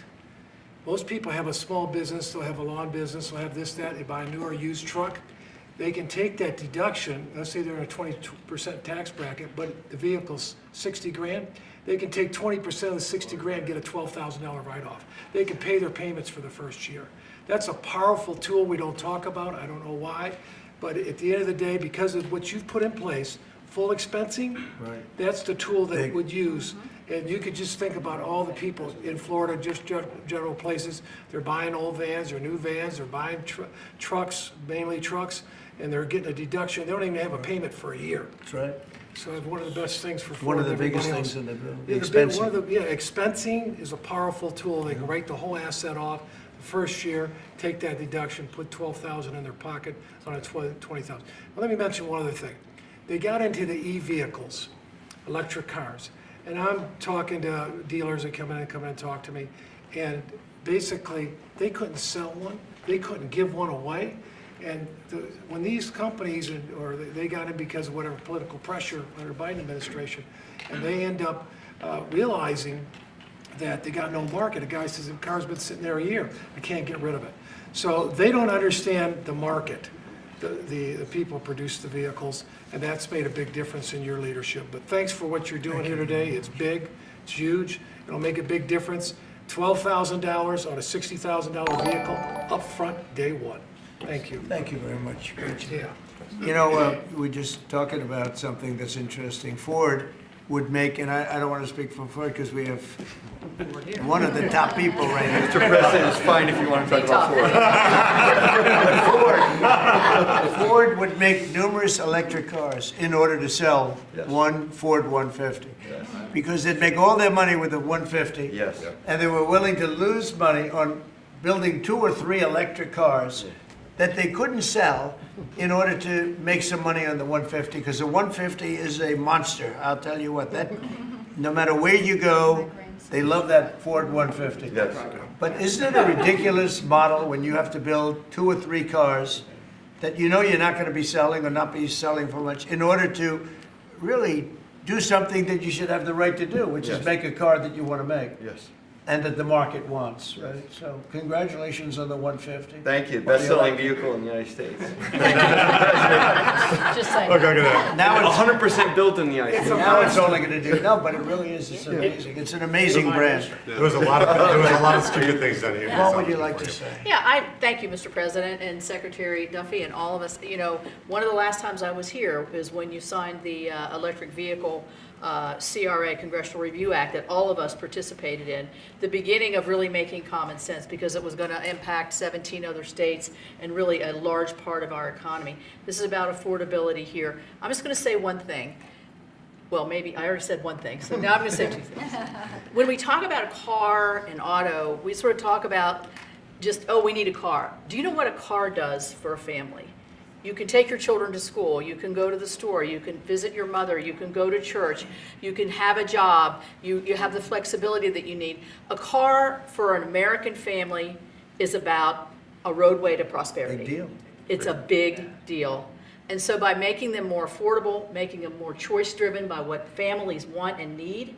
Most people have a small business, they'll have a lawn business, they'll have this, that, they buy a new or used truck. They can take that deduction, let's say they're in a 20% tax bracket, but the vehicle's 60 grand, they can take 20% of the 60 grand, get a $12,000 write-off. They can pay their payments for the first year. That's a powerful tool we don't talk about, I don't know why, but at the end of the day, because of what you've put in place, full expensing, that's the tool that it would use. And you could just think about all the people in Florida, just general places, they're buying old vans or new vans, they're buying trucks, mainly trucks, and they're getting a deduction. They don't even have a payment for a year. That's right. So one of the best things for One Florida. of the biggest else. things in the bill. Expensing is a powerful tool. They can write the whole asset off the first year, take that deduction, put $12,000 in their pocket on a $20,000. Well, let me mention one other thing. They got into the e-vehicles, electric cars. And I'm talking to dealers that come in and talk to me, and basically they couldn't sell one, they couldn't give one away. And when these companies, or they got in because of whatever political pressure under Biden administration, and they end up realizing that they got no market. A guy says, the car's been sitting there a year, I can't get rid of it. So they don't understand the market. The people produce the vehicles, and that's made a big difference in your leadership. But thanks for what you're doing here today. It's big, it's huge, it'll make a big difference. $12,000 on a $60,000 vehicle up front, day one. Thank you. Thank you very much. Great job. Yeah. You know, we're just talking about something that's interesting. Ford would make, and I don't want to speak for Ford because we have one of the top people right here. Mr. President, it's fine if you want to talk about Ford. Ford would make numerous electric cars in order to sell one Ford 150. Yes. Because they'd make all their money with the 150. Yes. And they were willing to lose money on building 2 or 3 electric cars that they couldn't sell in order to make some money on the 150, because the 150 is a monster. I'll tell you what, that no matter where you go, they love that Ford 150. Yes. But isn't it a ridiculous model when you have to build 2 or 3 cars that you know you're not going to be selling or not be selling for much in order to really do something that you should have the right to do, which is make a car that you want to make. Yes. And that the market wants, right? So congratulations on the 150. Thank you. Best-selling vehicle in the United States. Just saying. Look at that. Now it's 100% built in the United States. Now it's only going to do, no, but it really is, it's amazing. It's an amazing brand. There was a lot of stupid things done here. What would you like to say? Yeah, I thank you, Mr. President, and Secretary Duffy, and all of us. You know, one of the last times I was here is when you signed the electric vehicle CRA, Congressional Review Act, that all of us participated in, the beginning of really making common sense, because it was going to impact 17 other states and really a large part of our economy. This is about affordability here. I'm just going to say one thing. Well, maybe I already said one thing, so now I'm going to say 2 things. When we talk about a car and auto, we sort of talk about just, oh, we need a car. Do you know what a car does for a family? You can take your children to school, you can go to the store, you can visit your mother, you can go to church, you can have a job, you have the flexibility that you need. A car for an American family is about a roadway to prosperity. Big deal. It's a big deal. And so by making them more affordable, making them more choice-driven by what families want and need,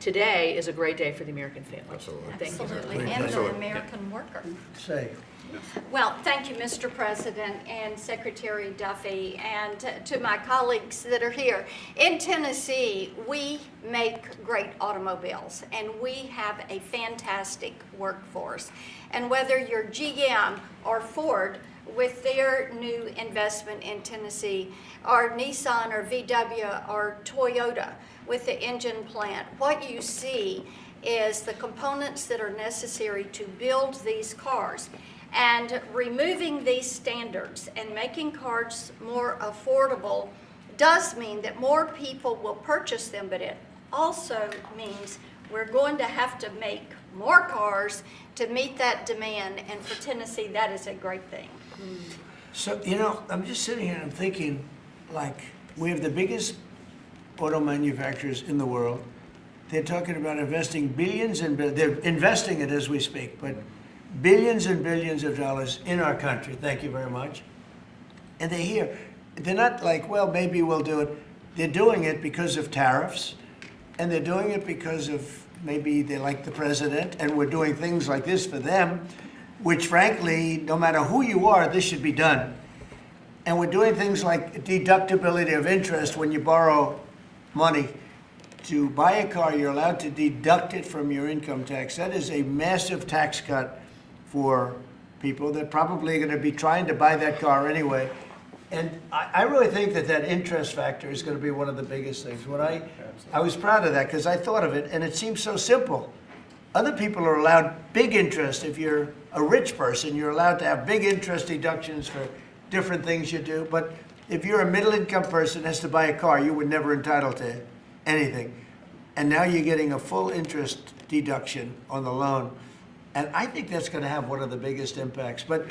today is a great day for the American family. Absolutely. Thank you. Absolutely, and the American worker. Say. Well, thank you, Mr. President and Secretary Duffy, and to my colleagues that are here. In Tennessee, we make great automobiles, and we have a fantastic workforce. And whether you're GM or Ford, with their new investment in Tennessee, or Nissan or VW or Toyota with the engine plant, what you see is the components that are necessary to build these cars. And removing these standards and making cars more affordable does mean that more people will purchase them, but it also means we're going to have to make more cars to meet that demand, and for Tennessee, that is a great thing. So, you know, I'm just sitting here and I'm thinking, like, we have the biggest auto manufacturers in the world. They're talking about investing billions and they're investing it as we speak, but billions and billions of dollars in our country. Thank you very much. And they're here. They're not like, well, maybe we'll do it. They're doing it because of tariffs, and they're doing it because of maybe they like the president, and we're doing things like this for them, which frankly, no matter who you are, this should be done. And we're doing things like deductibility of interest. When you borrow money to buy a car, you're allowed to deduct it from your income tax. That is a massive tax cut for people that probably are going to be trying to buy that car anyway. And I really think that that interest factor is going to be one of the biggest things. When I was proud of that because I thought of it, and it seems so simple. Other people are allowed big interest. If you're a rich person, you're allowed to have big interest deductions for different things you do. But if you're a middle-income person that has to buy a car, you were never entitled to anything. And now you're getting a full interest deduction on the loan. And I think that's going to have one of the biggest impacts. But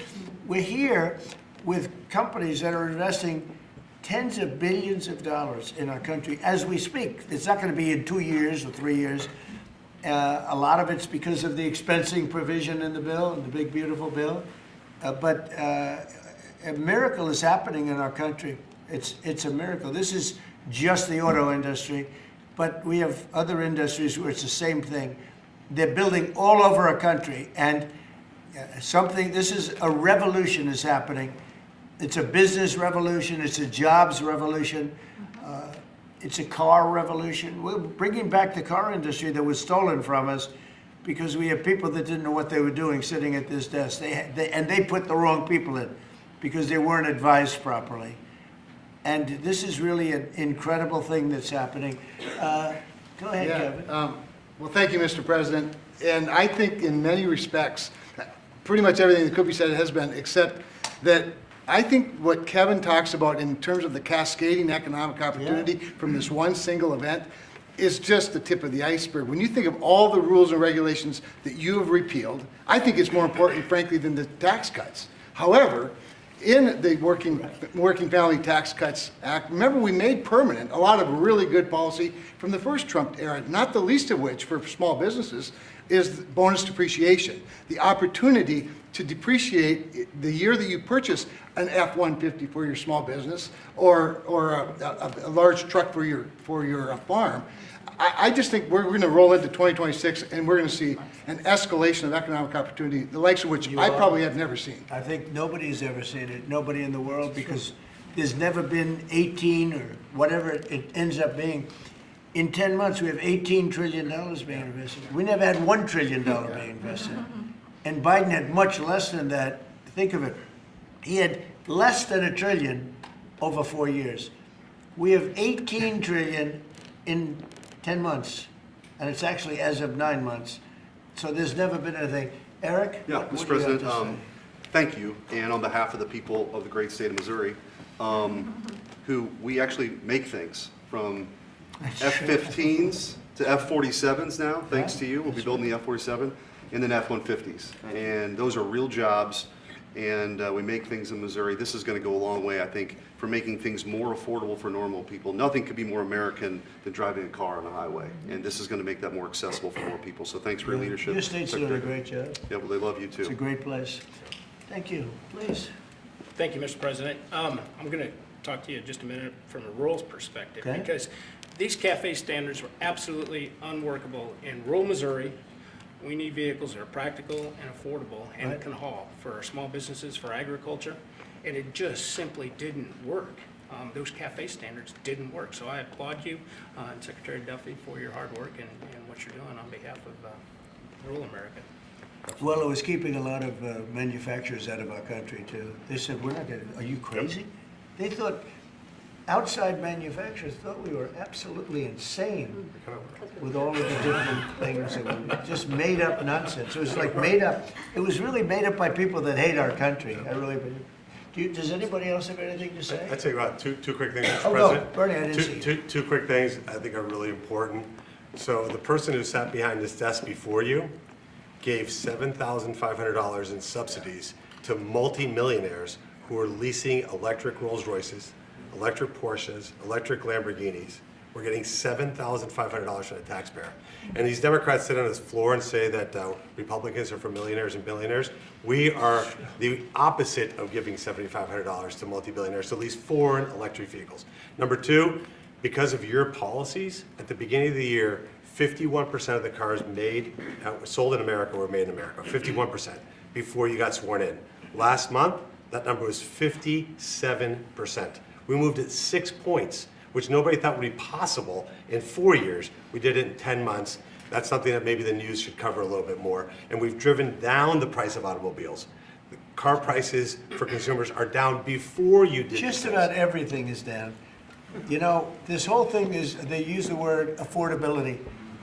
we're here with companies that are investing tens of billions of dollars in our country as we speak. It's not going to be in 2 years or 3 years. A lot of it's because of the expensing provision in the bill, in the big, beautiful bill. But a miracle is happening in our country. It's a miracle. This is just the auto industry, but we have other industries where it's the same thing. They're building all over our country, and this is a revolution is happening. It's a business revolution. It's a jobs revolution. It's a car revolution. We're bringing back the car industry that was stolen from us because we have people that didn't know what they were doing sitting at this desk. They put the wrong people in because they weren't advised properly. And this is really an incredible thing that's happening. Go ahead, Kevin. Well, thank you, Mr. President. And I think in many respects, pretty much everything that could be said has been, except that I think what Kevin talks about in terms of the cascading economic opportunity from this one single event is just the tip of the iceberg. When you think of all the rules and regulations that you have repealed, I think it's more important, frankly, than the tax cuts. However, in the Working Family Tax Cuts Act, remember we made permanent a lot of really good policy from the first Trump era, not the least of which for small businesses is bonus depreciation. The opportunity to depreciate the year that you purchase an F-150 for your small business or a large truck for your farm. I just think we're going to roll into 2026 and we're going to see an escalation of economic opportunity, the likes of which I probably have never seen. I think nobody's ever seen it, nobody in the world, because there's never been 18 or whatever it ends up being. In 10 months, we have $18 trillion being invested. We never had $1 trillion being invested. And Biden had much less than that. Think of it. He had less than $1 trillion over 4 years. We have $18 trillion in 10 months, and it's actually as of 9 months. So there's never been anything. Eric? Yeah, Mr. President, thank you. And on behalf of the people of the great state of Missouri, who we actually make things from F-15s to F-47s now, thanks to you. We'll be building the F-47 and then F-150s. And those are real jobs, and we make things in Missouri. This is going to go a long way, I think, for making things more affordable for normal people. Nothing could be more American than driving a car on a highway, and this is going to make that more accessible for more people. So thanks for your leadership. Your state's doing a great job. Yeah, well, they love you too. It's a great place. Thank you. Please. Thank you, Mr. President. I'm going to talk to you just a minute from a rural perspective, Okay. because these CAFE standards were absolutely unworkable in rural Missouri. We need vehicles that are practical and affordable and Right. can haul for our small businesses, for agriculture, and it just simply didn't work. Those CAFE standards didn't work. So I applaud you and Secretary Duffy for your hard work and what you're doing on behalf of rural America. Well, it was keeping a lot of manufacturers out of our country too. They said, we're not going to, are you crazy? They thought, outside manufacturers thought we were absolutely insane with all of the different things that were just made up nonsense. It was like made up, it was really made up by people that hate our country. I really believe. Does anybody else have anything to say? I'd say about two quick things, Mr. Oh, President. no, Bernie, I didn't see you. Two quick things I think are really important. So the person who sat behind this desk before you gave $7,500 in subsidies to multimillionaires who are leasing electric Rolls Royces, electric Porsches, electric Lamborghinis. We're getting $7,500 from the taxpayer. And these Democrats sit on this floor and say that Republicans are for millionaires and billionaires. We are the opposite of giving $7,500 to multi-billionaires to lease foreign electric vehicles. Number two, because of your policies, at the beginning of the year, 51% of the cars sold in America were made in America, 51%, before you got sworn in. Last month, that number was 57%. We moved it 6 points, which nobody thought would be possible in 4 years. We did it in 10 months. That's something that maybe the news should cover a little bit more. And we've driven down the price of automobiles. The car prices for consumers are down before you did Just this. about everything is down. You know, this whole thing is, they use the word affordability.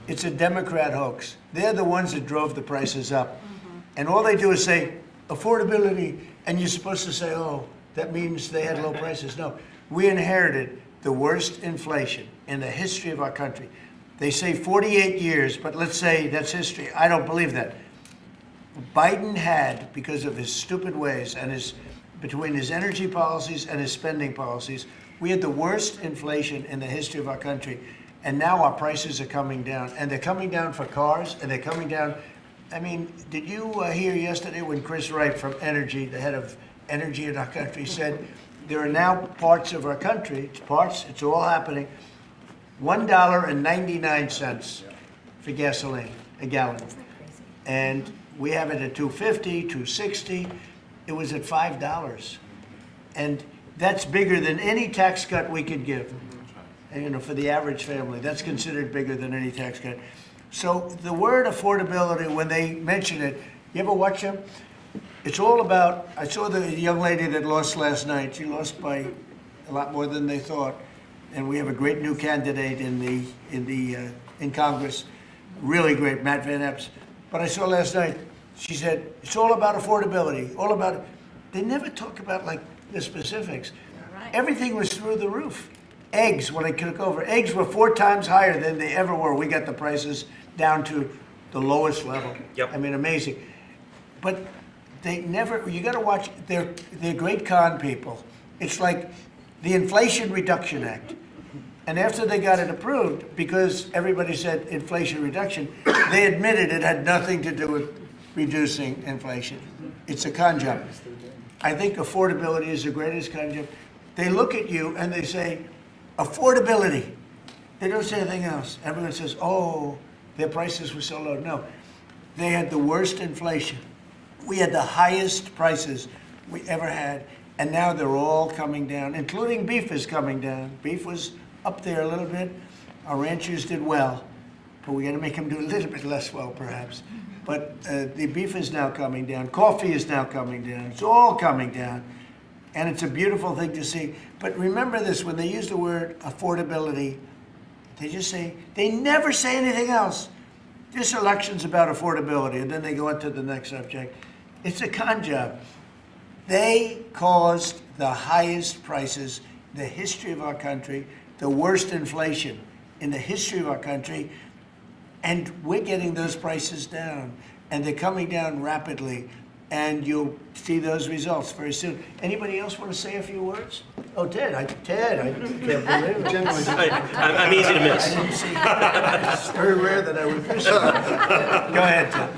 It's a Democrat hoax. They're the ones that drove the prices up. And all they do is say, affordability, and you're supposed to say, oh, that means they had low prices. No, we inherited the worst inflation in the history of our country. They say 48 years, but let's say that's history. I don't believe that. Biden had, because of his stupid ways and between his energy policies and his spending policies, we had the worst inflation in the history of our country. And now our prices are coming down, and they're coming down for cars, and they're coming down. I mean, did you hear yesterday when Chris Wright from Energy, the head of energy in our country, said there are now parts of our country, it's all happening, $1.99 for gasoline, a gallon. And we have it at $2.50, $2.60. It was at $5. And that's bigger than any tax cut we could give. And, you know, for the average family, that's considered bigger than any tax cut. So the word affordability, when they mention it, you ever watch them? It's all about, I saw the young lady that lost last night. She lost by a lot more than they thought. And we have a great new candidate in Congress, really great, Matt Van Epps. But I saw last night, she said, it's all about affordability, all about it. They never talk about like the specifics. Right. Everything was through the roof. Eggs, when I took over, eggs were 4 times higher than they ever were. We got the prices down to the lowest level. Yep. I mean, amazing. But they never, you got to watch, they're great con people. It's like the Inflation Reduction Act. And after they got it approved, because everybody said inflation reduction, they admitted it had nothing to do with reducing inflation. It's a con job. I think affordability is the greatest con job. They look at you and they say, affordability. They don't say anything else. Everyone says, oh, their prices were so low. No, they had the worst inflation. We had the highest prices we ever had, and now they're all coming down, including beef is coming down. Beef was up there a little bit. Our ranchers did well, but we got to make them do a little bit less well, perhaps. But the beef is now coming down. Coffee is now coming down. It's all coming down. And it's a beautiful thing to see. But remember this, when they use the word affordability, they just say, they never say anything else. This election's about affordability, and then they go on to the next subject. It's a con job. They caused the highest prices in the history of our country, the worst inflation in the history of our country, and we're getting those prices down, and they're coming down rapidly. And you'll see those results very soon. Anybody else want to say a few words? Oh, Ted, I can't believe it. I'm easy to miss. I didn't see. It's very rare that I would miss it. Go ahead, Ted.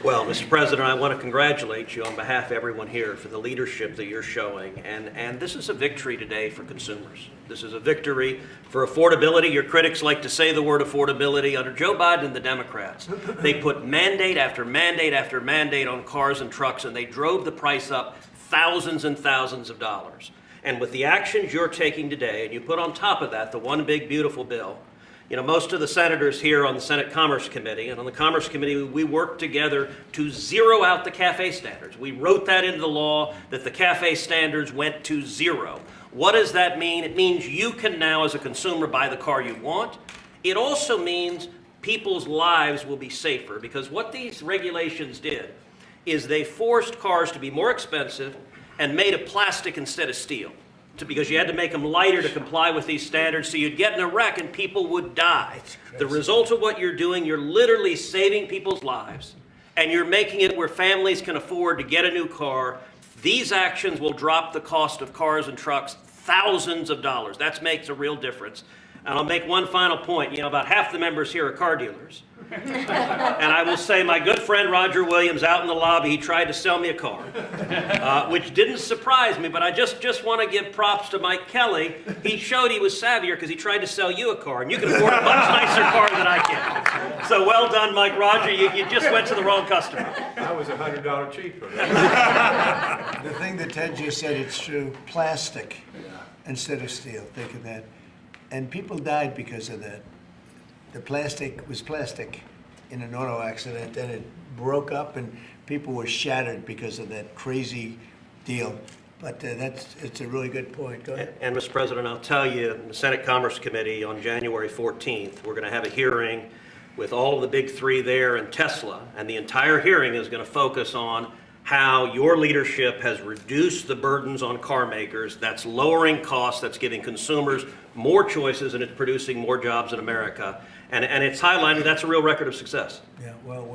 Well, Mr. President, I want to congratulate you on behalf of everyone here for the leadership that you're showing. And this is a victory today for consumers. This is a victory for affordability. Your critics like to say the word affordability. Under Joe Biden and the Democrats, they put mandate after mandate after mandate on cars and trucks, and they drove the price up thousands and thousands of dollars. And with the actions you're taking today, and you put on top of that the one big beautiful bill, you know, most of the senators here on the Senate Commerce Committee, and on the Commerce Committee, we worked together to zero out the CAFE standards. We wrote that into the law that the CAFE standards went to zero. What does that mean? It means you can now, as a consumer, buy the car you want. It also means people's lives will be safer, because what these regulations did is they forced cars to be more expensive and made of plastic instead of steel. Because you had to make them lighter to comply with these standards, so you'd get in a wreck and people would die. The result of what you're doing, you're literally saving people's lives, and you're making it where families can afford to get a new car. These actions will drop the cost of cars and trucks thousands of dollars. That makes a real difference. And I'll make one final point. You know, about half the members here are car dealers. And I will say my good friend Roger Williams out in the lobby, he tried to sell me a car, which didn't surprise me, but I just want to give props to Mike Kelly. He showed he was savvier because he tried to sell you a car, and you can afford a much nicer car than I can. So well done, Mike. Roger, you just went to the wrong customer. I was $100 cheaper. The thing that Ted just said, it's true. Plastic instead of steel. Think of that. And people died because of that. The plastic was plastic in an auto accident, and it broke up, and people were shattered because of that crazy deal. But it's a really good point. Go ahead. And Mr. President, I'll tell you, the Senate Commerce Committee on January 14th, we're going to have a hearing with all of the big three there and Tesla, and the entire hearing is going to focus on how your leadership has reduced the burdens on car makers. That's lowering costs, that's giving consumers more choices, and it's producing more jobs in America. And it's highlighting that's a real record of success. Yeah, well,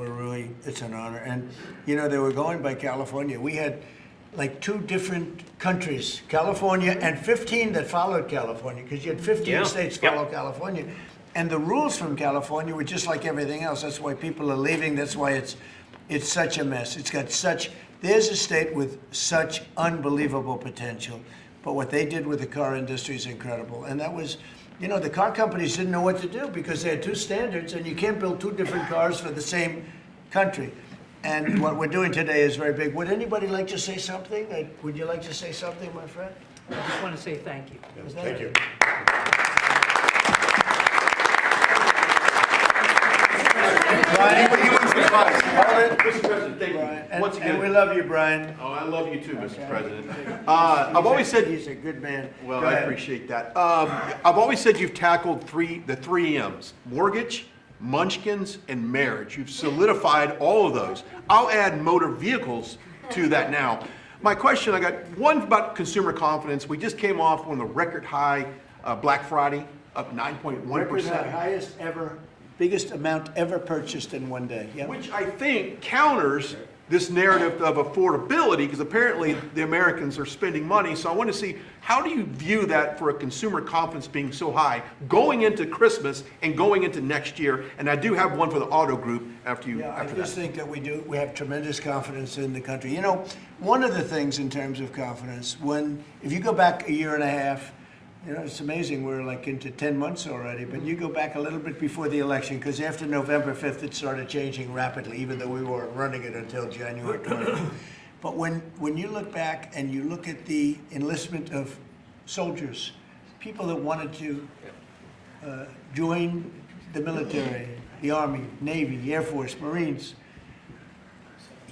it's an honor. And, you know, they were going by California. We had like 2 different countries, California and 15 that followed California, because you had 15 states follow California. And the rules from California were just like everything else. That's why people are leaving. That's why it's such a mess. There's a state with such unbelievable potential, but what they did with the car industry is incredible. And that was, you know, the car companies didn't know what to do because they had 2 standards, and you can't build 2 different cars for the same country. And what we're doing today is very big. Would anybody like to say something? Would you like to say something, my friend? I just want to say thank you. Thank you. Mr. President, thank you. Once again, and we love you, Brian. Oh, I love you too, Mr. President. I've always said he's a good man. Well, I appreciate that. I've always said you've tackled the three M's: mortgage, munchkins, and marriage. You've solidified all of those. I'll add motor vehicles to that now. My question, I got one about consumer confidence. We just came off on the record high Black Friday, up 9.1%. Record highest ever. Biggest amount ever purchased in one day. Yep. Which I think counters this narrative of affordability, because apparently the Americans are spending money. So I want to see, how do you view that for a consumer confidence being so high going into Christmas and going into next year? And I do have one for the auto group after you. Yeah, after I just think that we have tremendous confidence in the country. You know, one of the things in terms of confidence, if you go back a year and a half, you know, it's amazing, we're like into 10 months already, but you go back a little bit before the election, because after November 5th, it started changing rapidly, even though we weren't running it until January 20th. But when you look back and you look at the enlistment of soldiers, people that wanted to join the military, the Army, Navy, Air Force, Marines,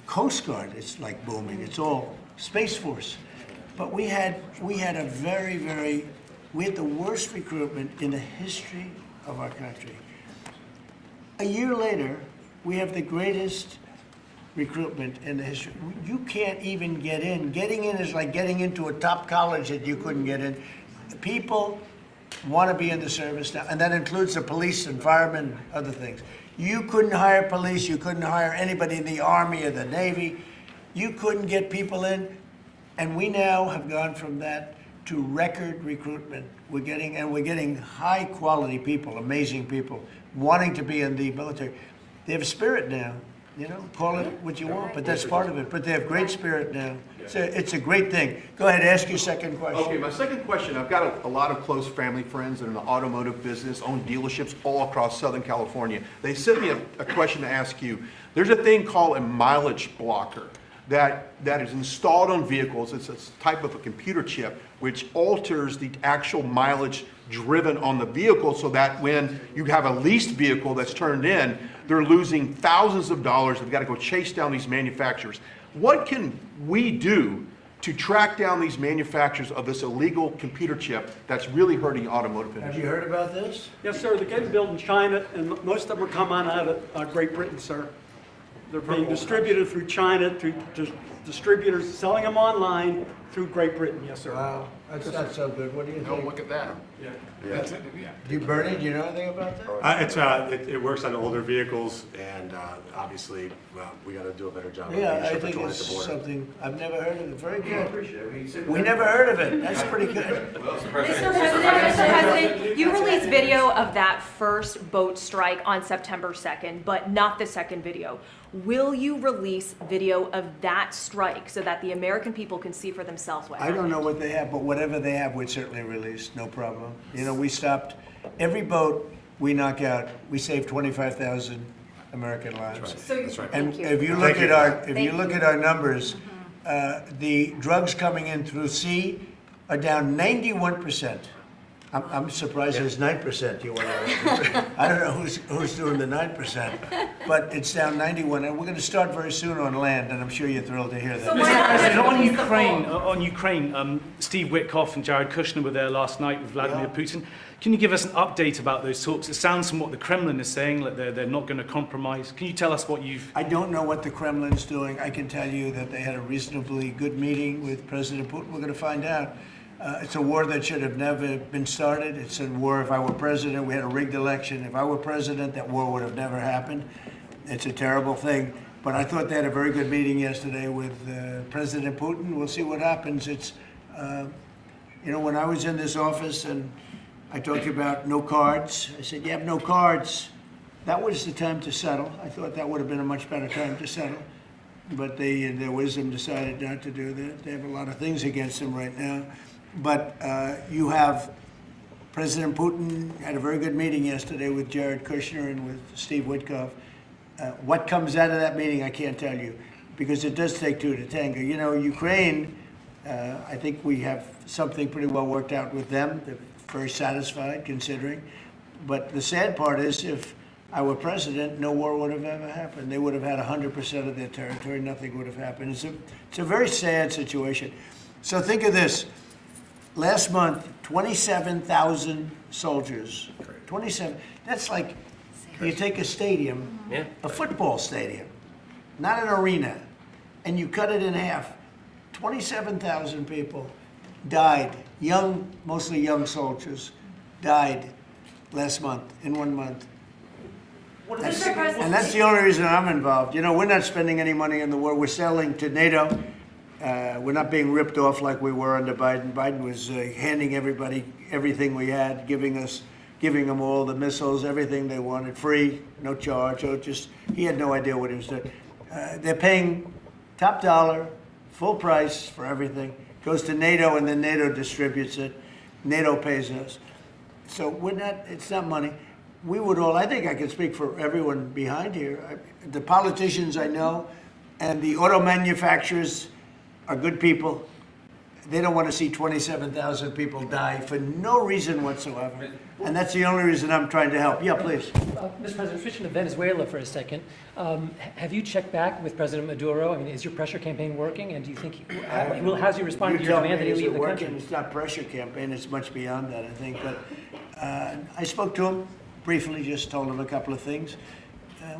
Coast Guard, it's like booming, it's all Space Force. But we had the worst recruitment in the history of our country. A year later, we have the greatest recruitment in the history. You can't even get in. Getting in is like getting into a top college that you couldn't get in. People want to be in the service now, and that includes the police and firemen, other things. You couldn't hire police, you couldn't hire anybody in the Army or the Navy. You couldn't get people in, and we now have gone from that to record recruitment. We're getting high quality people, amazing people, wanting to be in the military. They have a spirit now. You know, call it what you want, but that's part of it. But they have great spirit now. It's a great thing. Go ahead, ask your second question. Okay, my second question, I've got a lot of close family friends that are in the automotive business, own dealerships all across Southern California. They sent me a question to ask you. There's a thing called a mileage blocker that is installed on vehicles. It's a type of a computer chip which alters the actual mileage driven on the vehicle so that when you have a leased vehicle that's turned in, they're losing thousands of dollars. They've got to go chase down these manufacturers. What can we do to track down these manufacturers of this illegal computer chip that's really hurting the automotive industry? Have you heard about this? Yes, sir. They're getting built in China, and most of them are coming out of Great Britain, sir. They're being distributed through China, through distributors selling them online through Great Britain. Yes, sir. Wow, that's not so good. What do you think? Look at that. Do you, Bernie, do you know anything about that? It works on older vehicles, and obviously, well, we got to do a better job. Yeah, of I making think sure it's at the border. something, I've never heard of it. Very good. We never heard of it. That's pretty good. Mr. President, you released video of that first boat strike on September 2nd, but not the second video. Will you release video of that strike so that the American people can see for themselves what I happened? don't know what they have, but whatever they have, we'd certainly release, no problem. You know, we stopped, every boat we knock out, we save 25,000 American lives. That's right. And Thank you. if you look at our numbers, the drugs coming in through sea are down 91%. I'm surprised there's 9% you want to. I don't know who's doing the 9%, but it's down 91, and we're going to start very soon on land, and I'm sure you're thrilled to hear that. Mr. President, on Ukraine, Steve Witkoff and Jared Kushner were there last night with Vladimir Putin. Can you give us an update about those talks? It sounds from what the Kremlin is saying that they're not going to compromise. Can you tell us what you've... I don't know what the Kremlin's doing. I can tell you that they had a reasonably good meeting with President Putin. We're going to find out. It's a war that should have never been started. It's a war, if I were president, we had a rigged election. If I were president, that war would have never happened. It's a terrible thing. But I thought they had a very good meeting yesterday with President Putin. We'll see what happens. It's, you know, when I was in this office and I talked about no cards, I said, you have no cards. That was the time to settle. I thought that would have been a much better time to settle. But they, in their wisdom, decided not to do that. They have a lot of things against them right now. But you have President Putin had a very good meeting yesterday with Jared Kushner and with Steve Witkoff. What comes out of that meeting, I can't tell you, because it does take two to tango. You know, Ukraine, I think we have something pretty well worked out with them. They're very satisfied, considering. But the sad part is, if I were president, no war would have ever happened. They would have had 100% of their territory. Nothing would have happened. It's a very sad situation. So think of this. Last month, 27,000 soldiers. 27. That's like, you take a stadium, a football stadium, not an arena, and you cut it in half. 27,000 people died, young, mostly young soldiers, died last month, in 1 month. And that's the only reason I'm involved. You know, we're not spending any money in the war. We're selling to NATO. We're not being ripped off like we were under Biden. Biden was handing everybody everything we had, giving them all the missiles, everything they wanted, free, no charge. So he had no idea what he was doing. They're paying top dollar, full price for everything. Goes to NATO, and then NATO distributes it. NATO pays us. So it's not money. We would all, I think I can speak for everyone behind here. The politicians I know and the auto manufacturers are good people. They don't want to see 27,000 people die for no reason whatsoever. And that's the only reason I'm trying to help. Yeah, please. Mr. President, switching to Venezuela for a second. Have you checked back with President Maduro? I mean, is your pressure campaign working? And do you think, how's he responding to your demand that he leave the country? It's not pressure campaign. It's much beyond that, I think. But I spoke to him briefly, just told him a couple of things.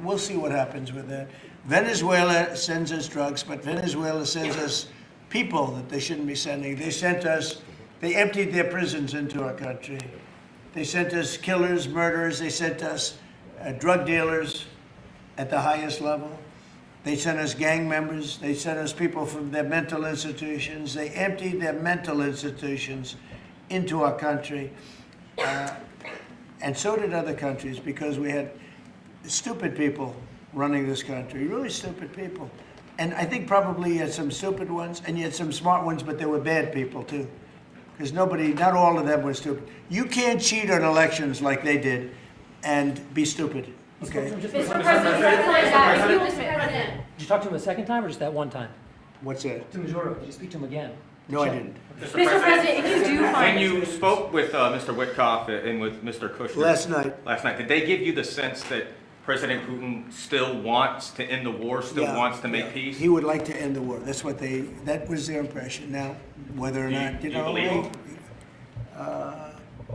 We'll see what happens with that. Venezuela sends us drugs, but Venezuela sends us people that they shouldn't be sending. They emptied their prisons into our country. They sent us killers, murderers. They sent us drug dealers at the highest level. They sent us gang members. They sent us people from their mental institutions. They emptied their mental institutions into our country. And so did other countries, because we had stupid people running this country, really stupid people. And I think probably you had some stupid ones, and you had some smart ones, but they were bad people too. Because not all of them were stupid. You can't cheat on elections like they did and be stupid, okay? Mr. President, did you talk to him a second time or just that one time? What's that? To Maduro, did you speak to him again? No, I didn't. Mr. President, if you do find... When you spoke with Mr. Witkoff and with Mr. Kushner... Last night, did they give you the sense that President Putin still wants to end the war, wants to make peace? He would like to end the war. That was their impression. Now, whether or not, Do you believe him?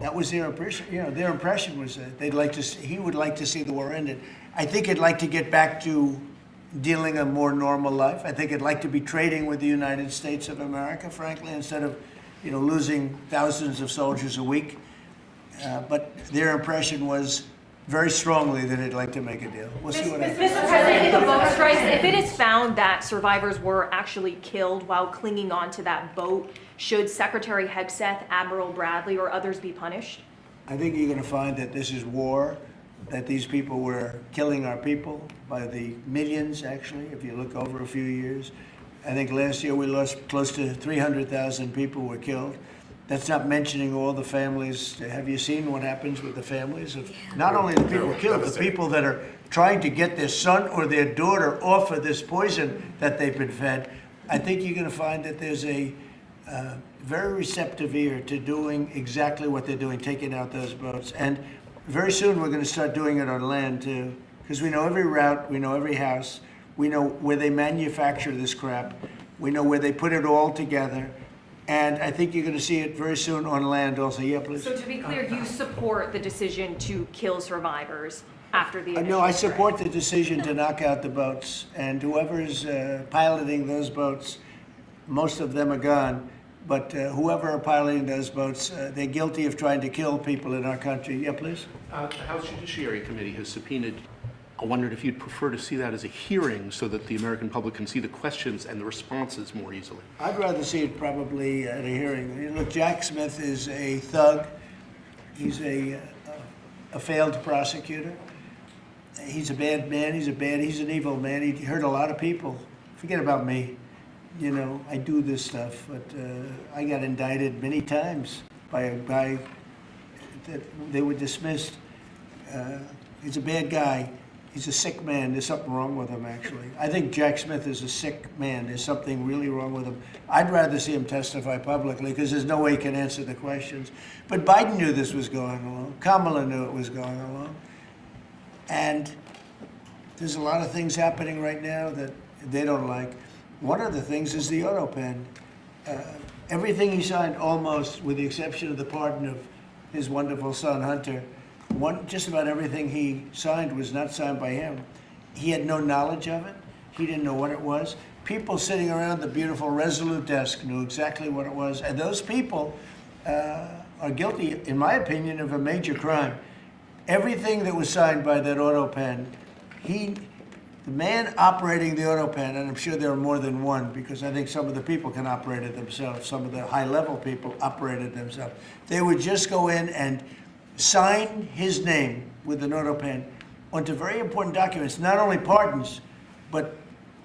that was their impression. Their impression was that he would like to see the war ended. I think he'd like to get back to dealing a more normal life. I think he'd like to be trading with the United States of America, frankly, instead of, losing thousands of soldiers a week. But their impression was very strongly that he'd like to make a deal. We'll see what happens. Mr. President, if the boat strikes, if it is found that survivors were actually killed while clinging on to that boat, should Secretary Hegseth, Admiral Bradley, or others be punished? I think you're going to find that this is war, that these people were killing our people by the millions, actually, if you look over a few years. I think last year we lost close to 300,000 people were killed. That's not mentioning all the families. Have you seen what happens with the families of not only the people killed, the people that are trying to get their son or their daughter off of this poison that they've been fed? I think you're going to find that there's a very receptive ear to doing exactly what they're doing, taking out those boats. And very soon we're going to start doing it on land too, because we know every route, we know every house, we know where they manufacture this crap, we know where they put it all together. And I think you're going to see it very soon on land also. Yeah, please. So to be clear, you support the decision to kill survivors after the initial No, I strike? support the decision to knock out the boats. And whoever's piloting those boats, most of them are gone. But whoever are piloting those boats, they're guilty of trying to kill people in our country. Yeah, please. The House Judiciary Committee has subpoenaed. I wondered if you'd prefer to see that as a hearing so that the American public can see the questions and the responses more easily. I'd rather see it probably at a hearing. Look, Jack Smith is a thug. He's a failed prosecutor. He's a bad man. He's an evil man. He hurt a lot of people. Forget about me. I do this stuff, but I got indicted many times by a guy that they were dismissed. He's a bad guy. He's a sick man. There's something wrong with him, actually. I think Jack Smith is a sick man. There's something really wrong with him. I'd rather see him testify publicly because there's no way he can answer the questions. But Biden knew this was going along. Kamala knew it was going along. And there's a lot of things happening right now that they don't like. One of the things is the auto pen. Everything he signed, almost, with the exception of the pardon of his wonderful son, Hunter, just about everything he signed was not signed by him. He had no knowledge of it. He didn't know what it was. People sitting around the beautiful Resolute desk knew exactly what it was. And those people are guilty, in my opinion, of a major crime. Everything that was signed by that auto pen, the man operating the auto pen, and I'm sure there are more than one because I think some of the people can operate it themselves. Some of the high-level people operated themselves. They would just go in and sign his name with an auto pen onto very important documents, not only pardons, but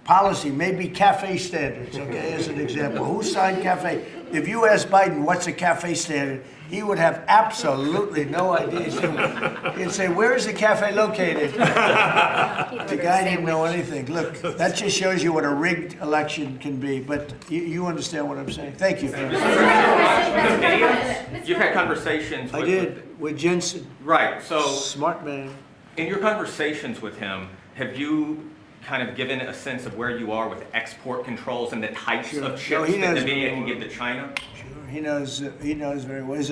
policy, maybe cafe standards, okay, as an example. Who signed cafe? If you ask Biden what's a cafe standard, he would have absolutely no idea. He'd say, where is the cafe located? The guy didn't know anything. Look, that just shows you what a rigged election can be, but you understand what I'm saying. Thank you. You've had conversations with... I did, with Jensen. Right, so... Smart man. In your conversations with him, have you kind of given a sense of where you are with export controls and the types of chips that NVIDIA can give to China? Sure, he knows very well. He's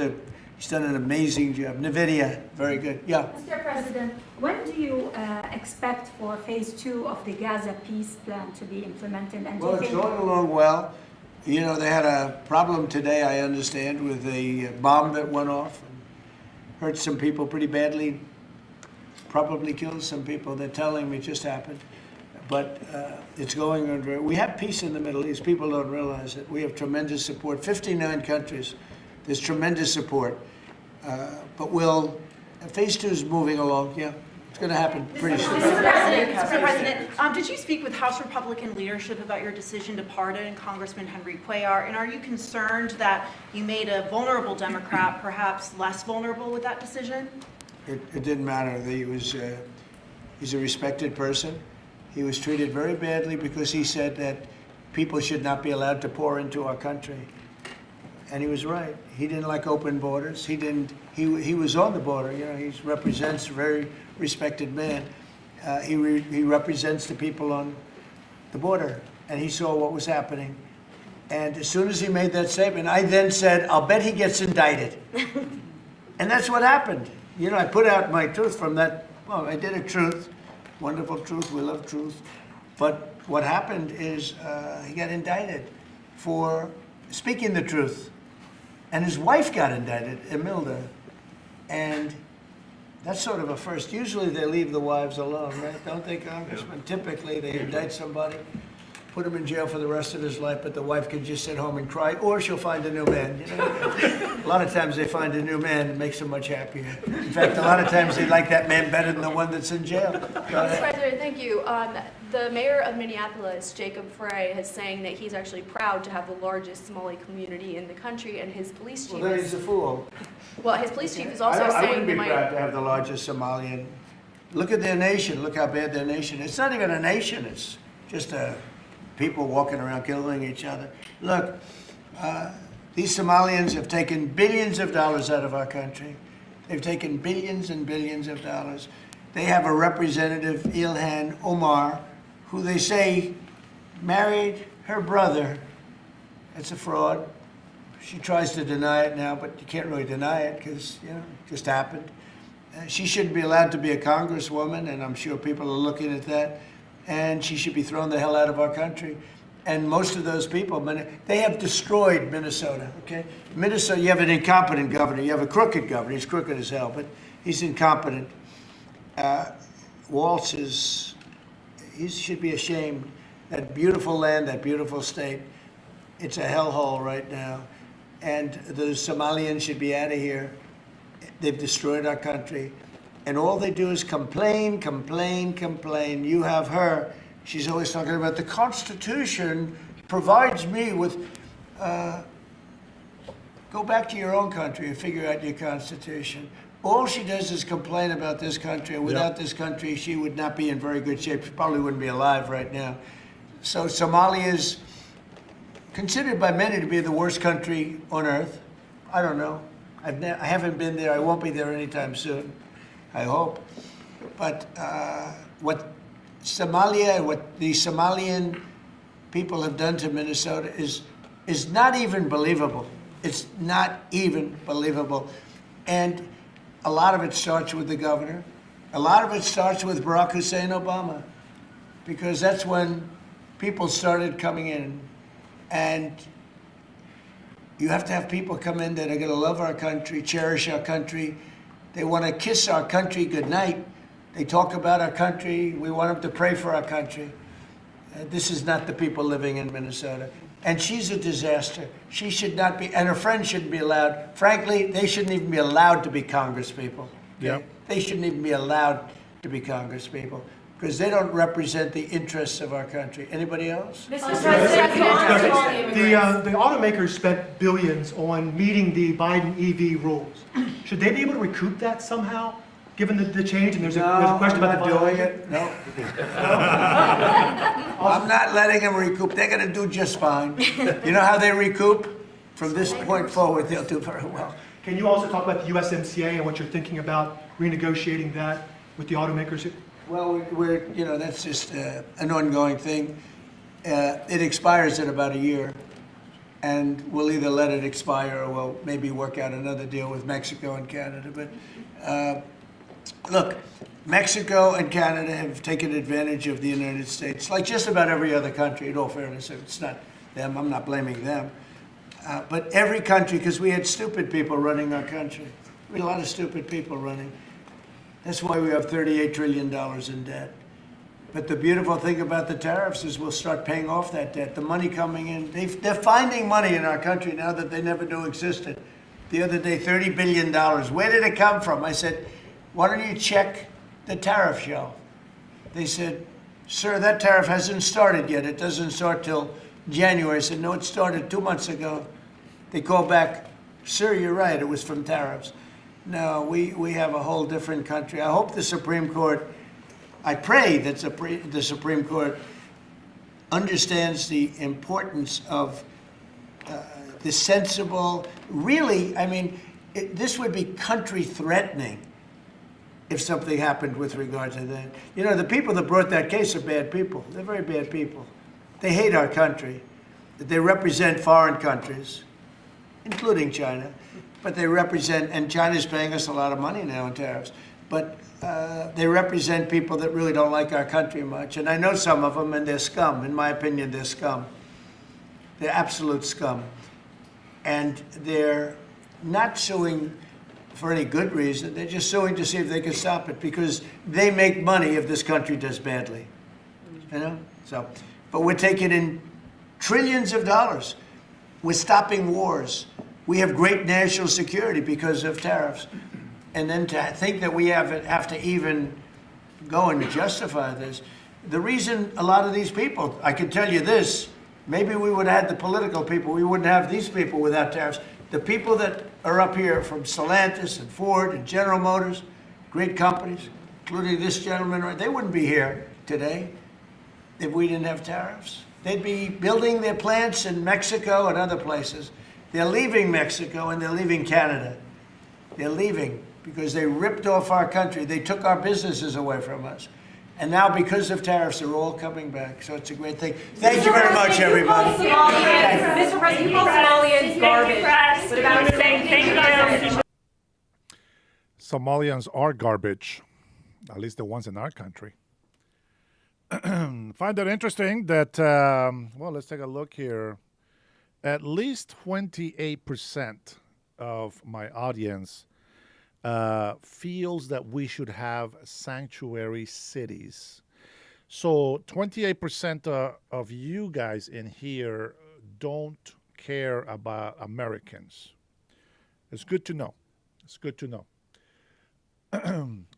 done an amazing job. NVIDIA, very good. Yeah. Mr. President, when do you expect for phase 2 of the Gaza peace plan to be implemented? And Well, it's going along well. They had a problem today, I understand, with a bomb that went off and hurt some people pretty badly, probably killed some people. They're telling me it just happened. But it's going on. We have peace in the Middle East. People don't realize it. We have tremendous support. 59 countries. There's tremendous support. But phase 2 is moving along. Yeah, It's going to happen pretty soon. Mr. President, did you speak with House Republican leadership about your decision to pardon Congressman Henry Cuellar? And are you concerned that you made a vulnerable Democrat perhaps less vulnerable with that decision? It didn't matter. He's a respected person. He was treated very badly because he said that people should not be allowed to pour into our country. And he was right. He didn't like open borders. He was on the border. You know, he represents a very respected man. He represents the people on the border, and he saw what was happening. And as soon as he made that statement, I then said, I'll bet he gets indicted. And that's what happened. You know, I put out my truth from that. Well, I did a truth, wonderful truth. We love truth. But what happened is he got indicted for speaking the truth. And his wife got indicted, Imelda. And that's sort of a first. Usually they leave the wives alone, right? Don't they, Congressman? Typically they indict somebody, put him in jail for the rest of his life, but the wife can just sit home and cry, or she'll find a new man. You know? A lot of times they find a new man and makes them much happier. In fact, a lot of times they like that man better than the one that's in jail. Mr. President, thank you. The mayor of Minneapolis, Jacob Frey, is saying that he's actually proud to have the largest Somali community in the country, and his police chief Well, then he's a fool. Well, his police chief is also I saying wouldn't be they proud might... to have the largest Somalian. Look at their nation. Look how bad their nation is. It's not even a nation. It's just people walking around killing each other. Look, these Somalians have taken billions of dollars out of our country. They've taken billions and billions of dollars. They have a representative, Ilhan Omar, who they say married her brother. It's a fraud. She tries to deny it now, but you can't really deny it because, you know, it just happened. She shouldn't be allowed to be a congresswoman, and I'm sure people are looking at that. And she should be thrown the hell out of our country. And most of those people, they have destroyed Minnesota, okay? Minnesota, you have an incompetent governor. You have a crooked governor. He's crooked as hell, but he's incompetent. Waltz he should be ashamed. That beautiful land, that beautiful state, it's a hellhole right now. And the Somalians should be out of here. They've destroyed our country. And all they do is complain, complain, complain. You have her. She's always talking about the Constitution provides me with, go back to your own country and figure out your Constitution. All she does is complain about this country, and without this country, she would not be in very good shape. She probably wouldn't be alive right now. So Somalia is considered by many to be the worst country on earth. I don't know. I haven't been there. I won't be there anytime soon, I hope. But what Somalia, what the Somalian people have done to Minnesota is not even believable. It's not even believable. And a lot of it starts with the governor. A lot of it starts with Barack Hussein Obama, because that's when people started coming in. And you have to have people come in that are going to love our country, cherish our country. They want to kiss our country goodnight. They talk about our country. We want them to pray for our country. This is not the people living in Minnesota. And she's a disaster. She should not be, and her friends shouldn't be allowed. Frankly, they shouldn't even be allowed to be congresspeople. Yep. They shouldn't even be allowed to be congresspeople because they don't represent the interests of our country. Anybody else? Mr. President, the automakers spent billions on meeting the Biden EV rules. Should they be able to recoup that somehow, given the change? And there's a question about the doing it. No. I'm not letting them recoup. They're going to do just fine. You know how they recoup? From this point forward, they'll do very well. Can you also talk about the USMCA and what you're thinking about renegotiating that with the automakers? Well, that's just an ongoing thing. It expires in about a year, and we'll either let it expire or we'll maybe work out another deal with Mexico and Canada. But look, Mexico and Canada have taken advantage of the United States, like just about every other country, in all fairness. It's not them, I'm not blaming them. But every country, because we had stupid people running our country. We had a lot of stupid people running. That's why we have $38 trillion in debt. But the beautiful thing about the tariffs is we'll start paying off that debt. The money coming in, they're finding money in our country now that they never knew existed. The other day, $30 billion. Where did it come from? I said, why don't you check the tariff show. They said, sir, that tariff hasn't started yet. It doesn't start till January. I said, no, it started 2 months ago. They called back, sir, you're right, it was from tariffs. No, we have a whole different country. I hope the Supreme Court, I pray that the Supreme Court understands the importance of the sensible, really, I mean, this would be country threatening if something happened with regard to that. You know, the people that brought that case are bad people. They're very bad people. They hate our country. They represent foreign countries, including China, but they represent, and China's paying us a lot of money now in tariffs, but they represent people that really don't like our country much. And I know some of them, and they're scum. In my opinion, they're scum. They're absolute scum. And they're not suing for any good reason. They're just suing to see if they can stop it, because they make money if this country does badly. You know? So, but we're taking in trillions of dollars. We're stopping wars. We have great national security because of tariffs. And then to think that we have to even go and justify this. The reason a lot of these people, I can tell you this, maybe we would have had the political people, we wouldn't have these people without tariffs. The people that are up here from Stellantis and Ford and General Motors, great companies, including this gentleman, right, they wouldn't be here today if we didn't have tariffs. They'd be building their plants in Mexico and other places. They're leaving Mexico and they're leaving Canada. They're leaving because they ripped off our country. They took our businesses away from us. And now, because of tariffs, they're all coming back. So it's a great thing. Thank you very much, everybody. Mr. President, you call Somalians garbage. What about saying thank you? Somalians are garbage, at least the ones in our country. Find it interesting that, well, let's take a look here. At least 28% of my audience feels that we should have sanctuary cities. So 28% of you guys in here don't care about Americans. It's good to know. It's good to know.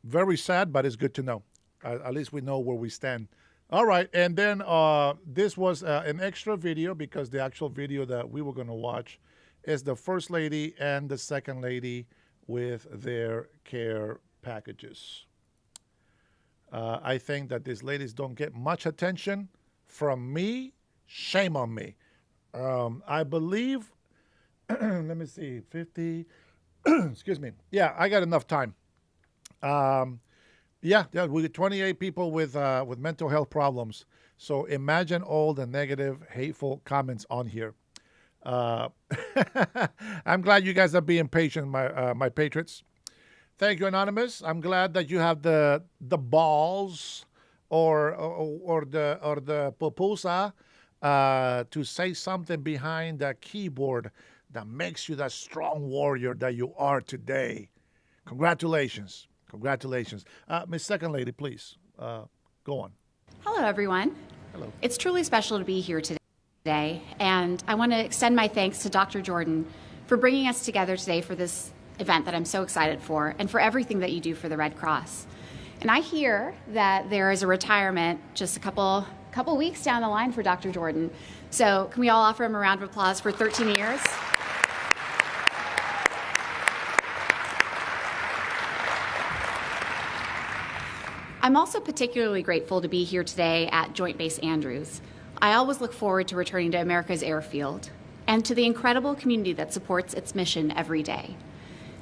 Very sad, but it's good to know. At least we know where we stand. All right, and then this was an extra video, because the actual video that we were going to watch is the First Lady and the Second Lady with their care packages. I think that these ladies don't get much attention from me. Shame on me. I believe, let me see, 50, excuse me. Yeah, I got enough time. Yeah, we got 28 people with mental health problems. So imagine all the negative, hateful comments on here. I'm glad you guys are being patient, my patriots. Thank you, Anonymous. I'm glad that you have the balls or the pupusa to say something behind the keyboard that makes you that strong warrior that you are today. Congratulations. Congratulations. Ms. Second Lady, please, go on. Hello, everyone. Hello. It's truly special to be here today, and I want to extend my thanks to Dr. Jordan for bringing us together today for this event that I'm so excited for, and for everything that you do for the Red Cross. And I hear that there is a retirement just a couple weeks down the line for Dr. Jordan. So can we all offer him a round of applause for 13 years? I'm also particularly grateful to be here today at Joint Base Andrews. I always look forward to returning to America's airfield and to the incredible community that supports its mission every day.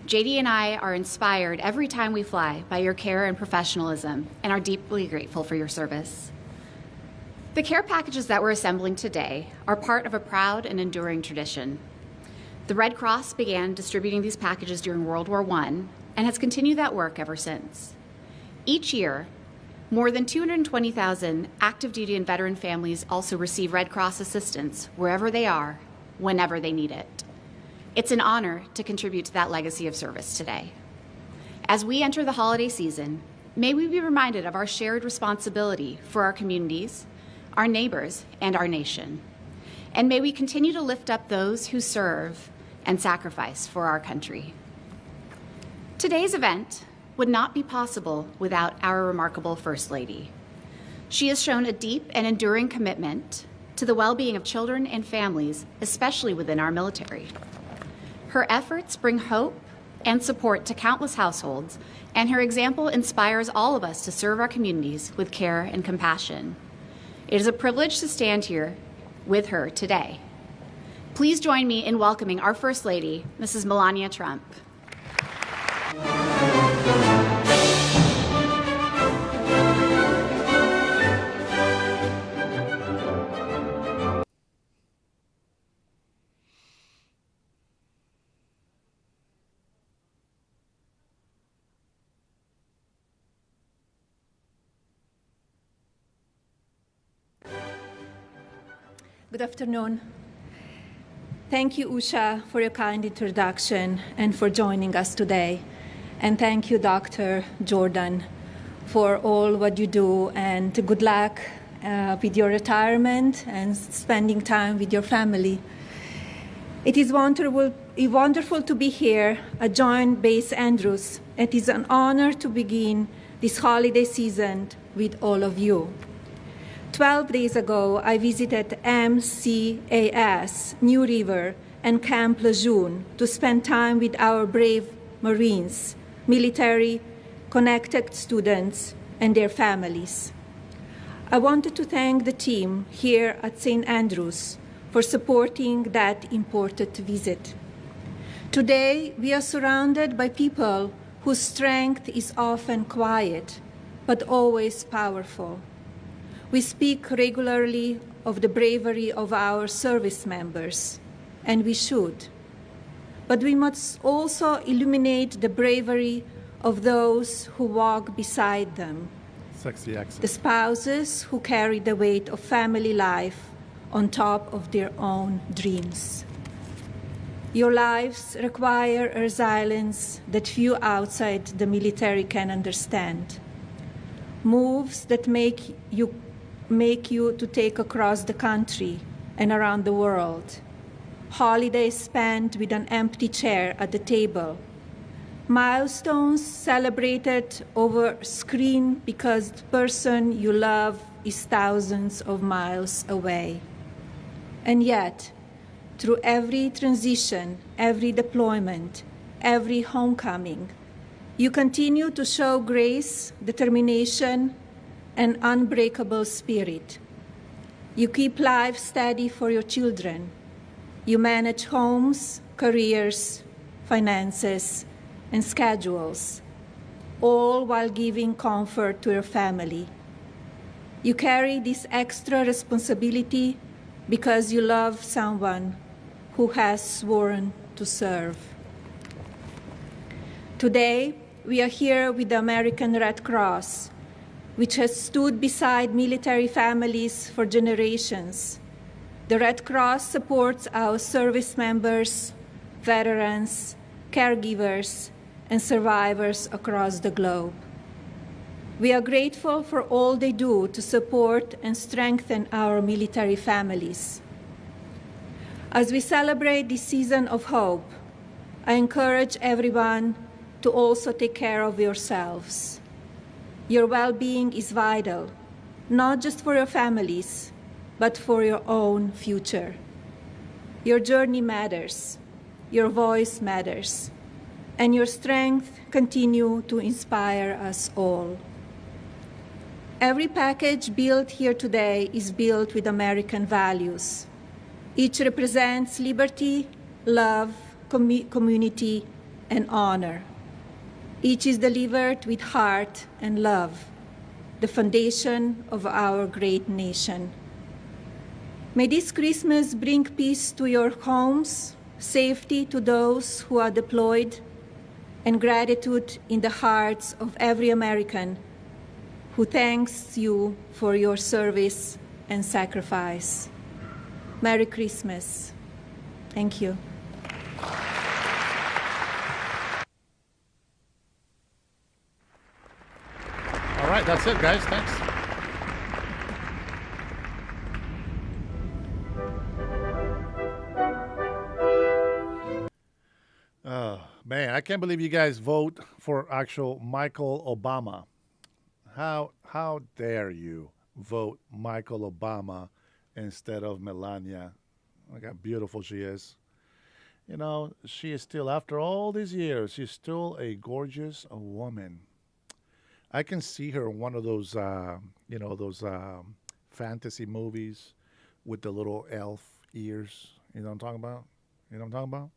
JD and I are inspired every time we fly by your care and professionalism, and are deeply grateful for your service. The care packages that we're assembling today are part of a proud and enduring tradition. The Red Cross began distributing these packages during World War I and has continued that work ever since. Each year, more than 220,000 active duty and veteran families also receive Red Cross assistance wherever they are, whenever they need it. It's an honor to contribute to that legacy of service today. As we enter the holiday season, may we be reminded of our shared responsibility for our communities, our neighbors, and our nation. And may we continue to lift up those who serve and sacrifice for our country. Today's event would not be possible without our remarkable First Lady. She has shown a deep and enduring commitment to the well-being of children and families, especially within our military. Her efforts bring hope and support to countless households, and her example inspires all of us to serve our communities with care and compassion. It is a privilege to stand here with her today. Please join me in welcoming our First Lady, Mrs. Melania Trump. Good afternoon. Thank you, Usha, for your kind introduction and for joining us today. And thank you, Dr. Jordan, for all what you do, and good luck with your retirement and spending time with your family. It is wonderful to be here at Joint Base Andrews. It is an honor to begin this holiday season with all of you. 12 days ago, I visited MCAS, New River, and Camp Lejeune to spend time with our brave Marines, military, connected students, and their families. I wanted to thank the team here at St. Andrews for supporting that important visit. Today, we are surrounded by people whose strength is often quiet, but always powerful. We speak regularly of the bravery of our service members, and we should. But we must also illuminate the bravery of those who walk beside them. Sexy accent. The spouses who carry the weight of family life on top of their own dreams. Your lives require a resilience that few outside the military can understand. Moves that make you to take across the country and around the world. Holidays spent with an empty chair at the table. Milestones celebrated over screen because the person you love is thousands of miles away. And yet, through every transition, every deployment, every homecoming, you continue to show grace, determination, and unbreakable spirit. You keep life steady for your children. You manage homes, careers, finances, and schedules, all while giving comfort to your family. You carry this extra responsibility because you love someone who has sworn to serve. Today, we are here with the American Red Cross, which has stood beside military families for generations. The Red Cross supports our service members, veterans, caregivers, and survivors across the globe. We are grateful for all they do to support and strengthen our military families. As we celebrate this season of hope, I encourage everyone to also take care of yourselves. Your well-being is vital, not just for your families, but for your own future. Your journey matters, your voice matters, and your strength continue to inspire us all. Every package built here today is built with American values. Each represents liberty, love, community, and honor. Each is delivered with heart and love, the foundation of our great nation. May this Christmas bring peace to your homes, safety to those who are deployed, and gratitude in the hearts of every American who thanks you for your service and sacrifice. Merry Christmas. Thank you. All right, that's it, guys. Thanks. Oh, man, I can't believe you guys vote for actual Michael Obama. How dare you vote Michael Obama instead of Melania? Look how beautiful she is. You know, she is still, after all these years, she's still a gorgeous woman. I can see her in one of those, those fantasy movies with the little elf ears. You know what I'm talking about? You know what I'm talking about?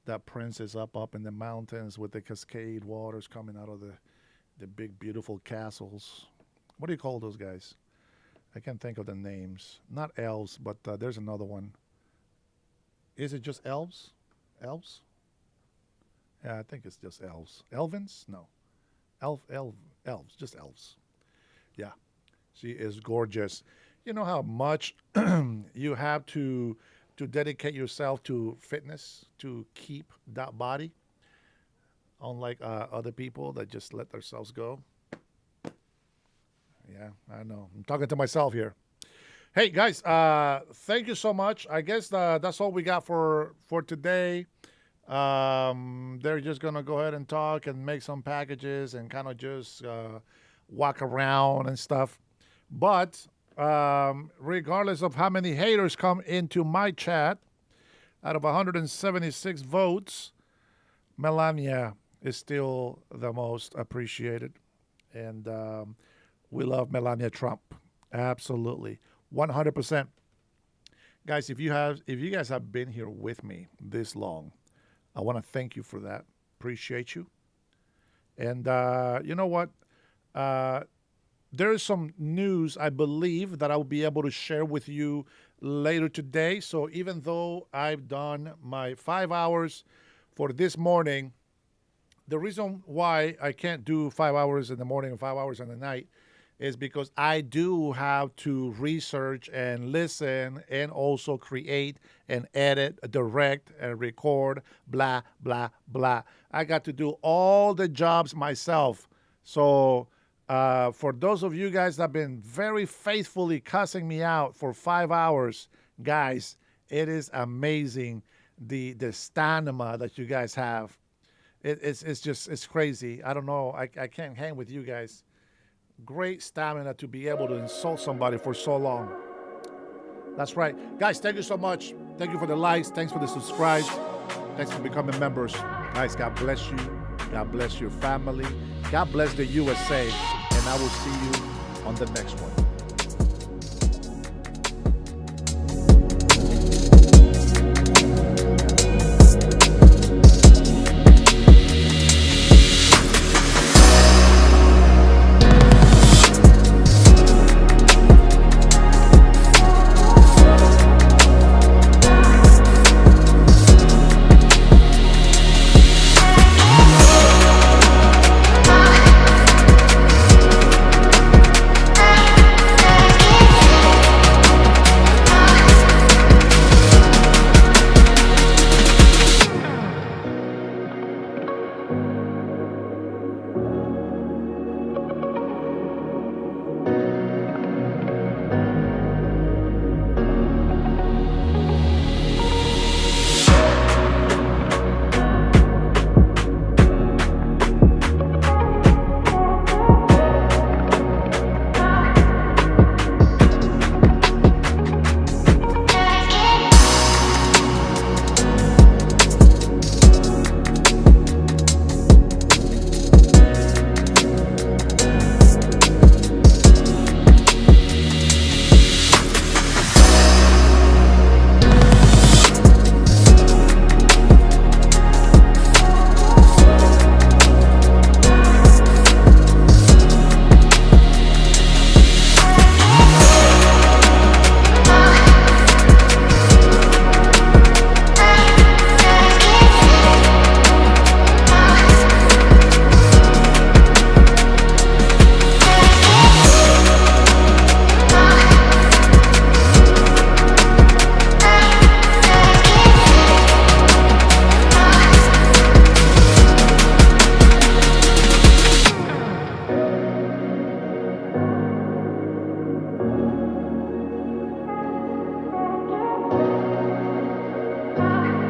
That princess up in the mountains with the cascade waters coming out of the big, beautiful castles. What do you call those guys? I can't think of the names. Not elves, but there's another one. Is it just elves? Elves? Yeah, I think it's just elves. Elvins? No. Elves. Just elves. Yeah. She is gorgeous. You know how much you have to dedicate yourself to fitness to keep that body? Unlike other people that just let themselves go. Yeah, I know. I'm talking to myself here. Hey, guys, thank you so much. I guess that's all we got for today. They're just going to go ahead and talk and make some packages and kind of just walk around and stuff. But regardless of how many haters come into my chat, out of 176 votes, Melania is still the most appreciated. And we love Melania Trump. Absolutely. 100%. Guys, if you guys have been here with me this long, I want to thank you for that. Appreciate you. And you know what? There is some news, I believe, that I will be able to share with you later today. So even though I've done my 5 hours for this morning, the reason why I can't do 5 hours in the morning and 5 hours in the night is because I do have to research and listen and also create and edit, direct and record, blah, blah, blah. I got to do all the jobs myself. So for those of you guys that have been very faithfully cussing me out for 5 hours, guys, it is amazing the stamina that you guys have. It's crazy. I don't know. I can't hang with you guys. Great stamina to be able to insult somebody for so long. That's right. Guys, thank you so much. Thank you for the likes. Thanks for the subscribes. Thanks for becoming members. Guys, God bless you. God bless your family. God bless the USA. And I will see you on the next one.